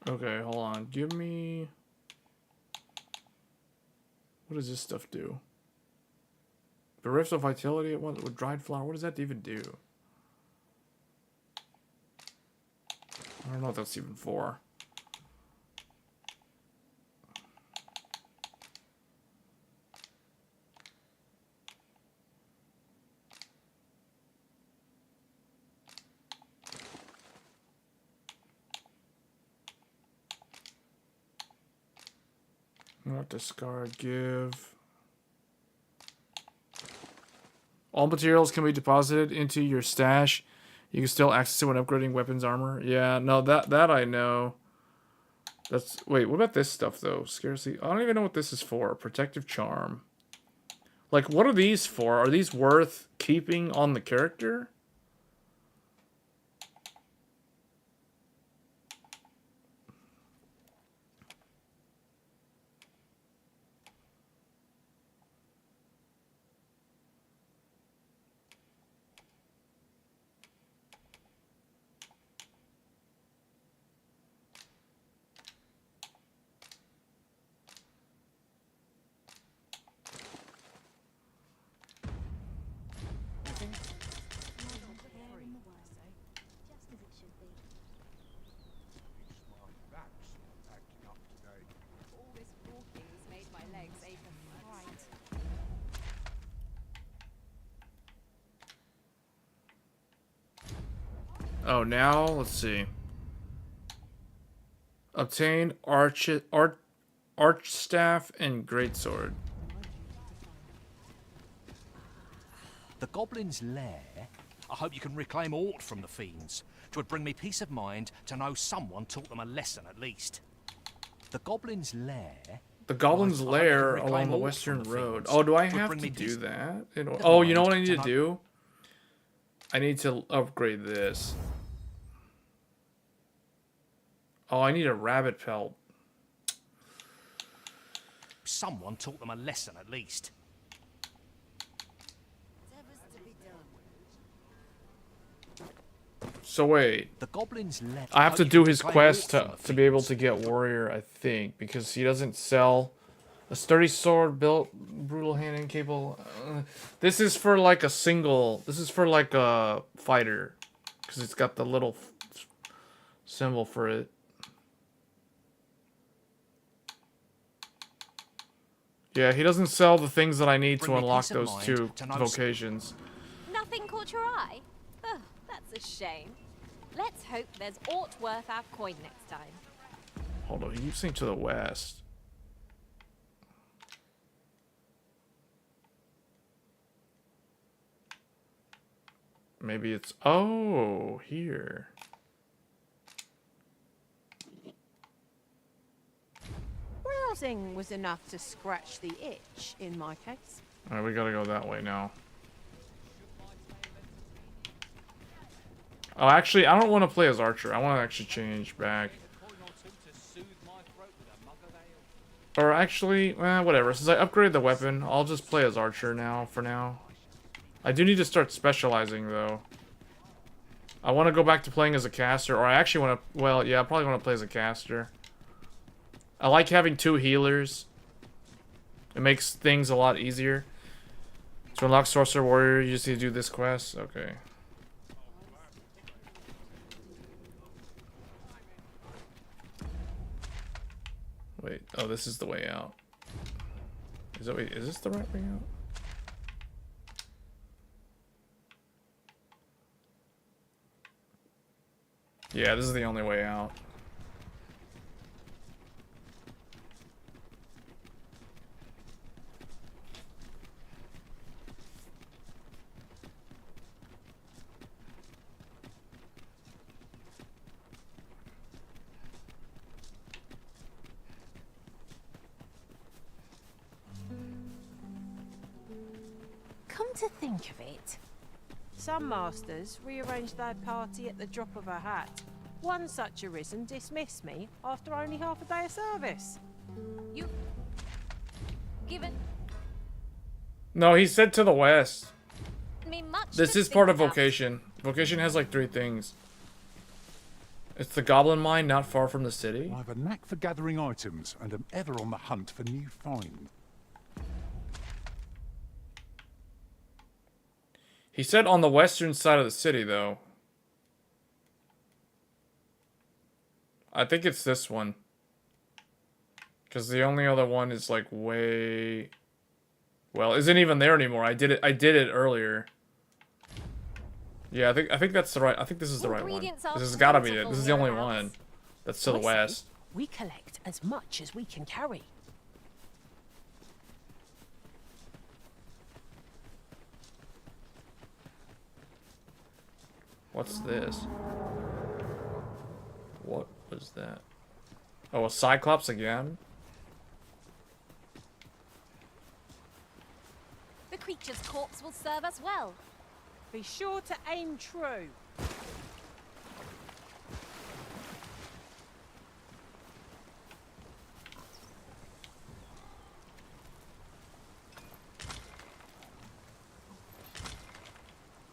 Okay, hold on. Give me... What does this stuff do? Bereft of vitality at once with dried flour. What does that even do? I don't know what that's even for. Not discard, give. All materials can be deposited into your stash. You can still access it when upgrading weapons armor. Yeah, no, that I know. That's... Wait, what about this stuff, though? Scarcely... I don't even know what this is for. Protective charm. Like, what are these for? Are these worth keeping on the character? Oh, now let's see. Obtain arch staff and greatsword. The Goblin's Lair? I hope you can reclaim aught from the fiends. 'Twould bring me peace of mind to know someone taught them a lesson at least. The Goblin's Lair? The Goblin's I hope you Lair can reclaim along the aught Western from the Road. fiends. Oh, do I 'Twould have bring to me do peace that? of Oh, you know mind what I need to to know- do? I need to upgrade this. Oh, I need a rabbit pelt. Someone taught them a lesson at least. So wait. The Goblin's Lair. I have to hope you do can his reclaim quest aught from to the be able fiends. to get warrior, I think, because he doesn't sell a sturdy sword, built, brutal hand, incapable. This is for like a single. This is for like a fighter, because it's got the little symbol for it. Yeah, he doesn't sell the things that I need Bring to me unlock peace of those mind two to know vocations. Nothing caught your eye? Oh, that's a shame. Let's hope there's aught worth our coin next time. Hold on, he keeps saying to the west. Maybe it's... Oh, here. Browsing was enough to scratch the itch, in my case. Alright, we gotta go that way now. Oh, actually, I don't want to play as Archer. I want to actually change back. Or actually, whatever. Since I upgraded the weapon, I'll just play as Archer now, for now. I do need to start specializing, though. I want to go back to playing as a caster, or I actually want to... Well, yeah, I probably want to play as a caster. I like having two healers. It makes things a lot easier. To unlock Sorcerer Warrior, you just need to do this quest. Okay. Wait, oh, this is the way out. Wait, is this the right way out? Yeah, this is the only way out. Come to think of it, some masters rearrange their party at the drop of a hat. One such arisen dismissed me after only half a day of service. You've given No, he said to the west. me much This to is part think of about. Vocation. Vocation has like 3 things. It's the Goblin Mine not far from the city. I have a knack for gathering items and am ever on the hunt for new finds. He said on the western side of the city, though. I think it's this one. Because the only other one is like way... Well, isn't even there anymore. I did it earlier. Yeah, I think that's the right... I think this is the right one. Ingredients are This has gotta be it. plentiful This is the only here, one. Alice. That's to the I say west. We collect as much as we can carry. What's this? What was that? Oh, a Cyclops again? The creature's corpse will serve us well. Be sure to aim true.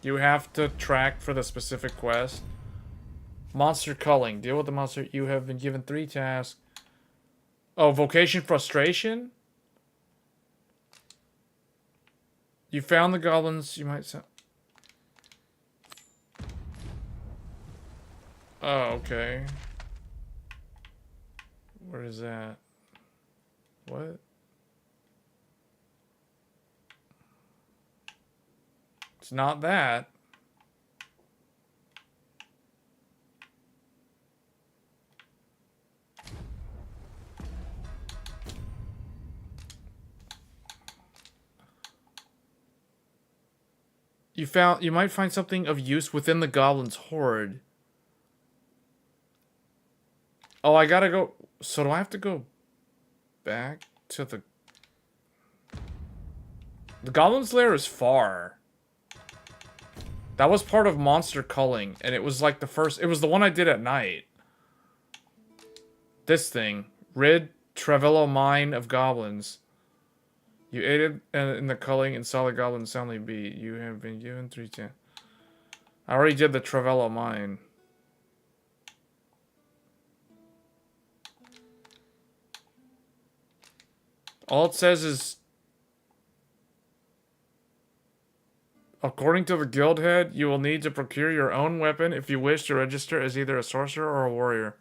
You have to track for the specific quest. Monster culling. Deal with the monster. You have been given 3 tasks. Oh, Vocation Frustration? You found the goblins. You might... Oh, okay. Where is that? What? It's not that. You might find something of use within the goblin's horde. Oh, I gotta go. So do I have to go back to the goblin's lair is far. That was part of monster culling, and it was like the first. It was the one I did at night. This thing, rid Trevello mine of goblins. You aided in the culling and saw the goblins soundly beat. You have been given 310. I already did the Trevello mine. All it says is, according to the guild head, you will need to procure your own weapon if you wish to register as either a sorcerer or a warrior.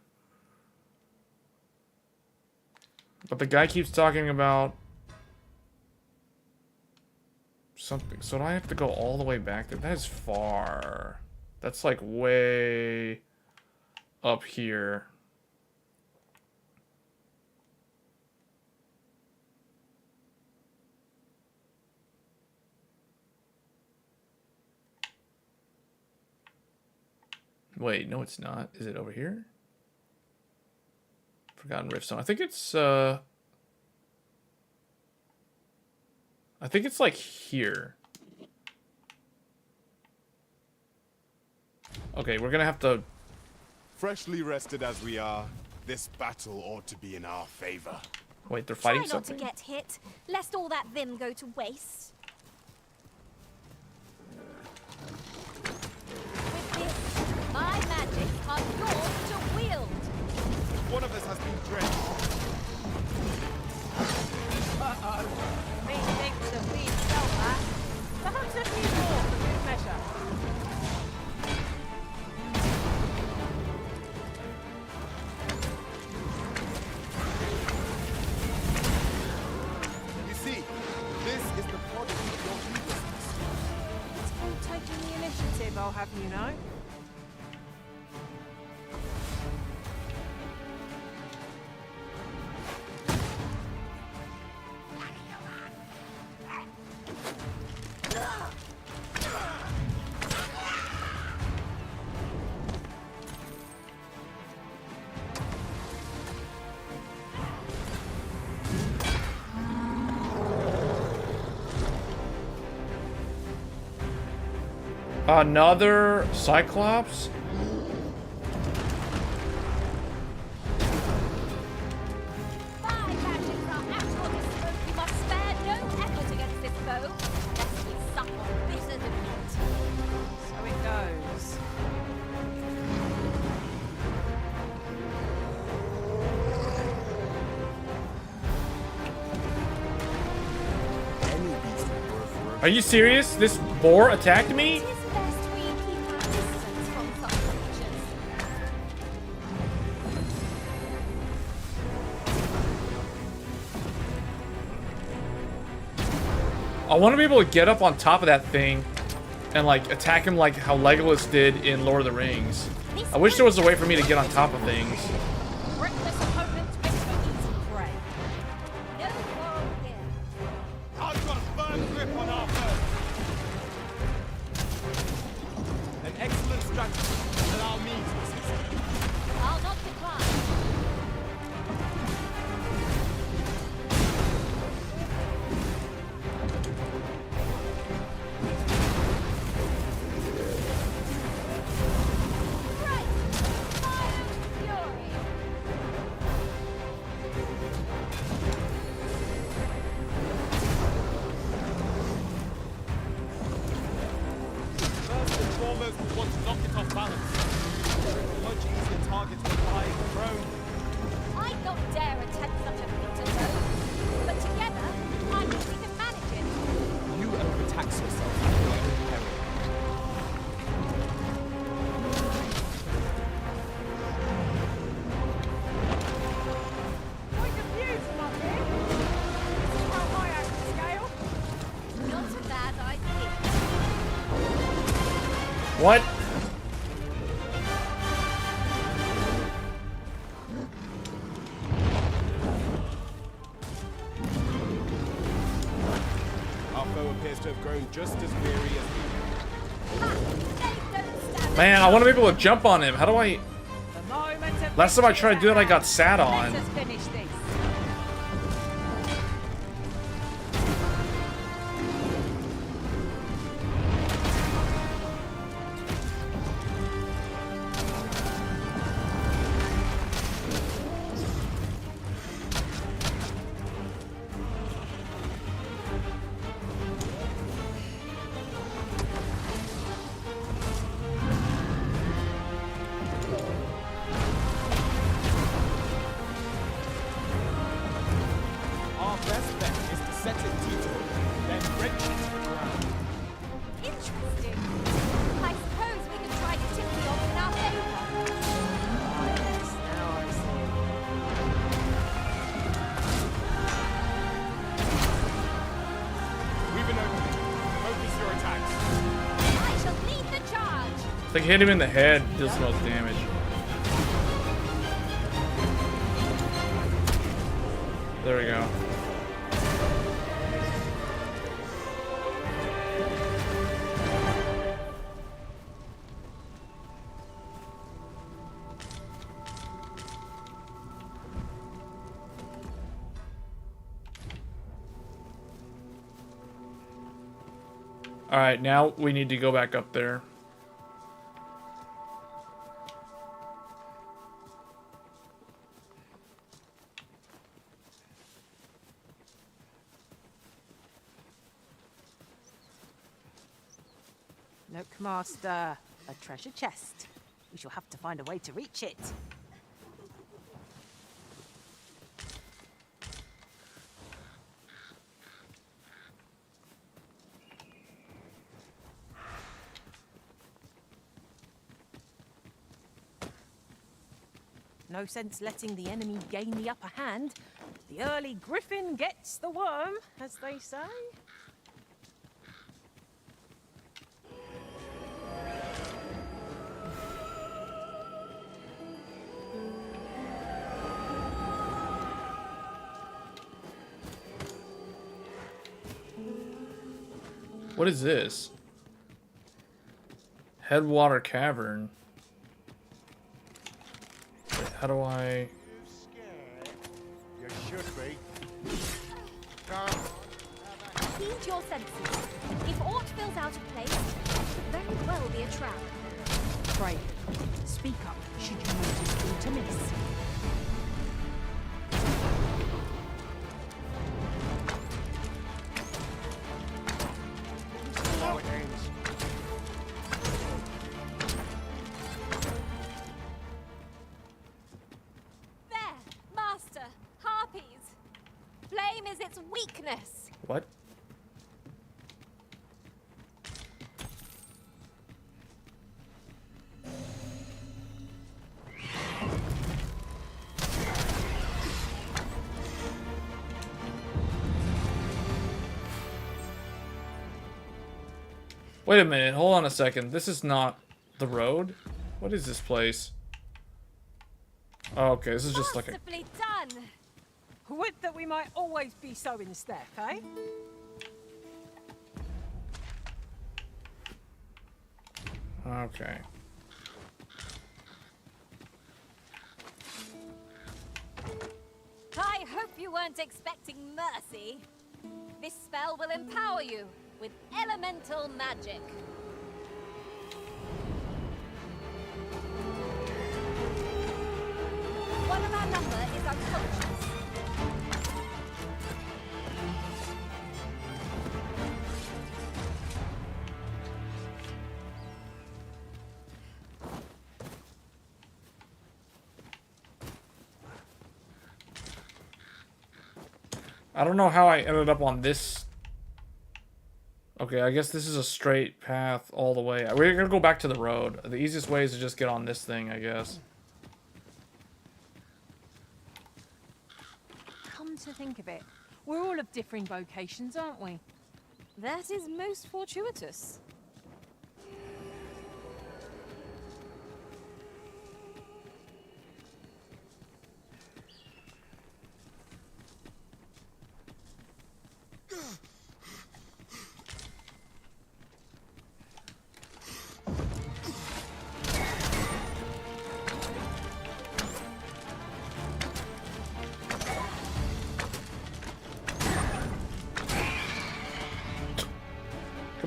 But the guy keeps talking about something. So do I have to go all the way back there? That is far. That's like way up here. Wait, no it's not. Is it over here? Forgotten Riftstone. I think it's like here. Okay, we're gonna have to... Freshly rested as we are, this battle ought to be in our favor. Wait, they're fighting Try not something? to get hit, lest all that vim go to waste. With this, my magics are yours to wield. One of us has been drenched. Uh-oh. Me thinks that we felt that. Perhaps a few more for good measure. You see, this is the product of your heedlessness. It's called taking the initiative, I'll have you know. Another Cyclops? My magics are at your disposal. You must spare no effort against this foe, lest we suffer bitter defeat. So it goes. Are you serious? This boar attacked me? It is best we keep our distance from such creatures. I want to be able to get up on top of that thing and like attack him like how Legolas did in Lord of the Rings. I wish there was a way for me to get on top of things. Reckless opponents wish for easy prey. No quarrel here. I've got a firm grip on our foe. An excellent strategy. Allow me to assist. I'll not decline. Right. Fire fury. First and foremost, we want to knock it off balance. Much easier target when lying prone. I'd not dare attempt such a feat alone, but together, I think we can manage it. You overtax yourself at your own peril. Point of view from up here. This is how high I can scale. Not a bad idea. What? Our foe appears to have grown just as weary as we. Man, I want to be able to jump on him. How do I... The moment of Last time I tried to do that, I got sat Let on. us finish this. Our best bet is to set it teetering, then wrench it to the ground. Interesting. I suppose we could try to tip the odds in our favor. Yes, now I see. We've an opening. Focus your attacks. I shall lead the charge. It's like hit him in the head, deals the most damage. There we go. All right, now we need to go back up there. Look, Master, a treasure chest. We shall have to find a way to reach it. No sense letting the enemy gain the upper hand. The early griffin gets the worm, as they say. What is this? Headwater Cavern. Wait, how do I... You should be. Heed your senses. If aught feels out of place, it could very well be a trap. Brave, speak up should you notice thing to miss. How it ends. There, Master. Harpies. Flame is its weakness. What? Wait a minute, hold on a second. This is not the road? What is this place? Oh, okay, this is just like a... Masterfully done. Would that we might always be so in step, eh? Okay. I hope you weren't expecting mercy. This spell will empower you with elemental magic. One of our number is unconscious. I don't know how I ended up on this. Okay, I guess this is a straight path all the way. We're gonna go back to the road. The easiest way is to just get on this thing, I guess. Come to think of it, we're all of differing vocations, aren't we? That is most fortuitous.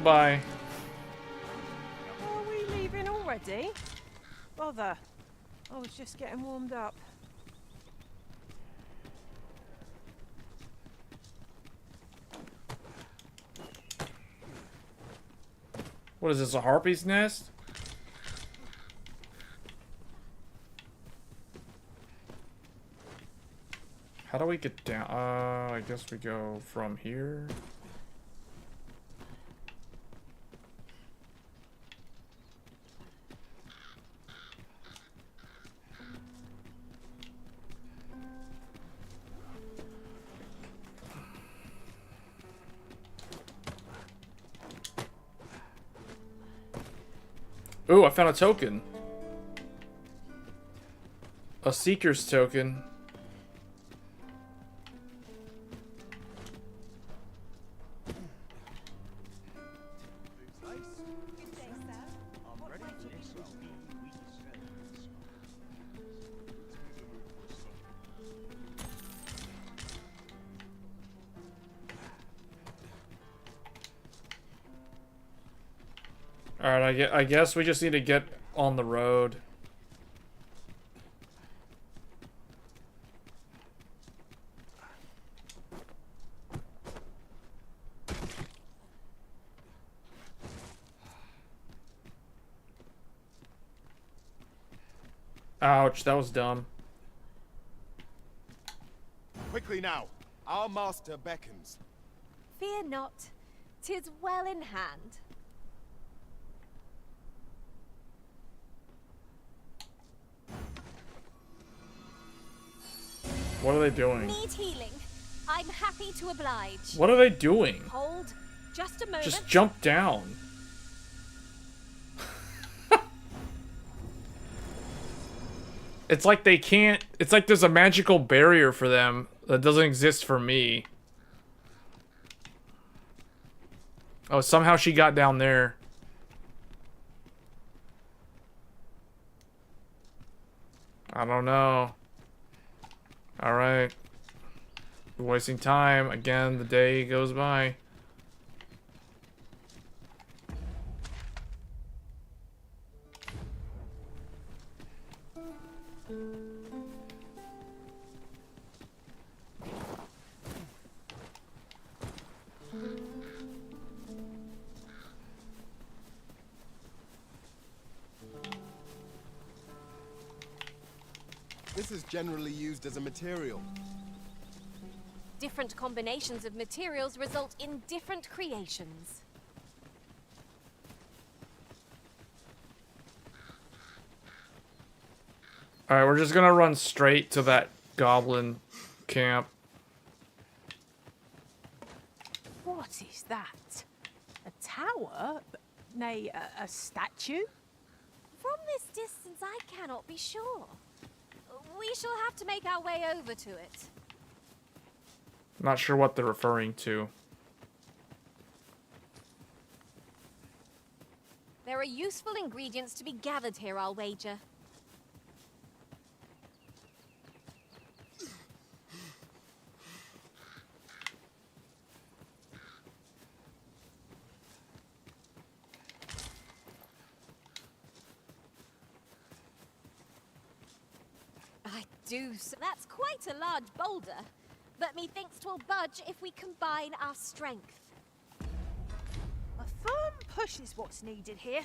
goodbye. Are we leaving already? Bother. I was just getting warmed up. What is this, a harpy's nest? How do we get down? I guess we go from here. Ooh, I found a token. A seeker's token. Alright, I guess we just need to get on the road. Ouch, that was dumb. Quickly now, our master beckons. Fear not, 'tis well in hand. What are they doing? Need healing. I'm happy to oblige. What are they doing? Hold, just a moment. Just jump down. It's like they can't... It's like there's a magical barrier for them that doesn't exist for me. Oh, somehow she got down there. I don't know. Alright. Wasting time. Again, the day goes by. This is generally used as a material. Different combinations of materials result in different creations. Alright, we're just gonna run straight to that goblin camp. What is that? A tower? Nay, a statue? From this distance, I cannot be sure. We shall have to make our way over to it. Not sure what they're referring to. There are useful ingredients to be gathered here, I'll wager. So that's quite a large boulder, but methinks 'twill budge if we combine our strength. A firm push is what's needed here.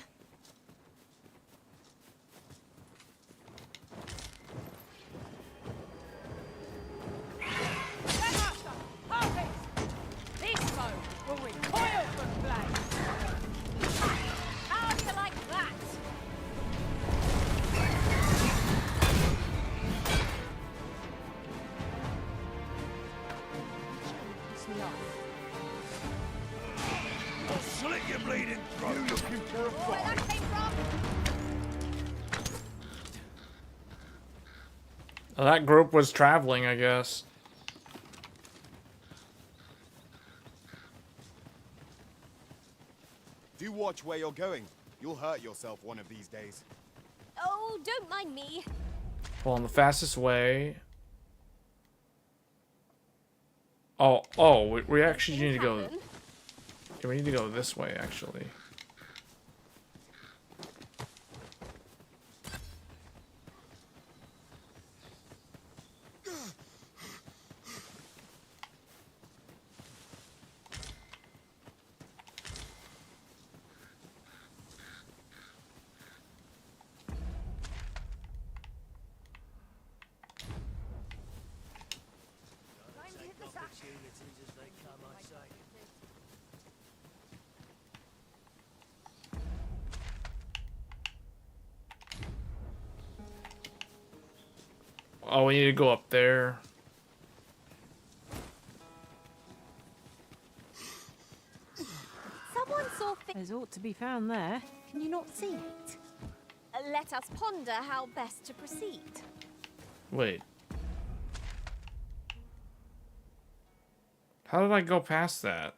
This foe will recoil from blade. How do you like that? I'll slit your bleeding throat. You looking for a fight? Well, that group was traveling, I guess. Do watch where you're going. You'll hurt yourself one of these days. Oh, don't mind me. Well, in the fastest way... Oh, we actually need to go Okay, we need to go this way, actually. Oh, we need to go up there. Someone saw There's ought to be found there. Can you not see it? Let us ponder how best to proceed. Wait. How did I go past that?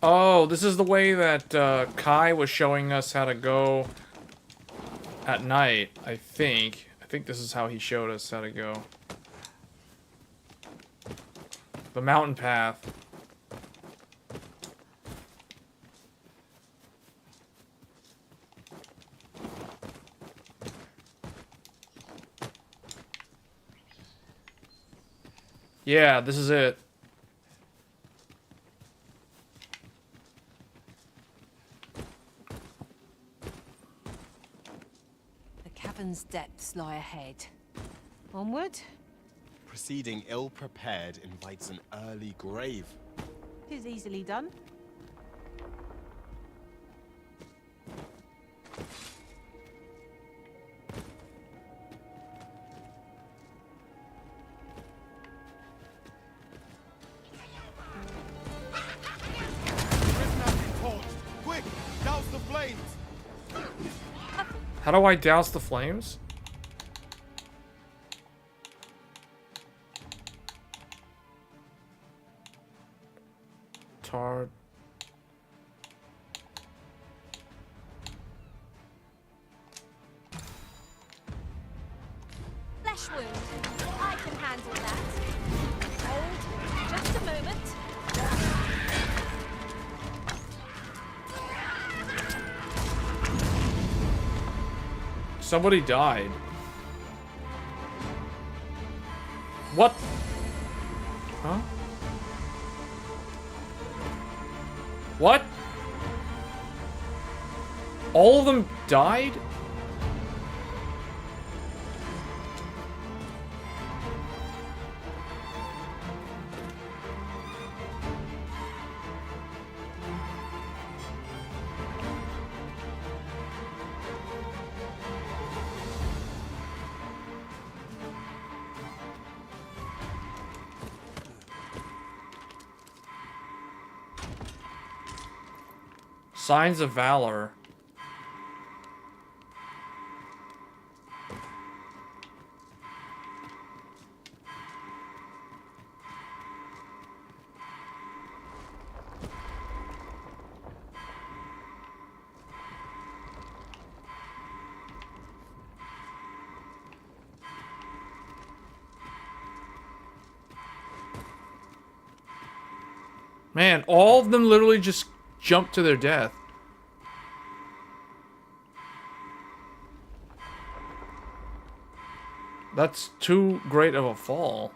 Oh, this is the way that Kai was showing us how to go at night, I think. I think this is how he showed us how to go. The mountain path. Yeah, this is it. The cavern's depths lie ahead. Onward? Proceeding ill-prepared invites an early grave. 'Tis easily done. Quick, douse the flames! How do I douse the flames? Tar. Flesh wound. I can handle that. Hold. Just a moment. Somebody died. What? Huh? What? All of them died? Signs of valor. Man, all of them literally just jumped to their death. That's too great of a fall.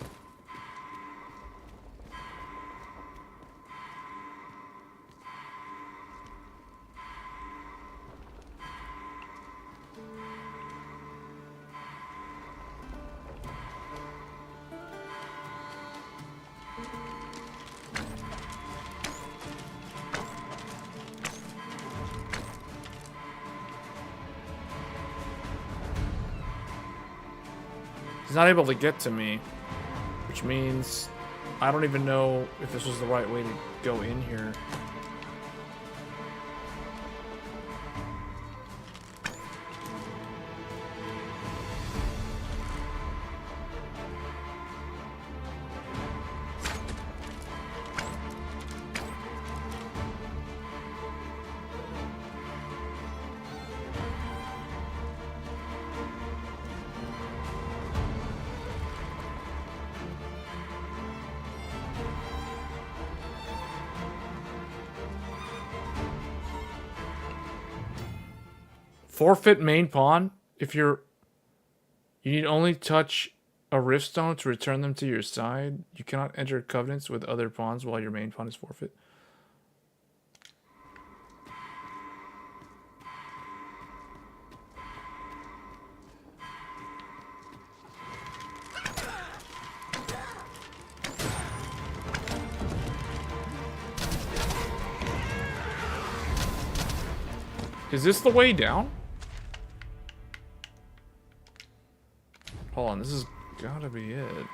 He's not able to get to me, which means I don't even know if this was the right way to go in here. Forfeit main pawn. If you need only touch a riftstone to return them to your side. You cannot enter covenants with other pawns while your main pawn is forfeit. Is this the way down? Hold on, this has gotta be it.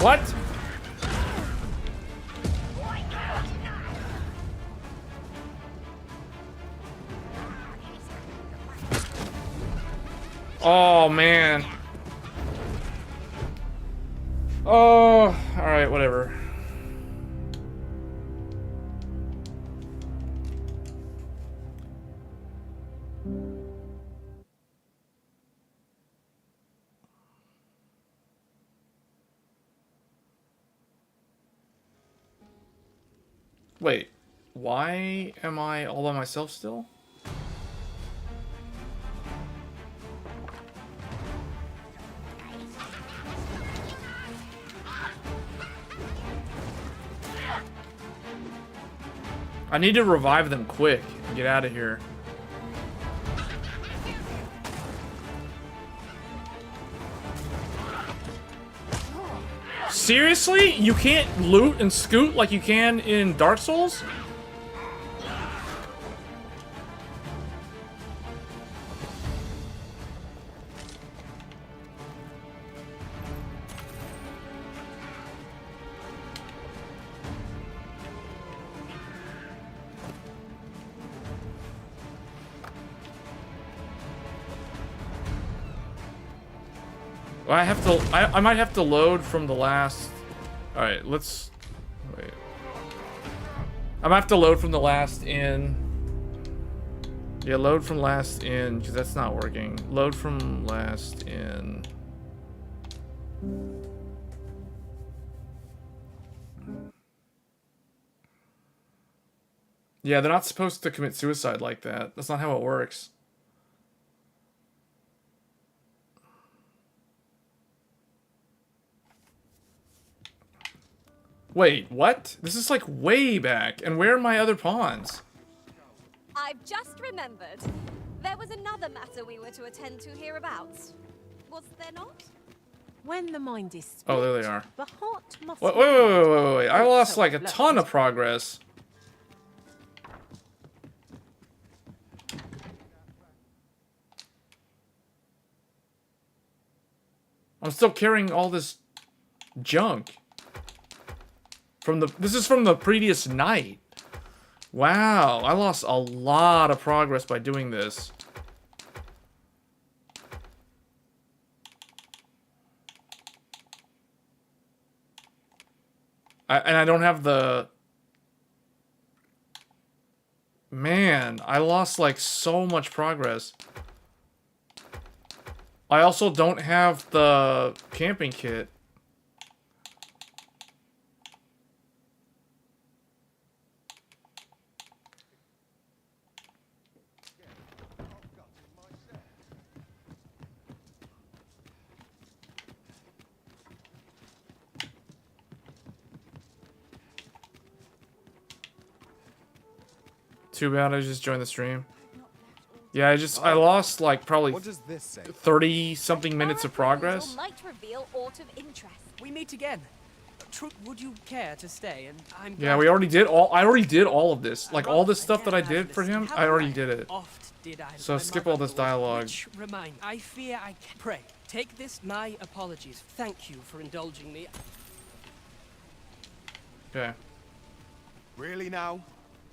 What? Oh, man. Oh, alright, whatever. Wait, why am I all by myself still? I need to revive them quick and get out of here. Seriously? You can't loot and scoot like you can in Dark Souls? I might have to load from the last. All right, let's wait. I'm gonna have to load from the last in. Yeah, load from last in because that's not working. Load from last in. Yeah, they're not supposed to commit suicide like that. That's not how it works. Wait, what? This is like way back. And where are my other pawns? I've just remembered. There was another matter we were to attend to hereabouts. Was there not? When the mind is split, Oh, there they are. the heart must Wait. I lost like a ton of progress. I'm still carrying all this junk. This is from the previous night. Wow, I lost a lot of progress by doing this. And I don't have the... Man, I lost like so much progress. I also don't have the camping kit. Too bad I just joined the stream. Yeah, I lost like probably What does this say? 30 something minutes of progress. Might reveal aught of interest. We meet again. Would you care to stay? And I'm Yeah, glad we already did all. I already did all of this. Like all this stuff that I imagine did for this him, how I already right. did it. Oft did I So my skip mother all this thought, dialogue. Which remind, I fear I can pray. Take this my apologies. Thank you for indulging me. Okay. Really now?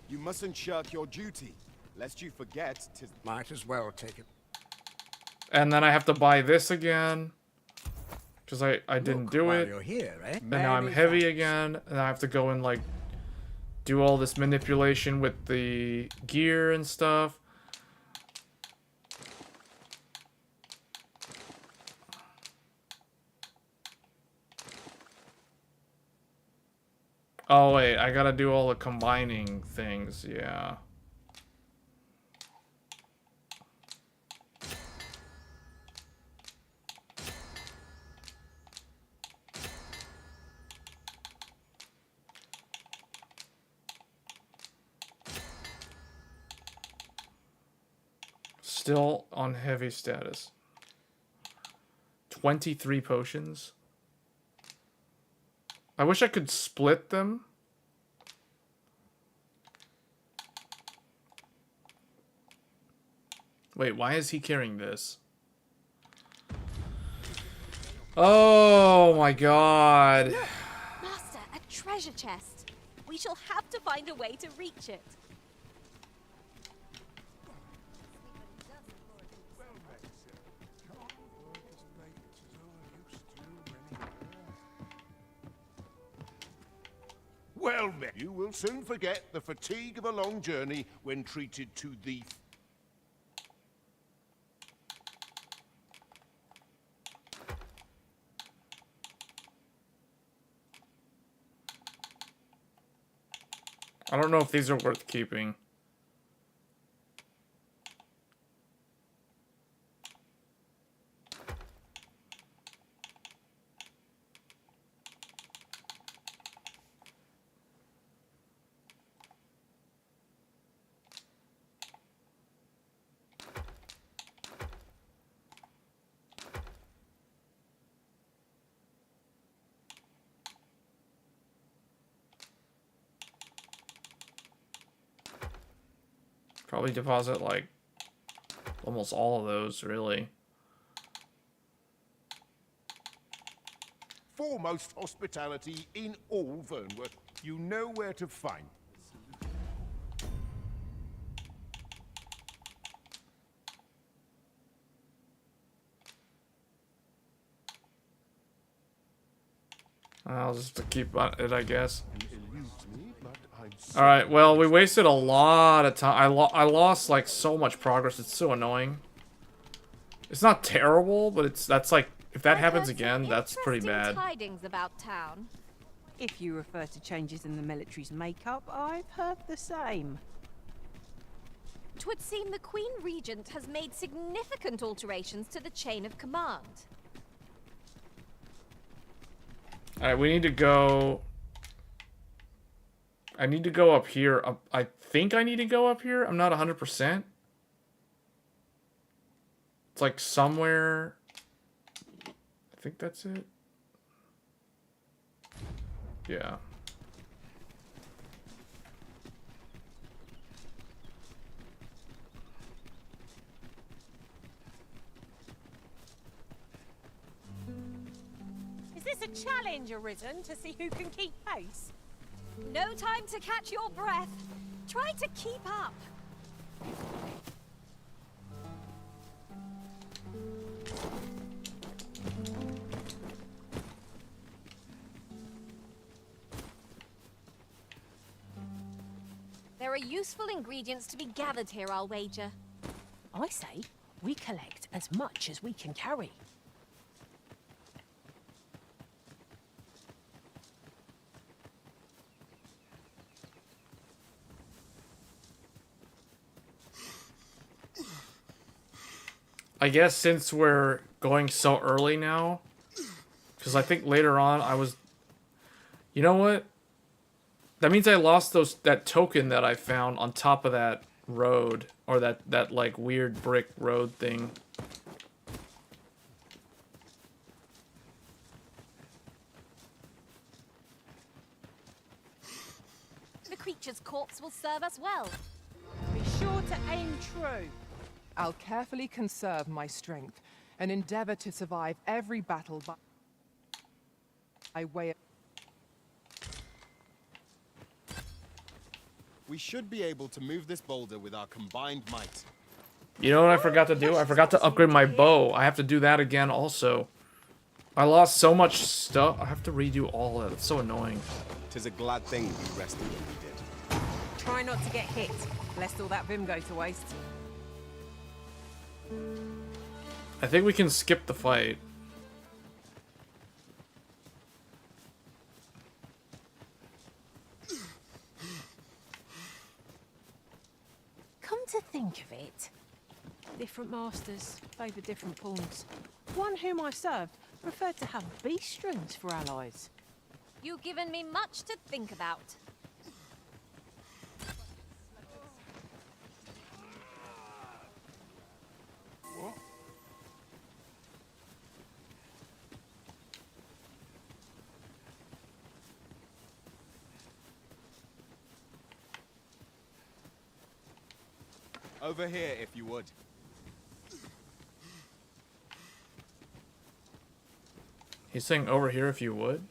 You mustn't shirk your duty, lest you forget 'tis... Might as well take it. And then I have to buy this again. Because I didn't do while it. you're here, eh? And now I'm Many heavy thanks. again. And I have to go and like do all this manipulation with the gear and stuff. Oh wait, I gotta do all the combining things, yeah. Still on heavy status. 23 potions. I wish I could split them. Wait, why is he carrying this? Oh my god. Master, a treasure chest. We shall have to find a way to reach it. Well met. You will soon forget the fatigue of a long journey when treated to the... I don't know if these are worth keeping. Probably deposit like almost all of those, really. Foremost hospitality in all Vernworth. You know where to find. I'll just keep on it, I guess. Me, but I'm All right. Well, we wasted a lot of time. I lost like so much progress. It's so annoying. It's not terrible, but that's like if that happens again, that's pretty bad. Tidings about town. If you refer to changes in the military's makeup, I've heard the same. 'Twould seem the Queen Regent has made significant alterations to the chain of command. All right, we need to go. I need to go up here. I think I need to go up here. I'm not 100%. It's like somewhere. I think that's it. Yeah. Is this a challenge arisen to see who can keep pace? No time to catch your breath. Try to keep up. There are useful ingredients to be gathered here, I'll wager. I say, we collect as much as we can carry. I guess since we're going so early now, because I think later on I was... You know what? That means I lost that token that I found on top of that road, or that like weird brick road thing. The creature's corpse will serve us well. Be sure to aim true. I'll carefully conserve my strength and endeavor to survive every battle by way of... We should be able to move this boulder with our combined might. You know what I forgot to do? I forgot to upgrade my bow. I have to do that again also. I lost so much stuff. I have to redo all of it. It's so annoying. 'Tis a glad thing we rested when we did. Try not to get hit, lest all that vim go to waste. I think we can skip the fight. Come to think of it, different masters favour different pawns. One whom I served preferred to have beast strings for allies. You've given me much to think about. What? Over here, if you would. He's saying over here if you would.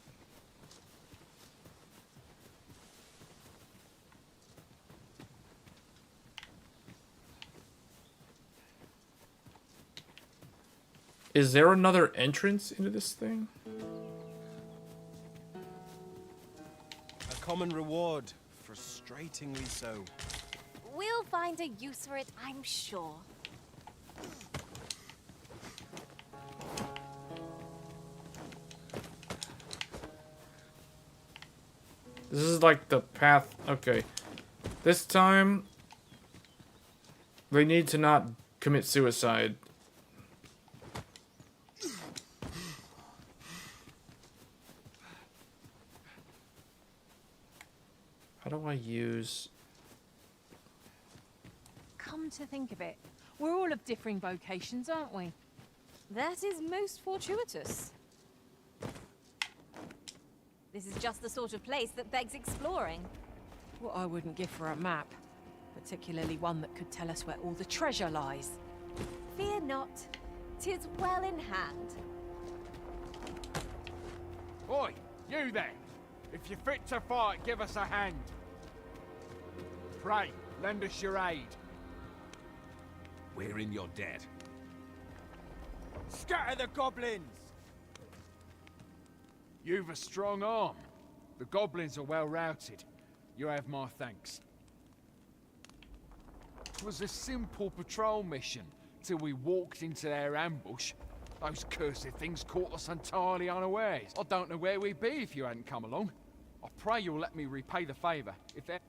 Is there another entrance into this thing? A common reward, frustratingly so. We'll find a use for it, I'm sure. This is like the path. Okay. This time, they need to not commit suicide. How do I use... Come to think of it, we're all of differing vocations, aren't we? That is most fortuitous. This is just the sort of place that begs exploring. What I wouldn't give for a map, particularly one that could tell us where all the treasure lies. Fear not, 'tis well in hand. Oi, you there! If you're fit to fight, give us a hand. Pray, lend us your aid. We're in your debt. Scatter the goblins! You've a strong arm. The goblins are well routed. You have my thanks. It was a simple patrol mission till we walked into their ambush. Those cursed things caught us entirely unawares. I don't know where we'd be if you hadn't come along. I pray you'll let me repay the favour if there...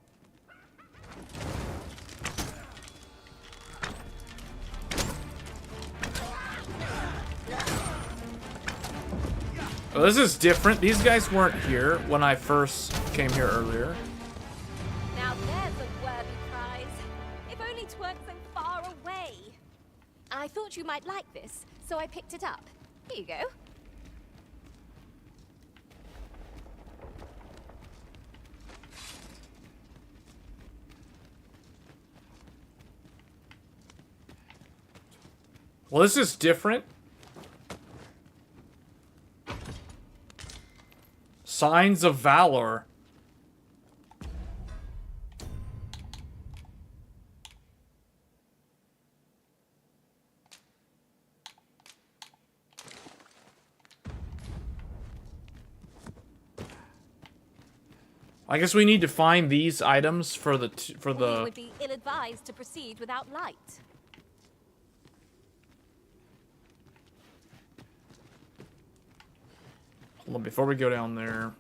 Oh, this is different. These guys weren't here when I first came here earlier. Now there's a worthy prize. If only 'tweren't so far away. I thought you might like this, so I picked it up. Here you go. Well, this is different. Signs of Valor. I guess we need to find these items for the We would be ill-advised to proceed without light. Hold on, before we go down there.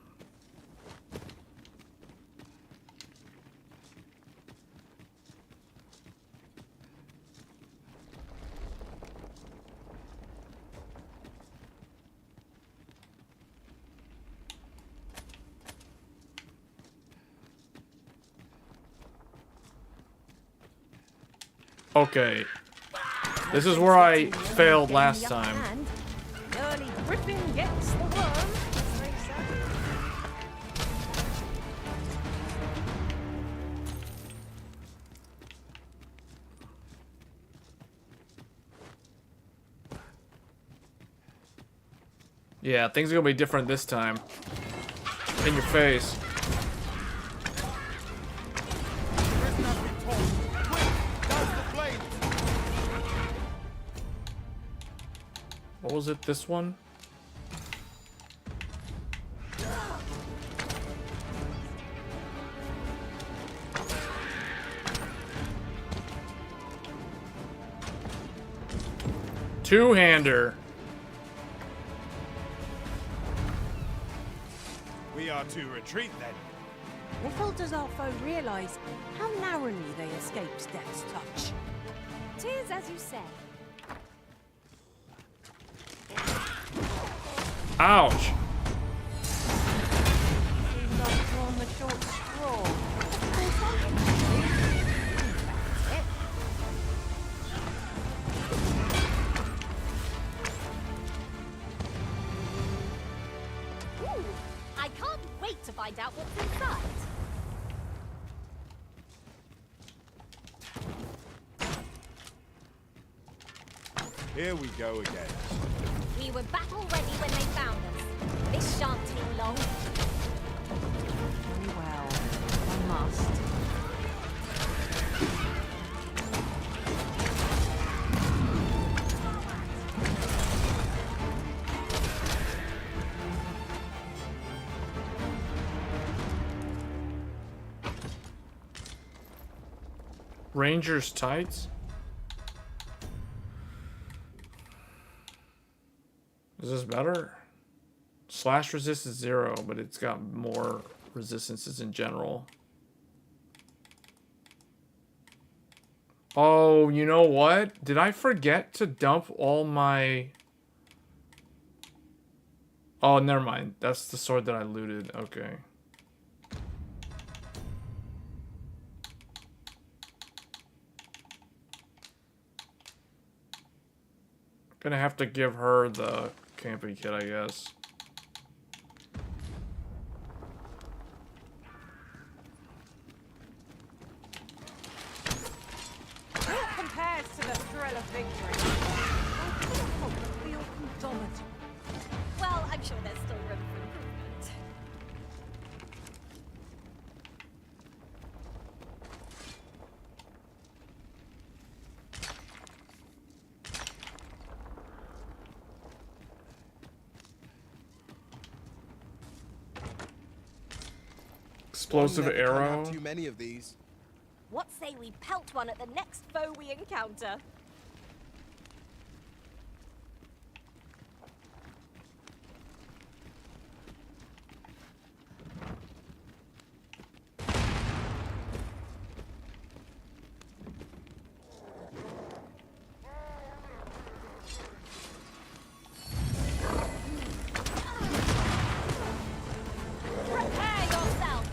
Okay. This is where I failed last time. Early Griffin gets the worm. as they say. Yeah, things are gonna be different this time. In your face. What was it, this one? Two-hander. We are to retreat then. Little does our foe realise how narrowly they escaped death's touch. 'Tis as you say. Ouch. Seems I've drawn the short straw. Ooh, I can't wait to find out what's inside. Here we go again. We were battle ready when they found us. This shan't take long. Very well. I must. Ranger's tights? Is this better? Slash resistance 0, but it's got more resistances in general. Oh, you know what? Did I forget to dump all my... Oh, never mind. That's the sword that I looted. Okay. Gonna have to give her the camping kit, I guess. What compares to the thrill of victory? I couldn't hope to feel condominated. Well, I'm sure there's still room for improvement. Explosive One never can arrow. have too many of these. What say we pelt one at the next foe we encounter? Prepare yourself!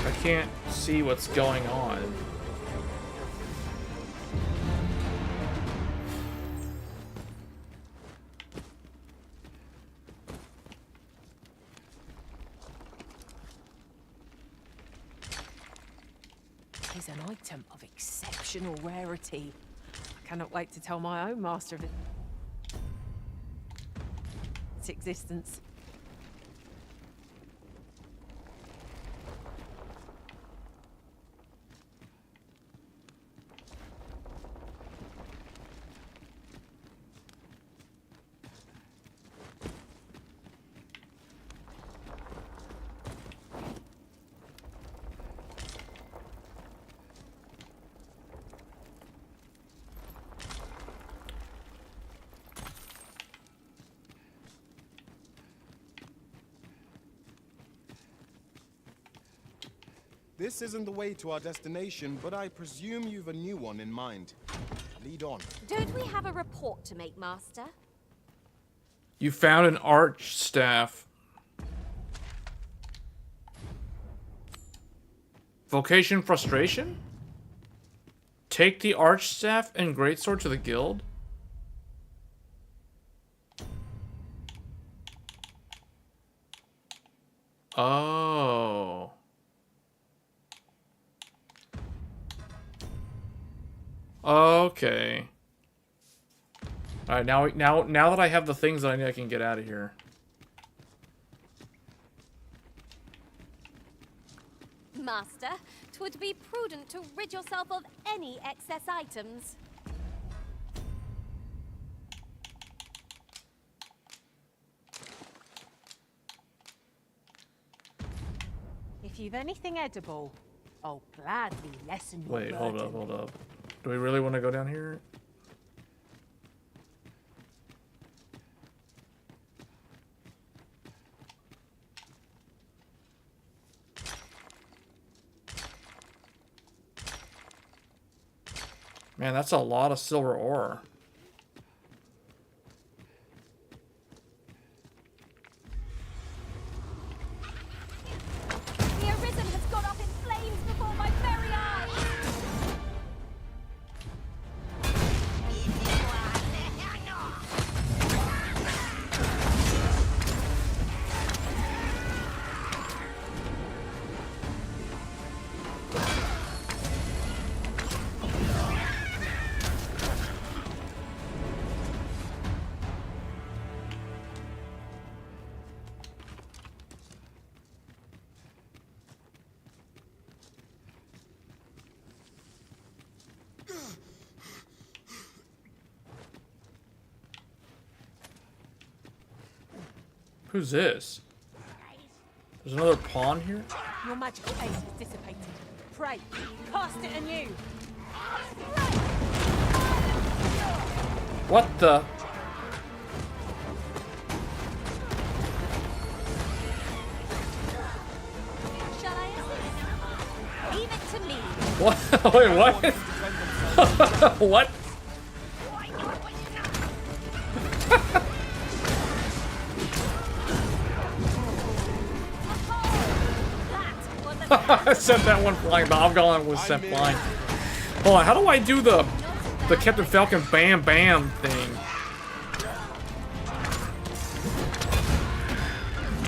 I can't see what's going on. Is an item of exceptional rarity. I cannot wait to tell my own master of its existence. This isn't the way to our destination, but I presume you've a new one in mind. Lead on. Don't we have a report to make, Master? You found an arch staff. Vocation frustration? Take the Archstaff and Greatsword to the guild? Oh. Okay. Alright, now that I have the things that I need, I can get out of here. Master, 'twould be prudent to rid yourself of any excess items. If you've anything edible, I'll gladly lessen your Wait, burden. hold up. Do we really want to go down here? Man, that's a lot of silver ore. The Arisen has gone up in flames before my very eyes! Who's this? There's another pawn here? Your magical aid is dissipated. Pray, cast it anew. What the? Shall I assist? Leave it to me. What? Wait, what? What? I sent that one flying. The Hobgoblin was sent flying. Hold on, how do I do the Captain Falcon bam bam thing?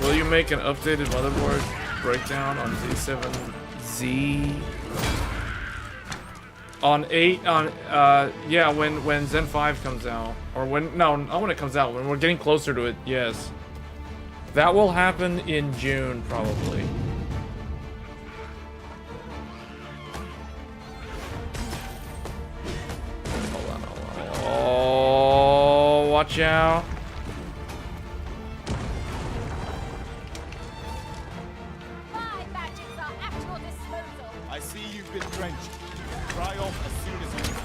Will you make an updated motherboard breakdown on Z7Z? On 8 on yeah, when Zen 5 comes out. Or when not when it comes out, when we're getting closer to it, yes. That will happen in June probably. Oh, watch out. My magics are at your disposal. I see you've been drenched. Dry off as soon as you can.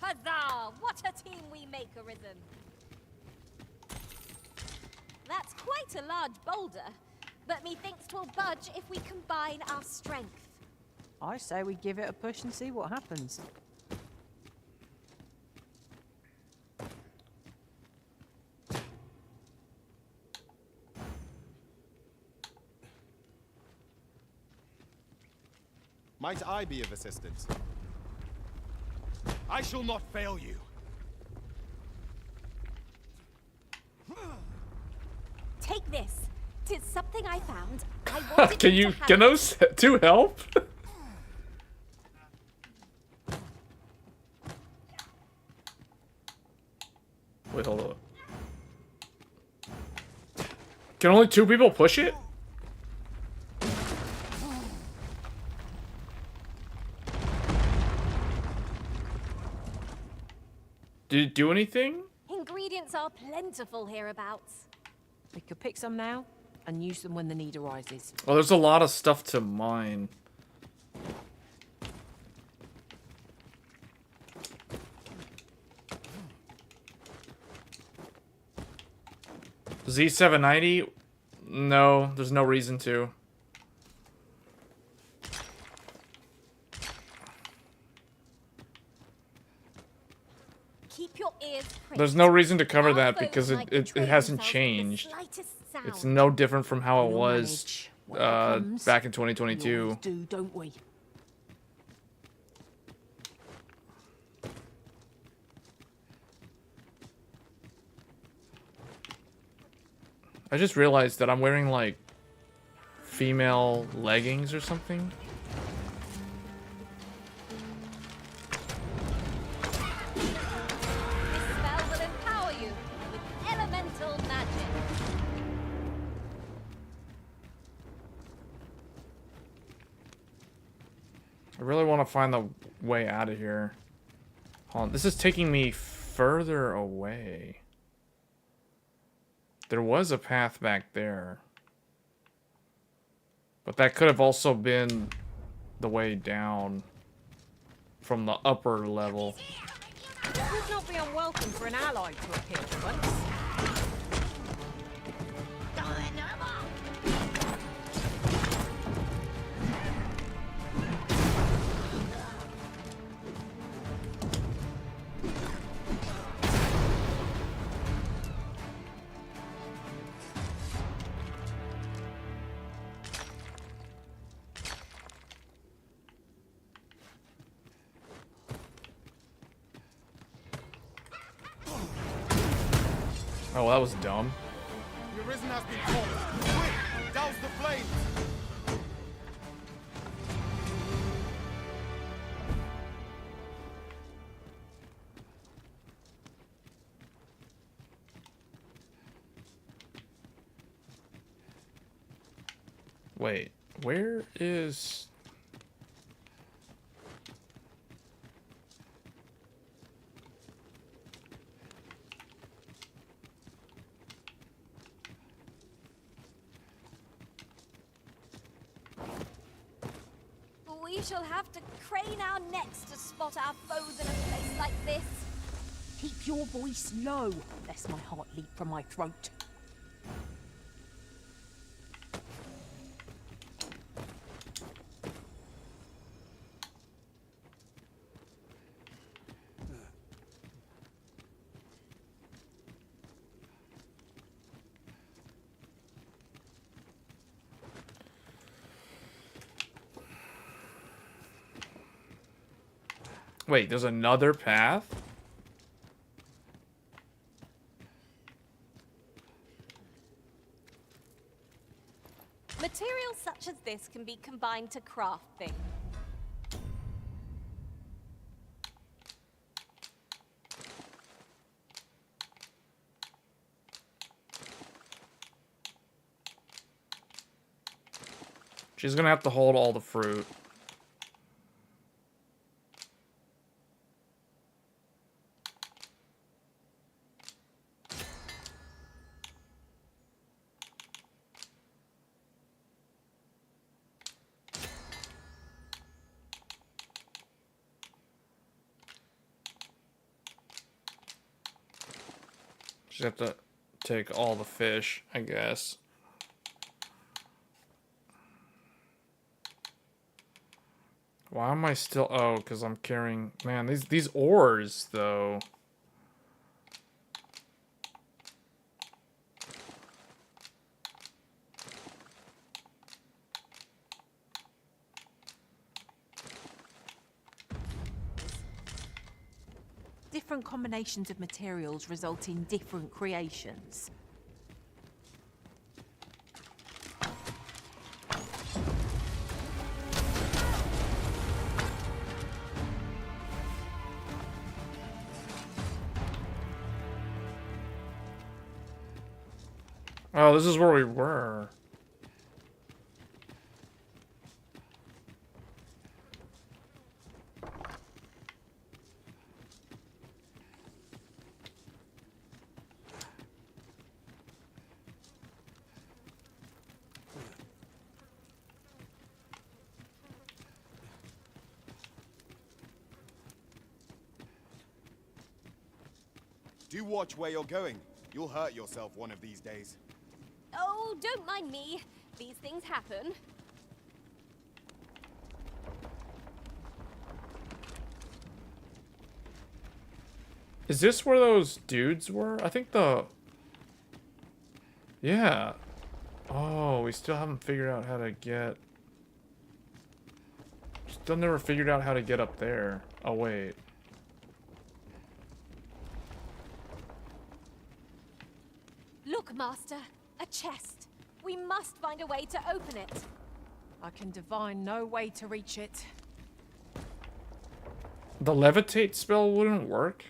Huzzah! What a team we make, Arisen. That's quite a large boulder, but methinks 'twill budge if we combine our strength. I say we give it a push and see what happens. Might I be of assistance? I shall not fail you. Take this. 'Tis something I found. I wanted Can you you to have can it. those two help? Wait, hold on. Can only 2 people push it? Did it do anything? Ingredients are plentiful hereabouts. We could pick some now and use them when the need arises. Well, there's a lot of stuff to mine. Z790? No, there's no reason to. Keep your ears pricked. There's no reason to cover Our that foes because might it betray hasn't themselves with the changed. slightest sound. It's no different from how it We'll was manage. Whatever comes, back in we always 2022. do, don't we? I just realized that I'm wearing like female leggings or something. This spell will empower you with elemental magic. I really want to find the way out of here. Hold on, this is taking me further away. There was a path back there. But that could have also been the way down from the upper level. It would not be unwelcome for an ally to appear for once. Oh, that was dumb. The Arisen has been caught. Quick, douse the flames. Wait, where is... We shall have to crane our necks to spot our foes in a place like this. Keep your voice low, lest my heart leap from my throat. Wait, there's another path? Materials such as this can be combined to craft things. She's gonna have to hold all the fruit. She's have to take all the fish, I guess. Why am I still... Oh, because I'm carrying... Man, these ores, though. Different combinations of materials result in different creations. Oh, this is where we were. Do watch where you're going. You'll hurt yourself one of these days. Oh, don't mind me. These things happen. Is this where those dudes were? I think the... Yeah. Oh, we still haven't figured out how to get... Still never figured out how to get up there. Oh, wait. Look, Master. A chest. We must find a way to open it. I can divine no way to reach it. The levitate spell wouldn't work?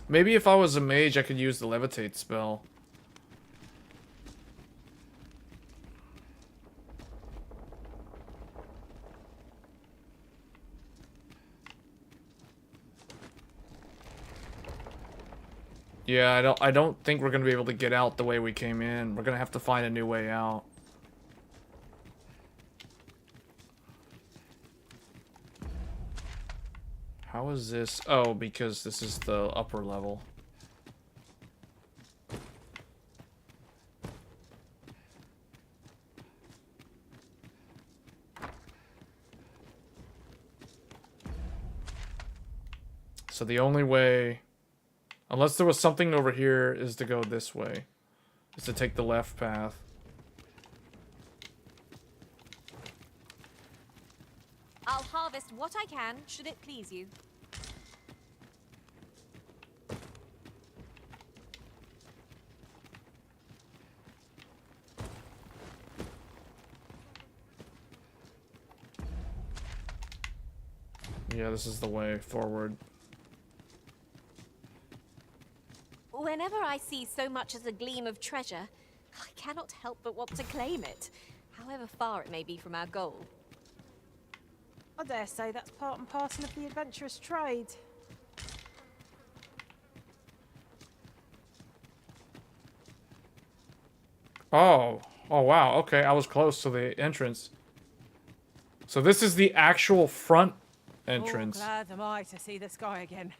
Maybe if I was a mage, I could use the levitate spell. Yeah, I don't think we're gonna be able to get out the way we came in. We're gonna have to find a new way out. How is this? Oh, because this is the upper level. So the only way, unless there was something over here, is to go this way. Is to take the left path. I'll harvest what I can, should it please you. Yeah, this is the way forward. Whenever I see so much as a gleam of treasure, I cannot help but want to claim it, however far it may be from our goal. I dare say that's part and parcel of the adventurous trade. Oh. Oh, wow. Okay, I was close to the entrance. So this is the actual front entrance. Oh, glad am I to see the sky again.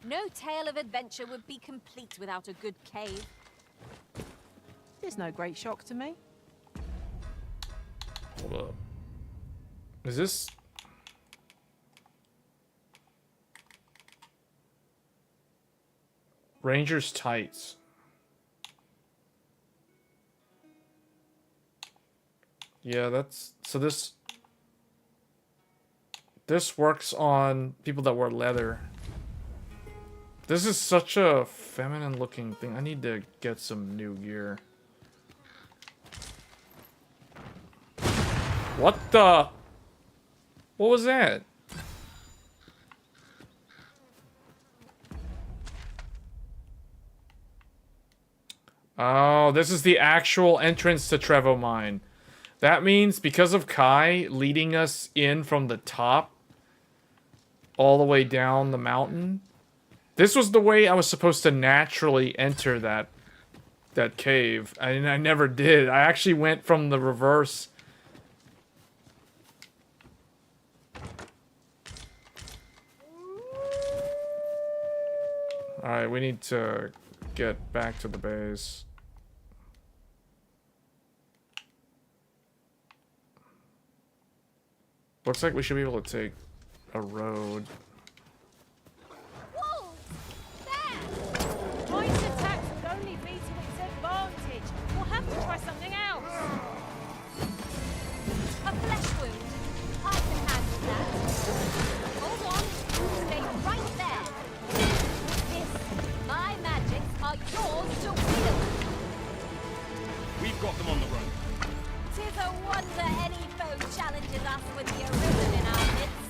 No tale of adventure would be complete without a good cave. It's no great shock to me. Hold up. Is this... Ranger's tights. Yeah, that's... So this works on people that wear leather. This is such a feminine looking thing. I need to get some new gear. What the... What was that? Oh, this is the actual entrance to Trevo Mine. That means because of Kai leading us in from the top all the way down the mountain, this was the way I was supposed to naturally enter that cave. And I never did. I actually went from the reverse. Alright, we need to get back to the base. Looks like we should be able to take a road. Voice attacks would only be to its advantage. We'll have to try something else. A flesh wound. I can handle that. Hold on. Stay right there. This, my magics are yours to wield. We've got them on the run. 'Tis a wonder any foe challenges us with the arisen in our midst.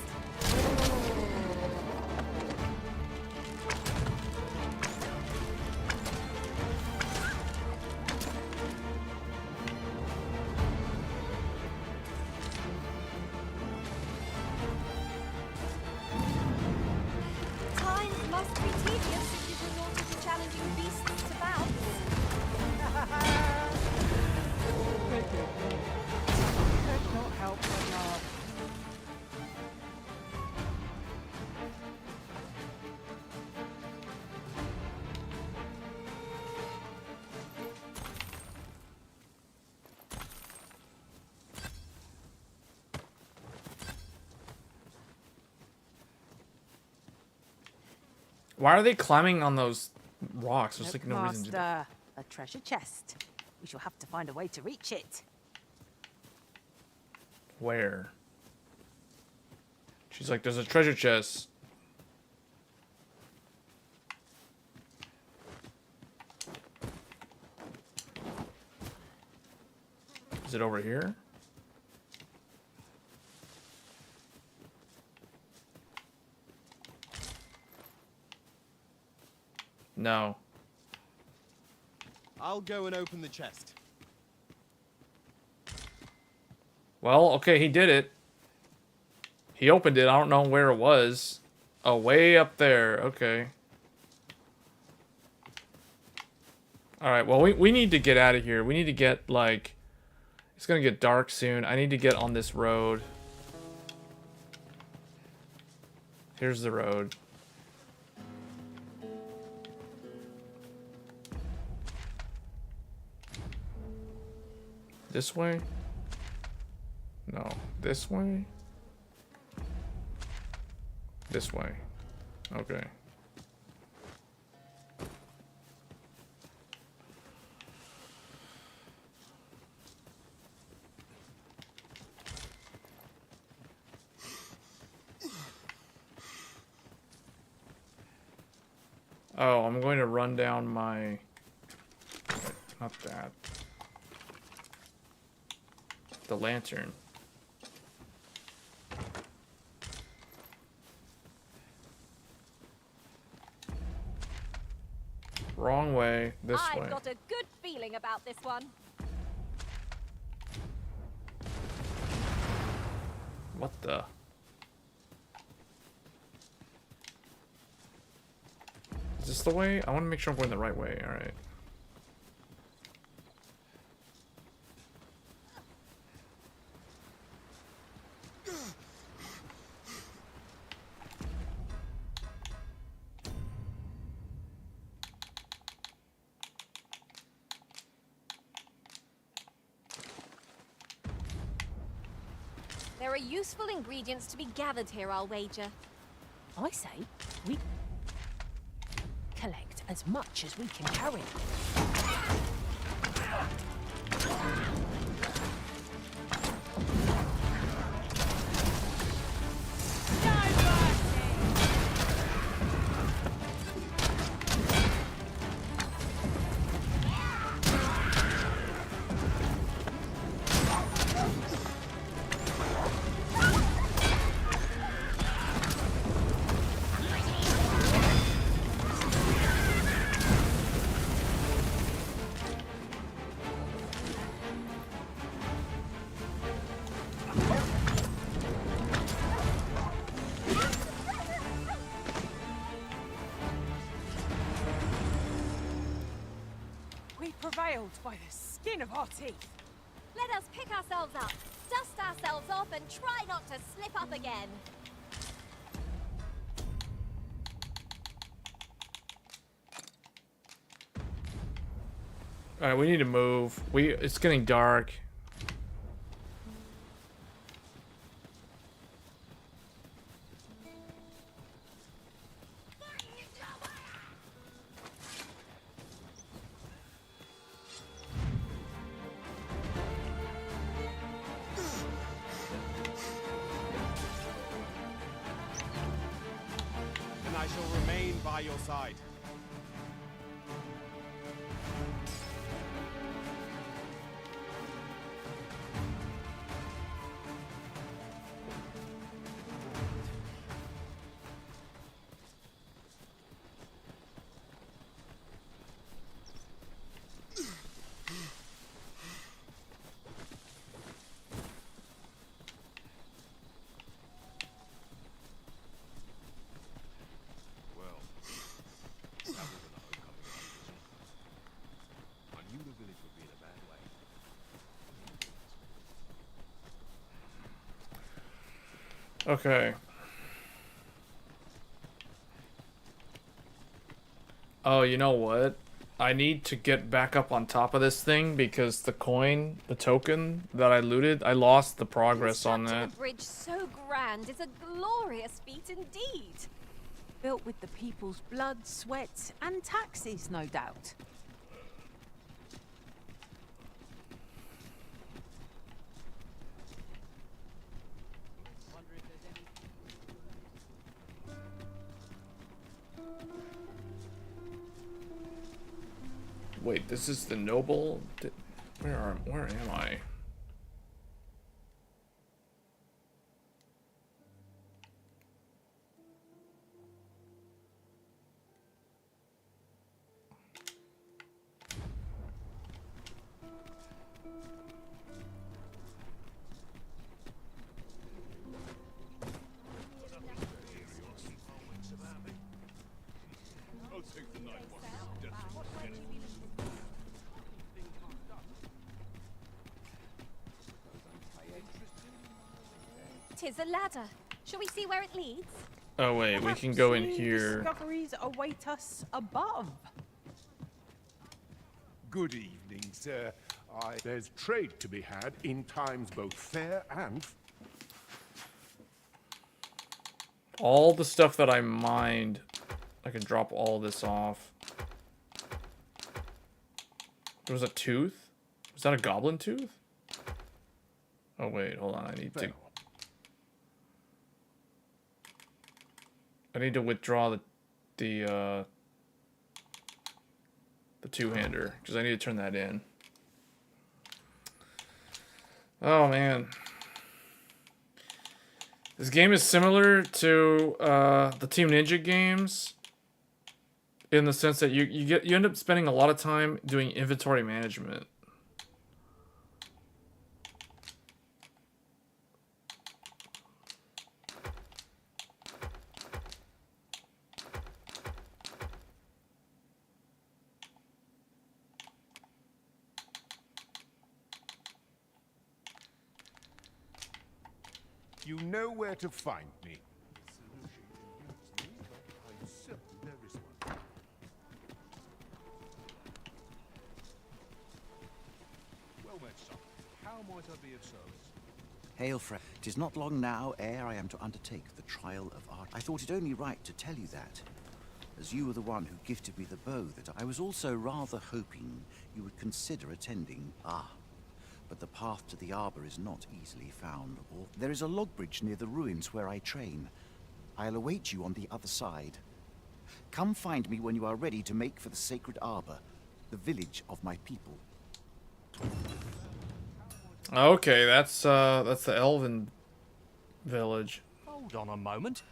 Why are they climbing on those rocks? There's like no reason to do that. Master, a treasure chest. We shall have to find a way to reach it. Where? She's like, there's a treasure chest. Is it over here? No. I'll go and open the chest. Well, okay, he did it. He opened it. I don't know where it was. Oh, way up there. Okay. Alright, well, we need to get out of here. We need to get, like... It's gonna get dark soon. I need to get on this road. Here's the road. This way? No. This way? This way. Okay. Oh, I'm going to run down my... Wait, not that. The lantern. Wrong way. This way. I've got a good feeling about this one. What the? Is this the way? I want to make sure I'm going the right way. All right. There are useful ingredients to be gathered here, I'll wager. I say, we collect as much as we can carry. Prevailed by the skin of our teeth. Let us pick ourselves up, dust ourselves off, and try not to slip up again. All right, we need to move. It's getting dark. And I shall remain by your side. Okay. Oh, you know what? I need to get back up on top of this thing because the coin, the token that I looted, I lost the progress on that. A bridge so grand is a glorious feat indeed. Built with the people's blood, sweat, and taxes, no doubt. Wait, this is the noble? Where am I? Tis a ladder. Shall we see where it leads? Oh wait, we can go in New here. Discoveries await us above. Good evening, sir. There's trade to be had in times both fair and... All the stuff that I mined, I can drop all this off. There was a tooth? Was that a goblin tooth? Oh wait, hold on, I need to withdraw the two-hander, because I need to turn that in. Oh man. This game is similar to the Team Ninja games in the sense that you end up spending a lot of time doing inventory management. You know where to find me. Well met, son. How might I be of service? Hail, friend. 'Tis not long now ere I am to undertake the trial of art. I thought it only right to tell you that, as you were the one who gifted me the bow that I was also rather hoping you would consider attending. But the path to the arbor is not easily found. Or there is a log bridge near the ruins where I train. I'll await you on the other side. Come find me when you are ready to make for the sacred arbor, the village of my people. Okay, that's the elven village. Hold on a moment.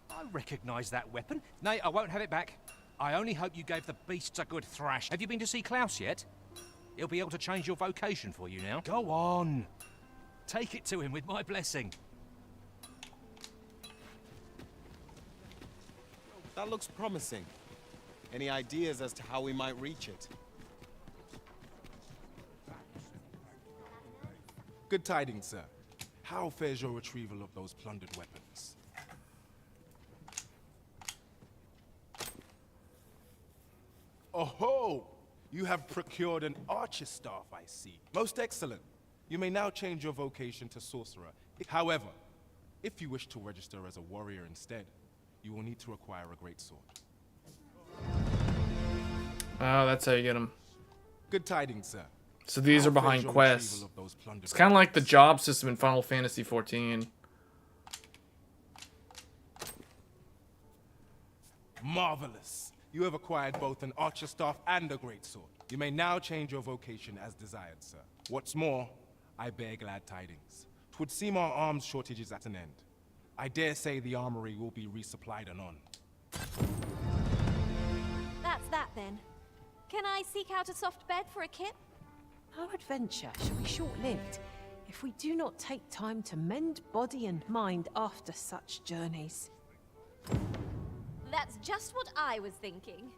I recognise that weapon. Nay, I won't have it back. I only hope you gave the beasts a good thrash. Have you been to see Klaus yet? He'll be able to change your vocation for you now. Go on. Take it to him with my blessing. That looks promising. Any ideas as to how we might reach it? Good tidings, sir. How fares your retrieval of those plundered weapons? Oh-ho! You have procured an archer staff, I see. Most excellent. You may now change your vocation to sorcerer. However, if you wish to register as a warrior instead, you will need to acquire a great sword. Oh, that's how you get them. Good tidings, sir. So these are behind quests. It's kind of like the job system in Final Fantasy XIV. Marvelous. You have acquired both an archer staff and a great sword. You may now change your vocation as desired, sir. What's more, I bear glad tidings. 'Twould seem our arms shortage is at an end. I dare say the armory will be resupplied anon. That's that then. Can I seek out a soft bed for a kip? Our adventure shall be short-lived if we do not take time to mend body and mind after such journeys. That's just what I was thinking.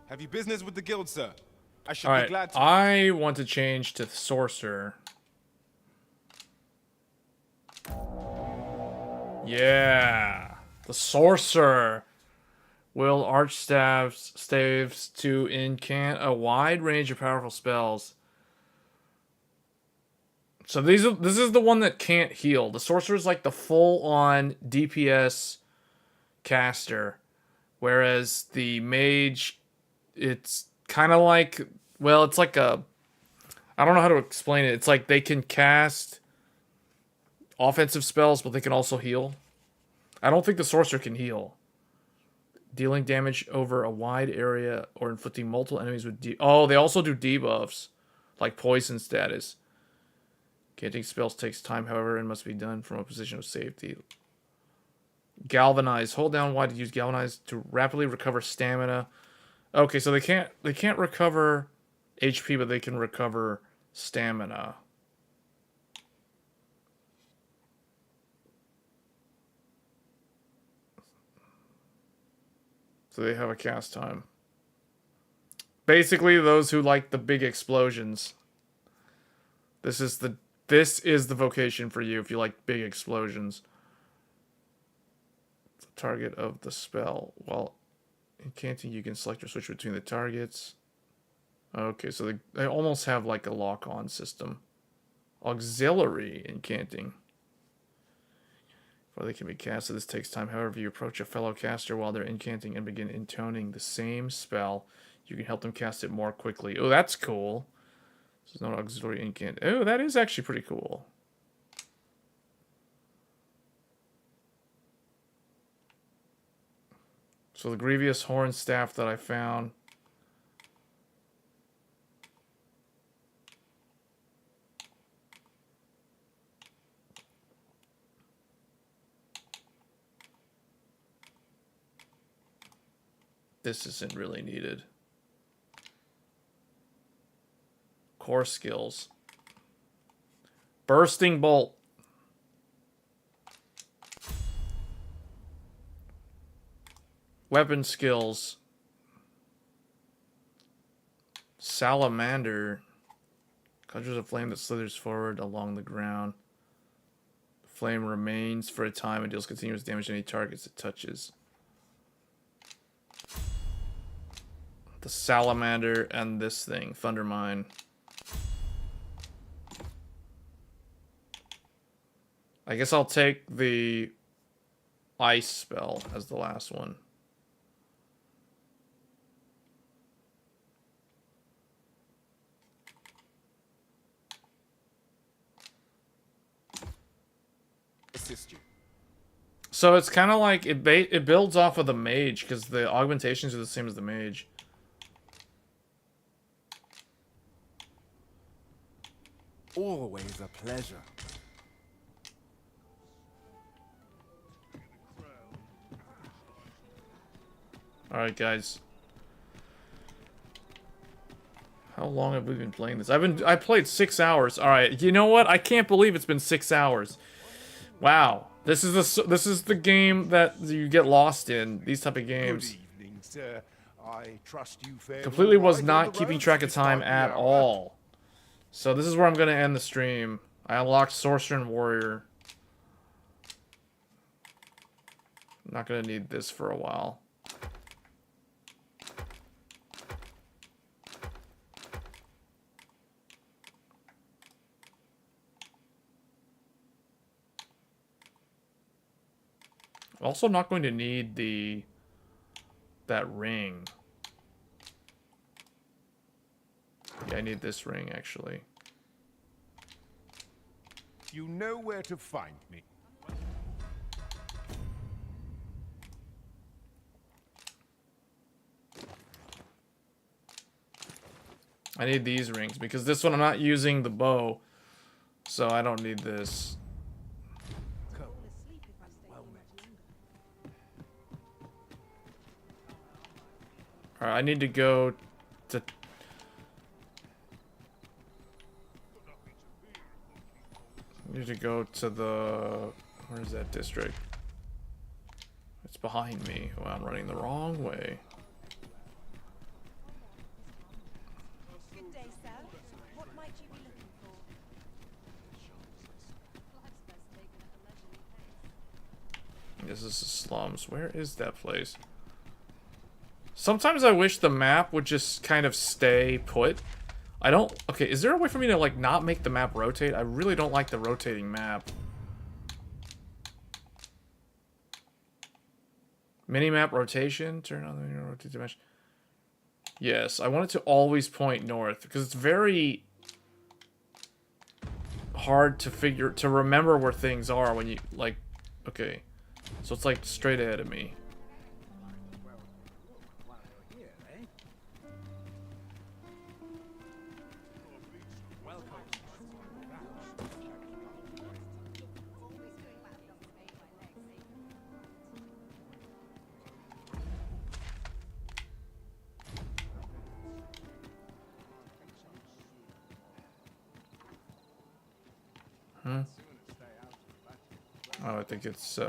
Have you business with the guild, sir? I should All right, be glad to. I want to change to sorcerer. Yeah. The sorcerer will arch staves to incant a wide range of powerful spells. So this is the one that can't heal. The sorcerer is like the full-on DPS caster, whereas the mage, it's kind of like, well, it's like a, I don't know how to explain it. It's like they can cast offensive spells, but they can also heal. I don't think the sorcerer can heal. Dealing damage over a wide area or inflicting multiple enemies with oh, they also do debuffs, like poison status. Canting spells takes time, however, and must be done from a position of safety. Galvanize. Hold down Y to use Galvanize to rapidly recover stamina. Okay, so they can't recover HP, but they can recover stamina. So they have a cast time. Basically, those who like the big explosions. This is the vocation for you if you like big explosions. The target of the spell. While incanting, you can select or switch between the targets. Okay, so they almost have like a lock-on system. Auxiliary incanting. Before they can be casted, this takes time. However, if you approach a fellow caster while they're incanting and begin intoning the same spell, you can help them cast it more quickly. Oh, that's cool. This is not auxiliary incant. Oh, that is actually pretty cool. So the grievous horn staff that I found. This isn't really needed. Core skills. Bursting bolt. Weapon skills. Salamander. Conjures a flame that slithers forward along the ground. The flame remains for a time and deals continuous damage to any targets it touches. The salamander and this thing, Thundermine. I guess I'll take the ice spell as the last one. Assist you. So it's kind of like it builds off of the mage because the augmentations are the same as the mage. Always a pleasure. Alright, guys. How long have we been playing this? I played 6 hours. Alright, you know what? I can't believe it's been 6 hours. Wow. This is the game that you get lost in, these type of games. Good evening, sir. I trust you fared Completely all was right on not the keeping roads track of this time the at hour? all. So this is where I'm going to end the stream. I unlocked Sorcerer and Warrior. I'm not going to need this for a while. Also not going to need that ring. Yeah, I need this ring actually. You know where to find me. I need these rings because this one I'm not using the bow, so I don't need this. Alright, I need to go to... I need to go to the... Where's that district? It's behind me. Oh, I'm running the wrong way. Good day, sir. What might you be looking for? Life's best taken at a leisurely pace. This is the slums. Where is that place? Sometimes I wish the map would just kind of stay put. I don't... Okay, is there a way for me to, like, not make the map rotate? I really don't like the rotating map. Mini-map rotation. Turn on the rotate dimension. Yes, I want it to always point north, because it's very hard to remember where things are when you, like... Okay. So it's, like, straight ahead of me. Oh, I think it's,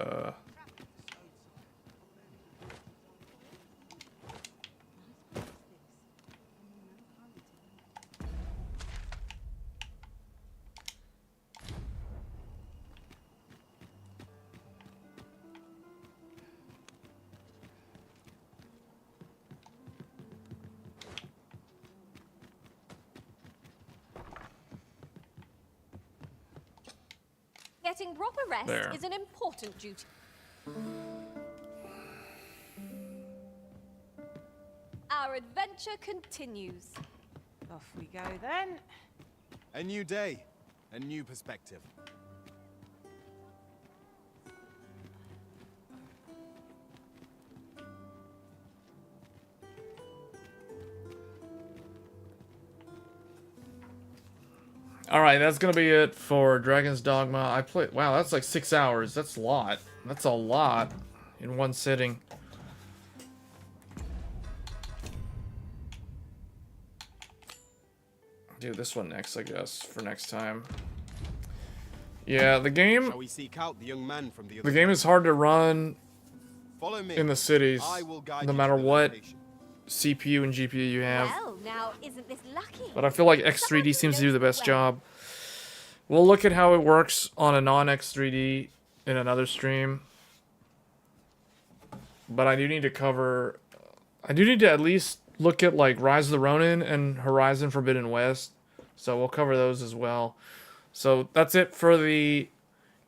Getting proper rest There. is an important duty. Our adventure continues. Off we go then. A new day, a new perspective. Alright, that's gonna be it for Dragon's Dogma. I played... Wow, that's like 6 hours. That's a lot. That's a lot in one sitting. Do this one next, I guess, for next time. Yeah, the game... Shall we seek out the young man from the The game is hard to run Follow me. in the cities, I will guide no you matter to the what location. CPU and GPU you have. Well, now isn't this lucky? But I feel like X3D seems to do the best job. We'll look at how it works on a non-X3D in another stream. But I do need to cover... I do need to at least look at like Rise of the Ronin and Horizon Forbidden West. So we'll cover those as well. So that's it for the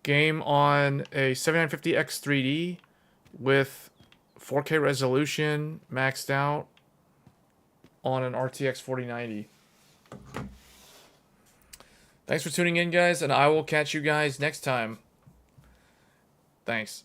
game on a 7950 X3D with 4K resolution maxed out on an RTX 4090. Thanks for tuning in, guys, and I will catch you guys next time. Thanks.